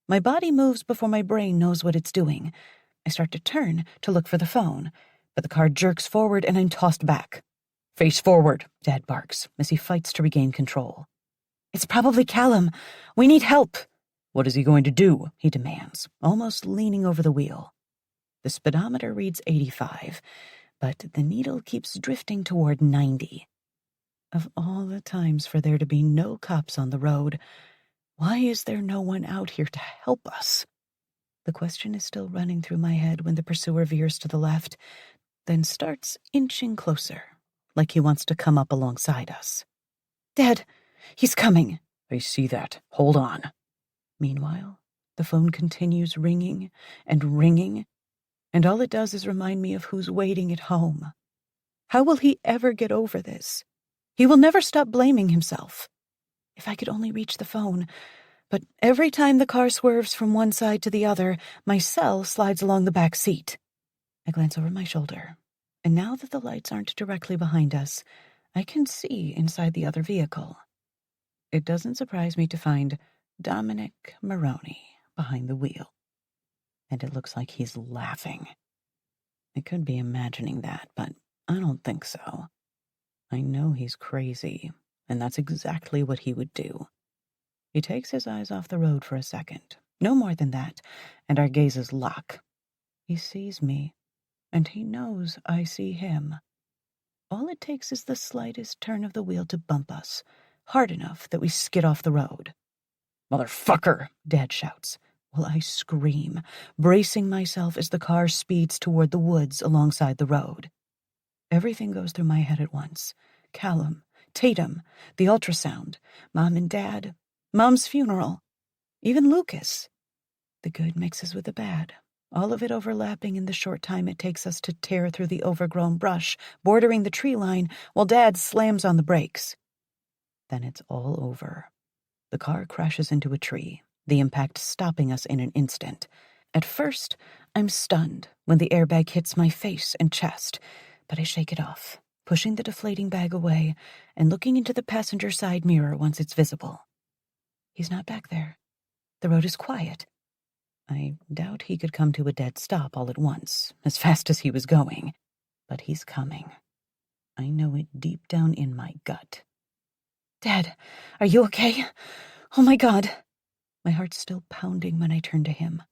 My body moves before my brain knows what it's doing. I start to turn to look for the phone, but the car jerks forward and I'm tossed back. Face forward, Dad barks as he fights to regain control. It's probably Callum. We need help. What is he going to do? He demands, almost leaning over the wheel. The speedometer reads 85, but the needle keeps drifting toward 90. Of all the times for there to be no cops on the road, why is there no one out here to help us? The question is still running through my head when the pursuer veers to the left, then starts inching closer, like he wants to come up alongside us. Dad, he's coming. I see that. Hold on. Meanwhile, the phone continues ringing and ringing, and all it does is remind me of who's waiting at home. How will he ever get over this? He will never stop blaming himself. If I could only reach the phone, but every time the car swerves from one side to the other, my cell slides along the back seat. I glance over my shoulder, and now that the lights aren't directly behind us, I can see inside the other vehicle. It doesn't surprise me to find Dominic Maroney behind the wheel. And it looks like he's laughing. I could be imagining that, but I don't think so. I know he's crazy, and that's exactly what he would do. He takes his eyes off the road for a second, no more than that, and our gazes lock. He sees me, and he knows I see him. All it takes is the slightest turn of the wheel to bump us, hard enough that we skid off the road. Motherfucker, Dad shouts, while I scream, bracing myself as the car speeds toward the woods alongside the road. Everything goes through my head at once. Callum, Tatum, the ultrasound, Mom and Dad, Mom's funeral, even Lucas. The good mixes with the bad, all of it overlapping in the short time it takes us to tear through the overgrown brush bordering the tree line while Dad slams on the brakes. Then it's all over. The car crashes into a tree, the impact stopping us in an instant. At first, I'm stunned when the airbag hits my face and chest, but I shake it off, pushing the deflating bag away and looking into the passenger side mirror once it's visible. He's not back there. The road is quiet. I doubt he could come to a dead stop all at once, as fast as he was going. But he's coming. I know it deep down in my gut. Dad, are you okay? Oh my God. My heart's still pounding when I turn to him.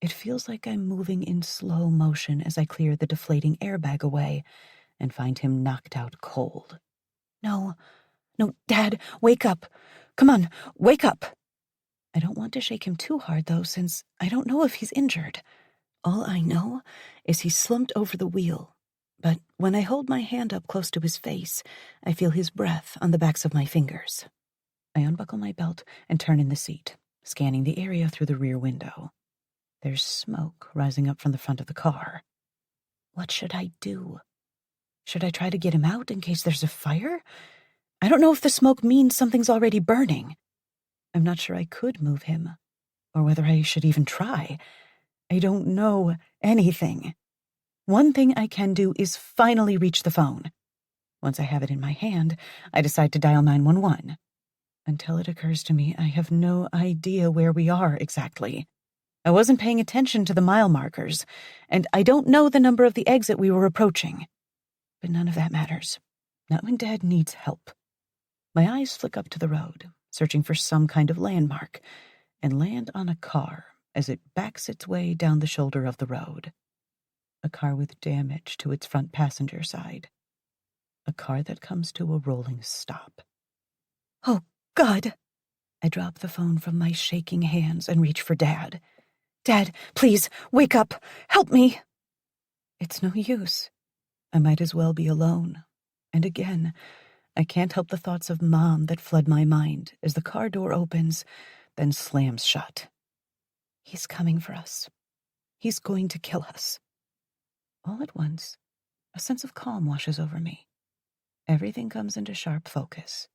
It feels like I'm moving in slow motion as I clear the deflating airbag away and find him knocked out cold. No, Dad, wake up. Come on, wake up. I don't want to shake him too hard, though, since I don't know if he's injured. All I know is he's slumped over the wheel. But when I hold my hand up close to his face, I feel his breath on the backs of my fingers. I unbuckle my belt and turn in the seat, scanning the area through the rear window. There's smoke rising up from the front of the car. What should I do? Should I try to get him out in case there's a fire? I don't know if the smoke means something's already burning. I'm not sure I could move him, or whether I should even try. I don't know anything. One thing I can do is finally reach the phone. Once I have it in my hand, I decide to dial 911. Until it occurs to me I have no idea where we are exactly. I wasn't paying attention to the mile markers, and I don't know the number of the exit we were approaching. But none of that matters. Not when Dad needs help. My eyes flick up to the road, searching for some kind of landmark, and land on a car as it backs its way down the shoulder of the road. A car with damage to its front passenger side. A car that comes to a rolling stop. Oh, God! I drop the phone from my shaking hands and reach for Dad. Dad, please, wake up! Help me! It's no use. I might as well be alone. And again, I can't help the thoughts of Mom that flood my mind as the car door opens, then slams shut. He's coming for us. He's going to kill us. All at once, a sense of calm washes over me. Everything comes into sharp focus.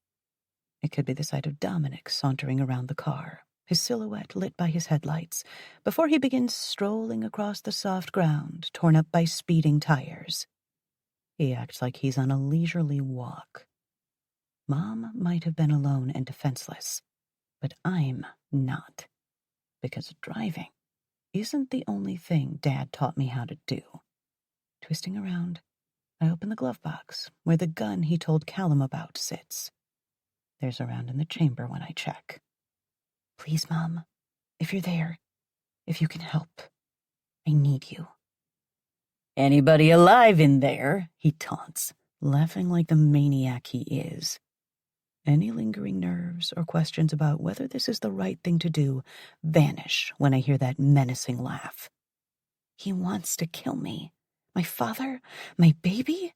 It could be the sight of Dominic sauntering around the car, his silhouette lit by his headlights, before he begins strolling across the soft ground torn up by speeding tires. He acts like he's on a leisurely walk. Mom might have been alone and defenseless, but I'm not, because driving isn't the only thing Dad taught me how to do. Twisting around, I open the glove box where the gun he told Callum about sits. There's a round in the chamber when I check. Please, Mom, if you're there, if you can help, I need you. Anybody alive in there? He taunts, laughing like the maniac he is. Any lingering nerves or questions about whether this is the right thing to do vanish when I hear that menacing laugh. He wants to kill me. My father? My baby?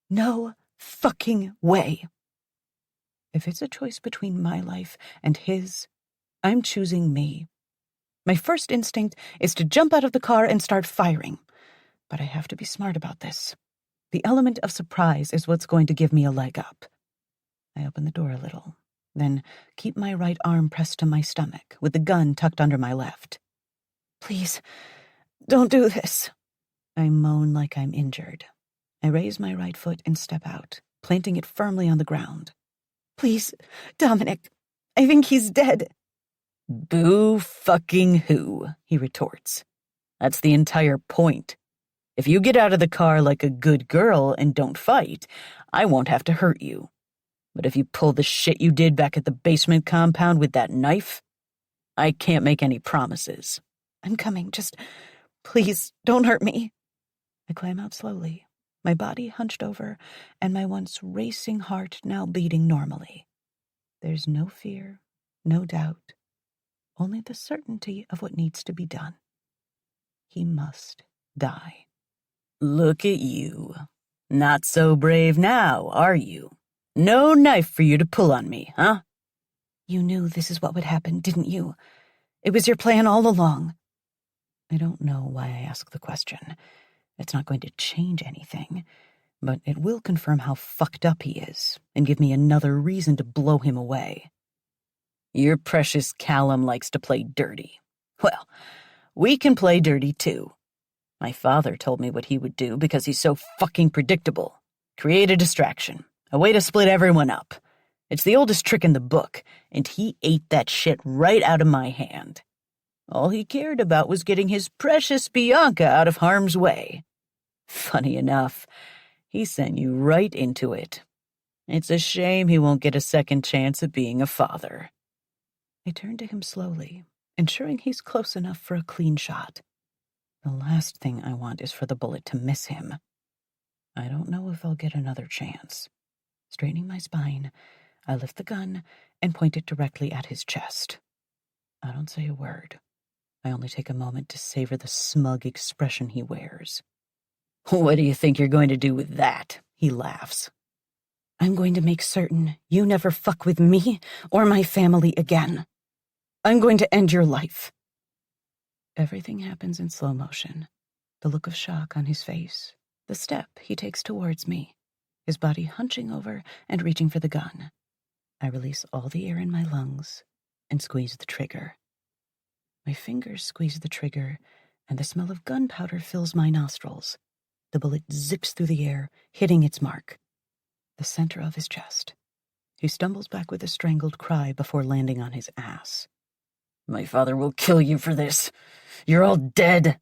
No fucking way. If it's a choice between my life and his, I'm choosing me. My first instinct is to jump out of the car and start firing. But I have to be smart about this. The element of surprise is what's going to give me a leg up. I open the door a little, then keep my right arm pressed to my stomach with the gun tucked under my left. Please, don't do this. I moan like I'm injured. I raise my right foot and step out, planting it firmly on the ground. Please, Dominic, I think he's dead. Boo fucking who, he retorts. That's the entire point. If you get out of the car like a good girl and don't fight, I won't have to hurt you. But if you pull the shit you did back at the basement compound with that knife, I can't make any promises. I'm coming, just please don't hurt me. I climb out slowly, my body hunched over and my once racing heart now beating normally. There's no fear, no doubt, only the certainty of what needs to be done. He must die. Look at you. Not so brave now, are you? No knife for you to pull on me, huh? You knew this is what would happen, didn't you? It was your plan all along. I don't know why I ask the question. It's not going to change anything, but it will confirm how fucked up he is and give me another reason to blow him away. Your precious Callum likes to play dirty. Well, we can play dirty too. My father told me what he would do because he's so fucking predictable. Create a distraction. A way to split everyone up. It's the oldest trick in the book, and he ate that shit right out of my hand. All he cared about was getting his precious Bianca out of harm's way. Funny enough, he sent you right into it. It's a shame he won't get a second chance at being a father. I turn to him slowly, ensuring he's close enough for a clean shot. The last thing I want is for the bullet to miss him. I don't know if I'll get another chance. Straightening my spine, I lift the gun and point it directly at his chest. I don't say a word. I only take a moment to savor the smug expression he wears. What do you think you're going to do with that? He laughs. I'm going to make certain you never fuck with me or my family again. I'm going to end your life. Everything happens in slow motion. The look of shock on his face, the step he takes towards me, his body hunching over and reaching for the gun. I release all the air in my lungs and squeeze the trigger. My fingers squeeze the trigger, and the smell of gunpowder fills my nostrils. The bullet zips through the air, hitting its mark, the center of his chest. He stumbles back with a strangled cry before landing on his ass. My father will kill you for this. You're all dead.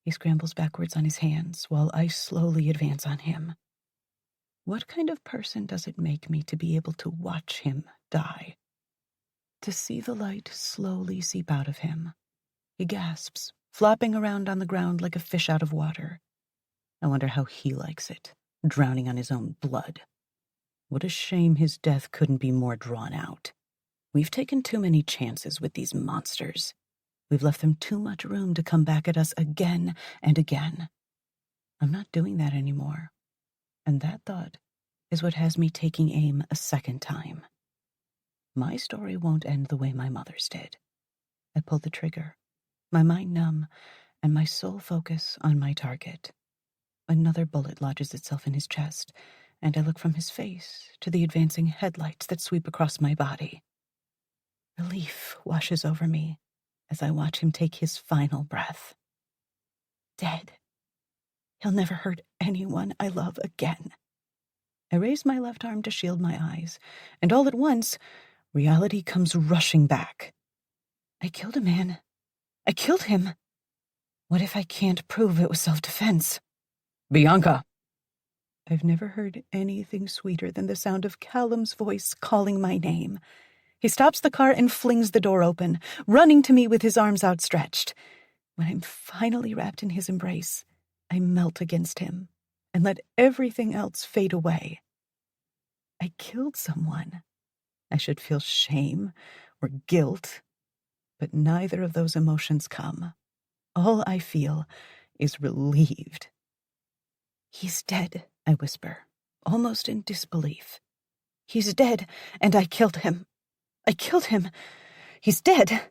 He scrambles backwards on his hands while I slowly advance on him. What kind of person does it make me to be able to watch him die? To see the light slowly seep out of him. He gasps, flopping around on the ground like a fish out of water. I wonder how he likes it, drowning on his own blood. What a shame his death couldn't be more drawn out. We've taken too many chances with these monsters. We've left them too much room to come back at us again and again. I'm not doing that anymore. And that thought is what has me taking aim a second time. My story won't end the way my mother's did. I pull the trigger, my mind numb, and my sole focus on my target. Another bullet lodges itself in his chest, and I look from his face to the advancing headlights that sweep across my body. Relief washes over me as I watch him take his final breath. Dead. He'll never hurt anyone I love again. I raise my left arm to shield my eyes, and all at once, reality comes rushing back. I killed a man. I killed him. What if I can't prove it was self-defense? Bianca! I've never heard anything sweeter than the sound of Callum's voice calling my name. He stops the car and flings the door open, running to me with his arms outstretched. When I'm finally wrapped in his embrace, I melt against him and let everything else fade away. I killed someone. I should feel shame or guilt, but neither of those emotions come. All I feel is relieved. He's dead, I whisper, almost in disbelief. He's dead, and I killed him. I killed him. He's dead.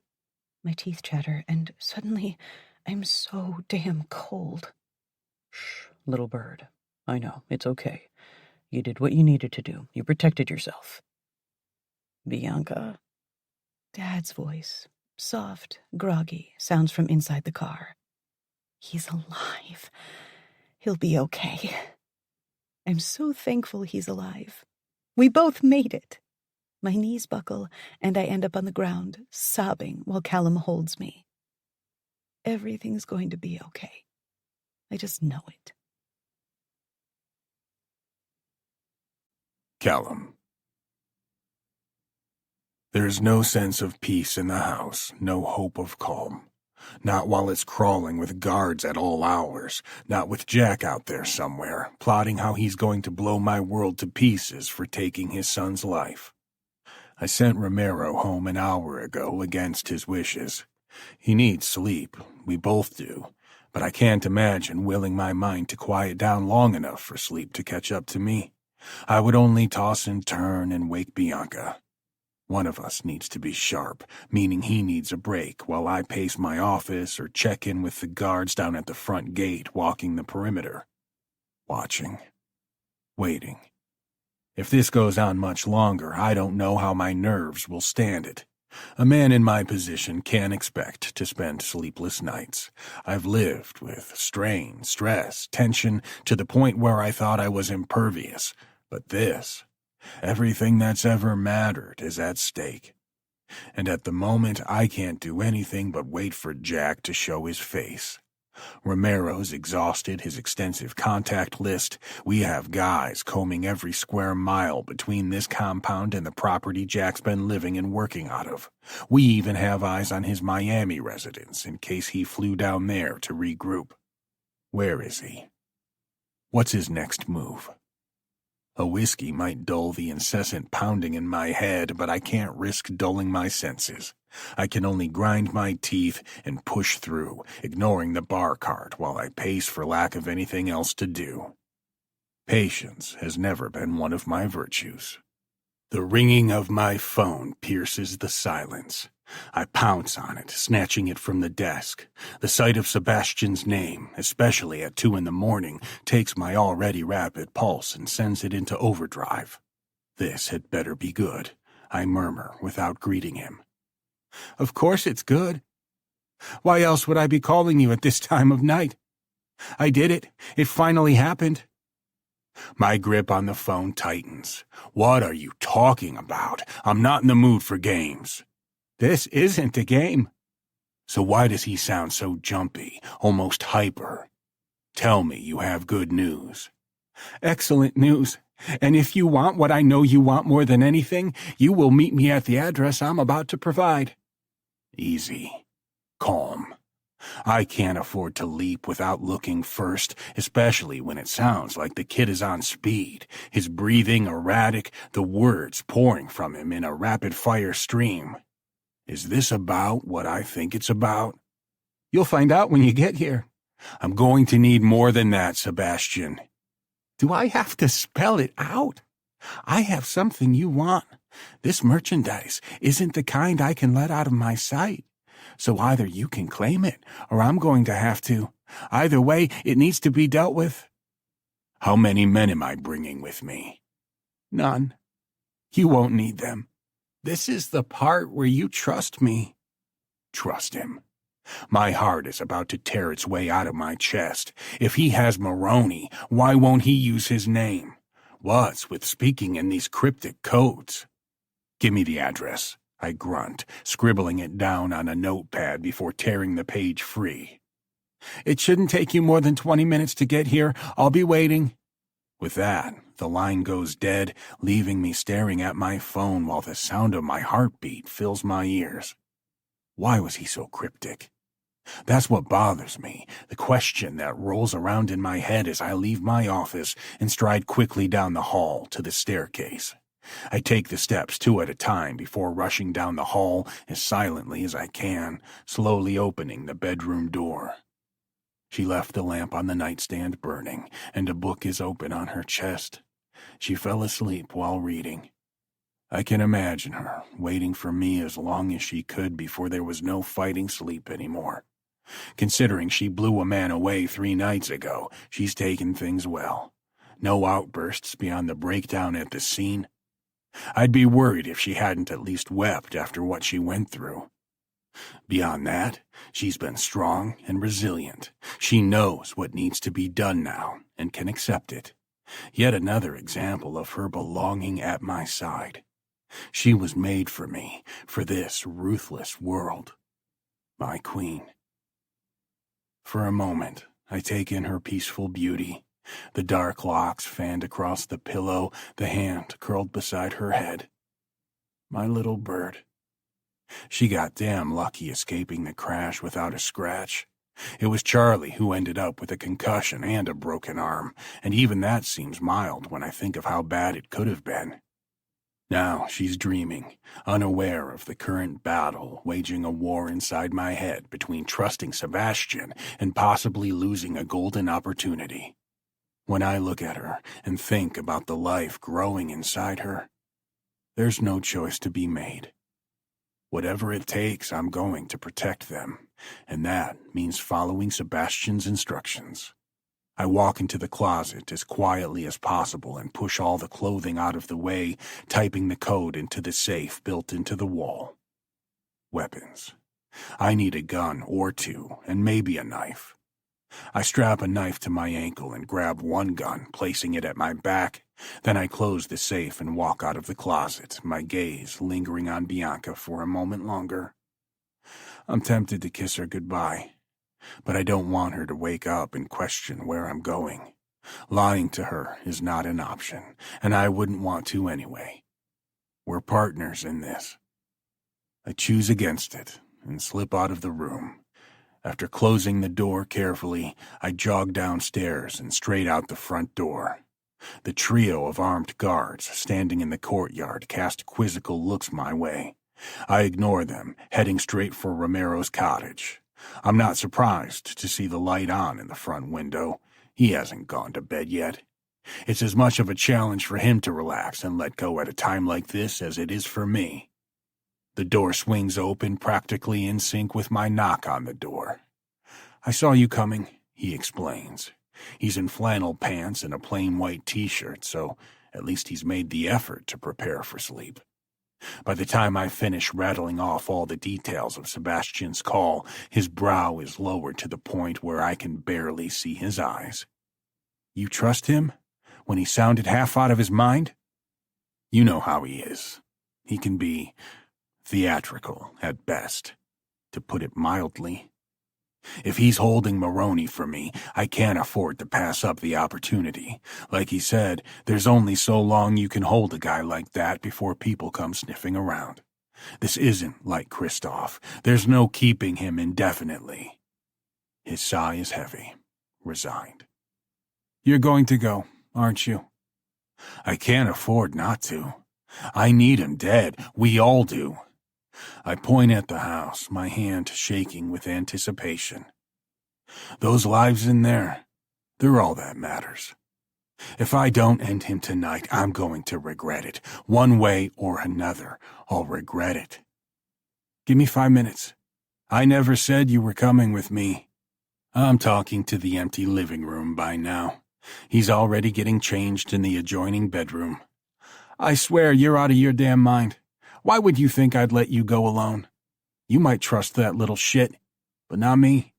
My teeth chatter, and suddenly I'm so damn cold. Shh, little bird. I know, it's okay. You did what you needed to do. You protected yourself. Bianca. Dad's voice, soft, groggy, sounds from inside the car. He's alive. He'll be okay. I'm so thankful he's alive. We both made it. My knees buckle, and I end up on the ground, sobbing while Callum holds me. Everything's going to be okay. I just know it. Callum. There's no sense of peace in the house, no hope of calm. Not while it's crawling with guards at all hours, not with Jack out there somewhere, plotting how he's going to blow my world to pieces for taking his son's life. I sent Romero home an hour ago against his wishes. He needs sleep, we both do, but I can't imagine willing my mind to quiet down long enough for sleep to catch up to me. I would only toss and turn and wake Bianca. One of us needs to be sharp, meaning he needs a break while I pace my office or check in with the guards down at the front gate walking the perimeter. Watching. Waiting. If this goes on much longer, I don't know how my nerves will stand it. A man in my position can't expect to spend sleepless nights. I've lived with strain, stress, tension, to the point where I thought I was impervious. But this, everything that's ever mattered is at stake. And at the moment, I can't do anything but wait for Jack to show his face. Romero's exhausted his extensive contact list. We have guys combing every square mile between this compound and the property Jack's been living and working out of. We even have eyes on his Miami residence in case he flew down there to regroup. Where is he? What's his next move? A whiskey might dull the incessant pounding in my head, but I can't risk dulling my senses. I can only grind my teeth and push through, ignoring the bar cart while I pace for lack of anything else to do. Patience has never been one of my virtues. The ringing of my phone pierces the silence. I pounce on it, snatching it from the desk. The sight of Sebastian's name, especially at 2 a.m, takes my already rapid pulse and sends it into overdrive. This had better be good, I murmur without greeting him. Of course it's good. Why else would I be calling you at this time of night? I did it. It finally happened. My grip on the phone tightens. What are you talking about? I'm not in the mood for games. This isn't a game. So why does he sound so jumpy, almost hyper? Tell me you have good news. Excellent news. And if you want what I know you want more than anything, you will meet me at the address I'm about to provide. Easy. Calm. I can't afford to leap without looking first, especially when it sounds like the kid is on speed, his breathing erratic, the words pouring from him in a rapid-fire stream. Is this about what I think it's about? You'll find out when you get here. I'm going to need more than that, Sebastian. Do I have to spell it out? I have something you want. This merchandise isn't the kind I can let out of my sight. So either you can claim it, or I'm going to have to. Either way, it needs to be dealt with. How many men am I bringing with me? None. You won't need them. This is the part where you trust me. Trust him. My heart is about to tear its way out of my chest. If he has Maroney, why won't he use his name? What's with speaking in these cryptic codes? Give me the address, I grunt, scribbling it down on a notepad before tearing the page free. It shouldn't take you more than 20 minutes to get here. I'll be waiting. With that, the line goes dead, leaving me staring at my phone while the sound of my heartbeat fills my ears. Why was he so cryptic? That's what bothers me, the question that rolls around in my head as I leave my office and stride quickly down the hall to the staircase. I take the steps 2 at a time before rushing down the hall as silently as I can, slowly opening the bedroom door. She left the lamp on the nightstand burning, and a book is open on her chest. She fell asleep while reading. I can imagine her waiting for me as long as she could before there was no fighting sleep anymore. Considering she blew a man away 3 nights ago, she's taken things well. No outbursts beyond the breakdown at the scene. I'd be worried if she hadn't at least wept after what she went through. Beyond that, she's been strong and resilient. She knows what needs to be done now and can accept it. Yet another example of her belonging at my side. She was made for me, for this ruthless world. My queen. For a moment, I take in her peaceful beauty, the dark locks fanned across the pillow, the hand curled beside her head. My little bird. She got damn lucky escaping the crash without a scratch. It was Charlie who ended up with a concussion and a broken arm, and even that seems mild when I think of how bad it could have been. Now she's dreaming, unaware of the current battle, waging a war inside my head between trusting Sebastian and possibly losing a golden opportunity. When I look at her and think about the life growing inside her, there's no choice to be made. Whatever it takes, I'm going to protect them, and that means following Sebastian's instructions. I walk into the closet as quietly as possible and push all the clothing out of the way, typing the code into the safe built into the wall. Weapons. I need a gun or 2, and maybe a knife. I strap a knife to my ankle and grab one gun, placing it at my back. Then I close the safe and walk out of the closet, my gaze lingering on Bianca for a moment longer. I'm tempted to kiss her goodbye, but I don't want her to wake up and question where I'm going. Lying to her is not an option, and I wouldn't want to anyway. We're partners in this. I choose against it and slip out of the room. After closing the door carefully, I jog downstairs and straight out the front door. The trio of armed guards standing in the courtyard cast quizzical looks my way. I ignore them, heading straight for Romero's cottage. I'm not surprised to see the light on in the front window. He hasn't gone to bed yet. It's as much of a challenge for him to relax and let go at a time like this as it is for me. The door swings open, practically in sync with my knock on the door. I saw you coming, he explains. He's in flannel pants and a plain white t-shirt, so at least he's made the effort to prepare for sleep. By the time I finish rattling off all the details of Sebastian's call, his brow is lowered to the point where I can barely see his eyes. You trust him? When he sounded half out of his mind? You know how he is. He can be theatrical at best, to put it mildly. If he's holding Maroney for me, I can't afford to pass up the opportunity. Like he said, there's only so long you can hold a guy like that before people come sniffing around. This isn't like Kristoff. There's no keeping him indefinitely. His sigh is heavy, resigned. You're going to go, aren't you? I can't afford not to. I need him dead. We all do. I point at the house, my hand shaking with anticipation. Those lives in there, they're all that matters. If I don't end him tonight, I'm going to regret it. One way or another, I'll regret it. Give me 5 minutes. I never said you were coming with me. I'm talking to the empty living room by now. He's already getting changed in the adjoining bedroom. I swear you're out of your damn mind. Why would you think I'd let you go alone? You might trust that little shit, but not me.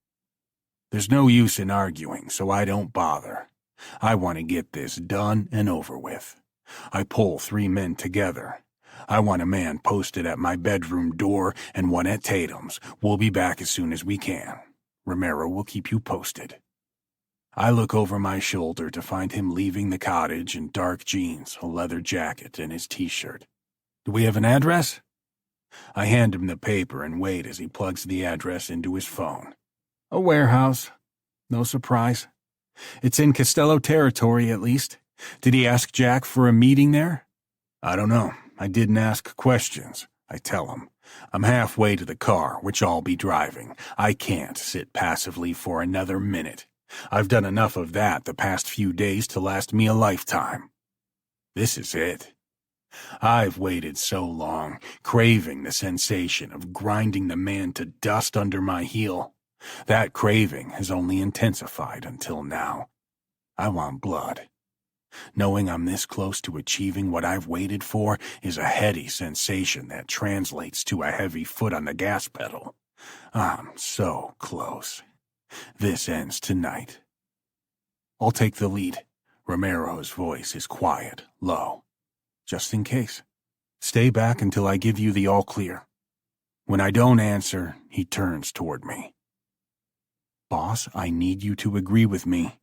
There's no use in arguing, so I don't bother. I want to get this done and over with. I pull 3 men together. I want a man posted at my bedroom door and one at Tatum's. We'll be back as soon as we can. Romero will keep you posted. I look over my shoulder to find him leaving the cottage in dark jeans, a leather jacket, and his t-shirt. Do we have an address? I hand him the paper and wait as he plugs the address into his phone. A warehouse. No surprise. It's in Costello territory, at least. Did he ask Jack for a meeting there? I don't know. I didn't ask questions. I tell him. I'm halfway to the car, which I'll be driving. I can't sit passively for another minute. I've done enough of that the past few days to last me a lifetime. This is it. I've waited so long, craving the sensation of grinding the man to dust under my heel. That craving has only intensified until now. I want blood. Knowing I'm this close to achieving what I've waited for is a heady sensation that translates to a heavy foot on the gas pedal. I'm so close. This ends tonight. I'll take the lead. Romero's voice is quiet, low. Just in case. Stay back until I give you the all clear. When I don't answer, he turns toward me. Boss, I need you to agree with me.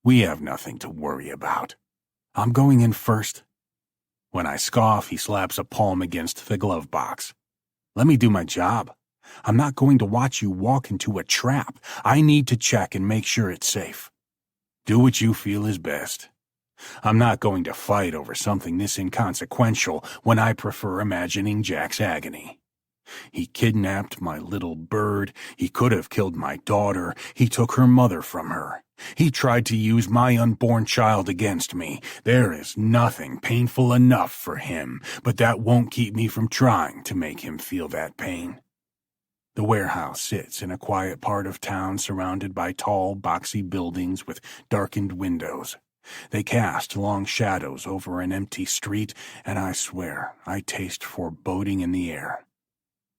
We have nothing to worry about. I'm going in first. When I scoff, he slaps a palm against the glove box. Let me do my job. I'm not going to watch you walk into a trap. I need to check and make sure it's safe. Do what you feel is best. I'm not going to fight over something this inconsequential when I prefer imagining Jack's agony. He kidnapped my little bird. He could have killed my daughter. He took her mother from her. He tried to use my unborn child against me. There is nothing painful enough for him, but that won't keep me from trying to make him feel that pain. The warehouse sits in a quiet part of town surrounded by tall, boxy buildings with darkened windows. They cast long shadows over an empty street, and I swear I taste foreboding in the air.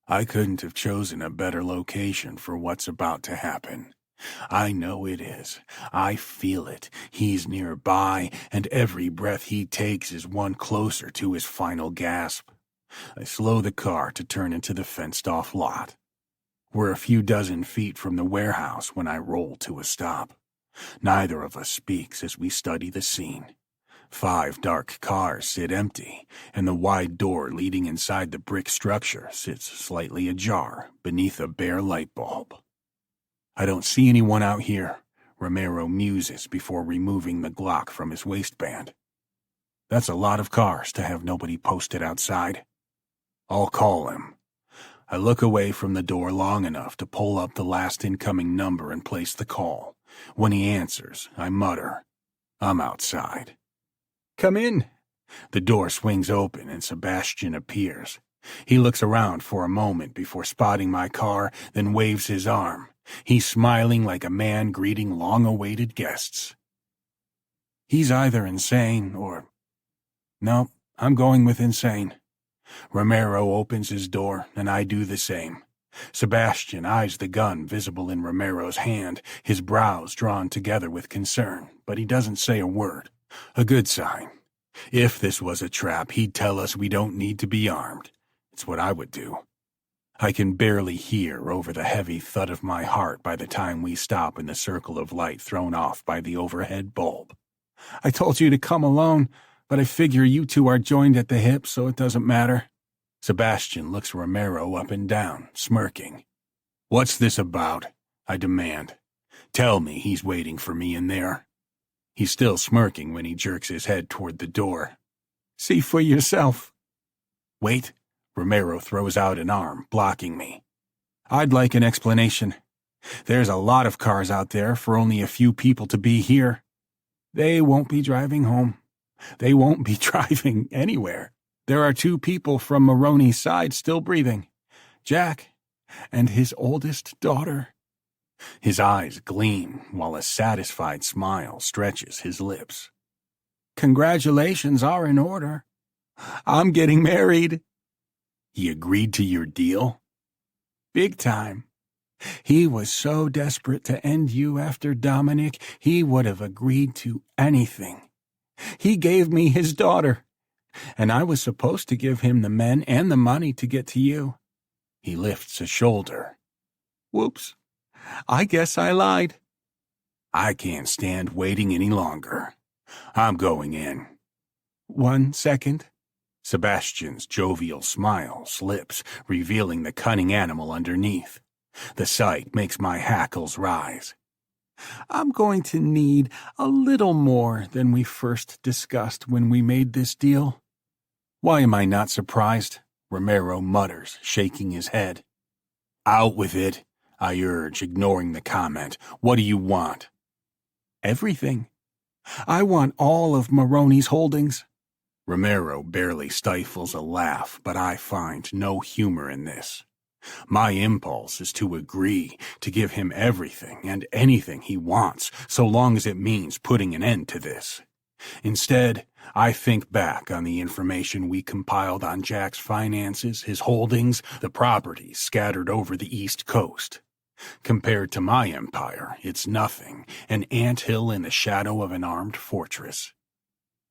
I couldn't have chosen a better location for what's about to happen. I know it is. I feel it. He's nearby, and every breath he takes is one closer to his final gasp. I slow the car to turn into the fenced-off lot. We're a few dozen feet from the warehouse when I roll to a stop. Neither of us speaks as we study the scene. 5 dark cars sit empty, and the wide door leading inside the brick structure sits slightly ajar beneath a bare light bulb. I don't see anyone out here, Romero muses before removing the Glock from his waistband. That's a lot of cars to have nobody posted outside. I'll call him. I look away from the door long enough to pull up the last incoming number and place the call. When he answers, I mutter, I'm outside. Come in. The door swings open and Sebastian appears. He looks around for a moment before spotting my car, then waves his arm. He's smiling like a man greeting long-awaited guests. He's either insane or... No, I'm going with insane. Romero opens his door, and I do the same. Sebastian eyes the gun visible in Romero's hand, his brows drawn together with concern, but he doesn't say a word. A good sign. If this was a trap, he'd tell us we don't need to be armed. It's what I would do. I can barely hear over the heavy thud of my heart by the time we stop in the circle of light thrown off by the overhead bulb. I told you to come alone, but I figure you two are joined at the hip, so it doesn't matter. Sebastian looks Romero up and down, smirking. What's this about? I demand. Tell me he's waiting for me in there. He's still smirking when he jerks his head toward the door. See for yourself. Wait. Romero throws out an arm, blocking me. I'd like an explanation. There's a lot of cars out there for only a few people to be here. They won't be driving home. They won't be driving anywhere. There are 2 people from Maroney's side still breathing. Jack and his oldest daughter. His eyes gleam while a satisfied smile stretches his lips. Congratulations are in order. I'm getting married. He agreed to your deal? Big time. He was so desperate to end you after Dominic, he would have agreed to anything. He gave me his daughter, and I was supposed to give him the men and the money to get to you. He lifts a shoulder. Whoops. I guess I lied. I can't stand waiting any longer. I'm going in. 1 second. Sebastian's jovial smile slips, revealing the cunning animal underneath. The sight makes my hackles rise. I'm going to need a little more than we first discussed when we made this deal. Why am I not surprised? Romero mutters, shaking his head. Out with it, I urge, ignoring the comment. What do you want? Everything. I want all of Maroney's holdings. Romero barely stifles a laugh, but I find no humor in this. My impulse is to agree to give him everything and anything he wants, so long as it means putting an end to this. Instead, I think back on the information we compiled on Jack's finances, his holdings, the properties scattered over the East Coast. Compared to my empire, it's nothing, an anthill in the shadow of an armed fortress.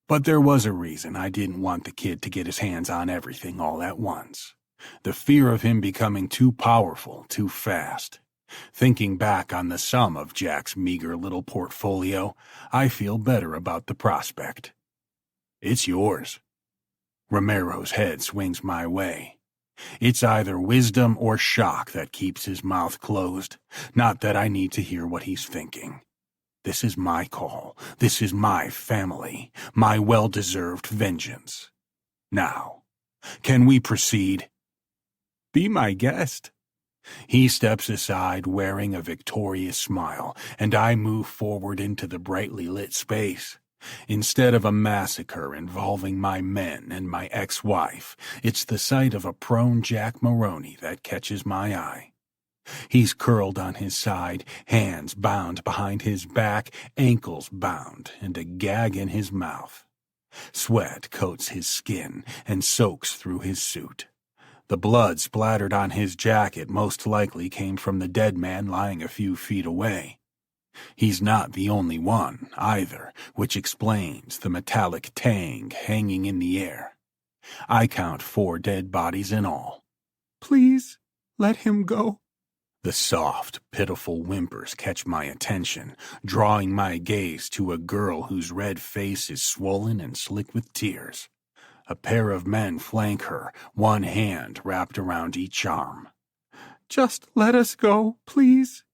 But there was a reason I didn't want the kid to get his hands on everything all at once. The fear of him becoming too powerful, too fast. Thinking back on the sum of Jack's meager little portfolio, I feel better about the prospect. It's yours. Romero's head swings my way. It's either wisdom or shock that keeps his mouth closed, not that I need to hear what he's thinking. This is my call. This is my family, my well-deserved vengeance. Now, can we proceed? Be my guest. He steps aside wearing a victorious smile, and I move forward into the brightly lit space. Instead of a massacre involving my men and my ex-wife, it's the sight of a prone Jack Maroney that catches my eye. He's curled on his side, hands bound behind his back, ankles bound, and a gag in his mouth. Sweat coats his skin and soaks through his suit. The blood splattered on his jacket most likely came from the dead man lying a few feet away. He's not the only one, either, which explains the metallic tang hanging in the air. I count 4 dead bodies in all. Please, let him go. The soft, pitiful whimpers catch my attention, drawing my gaze to a girl whose red face is swollen and slick with tears. A pair of men flank her, one hand wrapped around each arm. Just let us go, please.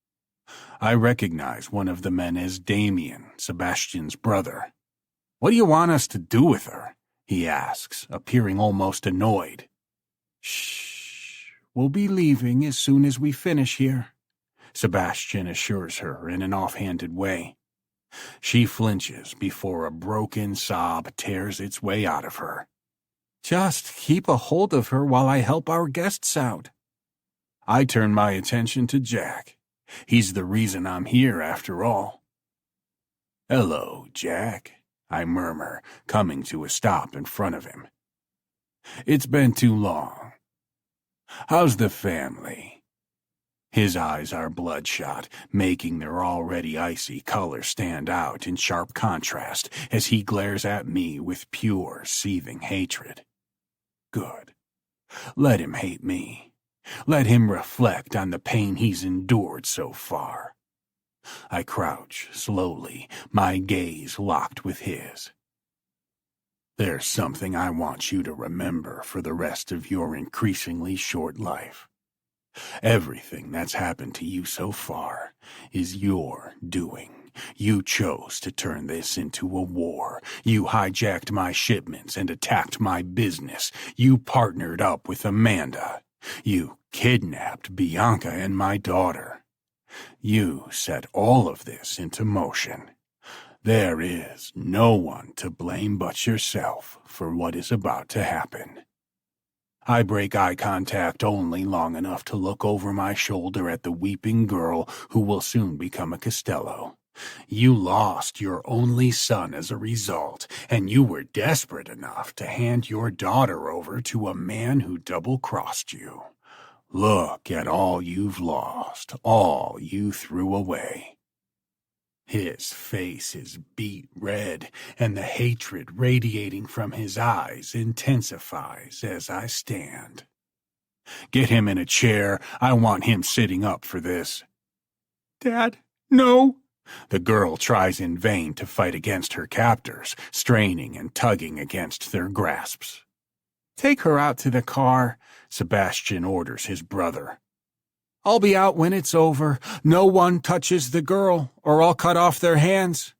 I recognize one of the men as Damien, Sebastian's brother. What do you want us to do with her? He asks, appearing almost annoyed. Shh. We'll be leaving as soon as we finish here, Sebastian assures her in an offhanded way. She flinches before a broken sob tears its way out of her. Just keep a hold of her while I help our guests out. I turn my attention to Jack. He's the reason I'm here, after all. Hello, Jack, I murmur, coming to a stop in front of him. It's been too long. How's the family? His eyes are bloodshot, making their already icy color stand out in sharp contrast as he glares at me with pure, seething hatred. Good. Let him hate me. Let him reflect on the pain he's endured so far. I crouch slowly, my gaze locked with his. There's something I want you to remember for the rest of your increasingly short life. Everything that's happened to you so far is your doing. You chose to turn this into a war. You hijacked my shipments and attacked my business. You partnered up with Amanda. You kidnapped Bianca and my daughter. You set all of this into motion. There is no one to blame but yourself for what is about to happen. I break eye contact only long enough to look over my shoulder at the weeping girl who will soon become a Costello. You lost your only son as a result, and you were desperate enough to hand your daughter over to a man who double-crossed you. Look at all you've lost, all you threw away. His face is beet red, and the hatred radiating from his eyes intensifies as I stand. Get him in a chair. I want him sitting up for this. Dad, no. The girl tries in vain to fight against her captors, straining and tugging against their grasps. Take her out to the car, Sebastian orders his brother. I'll be out when it's over. No one touches the girl, or I'll cut off their hands.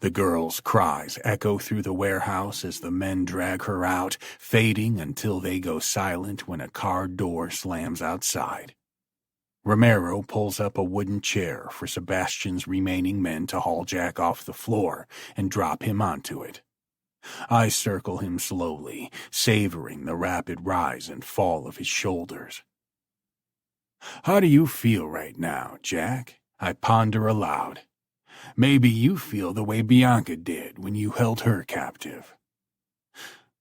The girl's cries echo through the warehouse as the men drag her out, fading until they go silent when a car door slams outside. Romero pulls up a wooden chair for Sebastian's remaining men to haul Jack off the floor and drop him onto it. I circle him slowly, savoring the rapid rise and fall of his shoulders. How do you feel right now, Jack? I ponder aloud. Maybe you feel the way Bianca did when you held her captive.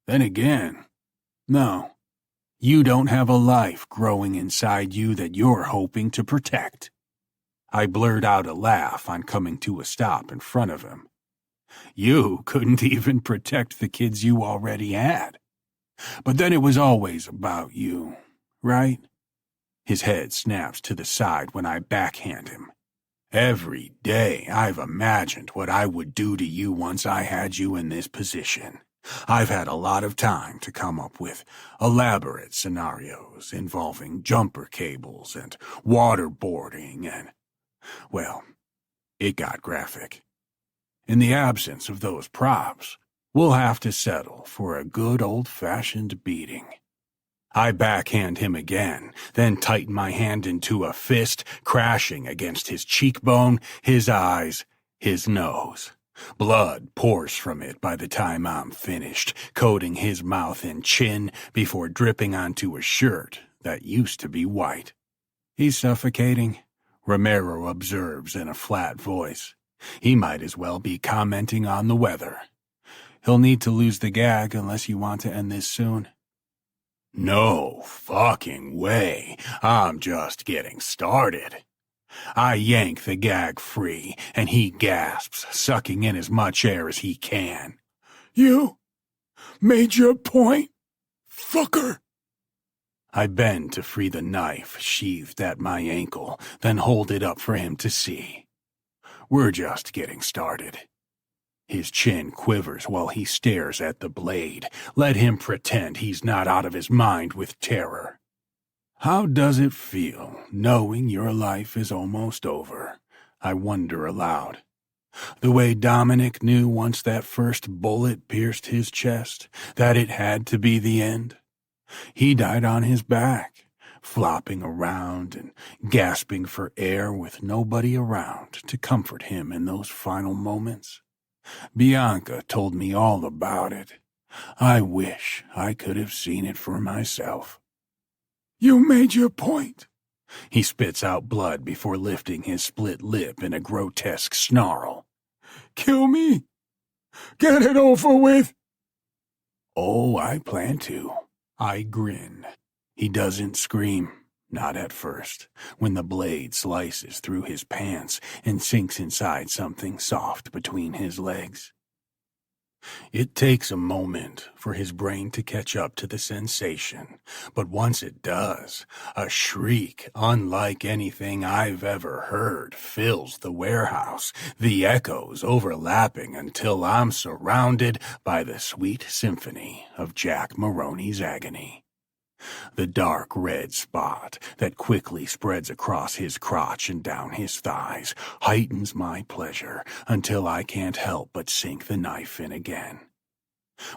Then again, no. You don't have a life growing inside you that you're hoping to protect. I blurred out a laugh on coming to a stop in front of him. You couldn't even protect the kids you already had. But then it was always about you, right? His head snaps to the side when I backhand him. Every day I've imagined what I would do to you once I had you in this position. I've had a lot of time to come up with elaborate scenarios involving jumper cables and waterboarding and, well, it got graphic. In the absence of those props, we'll have to settle for a good old-fashioned beating. I backhand him again, then tighten my hand into a fist, crashing against his cheekbone, his eyes, his nose. Blood pours from it by the time I'm finished, coating his mouth and chin before dripping onto a shirt that used to be white. He's suffocating, Romero observes in a flat voice. He might as well be commenting on the weather. He'll need to lose the gag unless you want to end this soon. No fucking way. I'm just getting started. I yank the gag free, and he gasps, sucking in as much air as he can. You made your point, fucker. I bend to free the knife sheathed at my ankle, then hold it up for him to see. We're just getting started. His chin quivers while he stares at the blade. Let him pretend he's not out of his mind with terror. How does it feel, knowing your life is almost over? I wonder aloud. The way Dominic knew once that first bullet pierced his chest, that it had to be the end. He died on his back, flopping around and gasping for air with nobody around to comfort him in those final moments. Bianca told me all about it. I wish I could have seen it for myself. You made your point. He spits out blood before lifting his split lip in a grotesque snarl. Kill me. Get it over with. Oh, I plan to. I grin. He doesn't scream. Not at first, when the blade slices through his pants and sinks inside something soft between his legs. It takes a moment for his brain to catch up to the sensation, but once it does, a shriek unlike anything I've ever heard fills the warehouse, the echoes overlapping until I'm surrounded by the sweet symphony of Jack Maroney's agony. The dark red spot that quickly spreads across his crotch and down his thighs heightens my pleasure until I can't help but sink the knife in again.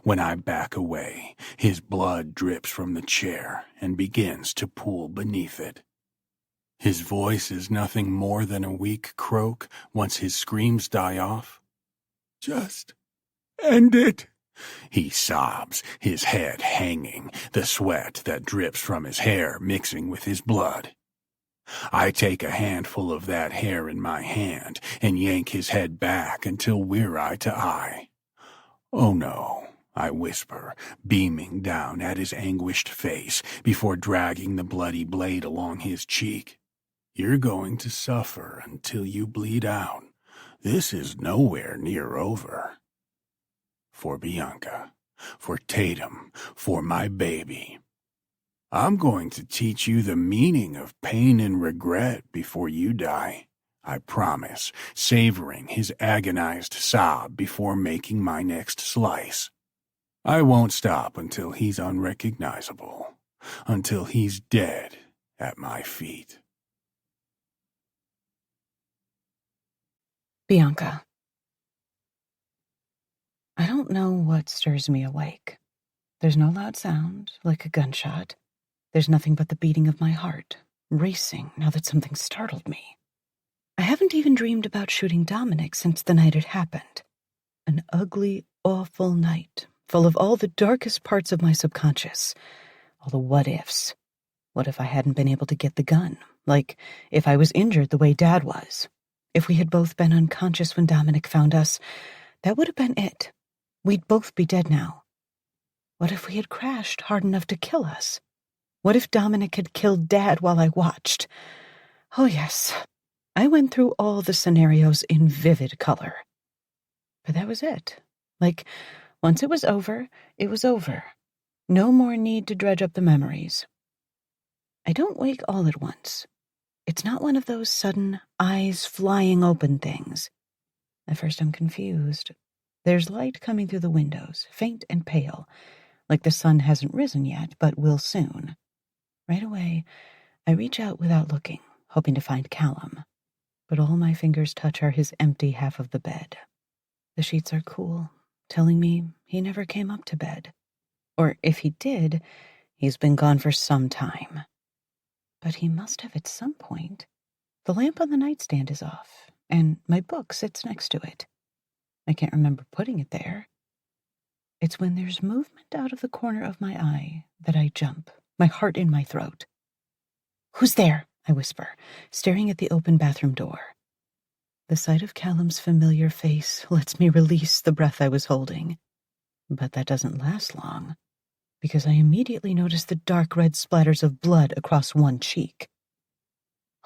When I back away, his blood drips from the chair and begins to pool beneath it. His voice is nothing more than a weak croak once his screams die off. "Just end it," he sobs, his head hanging, the sweat that drips from his hair mixing with his blood. I take a handful of that hair in my hand and yank his head back until we're eye to eye. "Oh no," I whisper, beaming down at his anguished face before dragging the bloody blade along his cheek. "You're going to suffer until you bleed out. This is nowhere near over. For Bianca, for Tatum, for my baby. I'm going to teach you the meaning of pain and regret before you die. I promise," savoring his agonized sob before making my next slice. "I won't stop until he's unrecognizable, until he's dead at my feet." Bianca. I don't know what stirs me awake. There's no loud sound, like a gunshot. There's nothing but the beating of my heart, racing now that something startled me. I haven't even dreamed about shooting Dominic since the night it happened. An ugly, awful night, full of all the darkest parts of my subconscious, all the what-ifs. What if I hadn't been able to get the gun? Like, if I was injured the way Dad was. If we had both been unconscious when Dominic found us, that would have been it. We'd both be dead now. What if we had crashed hard enough to kill us? What if Dominic had killed Dad while I watched? Oh yes, I went through all the scenarios in vivid color. But that was it. Like, once it was over, it was over. No more need to dredge up the memories. I don't wake all at once. It's not one of those sudden, eyes flying open things. At first I'm confused. There's light coming through the windows, faint and pale, like the sun hasn't risen yet, but will soon. Right away, I reach out without looking, hoping to find Callum. But all my fingers touch are his empty half of the bed. The sheets are cool, telling me he never came up to bed. Or if he did, he's been gone for some time. But he must have at some point. The lamp on the nightstand is off, and my book sits next to it. I can't remember putting it there. It's when there's movement out of the corner of my eye that I jump, my heart in my throat. "Who's there?" I whisper, staring at the open bathroom door. The sight of Callum's familiar face lets me release the breath I was holding. But that doesn't last long, because I immediately notice the dark red splatters of blood across one cheek.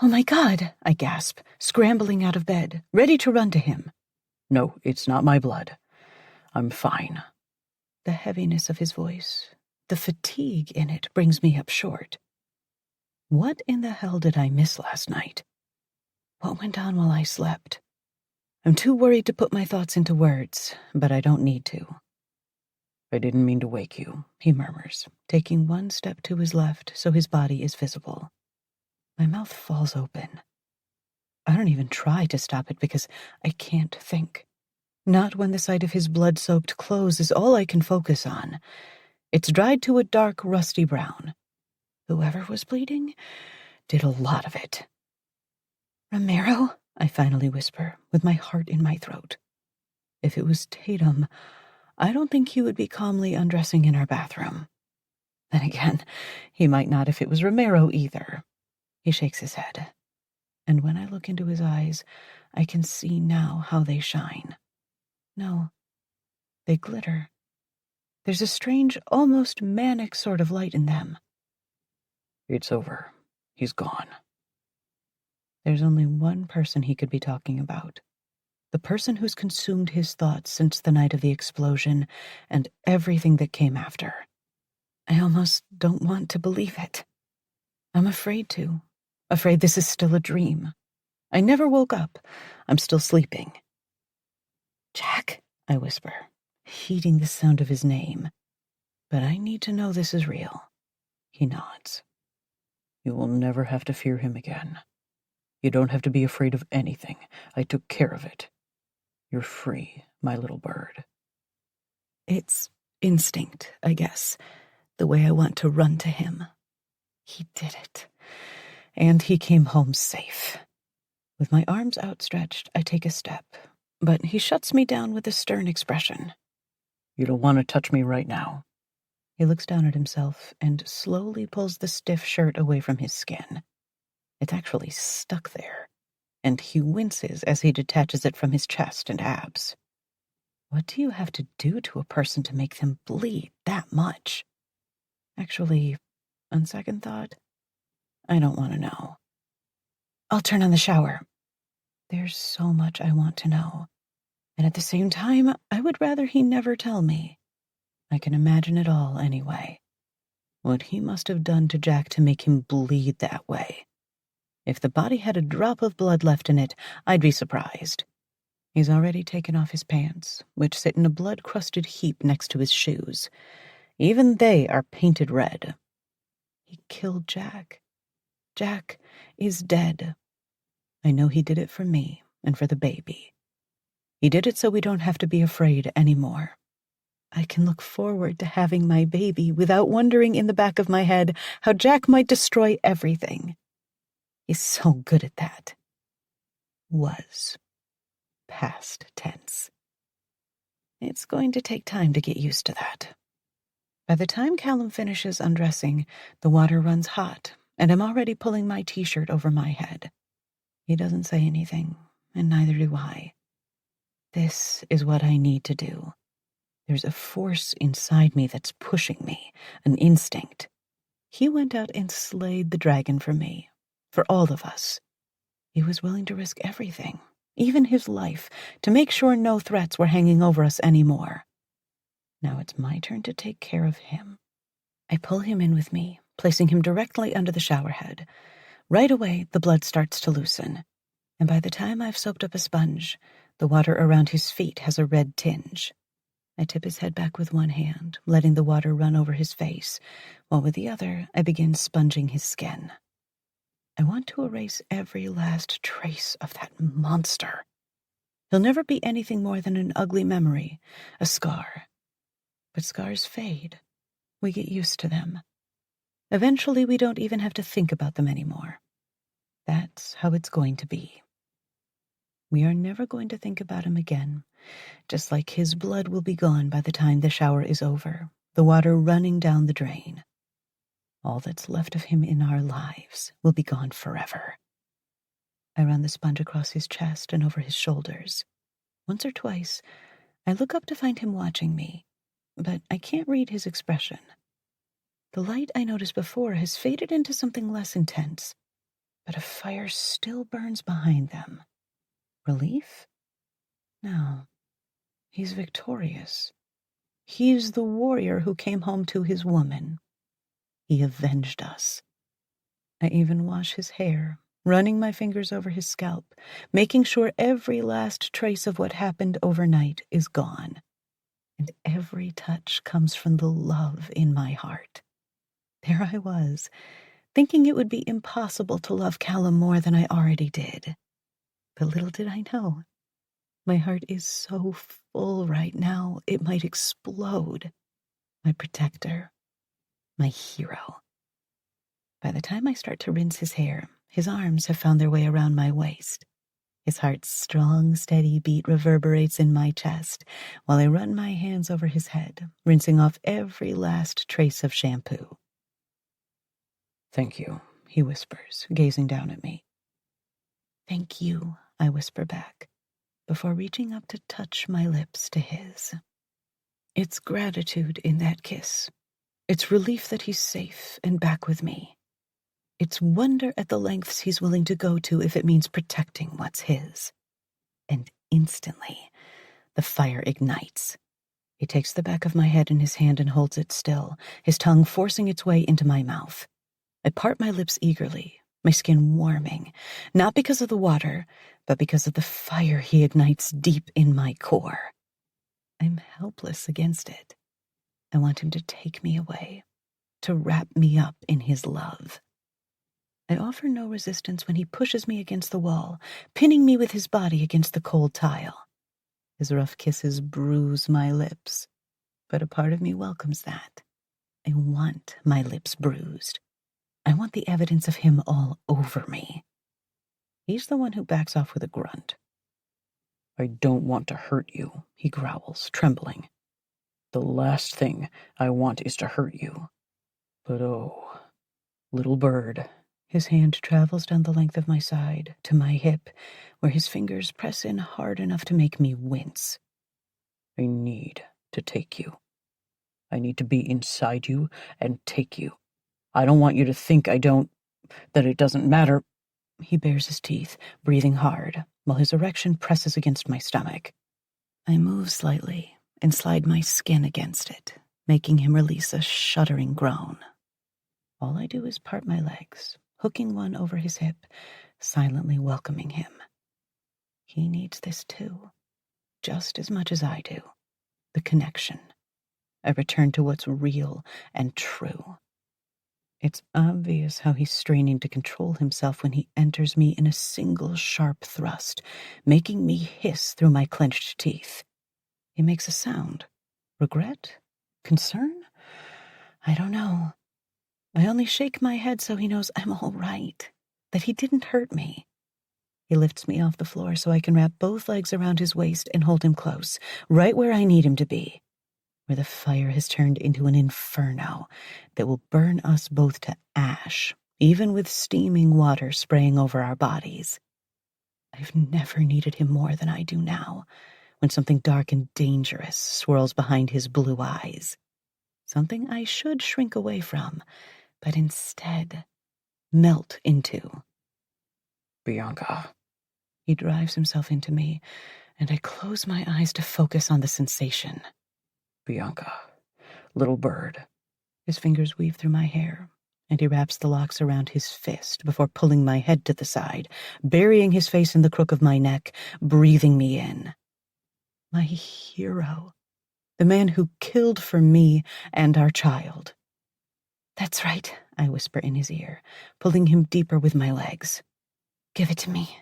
"Oh my God," I gasp, scrambling out of bed, ready to run to him. "No, it's not my blood. I'm fine." The heaviness of his voice, the fatigue in it brings me up short. What in the hell did I miss last night? What went on while I slept? I'm too worried to put my thoughts into words, but I don't need to. "I didn't mean to wake you," he murmurs, taking one step to his left so his body is visible. My mouth falls open. I don't even try to stop it because I can't think. Not when the sight of his blood-soaked clothes is all I can focus on. It's dried to a dark, rusty brown. Whoever was bleeding did a lot of it. "Romero?" I finally whisper, with my heart in my throat. If it was Tatum, I don't think he would be calmly undressing in our bathroom. Then again, he might not if it was Romero either. He shakes his head. And when I look into his eyes, I can see now how they shine. No, they glitter. There's a strange, almost manic sort of light in them. "It's over. He's gone." There's only one person he could be talking about. The person who's consumed his thoughts since the night of the explosion and everything that came after. I almost don't want to believe it. I'm afraid to. Afraid this is still a dream. I never woke up. I'm still sleeping. "Jack," I whisper, heeding the sound of his name. But I need to know this is real. He nods. You will never have to fear him again. You don't have to be afraid of anything. I took care of it. You're free, my little bird. It's instinct, I guess, the way I want to run to him. He did it. And he came home safe. With my arms outstretched, I take a step, but he shuts me down with a stern expression. You don't want to touch me right now. He looks down at himself and slowly pulls the stiff shirt away from his skin. It's actually stuck there, and he winces as he detaches it from his chest and abs. What do you have to do to a person to make them bleed that much? Actually, on second thought, I don't want to know. I'll turn on the shower. There's so much I want to know, and at the same time, I would rather he never tell me. I can imagine it all anyway. What he must have done to Jack to make him bleed that way. If the body had a drop of blood left in it, I'd be surprised. He's already taken off his pants, which sit in a blood-crusted heap next to his shoes. Even they are painted red. He killed Jack. Jack is dead. I know he did it for me and for the baby. He did it so we don't have to be afraid anymore. I can look forward to having my baby without wondering in the back of my head how Jack might destroy everything. He's so good at that. Was. Past tense. It's going to take time to get used to that. By the time Callum finishes undressing, the water runs hot, and I'm already pulling my t-shirt over my head. He doesn't say anything, and neither do I. This is what I need to do. There's a force inside me that's pushing me, an instinct. He went out and slayed the dragon for me, for all of us. He was willing to risk everything, even his life, to make sure no threats were hanging over us anymore. Now it's my turn to take care of him. I pull him in with me, placing him directly under the shower head. Right away, the blood starts to loosen, and by the time I've soaked up a sponge, the water around his feet has a red tinge. I tip his head back with one hand, letting the water run over his face, while with the other I begin sponging his skin. I want to erase every last trace of that monster. He'll never be anything more than an ugly memory, a scar. But scars fade. We get used to them. Eventually, we don't even have to think about them anymore. That's how it's going to be. We are never going to think about him again, just like his blood will be gone by the time the shower is over, the water running down the drain. All that's left of him in our lives will be gone forever. I run the sponge across his chest and over his shoulders. Once or twice, I look up to find him watching me, but I can't read his expression. The light I noticed before has faded into something less intense, but a fire still burns behind them. Relief? No. He's victorious. He's the warrior who came home to his woman. He avenged us. I even wash his hair, running my fingers over his scalp, making sure every last trace of what happened overnight is gone. And every touch comes from the love in my heart. There I was, thinking it would be impossible to love Callum more than I already did. But little did I know, my heart is so full right now it might explode. My protector, my hero. By the time I start to rinse his hair, his arms have found their way around my waist. His heart's strong, steady beat reverberates in my chest while I run my hands over his head, rinsing off every last trace of shampoo. Thank you, he whispers, gazing down at me. Thank you, I whisper back, before reaching up to touch my lips to his. It's gratitude in that kiss. It's relief that he's safe and back with me. It's wonder at the lengths he's willing to go to if it means protecting what's his. And instantly, the fire ignites. He takes the back of my head in his hand and holds it still, his tongue forcing its way into my mouth. I part my lips eagerly, my skin warming, not because of the water, but because of the fire he ignites deep in my core. I'm helpless against it. I want him to take me away, to wrap me up in his love. I offer no resistance when he pushes me against the wall, pinning me with his body against the cold tile. His rough kisses bruise my lips, but a part of me welcomes that. I want my lips bruised. I want the evidence of him all over me. He's the one who backs off with a grunt. I don't want to hurt you, he growls, trembling. The last thing I want is to hurt you. But oh, little bird. His hand travels down the length of my side to my hip, where his fingers press in hard enough to make me wince. I need to take you. I need to be inside you and take you. I don't want you to think that it doesn't matter. He bares his teeth, breathing hard, while his erection presses against my stomach. I move slightly and slide my skin against it, making him release a shuddering groan. All I do is part my legs, hooking one over his hip, silently welcoming him. He needs this too, just as much as I do. The connection. I return to what's real and true. It's obvious how he's straining to control himself when he enters me in a single sharp thrust, making me hiss through my clenched teeth. He makes a sound. Regret? Concern? I don't know. I only shake my head so he knows I'm all right, that he didn't hurt me. He lifts me off the floor so I can wrap both legs around his waist and hold him close, right where I need him to be, where the fire has turned into an inferno that will burn us both to ash, even with steaming water spraying over our bodies. I've never needed him more than I do now, when something dark and dangerous swirls behind his blue eyes. Something I should shrink away from, but instead melt into. Bianca. He drives himself into me, and I close my eyes to focus on the sensation. Bianca. Little bird. His fingers weave through my hair, and he wraps the locks around his fist before pulling my head to the side, burying his face in the crook of my neck, breathing me in. My hero. The man who killed for me and our child. That's right, I whisper in his ear, pulling him deeper with my legs. Give it to me.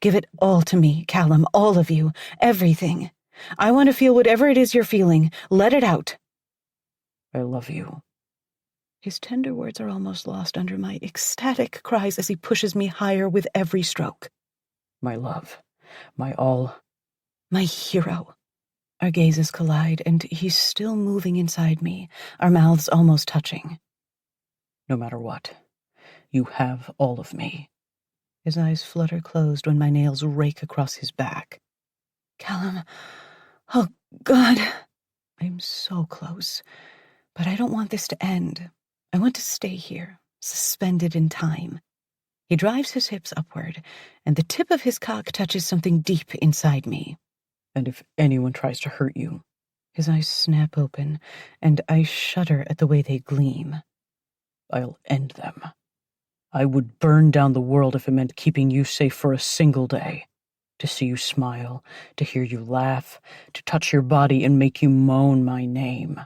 Give it all to me, Callum, all of you, everything. I want to feel whatever it is you're feeling. Let it out. I love you. His tender words are almost lost under my ecstatic cries as he pushes me higher with every stroke. My love. My all. My hero. Our gazes collide, and he's still moving inside me, our mouths almost touching. No matter what, you have all of me. His eyes flutter closed when my nails rake across his back. Callum, oh God. I'm so close, but I don't want this to end. I want to stay here, suspended in time. He drives his hips upward, and the tip of his cock touches something deep inside me. And if anyone tries to hurt you. His eyes snap open, and I shudder at the way they gleam. I'll end them. I would burn down the world if it meant keeping you safe for a single day. To see you smile, to hear you laugh, to touch your body and make you moan my name.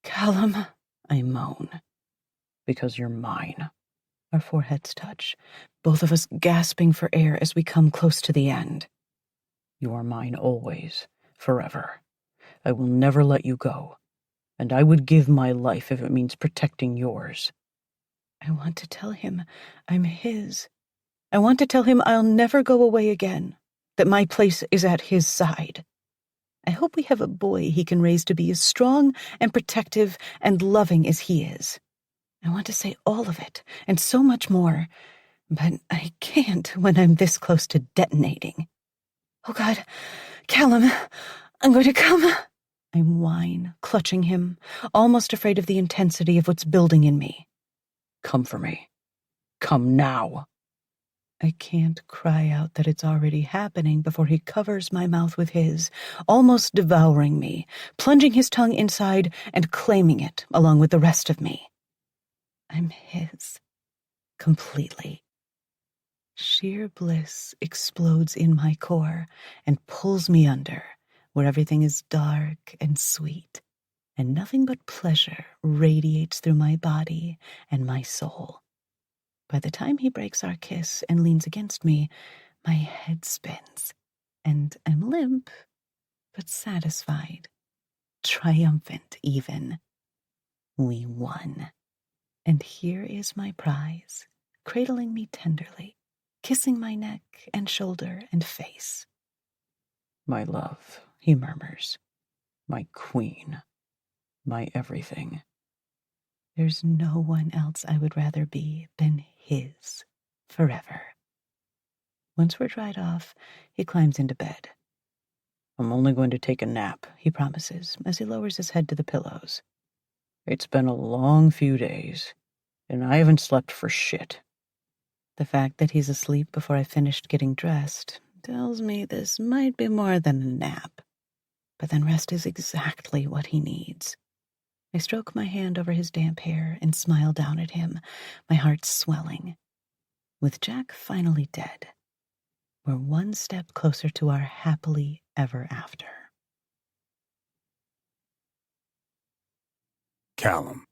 Callum, I moan. Because you're mine. Our foreheads touch, both of us gasping for air as we come close to the end. You are mine always, forever. I will never let you go, and I would give my life if it means protecting yours. I want to tell him I'm his. I want to tell him I'll never go away again, that my place is at his side. I hope we have a boy he can raise to be as strong and protective and loving as he is. I want to say all of it, and so much more, but I can't when I'm this close to detonating. Oh God, Callum, I'm going to come. I whine, clutching him, almost afraid of the intensity of what's building in me. Come for me. Come now. I can't cry out that it's already happening before he covers my mouth with his, almost devouring me, plunging his tongue inside and claiming it along with the rest of me. I'm his. Completely. Sheer bliss explodes in my core and pulls me under, where everything is dark and sweet. and nothing but pleasure radiates through my body and my soul. By the time he breaks our kiss and leans against me, my head spins, and I'm limp, but satisfied, triumphant even. We won. And here is my prize, cradling me tenderly, kissing my neck and shoulder and face. My love, he murmurs. My queen. My everything. There's no one else I would rather be than his, forever. Once we're dried off, he climbs into bed. I'm only going to take a nap, He promises as he lowers his head to the pillows. It's been a long few days, and I haven't slept for shit. The fact that he's asleep before I finished getting dressed tells me this might be more than a nap. But then rest is exactly what he needs. I stroke my hand over his damp hair and smile down at him, my heart swelling. With Jack finally dead, we're one step closer to our happily ever after. Callum.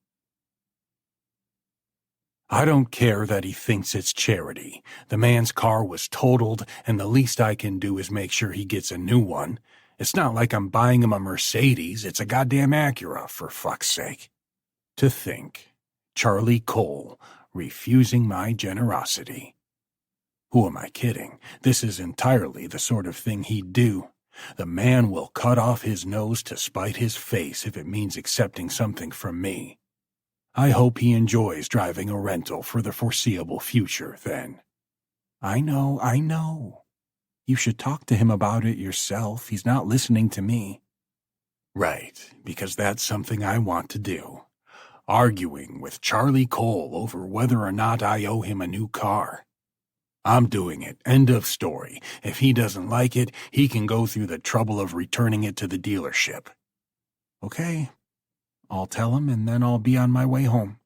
I don't care that he thinks it's charity. The man's car was totaled, and the least I can do is make sure he gets a new one. It's not like I'm buying him a Mercedes, it's a goddamn Acura, for fuck's sake. To think, Charlie Cole refusing my generosity. Who am I kidding? This is entirely the sort of thing he'd do. The man will cut off his nose to spite his face if it means accepting something from me. I hope he enjoys driving a rental for the foreseeable future, then. I know. You should talk to him about it yourself. He's not listening to me. Right, because that's something I want to do. Arguing with Charlie Cole over whether or not I owe him a new car. I'm doing it. End of story. If he doesn't like it, he can go through the trouble of returning it to the dealership. Okay, I'll tell him and then I'll be on my way home.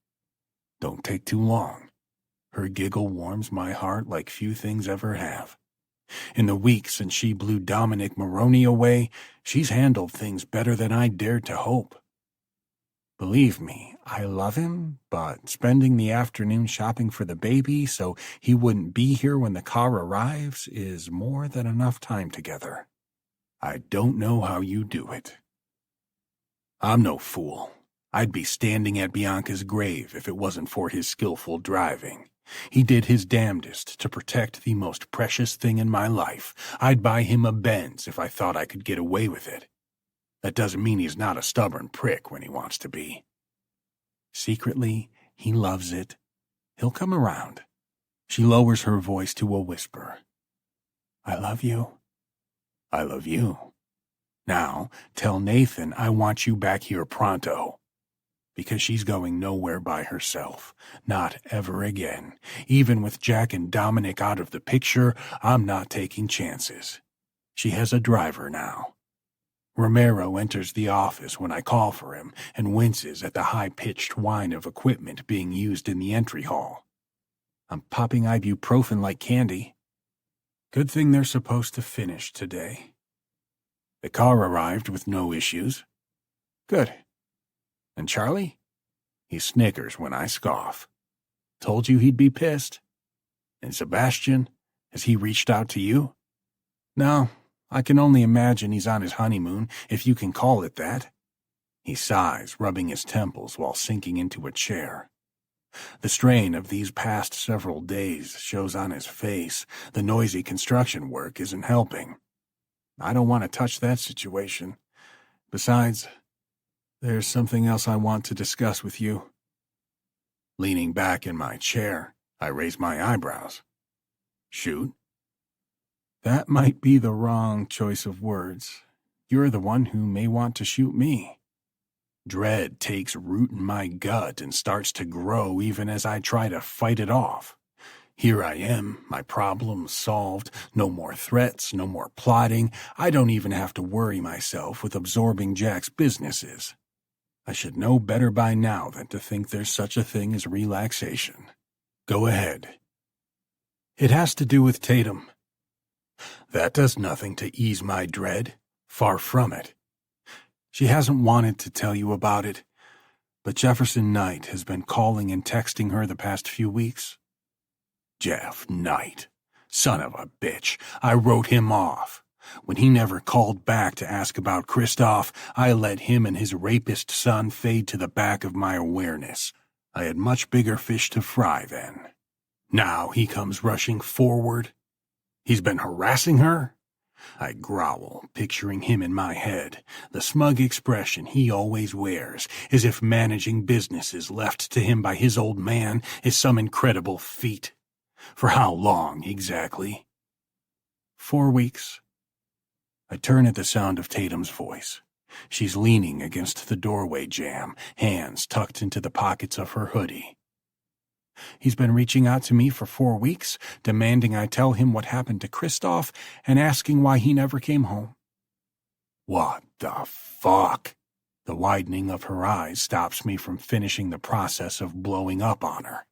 Don't take too long. Her giggle warms my heart like few things ever have. In the week since she blew Dominic Maroney away, she's handled things better than I dared to hope. Believe me, I love him, but spending the afternoon shopping for the baby so he wouldn't be here when the car arrives is more than enough time together. I don't know how you do it. I'm no fool. I'd be standing at Bianca's grave if it wasn't for his skillful driving. He did his damnedest to protect the most precious thing in my life. I'd buy him a Benz if I thought I could get away with it. That doesn't mean he's not a stubborn prick when he wants to be. Secretly, he loves it. He'll come around. She lowers her voice to a whisper. I love you. I love you. Now, tell Nathan I want you back here pronto. Because she's going nowhere by herself. Not ever again. Even with Jack and Dominic out of the picture, I'm not taking chances. She has a driver now. Romero enters the office when I call for him and winces at the high-pitched whine of equipment being used in the entry hall. I'm popping ibuprofen like candy. Good thing they're supposed to finish today. The car arrived with no issues. Good. And Charlie? He snickers when I scoff. Told you he'd be pissed. And Sebastian? Has he reached out to you? No. I can only imagine he's on his honeymoon, if you can call it that. He sighs, rubbing his temples while sinking into a chair. The strain of these past several days shows on his face. The noisy construction work isn't helping. I don't want to touch that situation. Besides, there's something else I want to discuss with you. Leaning back in my chair, I raise my eyebrows. Shoot. That might be the wrong choice of words. You're the one who may want to shoot me. Dread takes root in my gut and starts to grow even as I try to fight it off. Here I am, my problems solved, no more threats, no more plotting. I don't even have to worry myself with absorbing Jack's businesses. I should know better by now than to think there's such a thing as relaxation. Go ahead. It has to do with Tatum. That does nothing to ease my dread. Far from it. She hasn't wanted to tell you about it, but Jefferson Knight has been calling and texting her the past few weeks. Jeff Knight. Son of a bitch. I wrote him off. When he never called back to ask about Christoph, I let him and his rapist son fade to the back of my awareness. I had much bigger fish to fry then. Now he comes rushing forward. He's been harassing her? I growl, picturing him in my head, the smug expression he always wears, as if managing businesses left to him by his old man is some incredible feat. For how long, exactly? 4 weeks. I turn at the sound of Tatum's voice. She's leaning against the doorway jamb, hands tucked into the pockets of her hoodie. He's been reaching out to me for 4 weeks, demanding I tell him what happened to Christoph and asking why he never came home. What the fuck? The widening of her eyes stops me from finishing the process of blowing up on her.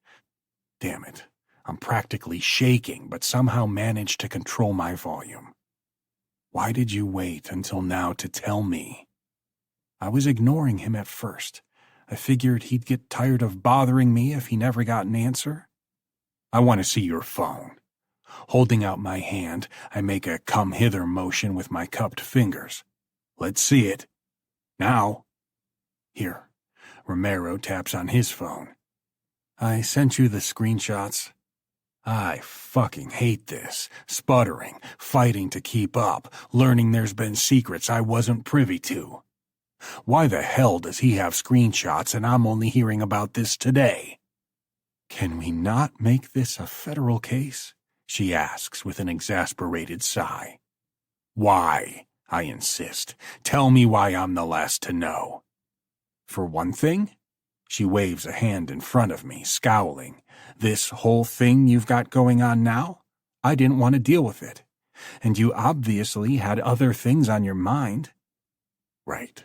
Damn it. I'm practically shaking, but somehow manage to control my volume. Why did you wait until now to tell me? I was ignoring him at first. I figured he'd get tired of bothering me if he never got an answer. I want to see your phone. Holding out my hand, I make a come hither motion with my cupped fingers. Let's see it. Now. Here. Romero taps on his phone. I sent you the screenshots. I fucking hate this. Sputtering, fighting to keep up, learning there's been secrets I wasn't privy to. Why the hell does he have screenshots and I'm only hearing about this today? Can we not make this a federal case? She asks with an exasperated sigh. Why? I insist. Tell me why I'm the last to know. For one thing? She waves a hand in front of me, scowling. This whole thing you've got going on now? I didn't want to deal with it. And you obviously had other things on your mind. Right.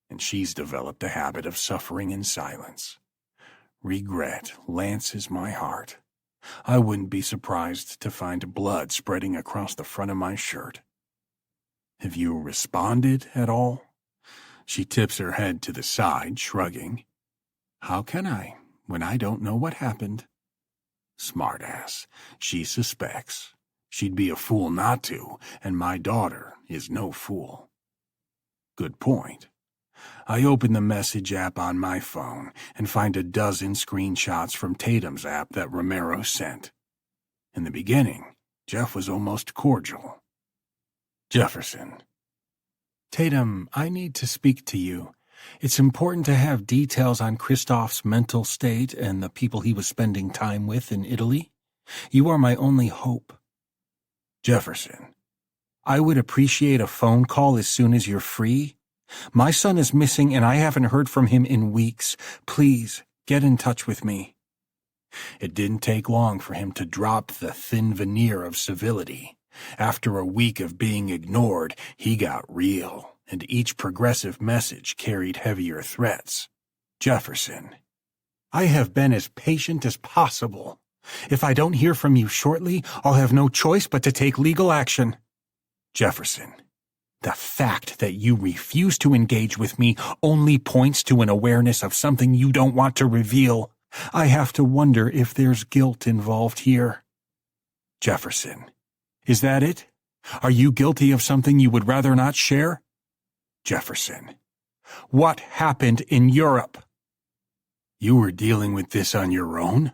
And she's developed a habit of suffering in silence. Regret lances my heart. I wouldn't be surprised to find blood spreading across the front of my shirt. Have you responded at all? She tips her head to the side, shrugging. How can I, when I don't know what happened? Smartass. She suspects. She'd be a fool not to, and my daughter is no fool. Good point. I open the message app on my phone and find a dozen screenshots from Tatum's app that Romero sent. In the beginning, Jeff was almost cordial. Jefferson. Tatum, I need to speak to you. It's important to have details on Christoph's mental state and the people he was spending time with in Italy. You are my only hope. Jefferson. I would appreciate a phone call as soon as you're free. My son is missing and I haven't heard from him in weeks. Please, get in touch with me. It didn't take long for him to drop the thin veneer of civility. After a week of being ignored, he got real, and each progressive message carried heavier threats. Jefferson. I have been as patient as possible. If I don't hear from you shortly, I'll have no choice but to take legal action. Jefferson. The fact that you refuse to engage with me only points to an awareness of something you don't want to reveal. I have to wonder if there's guilt involved here. Jefferson. Is that it? Are you guilty of something you would rather not share? Jefferson. What happened in Europe? You were dealing with this on your own?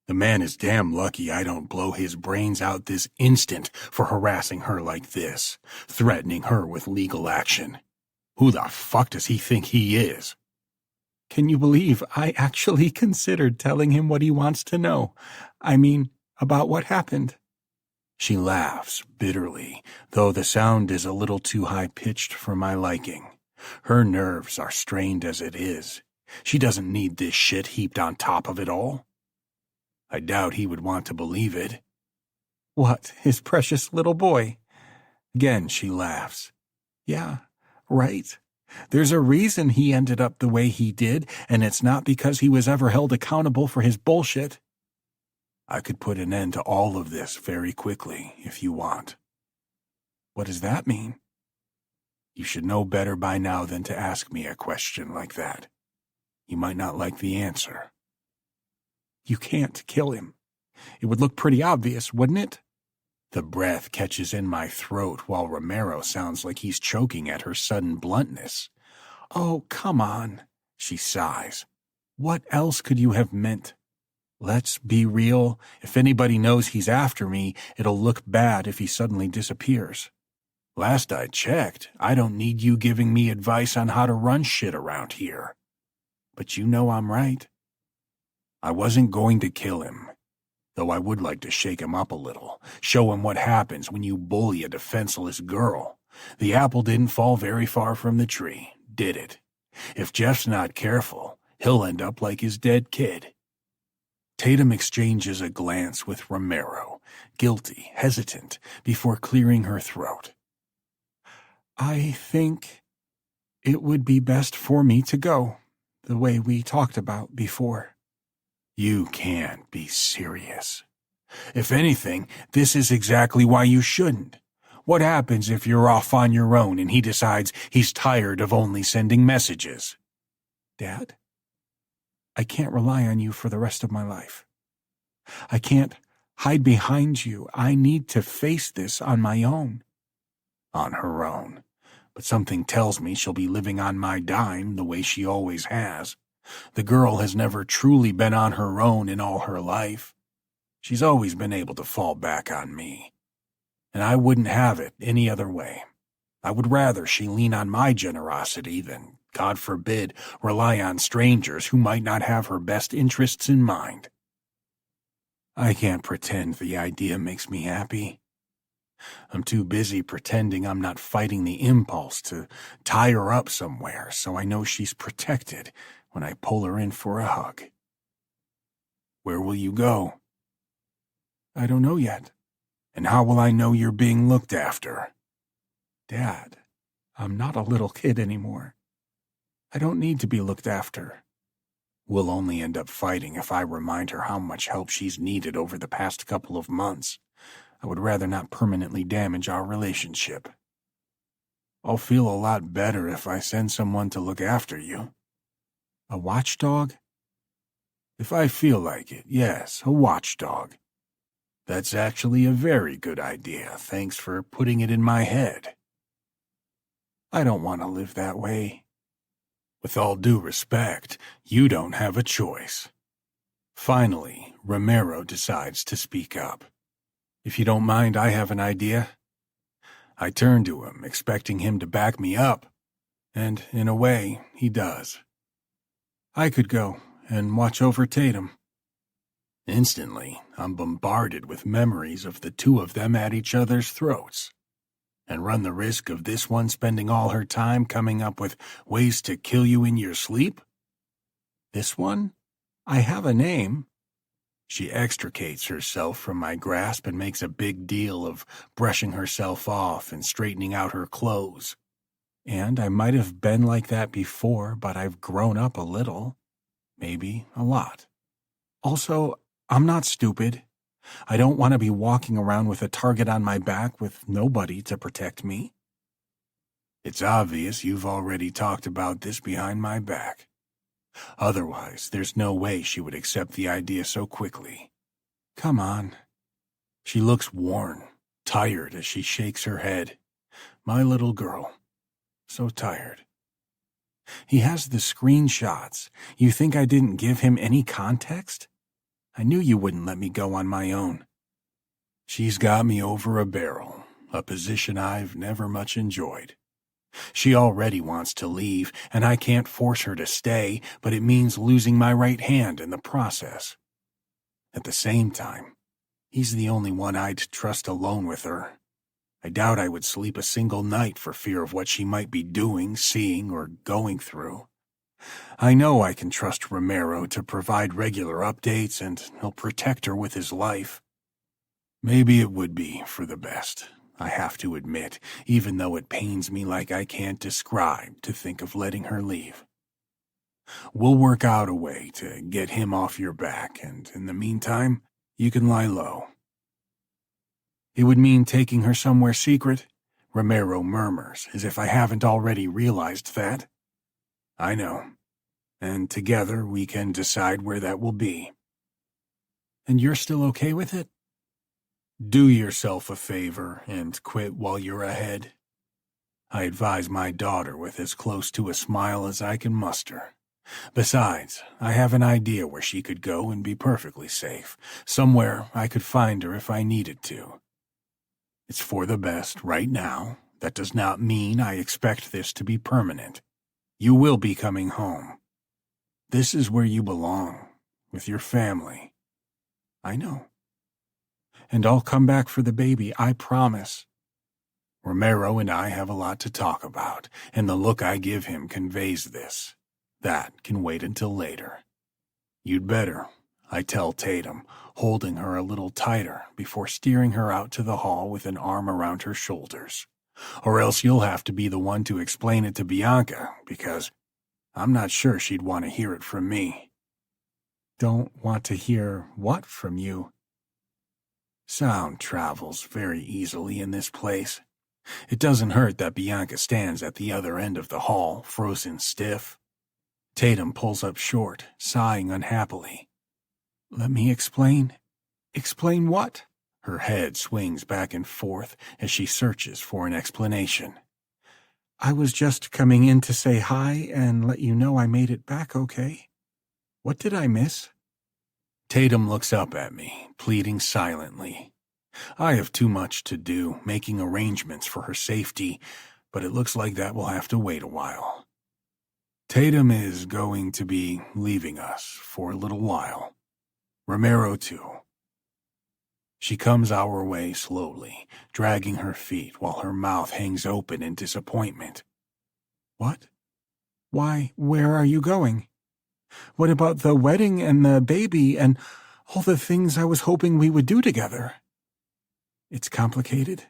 The man is damn lucky I don't blow his brains out this instant for harassing her like this, threatening her with legal action. Who the fuck does he think he is? Can you believe I actually considered telling him what he wants to know? I mean, about what happened? She laughs bitterly, though the sound is a little too high-pitched for my liking. Her nerves are strained as it is. She doesn't need this shit heaped on top of it all. I doubt he would want to believe it. What, his precious little boy? Again she laughs. Yeah, right. There's a reason he ended up the way he did, and it's not because he was ever held accountable for his bullshit. I could put an end to all of this very quickly, if you want. What does that mean? You should know better by now than to ask me a question like that. You might not like the answer. You can't kill him. It would look pretty obvious, wouldn't it? The breath catches in my throat while Romero sounds like he's choking at her sudden bluntness. Oh, come on, she sighs. What else could you have meant? Let's be real. If anybody knows he's after me, it'll look bad if he suddenly disappears. Last I checked, I don't need you giving me advice on how to run shit around here. But you know I'm right. I wasn't going to kill him, though I would like to shake him up a little, show him what happens when you bully a defenseless girl. The apple didn't fall very far from the tree, did it? If Jeff's not careful, he'll end up like his dead kid. Tatum exchanges a glance with Romero, guilty, hesitant, before clearing her throat. I think it would be best for me to go, the way we talked about before. You can't be serious. If anything, this is exactly why you shouldn't. What happens if you're off on your own and he decides he's tired of only sending messages? Dad, I can't rely on you for the rest of my life. I can't hide behind you. I need to face this on my own. On her own. But something tells me she'll be living on my dime the way she always has. The girl has never truly been on her own in all her life. She's always been able to fall back on me. And I wouldn't have it any other way. I would rather she lean on my generosity than, God forbid, rely on strangers who might not have her best interests in mind. I can't pretend the idea makes me happy. I'm too busy pretending I'm not fighting the impulse to tie her up somewhere so I know she's protected when I pull her in for a hug. Where will you go? I don't know yet. And how will I know you're being looked after? Dad, I'm not a little kid anymore. I don't need to be looked after. We'll only end up fighting if I remind her how much help she's needed over the past couple of months. I would rather not permanently damage our relationship. I'll feel a lot better if I send someone to look after you. A watchdog? If I feel like it, yes, a watchdog. That's actually a very good idea. Thanks for putting it in my head. I don't want to live that way. With all due respect, you don't have a choice. Finally, Romero decides to speak up. If you don't mind, I have an idea. I turn to him, expecting him to back me up, and in a way, he does. I could go and watch over Tatum. Instantly, I'm bombarded with memories of the two of them at each other's throats, and run the risk of this one spending all her time coming up with ways to kill you in your sleep? This one? I have a name. She extricates herself from my grasp and makes a big deal of brushing herself off and straightening out her clothes. And I might have been like that before, but I've grown up a little. Maybe a lot. Also, I'm not stupid. I don't want to be walking around with a target on my back with nobody to protect me. It's obvious you've already talked about this behind my back. Otherwise, there's no way she would accept the idea so quickly. Come on. She looks worn, tired as she shakes her head. My little girl. So tired. He has the screenshots. You think I didn't give him any context? I knew you wouldn't let me go on my own. She's got me over a barrel, a position I've never much enjoyed. She already wants to leave, and I can't force her to stay, but it means losing my right hand in the process. At the same time, he's the only one I'd trust alone with her. I doubt I would sleep a single night for fear of what she might be doing, seeing, or going through. I know I can trust Romero to provide regular updates, and he'll protect her with his life. Maybe it would be for the best, I have to admit, even though it pains me like I can't describe to think of letting her leave. We'll work out a way to get him off your back, and in the meantime, you can lie low. It would mean taking her somewhere secret, Romero murmurs, as if I haven't already realized that. I know, and together we can decide where that will be. And you're still okay with it? Do yourself a favor and quit while you're ahead. I advise my daughter with as close to a smile as I can muster. Besides, I have an idea where she could go and be perfectly safe, somewhere I could find her if I needed to. It's for the best right now. That does not mean I expect this to be permanent. You will be coming home. This is where you belong, with your family. I know. And I'll come back for the baby, I promise. Romero and I have a lot to talk about, and the look I give him conveys this. That can wait until later. You'd better, I tell Tatum, holding her a little tighter before steering her out to the hall with an arm around her shoulders. Or else you'll have to be the one to explain it to Bianca, because I'm not sure she'd want to hear it from me. Don't want to hear what from you? Sound travels very easily in this place. It doesn't hurt that Bianca stands at the other end of the hall, frozen stiff. Tatum pulls up short, sighing unhappily. Let me explain. Explain what? Her head swings back and forth as she searches for an explanation. I was just coming in to say hi and let you know I made it back okay. What did I miss? Tatum looks up at me, pleading silently. I have too much to do, making arrangements for her safety, but it looks like that will have to wait a while. Tatum is going to be leaving us for a little while. Romero, too. She comes our way slowly, dragging her feet while her mouth hangs open in disappointment. What? Why, where are you going? What about the wedding and the baby and all the things I was hoping we would do together? It's complicated,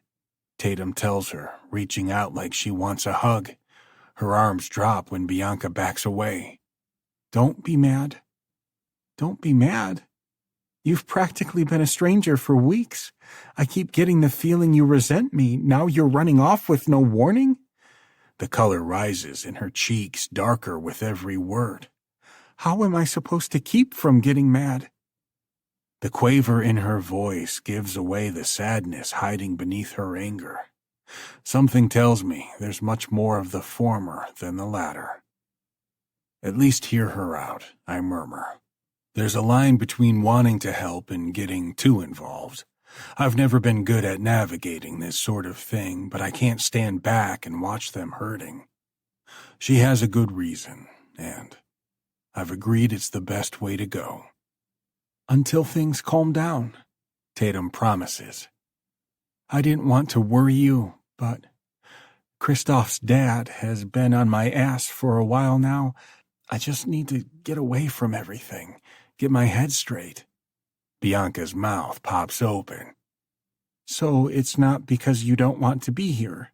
Tatum tells her, reaching out like she wants a hug. Her arms drop when Bianca backs away. Don't be mad. Don't be mad. You've practically been a stranger for weeks. I keep getting the feeling you resent me. Now you're running off with no warning? The color rises in her cheeks, darker with every word. How am I supposed to keep from getting mad? The quaver in her voice gives away the sadness hiding beneath her anger. Something tells me there's much more of the former than the latter. At least hear her out, I murmur. There's a line between wanting to help and getting too involved. I've never been good at navigating this sort of thing, but I can't stand back and watch them hurting. She has a good reason, and I've agreed it's the best way to go. Until things calm down, Tatum promises. I didn't want to worry you, but Christoph's dad has been on my ass for a while now. I just need to get away from everything, get my head straight. Bianca's mouth pops open. So it's not because you don't want to be here.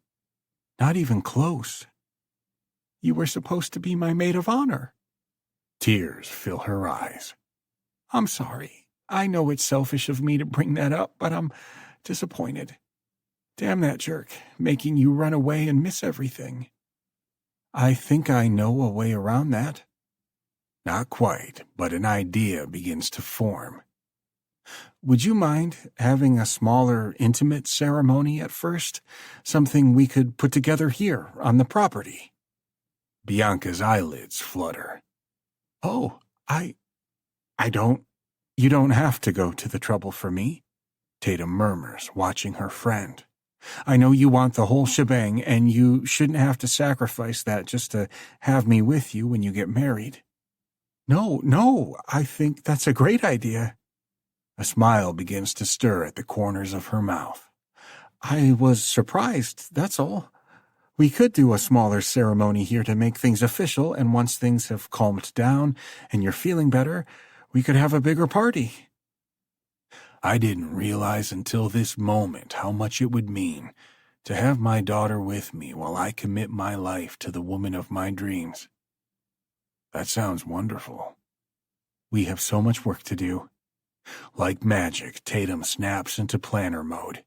Not even close. You were supposed to be my maid of honor. Tears fill her eyes. I'm sorry. I know it's selfish of me to bring that up, but I'm disappointed. Damn that jerk, making you run away and miss everything. I think I know a way around that. Not quite, but an idea begins to form. Would you mind having a smaller, intimate ceremony at first? Something we could put together here on the property? Bianca's eyelids flutter. Oh, you don't have to go to the trouble for me, Tatum murmurs, watching her friend. I know you want the whole shebang, and you shouldn't have to sacrifice that just to have me with you when you get married. No, I think that's a great idea. A smile begins to stir at the corners of her mouth. I was surprised, that's all. We could do a smaller ceremony here to make things official, and once things have calmed down and you're feeling better, we could have a bigger party. I didn't realize until this moment how much it would mean to have my daughter with me while I commit my life to the woman of my dreams. That sounds wonderful. We have so much work to do. Like magic, Tatum snaps into planner mode.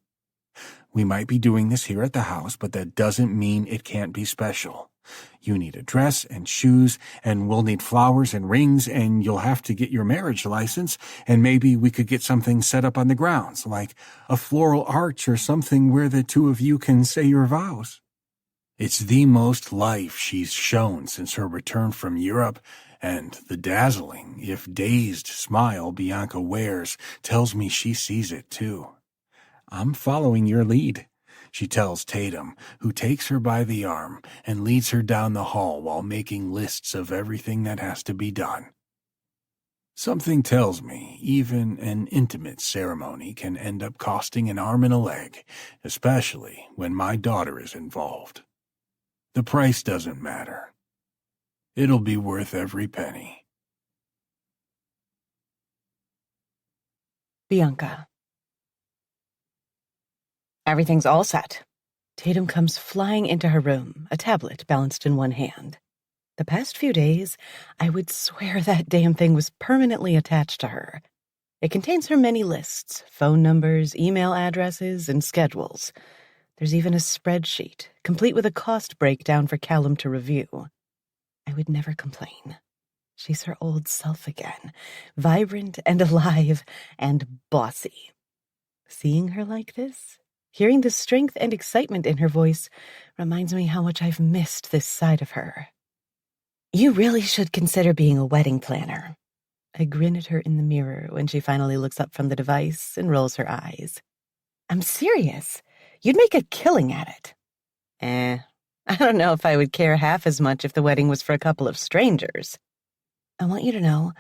We might be doing this here at the house, but that doesn't mean it can't be special. You need a dress and shoes, and we'll need flowers and rings, and you'll have to get your marriage license, and maybe we could get something set up on the grounds, like a floral arch or something where the two of you can say your vows. It's the most life she's shown since her return from Europe, and the dazzling, if dazed, smile Bianca wears tells me she sees it too. I'm following your lead, she tells Tatum, who takes her by the arm and leads her down the hall while making lists of everything that has to be done. Something tells me even an intimate ceremony can end up costing an arm and a leg, especially when my daughter is involved. The price doesn't matter. It'll be worth every penny. Bianca. Everything's all set. Tatum comes flying into her room, a tablet balanced in one hand. The past few days, I would swear that damn thing was permanently attached to her. It contains her many lists, phone numbers, email addresses, and schedules. There's even a spreadsheet, complete with a cost breakdown for Callum to review. I would never complain. She's her old self again, vibrant and alive and bossy. Seeing her like this, hearing the strength and excitement in her voice, reminds me how much I've missed this side of her. You really should consider being a wedding planner. I grin at her in the mirror when she finally looks up from the device and rolls her eyes. I'm serious. You'd make a killing at it. I don't know if I would care half as much if the wedding was for a couple of strangers. I want you to know,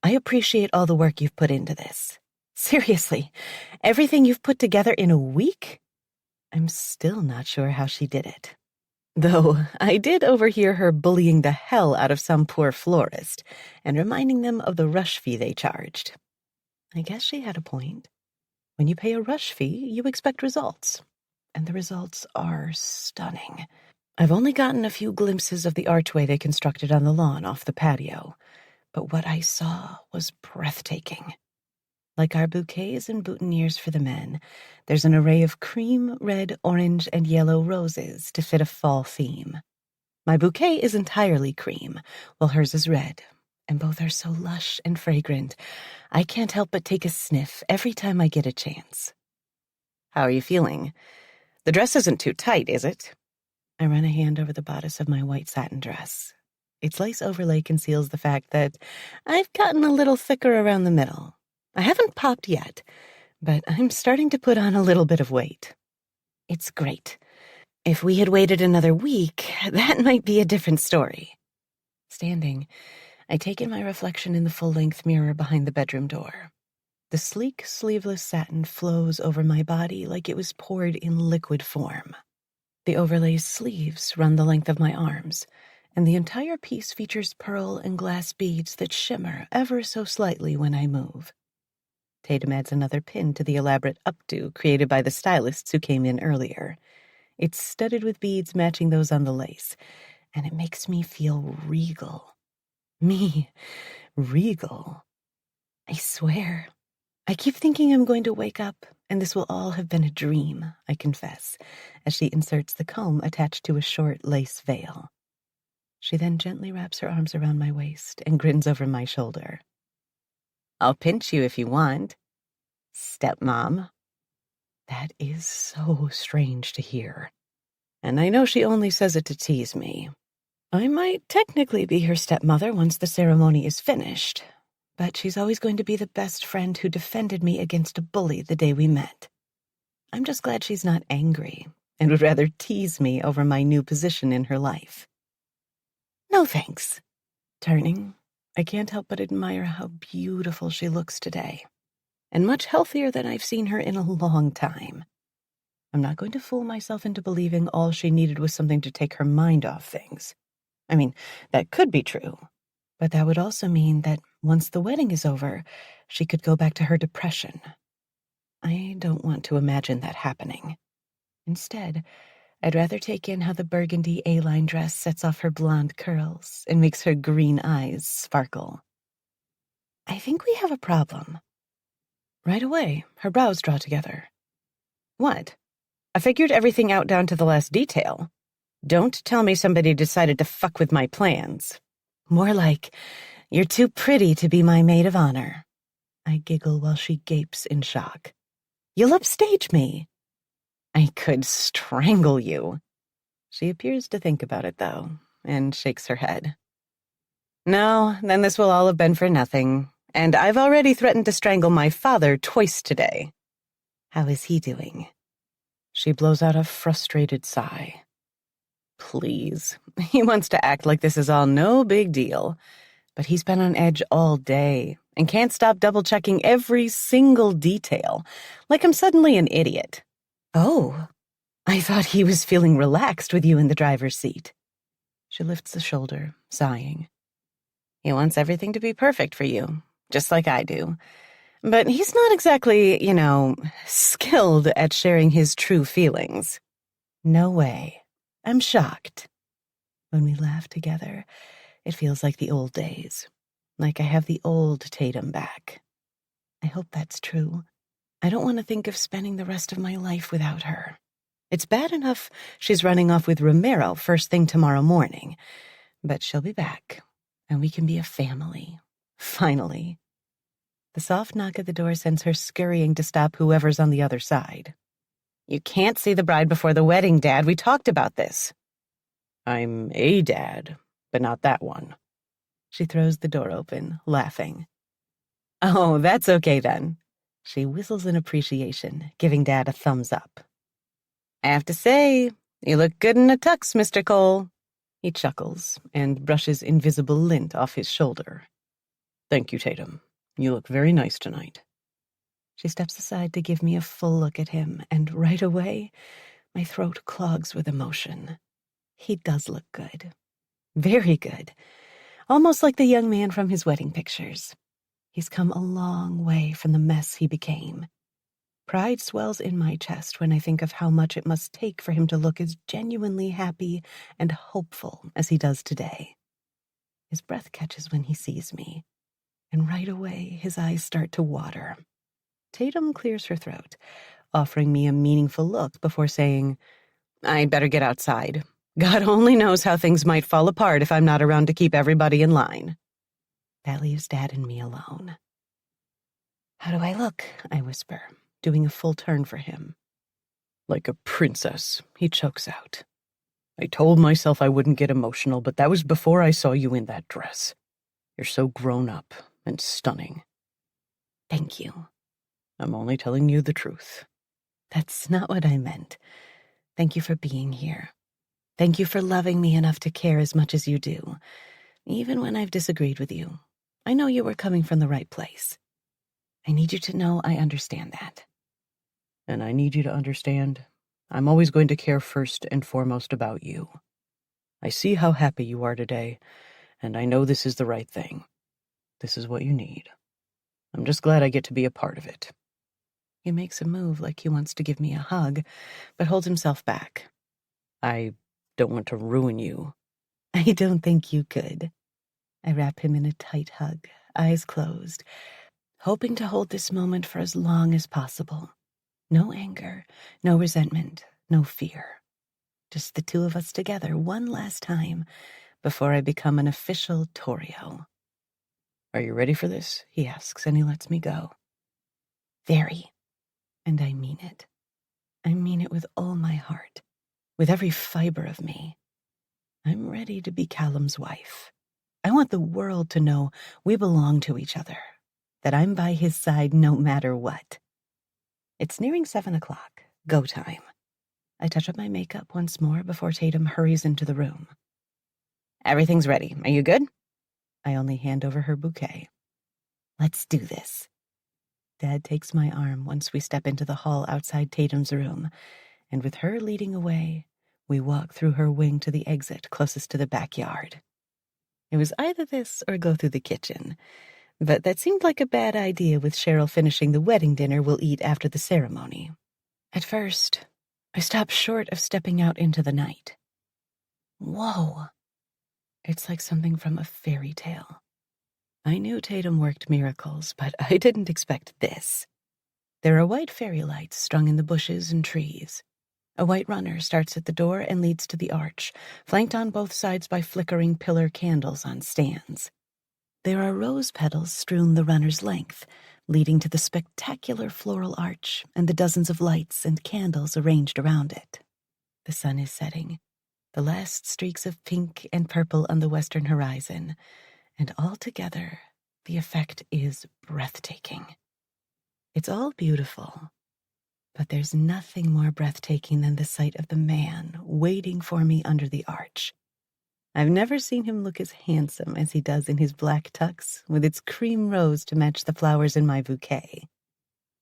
I appreciate all the work you've put into this. Seriously, everything you've put together in a week? I'm still not sure how she did it. Though I did overhear her bullying the hell out of some poor florist and reminding them of the rush fee they charged. I guess she had a point. When you pay a rush fee, you expect results. And the results are stunning. I've only gotten a few glimpses of the archway they constructed on the lawn off the patio, but what I saw was breathtaking. Like our bouquets and boutonnieres for the men, there's an array of cream, red, orange, and yellow roses to fit a fall theme. My bouquet is entirely cream, while hers is red, and both are so lush and fragrant, I can't help but take a sniff every time I get a chance. How are you feeling? The dress isn't too tight, is it? I run a hand over the bodice of my white satin dress. Its lace overlay conceals the fact that I've gotten a little thicker around the middle. I haven't popped yet, but I'm starting to put on a little bit of weight. It's great. If we had waited another week, that might be a different story. Standing, I take in my reflection in the full-length mirror behind the bedroom door. The sleek, sleeveless satin flows over my body like it was poured in liquid form. The overlay's sleeves run the length of my arms, and the entire piece features pearl and glass beads that shimmer ever so slightly when I move. Tatum adds another pin to the elaborate updo created by the stylists who came in earlier. It's studded with beads matching those on the lace, and it makes me feel regal. Me, regal. I swear. I keep thinking I'm going to wake up, and this will all have been a dream, I confess, as she inserts the comb attached to a short lace veil. She then gently wraps her arms around my waist and grins over my shoulder. I'll pinch you if you want. Stepmom. That is so strange to hear. And I know she only says it to tease me. I might technically be her stepmother once the ceremony is finished, but she's always going to be the best friend who defended me against a bully the day we met. I'm just glad she's not angry and would rather tease me over my new position in her life. No thanks. Turning, I can't help but admire how beautiful she looks today, and much healthier than I've seen her in a long time. I'm not going to fool myself into believing all she needed was something to take her mind off things. I mean, that could be true, but that would also mean that once the wedding is over, she could go back to her depression. I don't want to imagine that happening. Instead, I'd rather take in how the burgundy A-line dress sets off her blonde curls and makes her green eyes sparkle. I think we have a problem. Right away, her brows draw together. What? I figured everything out down to the last detail. Don't tell me somebody decided to fuck with my plans. More like, you're too pretty to be my maid of honor. I giggle while she gapes in shock. You'll upstage me. I could strangle you. She appears to think about it, though, and shakes her head. No, then this will all have been for nothing, and I've already threatened to strangle my father twice today. How is he doing? She blows out a frustrated sigh. Please, he wants to act like this is all no big deal, but he's been on edge all day and can't stop double-checking every single detail, like I'm suddenly an idiot. Oh, I thought he was feeling relaxed with you in the driver's seat. She lifts a shoulder, sighing. He wants everything to be perfect for you, just like I do. But he's not exactly, skilled at sharing his true feelings. No way. I'm shocked. When we laugh together, it feels like the old days. Like I have the old Tatum back. I hope that's true. I don't want to think of spending the rest of my life without her. It's bad enough she's running off with Romero first thing tomorrow morning, but she'll be back, and we can be a family. Finally. The soft knock at the door sends her scurrying to stop whoever's on the other side. You can't see the bride before the wedding, Dad. We talked about this. I'm a dad, but not that one. She throws the door open, laughing. Oh, that's okay then. She whistles in appreciation, giving Dad a thumbs up. I have to say, you look good in a tux, Mr. Cole. He chuckles and brushes invisible lint off his shoulder. Thank you, Tatum. You look very nice tonight. She steps aside to give me a full look at him, and right away, my throat clogs with emotion. He does look good. Very good. Almost like the young man from his wedding pictures. He's come a long way from the mess he became. Pride swells in my chest when I think of how much it must take for him to look as genuinely happy and hopeful as he does today. His breath catches when he sees me, and right away his eyes start to water. Tatum clears her throat, offering me a meaningful look before saying, I'd better get outside. God only knows how things might fall apart if I'm not around to keep everybody in line. That leaves Dad and me alone. How do I look? I whisper, doing a full turn for him. Like a princess, he chokes out. I told myself I wouldn't get emotional, but that was before I saw you in that dress. You're so grown up and stunning. Thank you. I'm only telling you the truth. That's not what I meant. Thank you for being here. Thank you for loving me enough to care as much as you do. Even when I've disagreed with you, I know you were coming from the right place. I need you to know I understand that. And I need you to understand, I'm always going to care first and foremost about you. I see how happy you are today, and I know this is the right thing. This is what you need. I'm just glad I get to be a part of it. He makes a move like he wants to give me a hug, but holds himself back. I don't want to ruin you. I don't think you could. I wrap him in a tight hug, eyes closed, hoping to hold this moment for as long as possible. No anger, no resentment, no fear. Just the two of us together one last time before I become an official Torio. Are you ready for this? He asks, and he lets me go. Very. And I mean it. I mean it with all my heart, with every fiber of me. I'm ready to be Callum's wife. I want the world to know we belong to each other, that I'm by his side no matter what. It's nearing 7 o'clock, go time. I touch up my makeup once more before Tatum hurries into the room. Everything's ready. Are you good? I only hand over her bouquet. Let's do this. Dad takes my arm once we step into the hall outside Tatum's room, and with her leading away, we walk through her wing to the exit closest to the backyard. It was either this or go through the kitchen, but that seemed like a bad idea with Cheryl finishing the wedding dinner we'll eat after the ceremony. At first, I stopped short of stepping out into the night. Whoa! It's like something from a fairy tale. I knew Tatum worked miracles, but I didn't expect this. There are white fairy lights strung in the bushes and trees. A white runner starts at the door and leads to the arch, flanked on both sides by flickering pillar candles on stands. There are rose petals strewn the runner's length, leading to the spectacular floral arch and the dozens of lights and candles arranged around it. The sun is setting, the last streaks of pink and purple on the western horizon, and altogether, the effect is breathtaking. It's all beautiful, but there's nothing more breathtaking than the sight of the man waiting for me under the arch. I've never seen him look as handsome as he does in his black tux with its cream rose to match the flowers in my bouquet.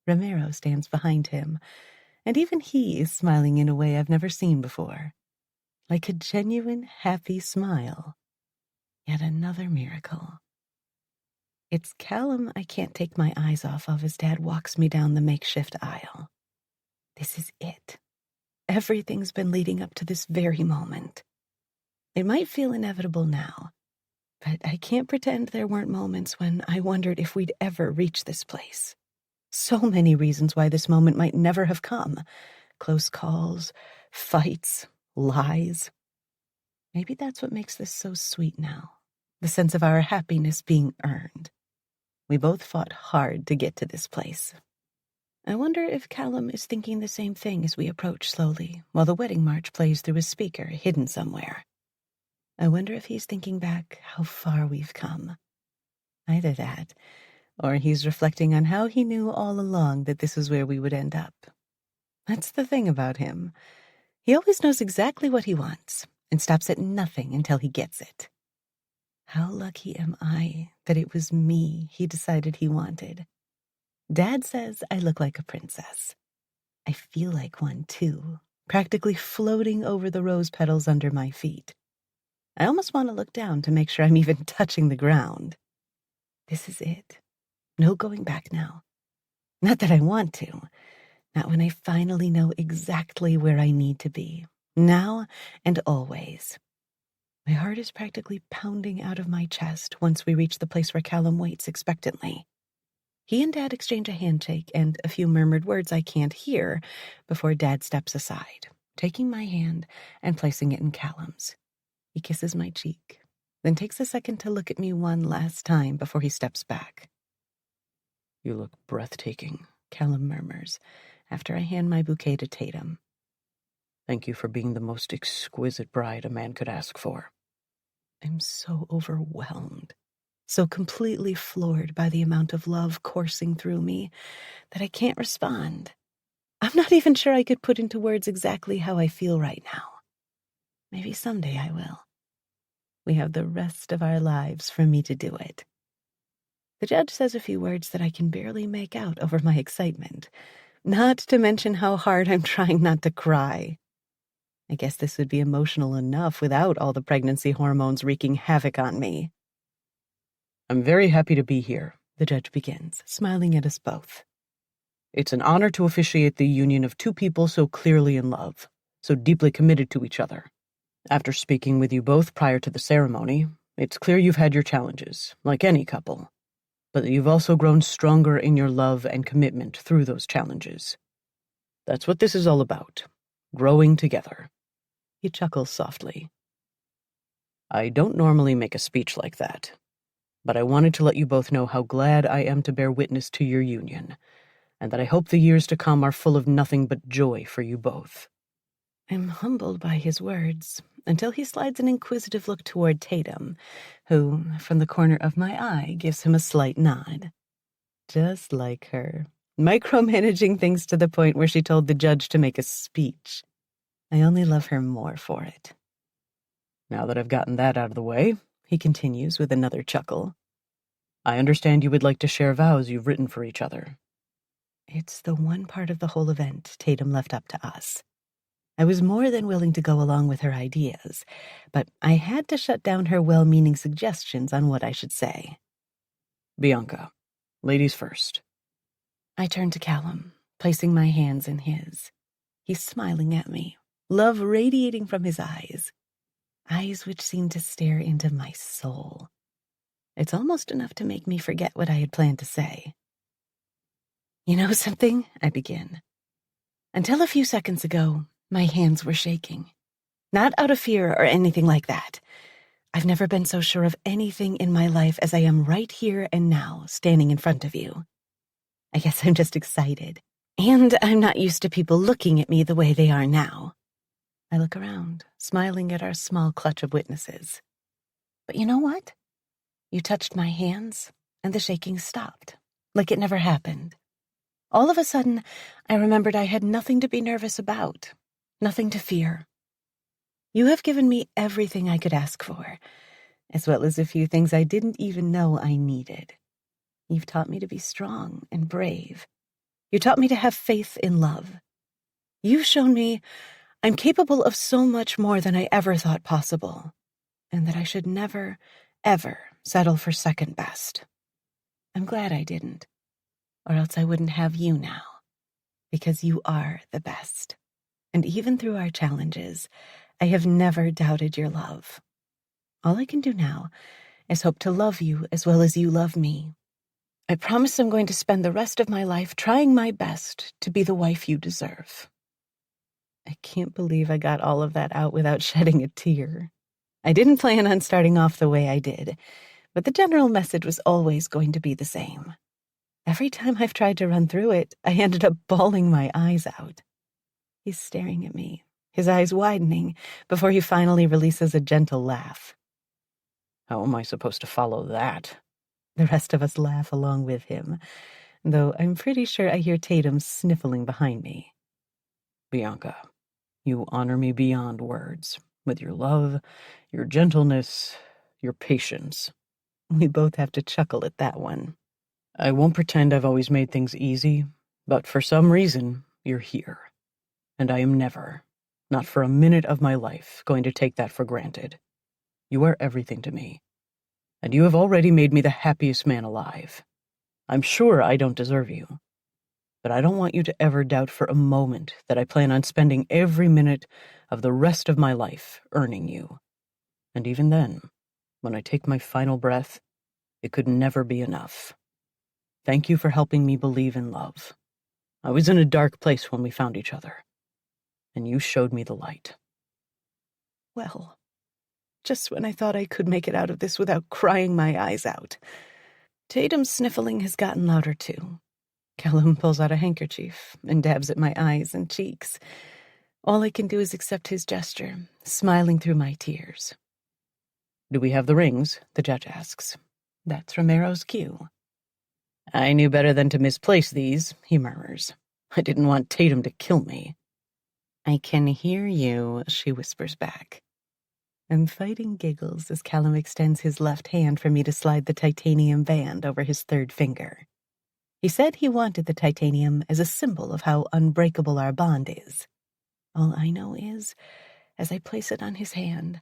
Ramiro stands behind him, and even he is smiling in a way I've never seen before, like a genuine, happy smile. Yet another miracle. It's Callum I can't take my eyes off of as Dad walks me down the makeshift aisle. This is it. Everything's been leading up to this very moment. It might feel inevitable now, but I can't pretend there weren't moments when I wondered if we'd ever reach this place. So many reasons why this moment might never have come. Close calls, fights, lies. Maybe that's what makes this so sweet now, the sense of our happiness being earned. We both fought hard to get to this place. I wonder if Callum is thinking the same thing as we approach slowly, while the wedding march plays through a speaker hidden somewhere. I wonder if he's thinking back how far we've come. Either that, or he's reflecting on how he knew all along that this is where we would end up. That's the thing about him. He always knows exactly what he wants, and stops at nothing until he gets it. How lucky am I that it was me he decided he wanted. Dad says I look like a princess. I feel like one, too, practically floating over the rose petals under my feet. I almost want to look down to make sure I'm even touching the ground. This is it. No going back now. Not that I want to. Not when I finally know exactly where I need to be. Now and always. My heart is practically pounding out of my chest once we reach the place where Callum waits expectantly. He and Dad exchange a handshake and a few murmured words I can't hear before Dad steps aside, taking my hand and placing it in Callum's. He kisses my cheek, then takes a second to look at me one last time before he steps back. You look breathtaking, Callum murmurs, after I hand my bouquet to Tatum. Thank you for being the most exquisite bride a man could ask for. I'm so overwhelmed, so completely floored by the amount of love coursing through me that I can't respond. I'm not even sure I could put into words exactly how I feel right now. Maybe someday I will. We have the rest of our lives for me to do it. The judge says a few words that I can barely make out over my excitement, not to mention how hard I'm trying not to cry. I guess this would be emotional enough without all the pregnancy hormones wreaking havoc on me. I'm very happy to be here, the judge begins, smiling at us both. It's an honor to officiate the union of two people so clearly in love, so deeply committed to each other. After speaking with you both prior to the ceremony, it's clear you've had your challenges, like any couple, but that you've also grown stronger in your love and commitment through those challenges. That's what this is all about, growing together. He chuckles softly. I don't normally make a speech like that, but I wanted to let you both know how glad I am to bear witness to your union, and that I hope the years to come are full of nothing but joy for you both. I'm humbled by his words, until he slides an inquisitive look toward Tatum, who, from the corner of my eye, gives him a slight nod. Just like her, micromanaging things to the point where she told the judge to make a speech. I only love her more for it. Now that I've gotten that out of the way, he continues with another chuckle, I understand you would like to share vows you've written for each other. It's the one part of the whole event Tatum left up to us. I was more than willing to go along with her ideas, but I had to shut down her well-meaning suggestions on what I should say. Bianca, ladies first. I turned to Callum, placing my hands in his. He's smiling at me, love radiating from his eyes which seemed to stare into my soul. It's almost enough to make me forget what I had planned to say. You know something? I begin. Until a few seconds ago, My hands were shaking. Not out of fear or anything like that. I've never been so sure of anything in my life as I am right here and now, standing in front of you. I guess I'm just excited. And I'm not used to people looking at me the way they are now. I look around, smiling at our small clutch of witnesses. But you know what? You touched my hands, and the shaking stopped, like it never happened. All of a sudden, I remembered I had nothing to be nervous about, nothing to fear. You have given me everything I could ask for, as well as a few things I didn't even know I needed. You've taught me to be strong and brave. You taught me to have faith in love. You've shown me I'm capable of so much more than I ever thought possible, and that I should never, ever settle for second best. I'm glad I didn't, or else I wouldn't have you now, because you are the best. And even through our challenges, I have never doubted your love. All I can do now is hope to love you as well as you love me. I promise I'm going to spend the rest of my life trying my best to be the wife you deserve. I can't believe I got all of that out without shedding a tear. I didn't plan on starting off the way I did, but the general message was always going to be the same. Every time I've tried to run through it, I ended up bawling my eyes out. He's staring at me, his eyes widening, before he finally releases a gentle laugh. How am I supposed to follow that? The rest of us laugh along with him, though I'm pretty sure I hear Tatum sniffling behind me. Bianca, you honor me beyond words, with your love, your gentleness, your patience. We both have to chuckle at that one. I won't pretend I've always made things easy, but for some reason, you're here. And I am never, not for a minute of my life, going to take that for granted. You are everything to me, and you have already made me the happiest man alive. I'm sure I don't deserve you, but I don't want you to ever doubt for a moment that I plan on spending every minute of the rest of my life earning you. And even then, when I take my final breath, it could never be enough. Thank you for helping me believe in love. I was in a dark place when we found each other, and you showed me the light. Well, just when I thought I could make it out of this without crying my eyes out. Tatum's sniffling has gotten louder too. Callum pulls out a handkerchief and dabs at my eyes and cheeks. All I can do is accept his gesture, smiling through my tears. Do we have the rings? The judge asks. That's Romero's cue. I knew better than to misplace these, he murmurs. I didn't want Tatum to kill me. I can hear you, she whispers back. I'm fighting giggles as Callum extends his left hand for me to slide the titanium band over his third finger. He said he wanted the titanium as a symbol of how unbreakable our bond is. All I know is, as I place it on his hand,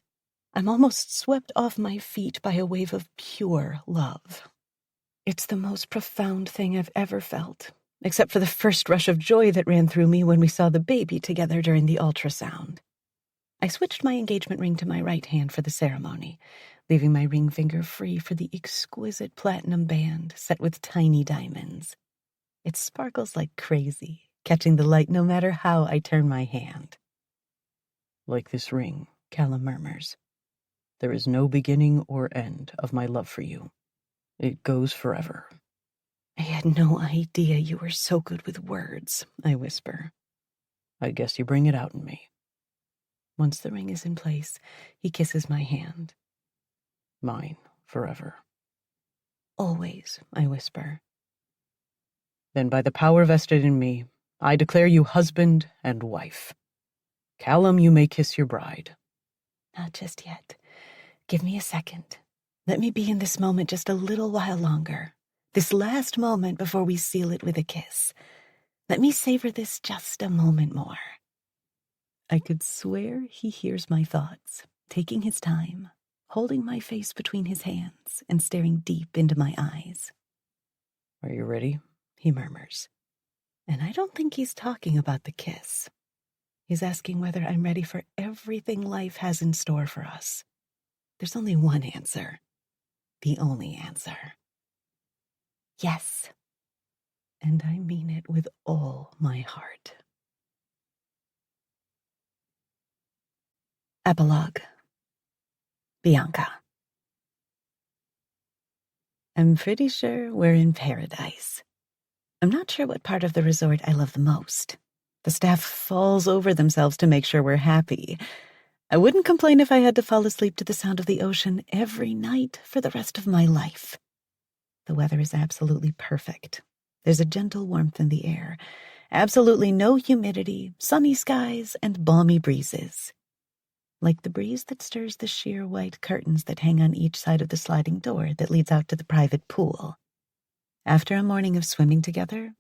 I'm almost swept off my feet by a wave of pure love. It's the most profound thing I've ever felt, except for the first rush of joy that ran through me when we saw the baby together during the ultrasound. I switched my engagement ring to my right hand for the ceremony, leaving my ring finger free for the exquisite platinum band set with tiny diamonds. It sparkles like crazy, catching the light no matter how I turn my hand. Like this ring, Callum murmurs. There is no beginning or end of my love for you. It goes forever. I had no idea you were so good with words, I whisper. I guess you bring it out in me. Once the ring is in place, he kisses my hand. Mine, forever. Always, I whisper. Then by the power vested in me, I declare you husband and wife. Callum, you may kiss your bride. Not just yet. Give me a second. Let me be in this moment just a little while longer. This last moment before we seal it with a kiss. Let me savor this just a moment more. I could swear he hears my thoughts, taking his time, holding my face between his hands and staring deep into my eyes. Are you ready? He murmurs. And I don't think he's talking about the kiss. He's asking whether I'm ready for everything life has in store for us. There's only one answer. The only answer. Yes. And I mean it with all my heart. Epilogue. Bianca. I'm pretty sure we're in paradise. I'm not sure what part of the resort I love the most. The staff falls over themselves to make sure we're happy. I wouldn't complain if I had to fall asleep to the sound of the ocean every night for the rest of my life. The weather is absolutely perfect. There's a gentle warmth in the air, absolutely no humidity, sunny skies, and balmy breezes. Like the breeze that stirs the sheer white curtains that hang on each side of the sliding door that leads out to the private pool. After a morning of swimming together,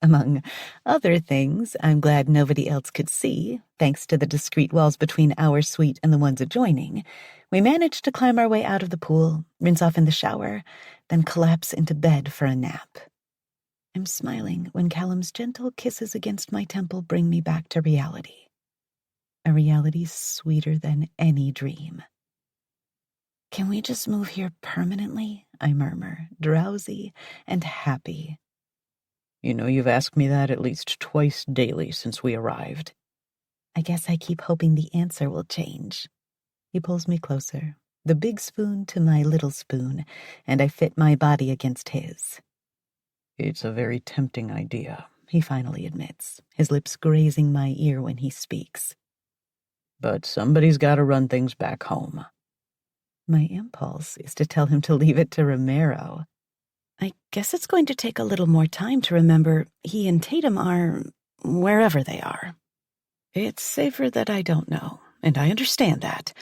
among other things I'm glad nobody else could see, thanks to the discreet walls between our suite and the ones adjoining, we managed to climb our way out of the pool, rinse off in the shower, then collapse into bed for a nap. I'm smiling when Callum's gentle kisses against my temple bring me back to reality. A reality sweeter than any dream. Can we just move here permanently? I murmur, drowsy and happy. You know you've asked me that at least twice daily since we arrived. I guess I keep hoping the answer will change. He pulls me closer, the big spoon to my little spoon, and I fit my body against his. It's a very tempting idea, he finally admits, his lips grazing my ear when he speaks. But somebody's got to run things back home. My impulse is to tell him to leave it to Romero. I guess it's going to take a little more time to remember he and Tatum are wherever they are. It's safer that I don't know, and I understand that.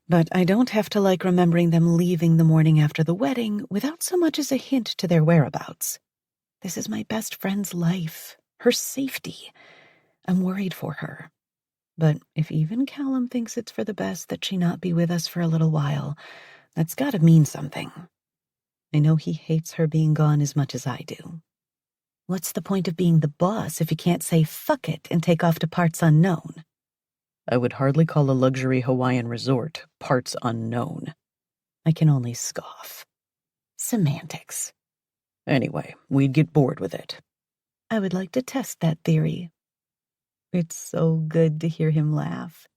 But I don't have to like remembering them leaving the morning after the wedding without so much as a hint to their whereabouts. This is my best friend's life, her safety. I'm worried for her. But if even Callum thinks it's for the best that she not be with us for a little while, that's got to mean something. I know he hates her being gone as much as I do. What's the point of being the boss if you can't say fuck it and take off to parts unknown? I would hardly call a luxury Hawaiian resort parts unknown. I can only scoff. Semantics. Anyway, we'd get bored with it. I would like to test that theory. It's so good to hear him laugh.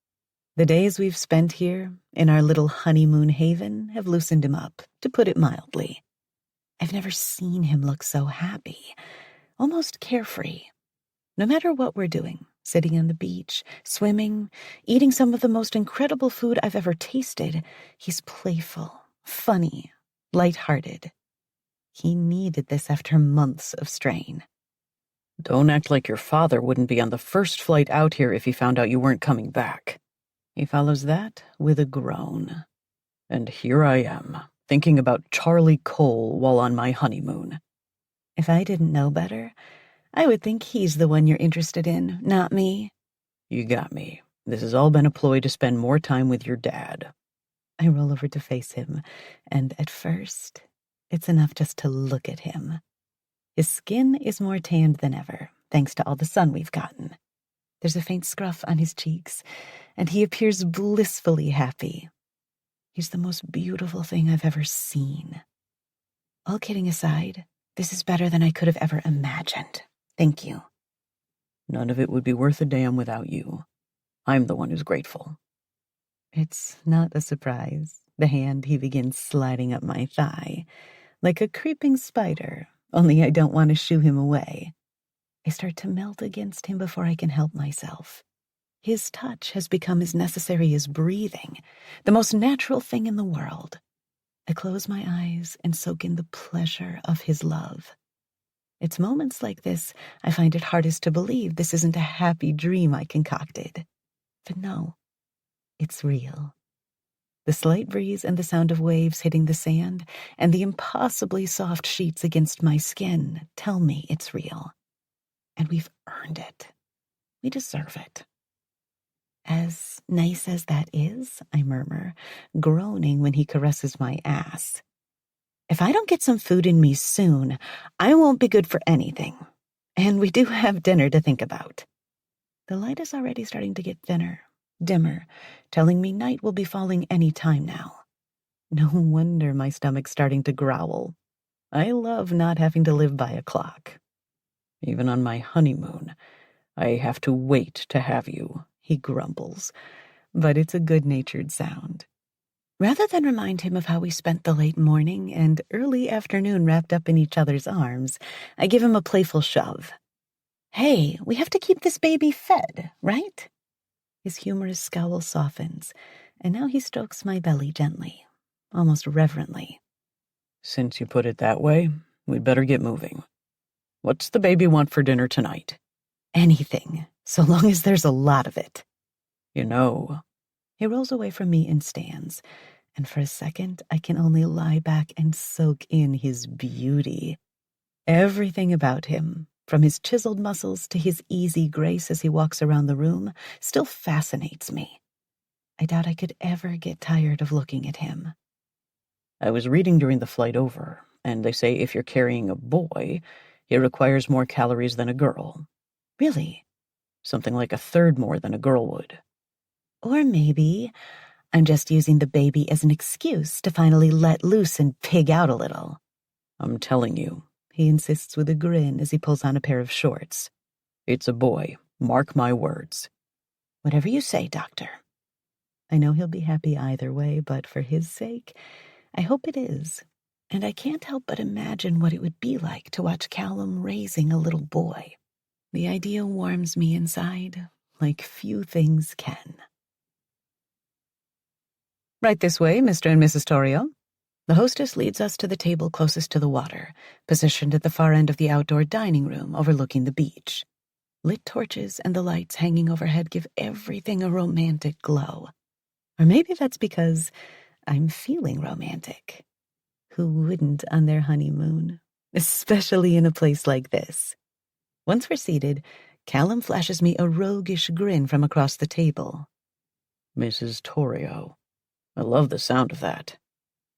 The days we've spent here, in our little honeymoon haven, have loosened him up, to put it mildly. I've never seen him look so happy, almost carefree. No matter what we're doing, sitting on the beach, swimming, eating some of the most incredible food I've ever tasted, he's playful, funny, lighthearted. He needed this after months of strain. Don't act like your father wouldn't be on the first flight out here if he found out you weren't coming back. He follows that with a groan. And here I am, thinking about Charlie Cole while on my honeymoon. If I didn't know better, I would think he's the one you're interested in, not me. You got me. This has all been a ploy to spend more time with your dad. I roll over to face him, and at first, it's enough just to look at him. His skin is more tanned than ever, thanks to all the sun we've gotten. There's a faint scruff on his cheeks, and he appears blissfully happy. He's the most beautiful thing I've ever seen. All kidding aside, this is better than I could have ever imagined. Thank you. None of it would be worth a damn without you. I'm the one who's grateful. It's not a surprise, the hand he begins sliding up my thigh, like a creeping spider, only I don't want to shoo him away. I start to melt against him before I can help myself. His touch has become as necessary as breathing, the most natural thing in the world. I close my eyes and soak in the pleasure of his love. It's moments like this I find it hardest to believe this isn't a happy dream I concocted. But no, it's real. The slight breeze and the sound of waves hitting the sand and the impossibly soft sheets against my skin tell me it's real. And we've earned it. We deserve it. As nice as that is, I murmur, groaning when he caresses my ass. If I don't get some food in me soon, I won't be good for anything. And we do have dinner to think about. The light is already starting to get thinner, dimmer, telling me night will be falling any time now. No wonder my stomach's starting to growl. I love not having to live by a clock. Even on my honeymoon, I have to wait to have you, he grumbles. but it's a good-natured sound. Rather than remind him of how we spent the late morning and early afternoon wrapped up in each other's arms, I give him a playful shove. Hey, we have to keep this baby fed, right? His humorous scowl softens, and now he strokes my belly gently, almost reverently. Since you put it that way, we'd better get moving. What's the baby want for dinner tonight? Anything, so long as there's a lot of it. You know. He rolls away from me and stands, and for a second I can only lie back and soak in his beauty. Everything about him, from his chiseled muscles to his easy grace as he walks around the room, still fascinates me. I doubt I could ever get tired of looking at him. I was reading during the flight over, and they say if you're carrying a boy, he requires more calories than a girl. Really? Something like a third more than a girl would. Or maybe I'm just using the baby as an excuse to finally let loose and pig out a little. I'm telling you, he insists with a grin as he pulls on a pair of shorts. It's a boy. Mark my words. Whatever you say, Doctor. I know he'll be happy either way, but for his sake, I hope it is. And I can't help but imagine what it would be like to watch Callum raising a little boy. The idea warms me inside like few things can. Right this way, Mr. and Mrs. Torrio. The hostess leads us to the table closest to the water, positioned at the far end of the outdoor dining room overlooking the beach. Lit torches and the lights hanging overhead give everything a romantic glow. Or maybe that's because I'm feeling romantic. Who wouldn't on their honeymoon? Especially in a place like this. Once we're seated, Callum flashes me a roguish grin from across the table. Mrs. Torrio. I love the sound of that.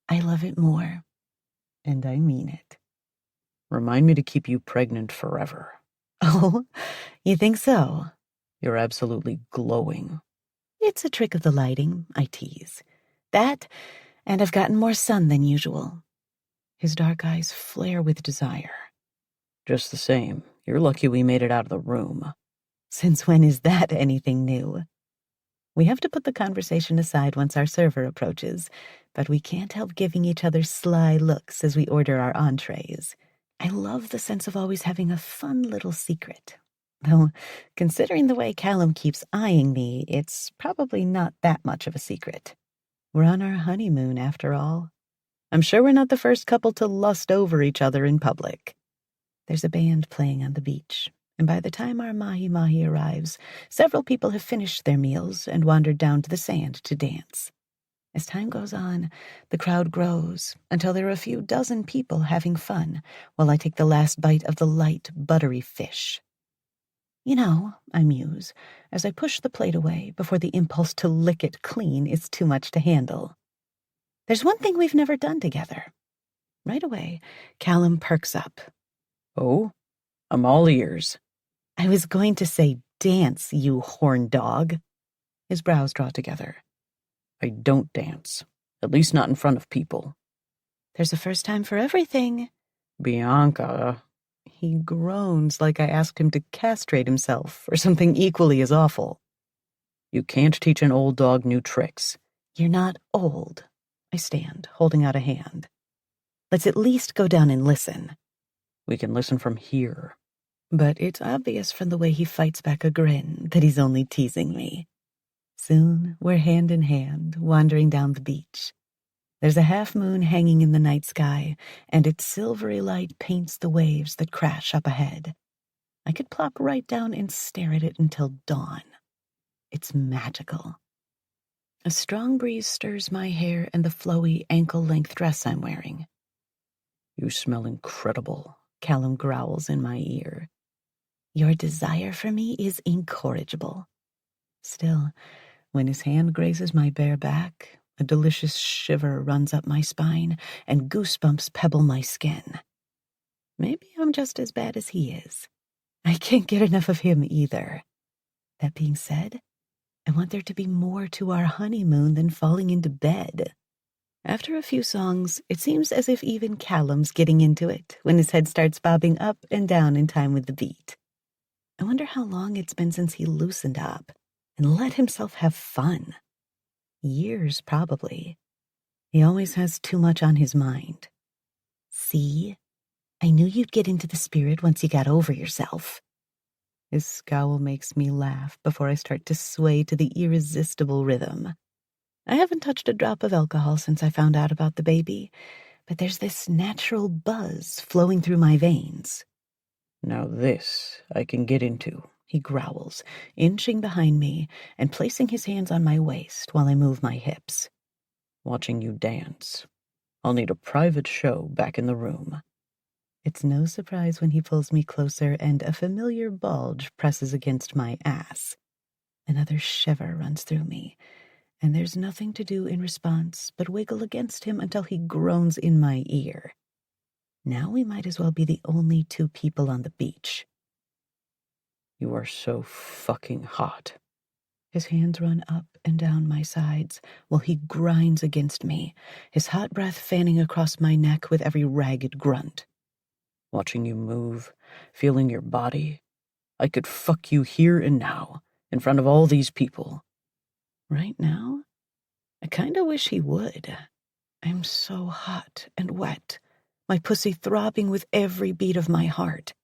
I love it more. And I mean it. Remind me to keep you pregnant forever. Oh, you think so? You're absolutely glowing. It's a trick of the lighting, I tease. That, and I've gotten more sun than usual. His dark eyes flare with desire. Just the same, you're lucky we made it out of the room. Since when is that anything new? We have to put the conversation aside once our server approaches, but we can't help giving each other sly looks as we order our entrees. I love the sense of always having a fun little secret. Though, considering the way Callum keeps eyeing me, it's probably not that much of a secret. We're on our honeymoon, after all. I'm sure we're not the first couple to lust over each other in public. There's a band playing on the beach, and by the time our mahi-mahi arrives, several people have finished their meals and wandered down to the sand to dance. As time goes on, the crowd grows until there are a few dozen people having fun while I take the last bite of the light, buttery fish. You know, I muse, as I push the plate away before the impulse to lick it clean is too much to handle. There's one thing we've never done together. Right away, Callum perks up. Oh? I'm all ears. I was going to say dance, you horn dog. His brows draw together. I don't dance. At least not in front of people. There's a first time for everything. Bianca. He groans like I asked him to castrate himself or something equally as awful. You can't teach an old dog new tricks. You're not old. I stand, holding out a hand. Let's at least go down and listen. We can listen from here. But it's obvious from the way he fights back a grin that he's only teasing me. Soon we're hand in hand, wandering down the beach. There's a half moon hanging in the night sky, and its silvery light paints the waves that crash up ahead. I could plop right down and stare at it until dawn. It's magical. A strong breeze stirs my hair and the flowy ankle-length dress I'm wearing. You smell incredible, Callum growls in my ear. Your desire for me is incorrigible. Still, when his hand grazes my bare back, a delicious shiver runs up my spine and goosebumps pebble my skin. Maybe I'm just as bad as he is. I can't get enough of him either. That being said, I want there to be more to our honeymoon than falling into bed. After a few songs, it seems as if even Callum's getting into it when his head starts bobbing up and down in time with the beat. I wonder how long it's been since he loosened up, and let himself have fun. Years, probably. He always has too much on his mind. See? I knew you'd get into the spirit once you got over yourself. His scowl makes me laugh before I start to sway to the irresistible rhythm. I haven't touched a drop of alcohol since I found out about the baby, but there's this natural buzz flowing through my veins. Now this I can get into, He growls, inching behind me and placing his hands on my waist while I move my hips. watching you dance. I'll need a private show back in the room. It's no surprise when he pulls me closer and a familiar bulge presses against my ass. Another shiver runs through me, and there's nothing to do in response but wiggle against him until he groans in my ear. Now we might as well be the only two people on the beach. You are so fucking hot. His hands run up and down my sides while he grinds against me, his hot breath fanning across my neck with every ragged grunt. Watching you move, feeling your body, I could fuck you here and now, in front of all these people. Right now? I kinda wish he would. I'm so hot and wet, my pussy throbbing with every beat of my heart.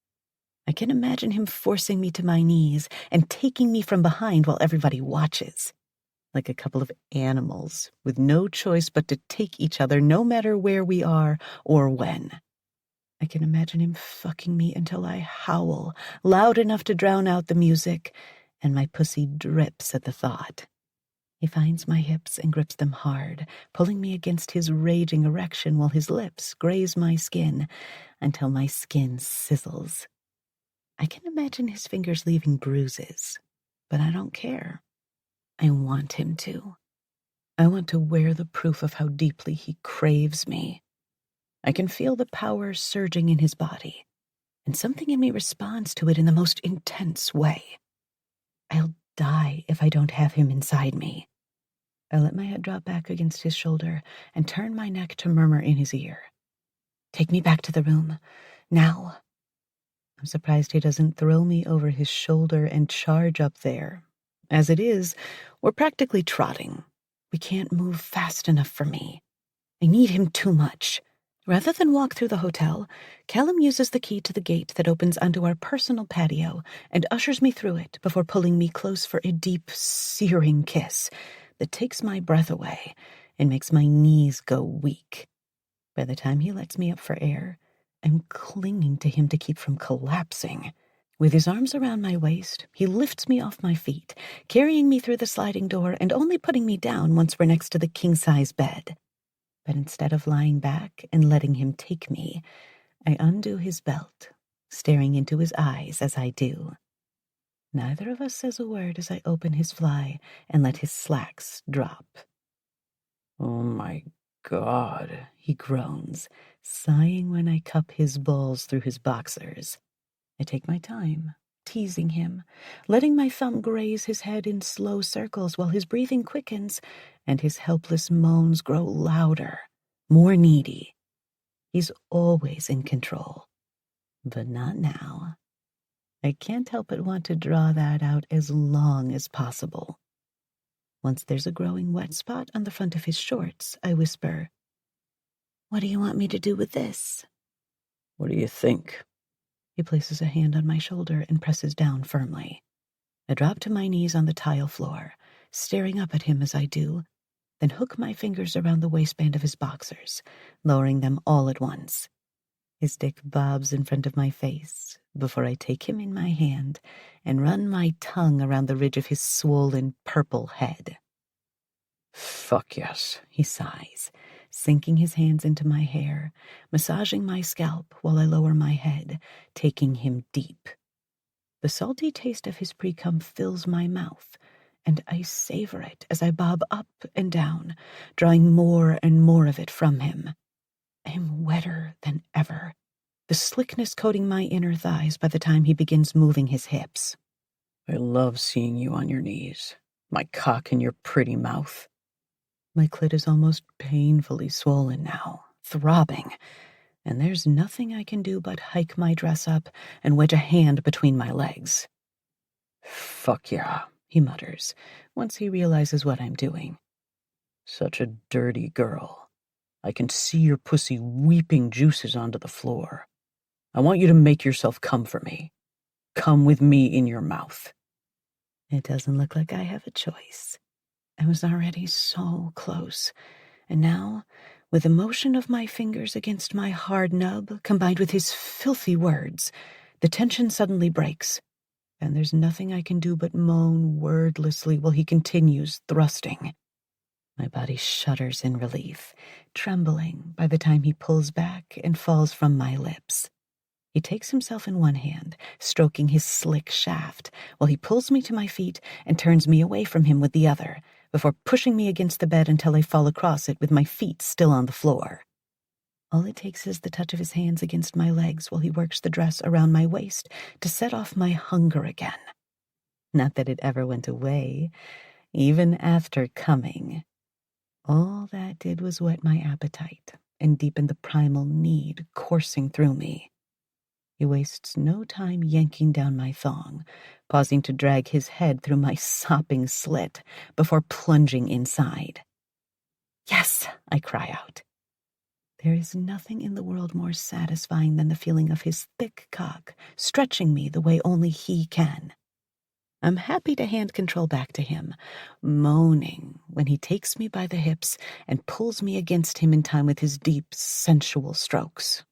I can imagine him forcing me to my knees and taking me from behind while everybody watches. Like a couple of animals, with no choice but to take each other no matter where we are or when. I can imagine him fucking me until I howl, loud enough to drown out the music, and my pussy drips at the thought. He finds my hips and grips them hard, pulling me against his raging erection while his lips graze my skin until my skin sizzles. I can imagine his fingers leaving bruises, but I don't care. I want him to. I want to wear the proof of how deeply he craves me. I can feel the power surging in his body, and something in me responds to it in the most intense way. I'll die if I don't have him inside me. I let my head drop back against his shoulder and turn my neck to murmur in his ear. Take me back to the room, now. I'm surprised he doesn't throw me over his shoulder and charge up there. As it is, we're practically trotting. We can't move fast enough for me. I need him too much. Rather than walk through the hotel, Callum uses the key to the gate that opens onto our personal patio and ushers me through it before pulling me close for a deep, searing kiss that takes my breath away and makes my knees go weak. By the time he lets me up for air, I'm clinging to him to keep from collapsing. With his arms around my waist, he lifts me off my feet, carrying me through the sliding door and only putting me down once we're next to the king-size bed. But instead of lying back and letting him take me, I undo his belt, staring into his eyes as I do. Neither of us says a word as I open his fly and let his slacks drop. Oh my God, He groans, sighing when I cup his balls through his boxers. I take my time, teasing him, letting my thumb graze his head in slow circles while his breathing quickens and his helpless moans grow louder, more needy. He's always in control, but not now. I can't help but want to draw that out as long as possible. Once there's a growing wet spot on the front of his shorts, I whisper, "What do you want me to do with this?" what do you think? He places a hand on my shoulder and presses down firmly. I drop to my knees on the tile floor, staring up at him as I do, then hook my fingers around the waistband of his boxers, lowering them all at once. His dick bobs in front of my face before I take him in my hand and run my tongue around the ridge of his swollen purple head. Fuck yes. He sighs, sinking his hands into my hair, massaging my scalp while I lower my head, taking him deep. The salty taste of his pre-cum fills my mouth, and I savor it as I bob up and down, drawing more and more of it from him. I'm wetter than ever, the slickness coating my inner thighs by the time he begins moving his hips. I love seeing you on your knees, my cock in your pretty mouth. My clit is almost painfully swollen now, throbbing, and there's nothing I can do but hike my dress up and wedge a hand between my legs. Fuck yeah, he mutters, once he realizes what I'm doing. Such a dirty girl. I can see your pussy weeping juices onto the floor. I want you to make yourself come for me. Come with me in your mouth. It doesn't look like I have a choice. I was already so close, and now, with the motion of my fingers against my hard nub, combined with his filthy words, the tension suddenly breaks, and there's nothing I can do but moan wordlessly while he continues thrusting. My body shudders in relief, trembling by the time he pulls back and falls from my lips. He takes himself in one hand, stroking his slick shaft, while he pulls me to my feet and turns me away from him with the other, before pushing me against the bed until I fall across it with my feet still on the floor. All it takes is the touch of his hands against my legs while he works the dress around my waist to set off my hunger again. Not that it ever went away, even after coming. All that did was whet my appetite and deepen the primal need coursing through me. He wastes no time yanking down my thong, pausing to drag his head through my sopping slit before plunging inside. Yes, I cry out. There is nothing in the world more satisfying than the feeling of his thick cock stretching me the way only he can. I'm happy to hand control back to him, moaning when he takes me by the hips and pulls me against him in time with his deep, sensual strokes.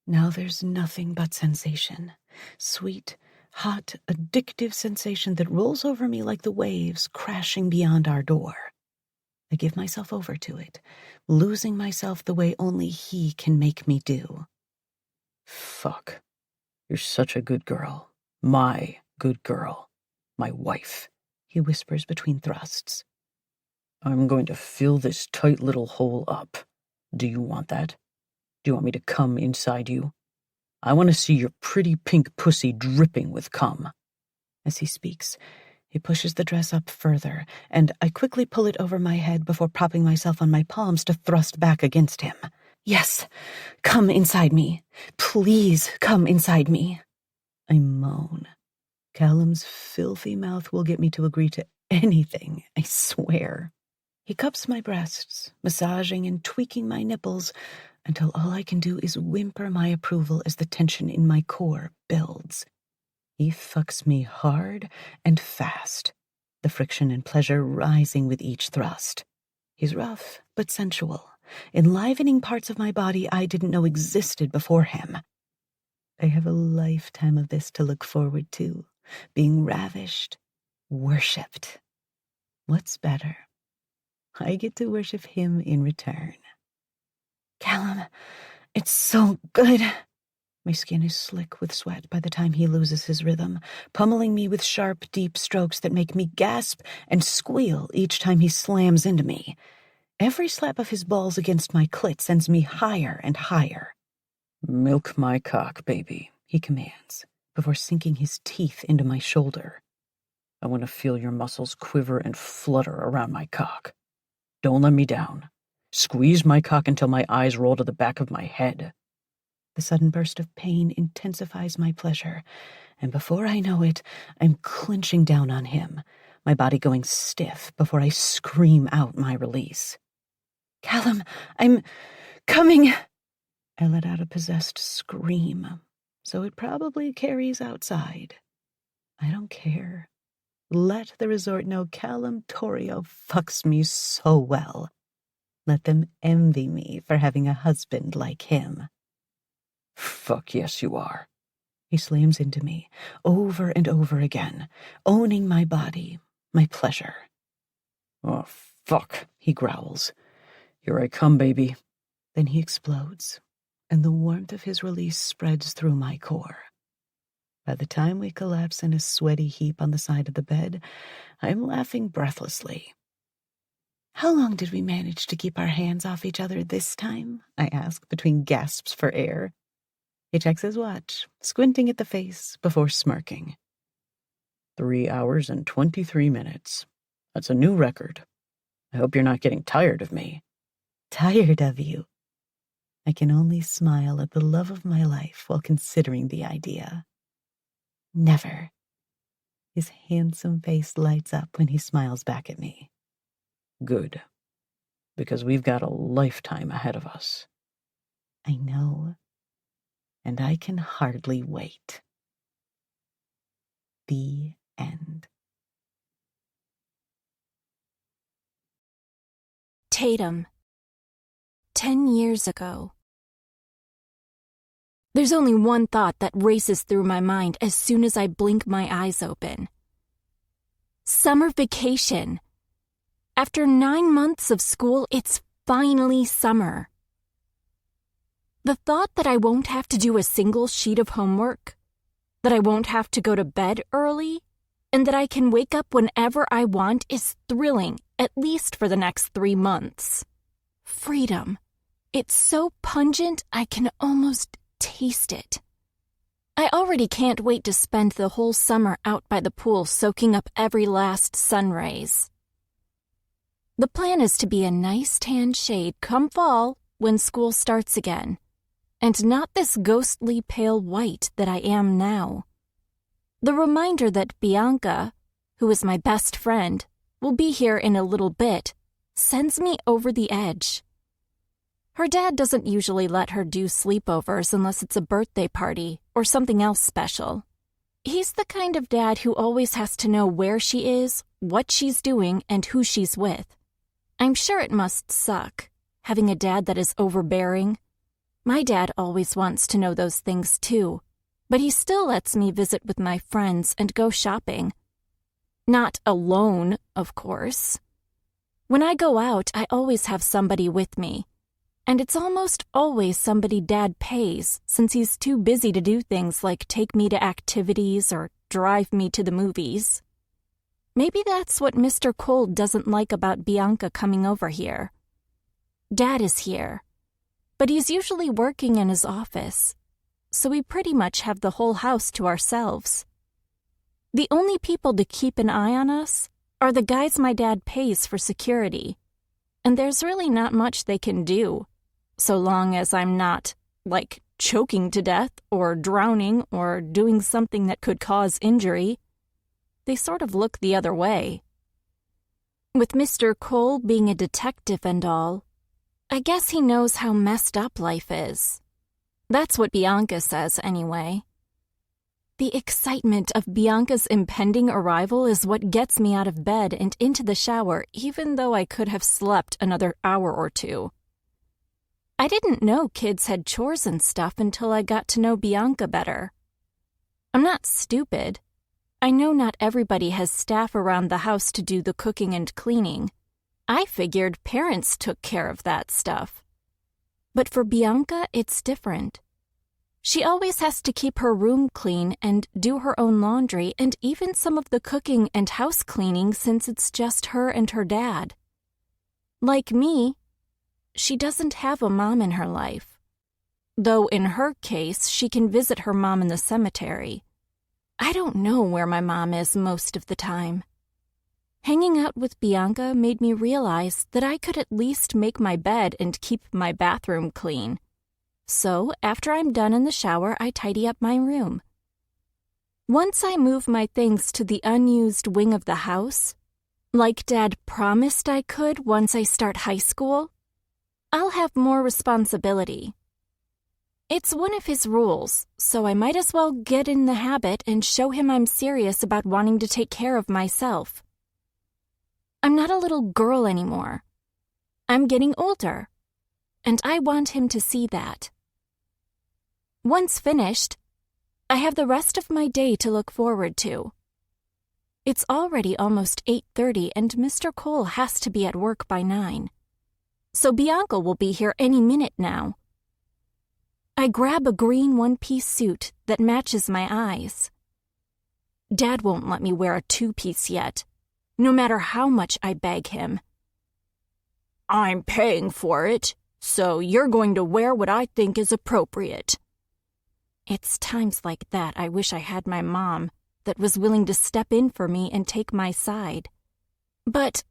Now there's nothing but sensation. Sweet, hot, addictive sensation that rolls over me like the waves crashing beyond our door. I give myself over to it, losing myself the way only he can make me do. Fuck. You're such a good girl. My good girl. My wife, he whispers between thrusts. I'm going to fill this tight little hole up. Do you want that? Do you want me to come inside you? I want to see your pretty pink pussy dripping with cum. As he speaks, he pushes the dress up further, and I quickly pull it over my head before propping myself on my palms to thrust back against him. Yes, come inside me. Please come inside me. I moan. Callum's filthy mouth will get me to agree to anything, I swear. He cups my breasts, massaging and tweaking my nipples, until all I can do is whimper my approval as the tension in my core builds. He fucks me hard and fast, the friction and pleasure rising with each thrust. He's rough but sensual, enlivening parts of my body I didn't know existed before him. I have a lifetime of this to look forward to, being ravished, worshipped. What's better? I get to worship him in return. Callum, it's so good. My skin is slick with sweat by the time he loses his rhythm, pummeling me with sharp, deep strokes that make me gasp and squeal each time he slams into me. Every slap of his balls against my clit sends me higher and higher. Milk my cock, baby, he commands, before sinking his teeth into my shoulder. I want to feel your muscles quiver and flutter around my cock. Don't let me down. Squeeze my cock until my eyes roll to the back of my head. The sudden burst of pain intensifies my pleasure, and before I know it, I'm clenching down on him, my body going stiff before I scream out my release. Callum, I'm coming! I let out a possessed scream, so it probably carries outside. I don't care. Let the resort know Callum Torrio fucks me so well. Let them envy me for having a husband like him. Fuck yes, you are. He slams into me, over and over again, owning my body, my pleasure. Oh, fuck, he growls. Here I come, baby. Then he explodes, and the warmth of his release spreads through my core. By the time we collapse in a sweaty heap on the side of the bed, I'm laughing breathlessly. How long did we manage to keep our hands off each other this time? I ask, between gasps for air. He checks his watch, squinting at the face before smirking. 3 hours and 23 minutes. That's a new record. I hope you're not getting tired of me. Tired of you? I can only smile at the love of my life while considering the idea. Never. His handsome face lights up when he smiles back at me. Good, because we've got a lifetime ahead of us. I know, and I can hardly wait. The end. Tatum. 10 years ago. There's only one thought that races through my mind as soon as I blink my eyes open. Summer vacation. After 9 months of school, it's finally summer. The thought that I won't have to do a single sheet of homework, that I won't have to go to bed early, and that I can wake up whenever I want is thrilling, at least for the next 3 months. Freedom. It's so pungent I can almost taste it. I already can't wait to spend the whole summer out by the pool soaking up every last sun rays. The plan is to be a nice tan shade come fall when school starts again, and not this ghostly pale white that I am now. The reminder that Bianca, who is my best friend, will be here in a little bit, sends me over the edge. Her dad doesn't usually let her do sleepovers unless it's a birthday party or something else special. He's the kind of dad who always has to know where she is, what she's doing, and who she's with. I'm sure it must suck, having a dad that is overbearing. My dad always wants to know those things too, but he still lets me visit with my friends and go shopping. Not alone, of course. When I go out, I always have somebody with me. And it's almost always somebody Dad pays, since he's too busy to do things like take me to activities or drive me to the movies. Maybe that's what Mr. Cole doesn't like about Bianca coming over here. Dad is here, but he's usually working in his office, so we pretty much have the whole house to ourselves. The only people to keep an eye on us are the guys my dad pays for security, and there's really not much they can do, so long as I'm not, like, choking to death or drowning or doing something that could cause injury. They sort of look the other way. With Mr. Cole being a detective and all, I guess he knows how messed up life is. That's what Bianca says, anyway. The excitement of Bianca's impending arrival is what gets me out of bed and into the shower, even though I could have slept another hour or two. I didn't know kids had chores and stuff until I got to know Bianca better. I'm not stupid. I know not everybody has staff around the house to do the cooking and cleaning. I figured parents took care of that stuff. But for Bianca, it's different. She always has to keep her room clean and do her own laundry and even some of the cooking and house cleaning since it's just her and her dad. Like me, she doesn't have a mom in her life. Though in her case, she can visit her mom in the cemetery. I don't know where my mom is most of the time. Hanging out with Bianca made me realize that I could at least make my bed and keep my bathroom clean. So, after I'm done in the shower, I tidy up my room. Once I move my things to the unused wing of the house, like Dad promised I could once I start high school, I'll have more responsibility. It's one of his rules, so I might as well get in the habit and show him I'm serious about wanting to take care of myself. I'm not a little girl anymore. I'm getting older, and I want him to see that. Once finished, I have the rest of my day to look forward to. It's already almost 8:30 and Mr. Cole has to be at work by 9. So Bianca will be here any minute now. I grab a green one-piece suit that matches my eyes. Dad won't let me wear a 2-piece yet, no matter how much I beg him. I'm paying for it, so you're going to wear what I think is appropriate. It's times like that I wish I had my mom that was willing to step in for me and take my side. But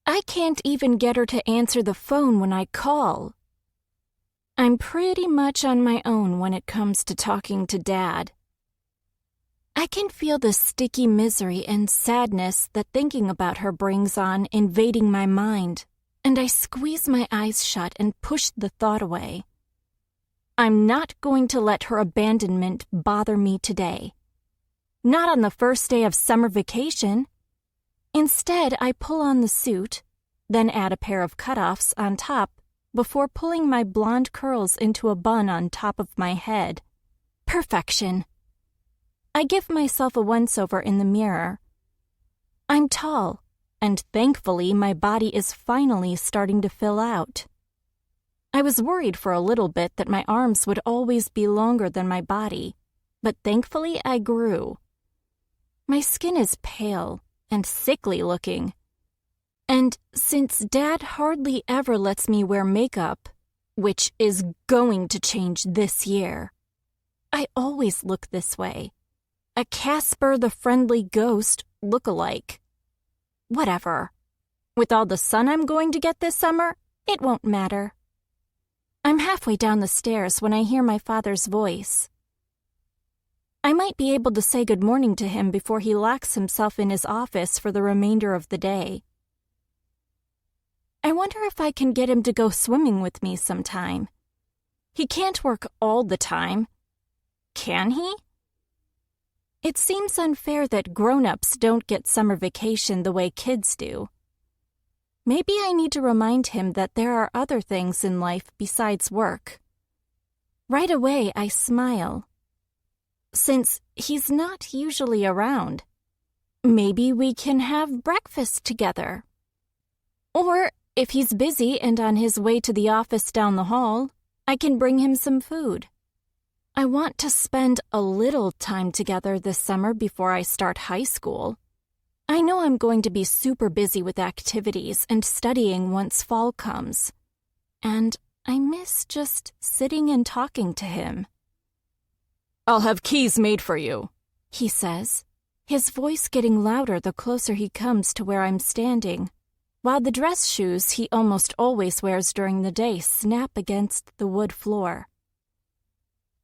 I can't even get her to answer the phone when I call. I'm pretty much on my own when it comes to talking to Dad. I can feel the sticky misery and sadness that thinking about her brings on invading my mind, and I squeeze my eyes shut and push the thought away. I'm not going to let her abandonment bother me today. Not on the first day of summer vacation. Instead, I pull on the suit, then add a pair of cutoffs on top before pulling my blonde curls into a bun on top of my head. Perfection. I give myself a once-over in the mirror. I'm tall, and thankfully my body is finally starting to fill out. I was worried for a little bit that my arms would always be longer than my body, but thankfully I grew. My skin is pale and sickly looking. And since Dad hardly ever lets me wear makeup, which is going to change this year, I always look this way. A Casper the Friendly Ghost look-alike. Whatever. With all the sun I'm going to get this summer, it won't matter. I'm halfway down the stairs when I hear my father's voice. I might be able to say good morning to him before he locks himself in his office for the remainder of the day. I wonder if I can get him to go swimming with me sometime. He can't work all the time. Can he? It seems unfair that grown-ups don't get summer vacation the way kids do. Maybe I need to remind him that there are other things in life besides work. Right away, I smile. Since he's not usually around, maybe we can have breakfast together. Or, if he's busy and on his way to the office down the hall, I can bring him some food. I want to spend a little time together this summer before I start high school. I know I'm going to be super busy with activities and studying once fall comes, and I miss just sitting and talking to him. "I'll have keys made for you," he says, his voice getting louder the closer he comes to where I'm standing, while the dress shoes he almost always wears during the day snap against the wood floor.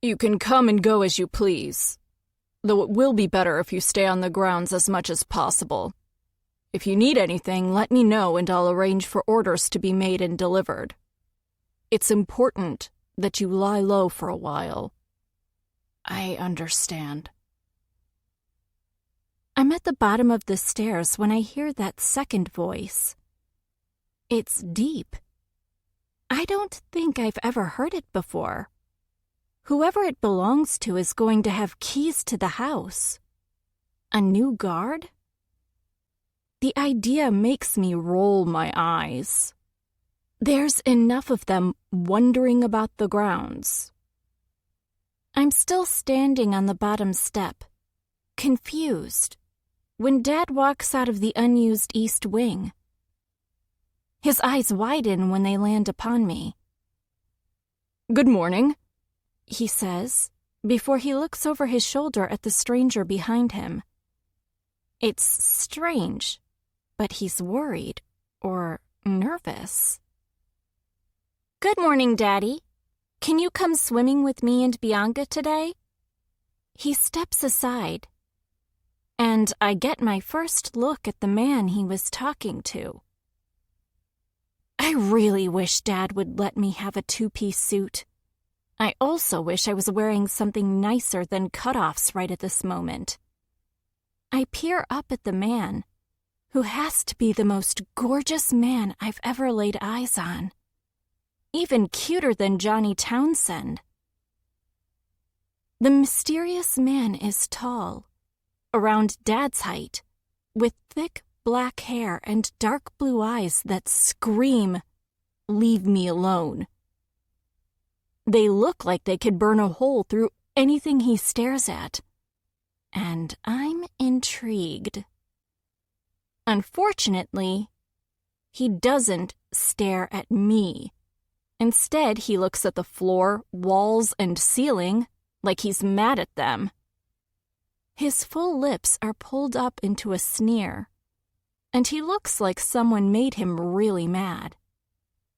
"You can come and go as you please, though it will be better if you stay on the grounds as much as possible. If you need anything, let me know and I'll arrange for orders to be made and delivered. It's important that you lie low for a while." "I understand." I'm at the bottom of the stairs when I hear that second voice. It's deep. I don't think I've ever heard it before. Whoever it belongs to is going to have keys to the house. A new guard? The idea makes me roll my eyes. There's enough of them wondering about the grounds. I'm still standing on the bottom step, confused, when Dad walks out of the unused east wing. His eyes widen when they land upon me. "Good morning," he says, before he looks over his shoulder at the stranger behind him. It's strange, but he's worried or nervous. "Good morning, Daddy. Can you come swimming with me and Bianca today?" He steps aside, and I get my first look at the man he was talking to. I really wish Dad would let me have a two-piece suit. I also wish I was wearing something nicer than cutoffs right at this moment. I peer up at the man, who has to be the most gorgeous man I've ever laid eyes on. Even cuter than Johnny Townsend. The mysterious man is tall, around Dad's height, with thick black hair and dark blue eyes that scream, "Leave me alone." They look like they could burn a hole through anything he stares at. And I'm intrigued. Unfortunately, he doesn't stare at me. Instead, he looks at the floor, walls, and ceiling like he's mad at them. His full lips are pulled up into a sneer, and he looks like someone made him really mad.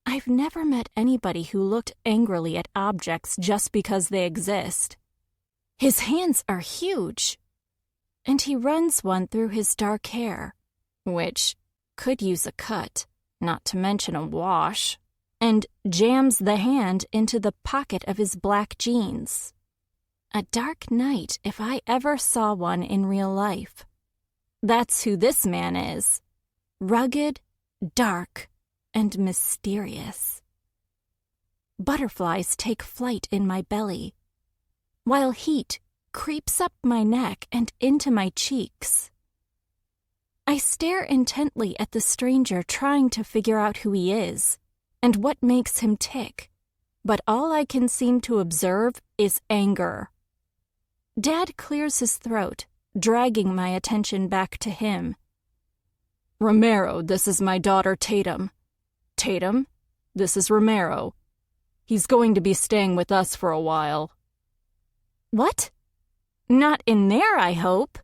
I've never met anybody who looked angrily at objects just because they exist. His hands are huge, and he runs one through his dark hair, which could use a cut, not to mention a wash, and jams the hand into the pocket of his black jeans. A dark night if I ever saw one in real life. That's who this man is. Rugged, dark, and mysterious. Butterflies take flight in my belly, while heat creeps up my neck and into my cheeks. I stare intently at the stranger, trying to figure out who he is and what makes him tick, but all I can seem to observe is anger. Dad clears his throat, dragging my attention back to him. Romero, this is my daughter Tatum. Tatum, this is Romero. He's going to be staying with us for a while. What? Not in there, I hope.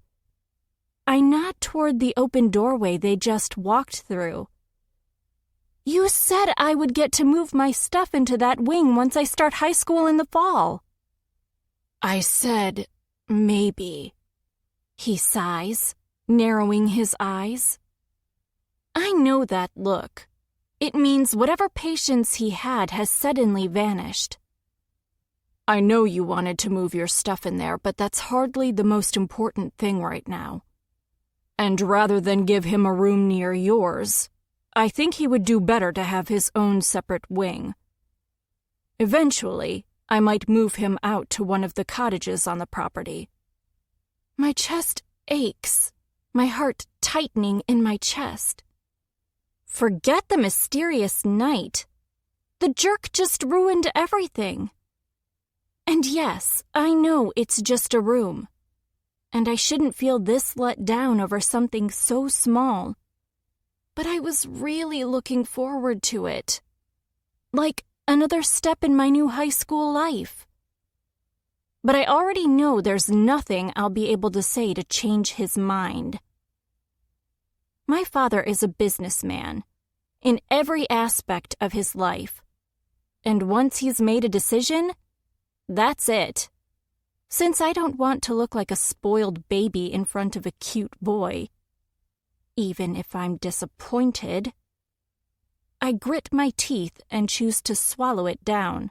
I nod toward the open doorway they just walked through. You said I would get to move my stuff into that wing once I start high school in the fall. I said, maybe. He sighs, narrowing his eyes. I know that look. It means whatever patience he had has suddenly vanished. I know you wanted to move your stuff in there, but that's hardly the most important thing right now. And rather than give him a room near yours, I think he would do better to have his own separate wing. Eventually, I might move him out to one of the cottages on the property. My chest aches, my heart tightening in my chest. Forget the mysterious night. The jerk just ruined everything. And yes, I know it's just a room. And I shouldn't feel this let down over something so small. But I was really looking forward to it. Like another step in my new high school life. But I already know there's nothing I'll be able to say to change his mind. My father is a businessman in every aspect of his life. And once he's made a decision, that's it. Since I don't want to look like a spoiled baby in front of a cute boy, even if I'm disappointed, I grit my teeth and choose to swallow it down.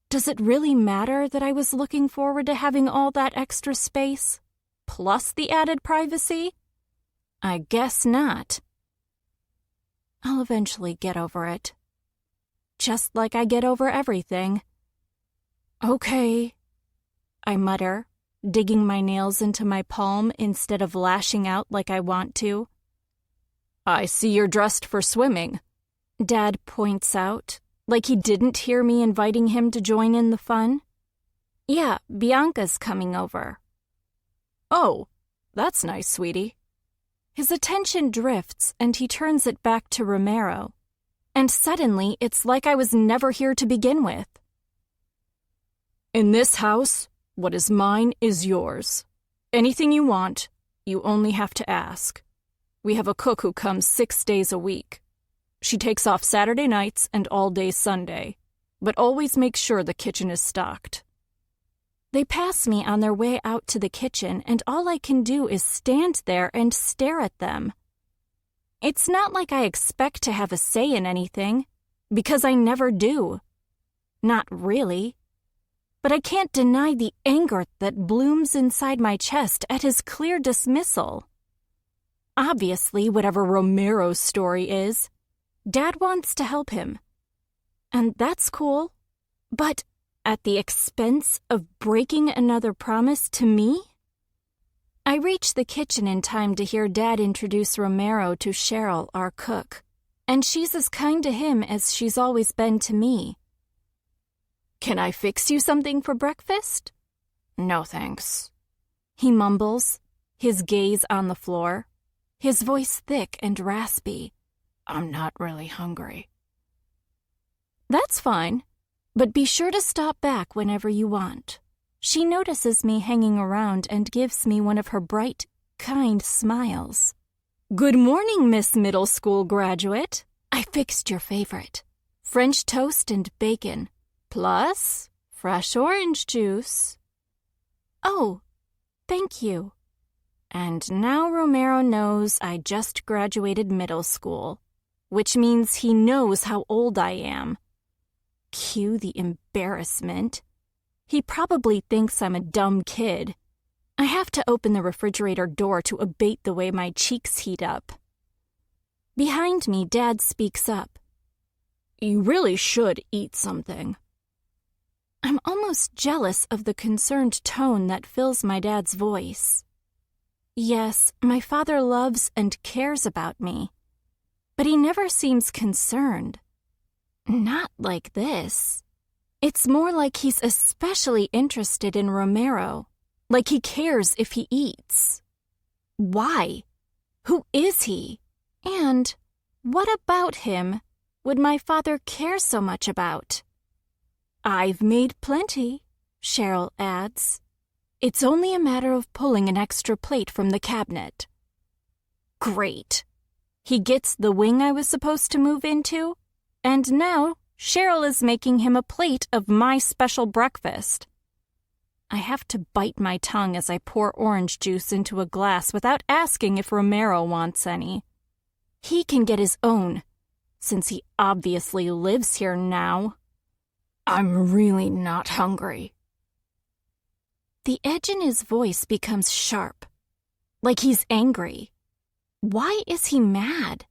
Does it really matter that I was looking forward to having all that extra space, plus the added privacy? I guess not. I'll eventually get over it. Just like I get over everything. Okay, I mutter, digging my nails into my palm instead of lashing out like I want to. I see you're dressed for swimming, Dad points out, like he didn't hear me inviting him to join in the fun. Yeah, Bianca's coming over. Oh, that's nice, sweetie. His attention drifts and he turns it back to Romero. And suddenly, it's like I was never here to begin with. In this house, what is mine is yours. Anything you want, you only have to ask. We have a cook who comes 6 days a week. She takes off Saturday nights and all day Sunday, but always makes sure the kitchen is stocked. They pass me on their way out to the kitchen, and all I can do is stand there and stare at them. It's not like I expect to have a say in anything, because I never do. Not really. But I can't deny the anger that blooms inside my chest at his clear dismissal. Obviously, whatever Romero's story is, Dad wants to help him. And that's cool. But at the expense of breaking another promise to me? I reach the kitchen in time to hear Dad introduce Romero to Cheryl, our cook, and she's as kind to him as she's always been to me. Can I fix you something for breakfast? No, thanks. He mumbles, his gaze on the floor, his voice thick and raspy. I'm not really hungry. That's fine, but be sure to stop back whenever you want. She notices me hanging around and gives me one of her bright, kind smiles. Good morning, Miss Middle School graduate. I fixed your favorite. French toast and bacon, plus fresh orange juice. Oh, thank you. And now Romero knows I just graduated middle school, which means he knows how old I am. Cue the embarrassment. He probably thinks I'm a dumb kid. I have to open the refrigerator door to abate the way my cheeks heat up. Behind me, Dad speaks up. You really should eat something. I'm almost jealous of the concerned tone that fills my dad's voice. Yes, my father loves and cares about me, but he never seems concerned. Not like this. It's more like he's especially interested in Romero, like he cares if he eats. Why? Who is he? And what about him would my father care so much about? I've made plenty, Cheryl adds. It's only a matter of pulling an extra plate from the cabinet. Great. He gets the wing I was supposed to move into, and now Cheryl is making him a plate of my special breakfast. I have to bite my tongue as I pour orange juice into a glass without asking if Romero wants any. He can get his own, since he obviously lives here now. I'm really not hungry. The edge in his voice becomes sharp, like he's angry. Why is he mad?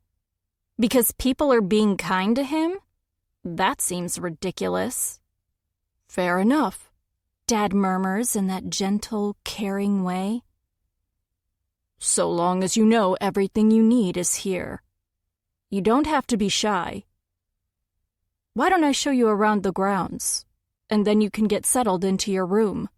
Because people are being kind to him? That seems ridiculous. Fair enough, Dad murmurs in that gentle, caring way. So long as you know everything you need is here. You don't have to be shy. Why don't I show you around the grounds, and then you can get settled into your room?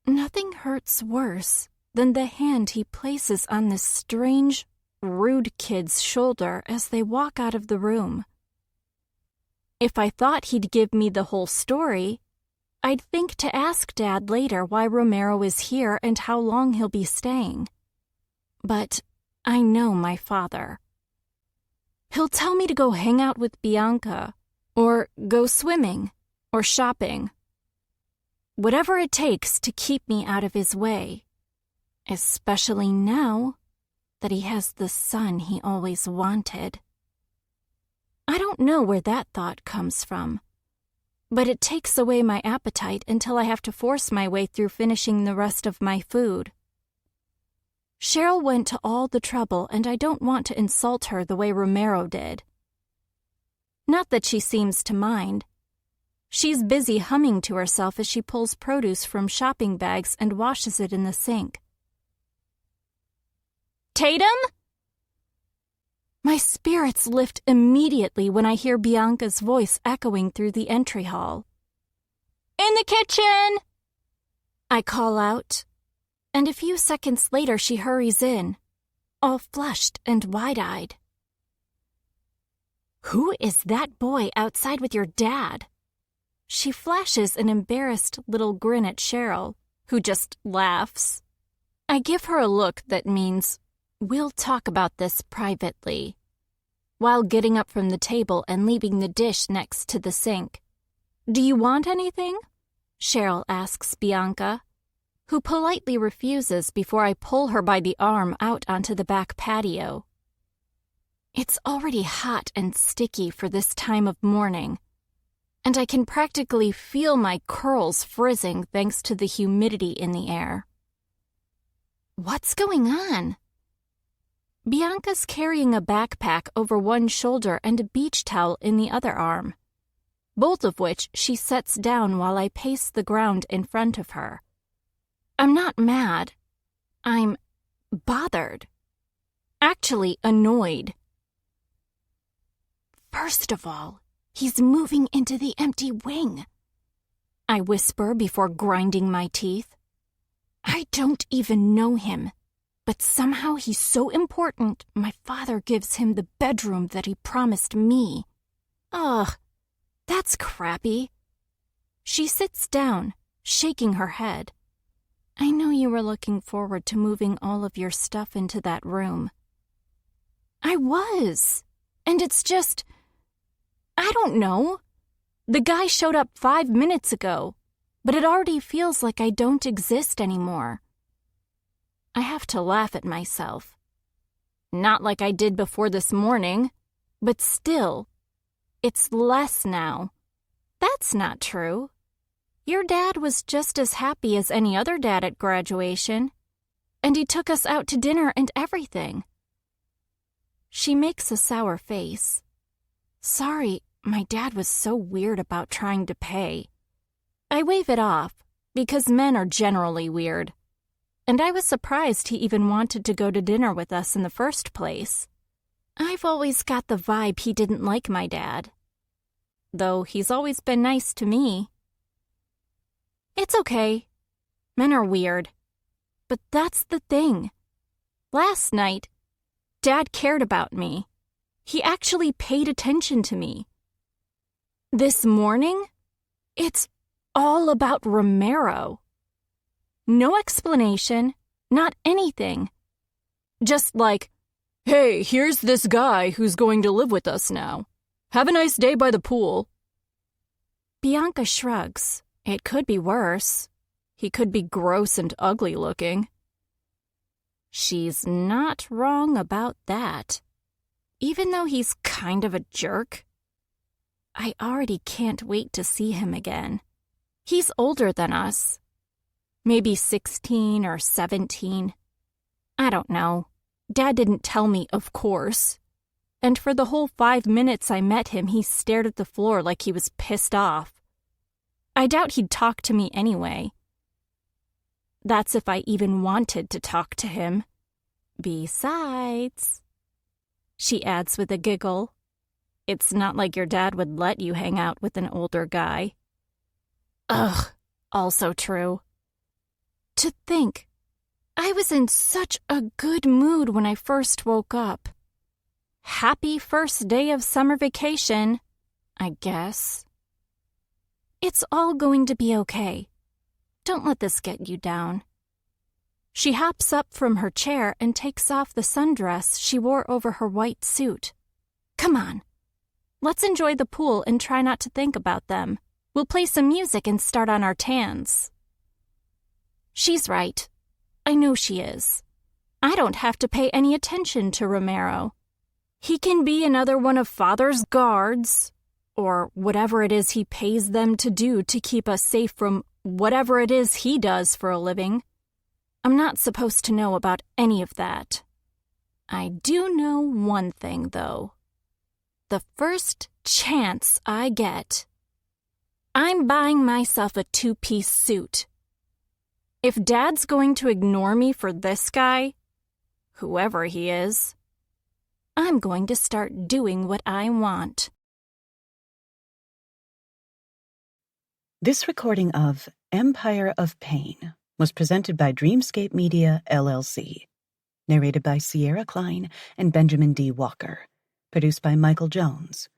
Nothing hurts worse than the hand he places on this strange, rude kid's shoulder as they walk out of the room. If I thought he'd give me the whole story, I'd think to ask Dad later why Romero is here and how long he'll be staying. But I know my father. He'll tell me to go hang out with Bianca, or go swimming, or shopping. Whatever it takes to keep me out of his way, especially now that he has the son he always wanted. I don't know where that thought comes from, but it takes away my appetite until I have to force my way through finishing the rest of my food. Cheryl went to all the trouble, and I don't want to insult her the way Romero did. Not that she seems to mind. She's busy humming to herself as she pulls produce from shopping bags and washes it in the sink. Tatum? My spirits lift immediately when I hear Bianca's voice echoing through the entry hall. In the kitchen! I call out, and a few seconds later she hurries in, all flushed and wide-eyed. Who is that boy outside with your dad? She flashes an embarrassed little grin at Cheryl, who just laughs. I give her a look that means, we'll talk about this privately, while getting up from the table and leaving the dish next to the sink. Do you want anything? Cheryl asks Bianca, who politely refuses before I pull her by the arm out onto the back patio. It's already hot and sticky for this time of morning, and I can practically feel my curls frizzing thanks to the humidity in the air. What's going on? Bianca's carrying a backpack over one shoulder and a beach towel in the other arm, both of which she sets down while I pace the ground in front of her. I'm not mad. I'm bothered. Actually annoyed. First of all, he's moving into the empty wing, I whisper before grinding my teeth. I don't even know him, but somehow he's so important my father gives him the bedroom that he promised me. Ugh, that's crappy. She sits down, shaking her head. I know you were looking forward to moving all of your stuff into that room. I was, and it's just... I don't know. The guy showed up 5 minutes ago, but it already feels like I don't exist anymore. I have to laugh at myself. Not like I did before this morning, but still, it's less now. That's not true. Your dad was just as happy as any other dad at graduation, and he took us out to dinner and everything. She makes a sour face. Sorry, my dad was so weird about trying to pay. I wave it off, because men are generally weird. And I was surprised he even wanted to go to dinner with us in the first place. I've always got the vibe he didn't like my dad. Though he's always been nice to me. It's okay. Men are weird. But that's the thing. Last night, Dad cared about me. He actually paid attention to me. This morning, it's all about Romero. No explanation, not anything. Just like, hey, here's this guy who's going to live with us now. Have a nice day by the pool. Bianca shrugs. It could be worse. He could be gross and ugly looking. She's not wrong about that. Even though he's kind of a jerk. I already can't wait to see him again. He's older than us. Maybe 16 or 17. I don't know. Dad didn't tell me, of course. And for the whole 5 minutes I met him, he stared at the floor like he was pissed off. I doubt he'd talk to me anyway. That's if I even wanted to talk to him. Besides, she adds with a giggle, it's not like your dad would let you hang out with an older guy. Ugh, also true. To think, I was in such a good mood when I first woke up. Happy first day of summer vacation, I guess. It's all going to be okay. Don't let this get you down. She hops up from her chair and takes off the sundress she wore over her white suit. Come on. Let's enjoy the pool and try not to think about them. We'll play some music and start on our tans. She's right. I know she is. I don't have to pay any attention to Romero. He can be another one of Father's guards, or whatever it is he pays them to do to keep us safe from whatever it is he does for a living. I'm not supposed to know about any of that. I do know one thing, though. The first chance I get, I'm buying myself a 2-piece suit. If Dad's going to ignore me for this guy, whoever he is, I'm going to start doing what I want. This recording of Empire of Pain was presented by Dreamscape Media, LLC. Narrated by Sierra Klein and Benjamin D. Walker. Produced by Michael Jones.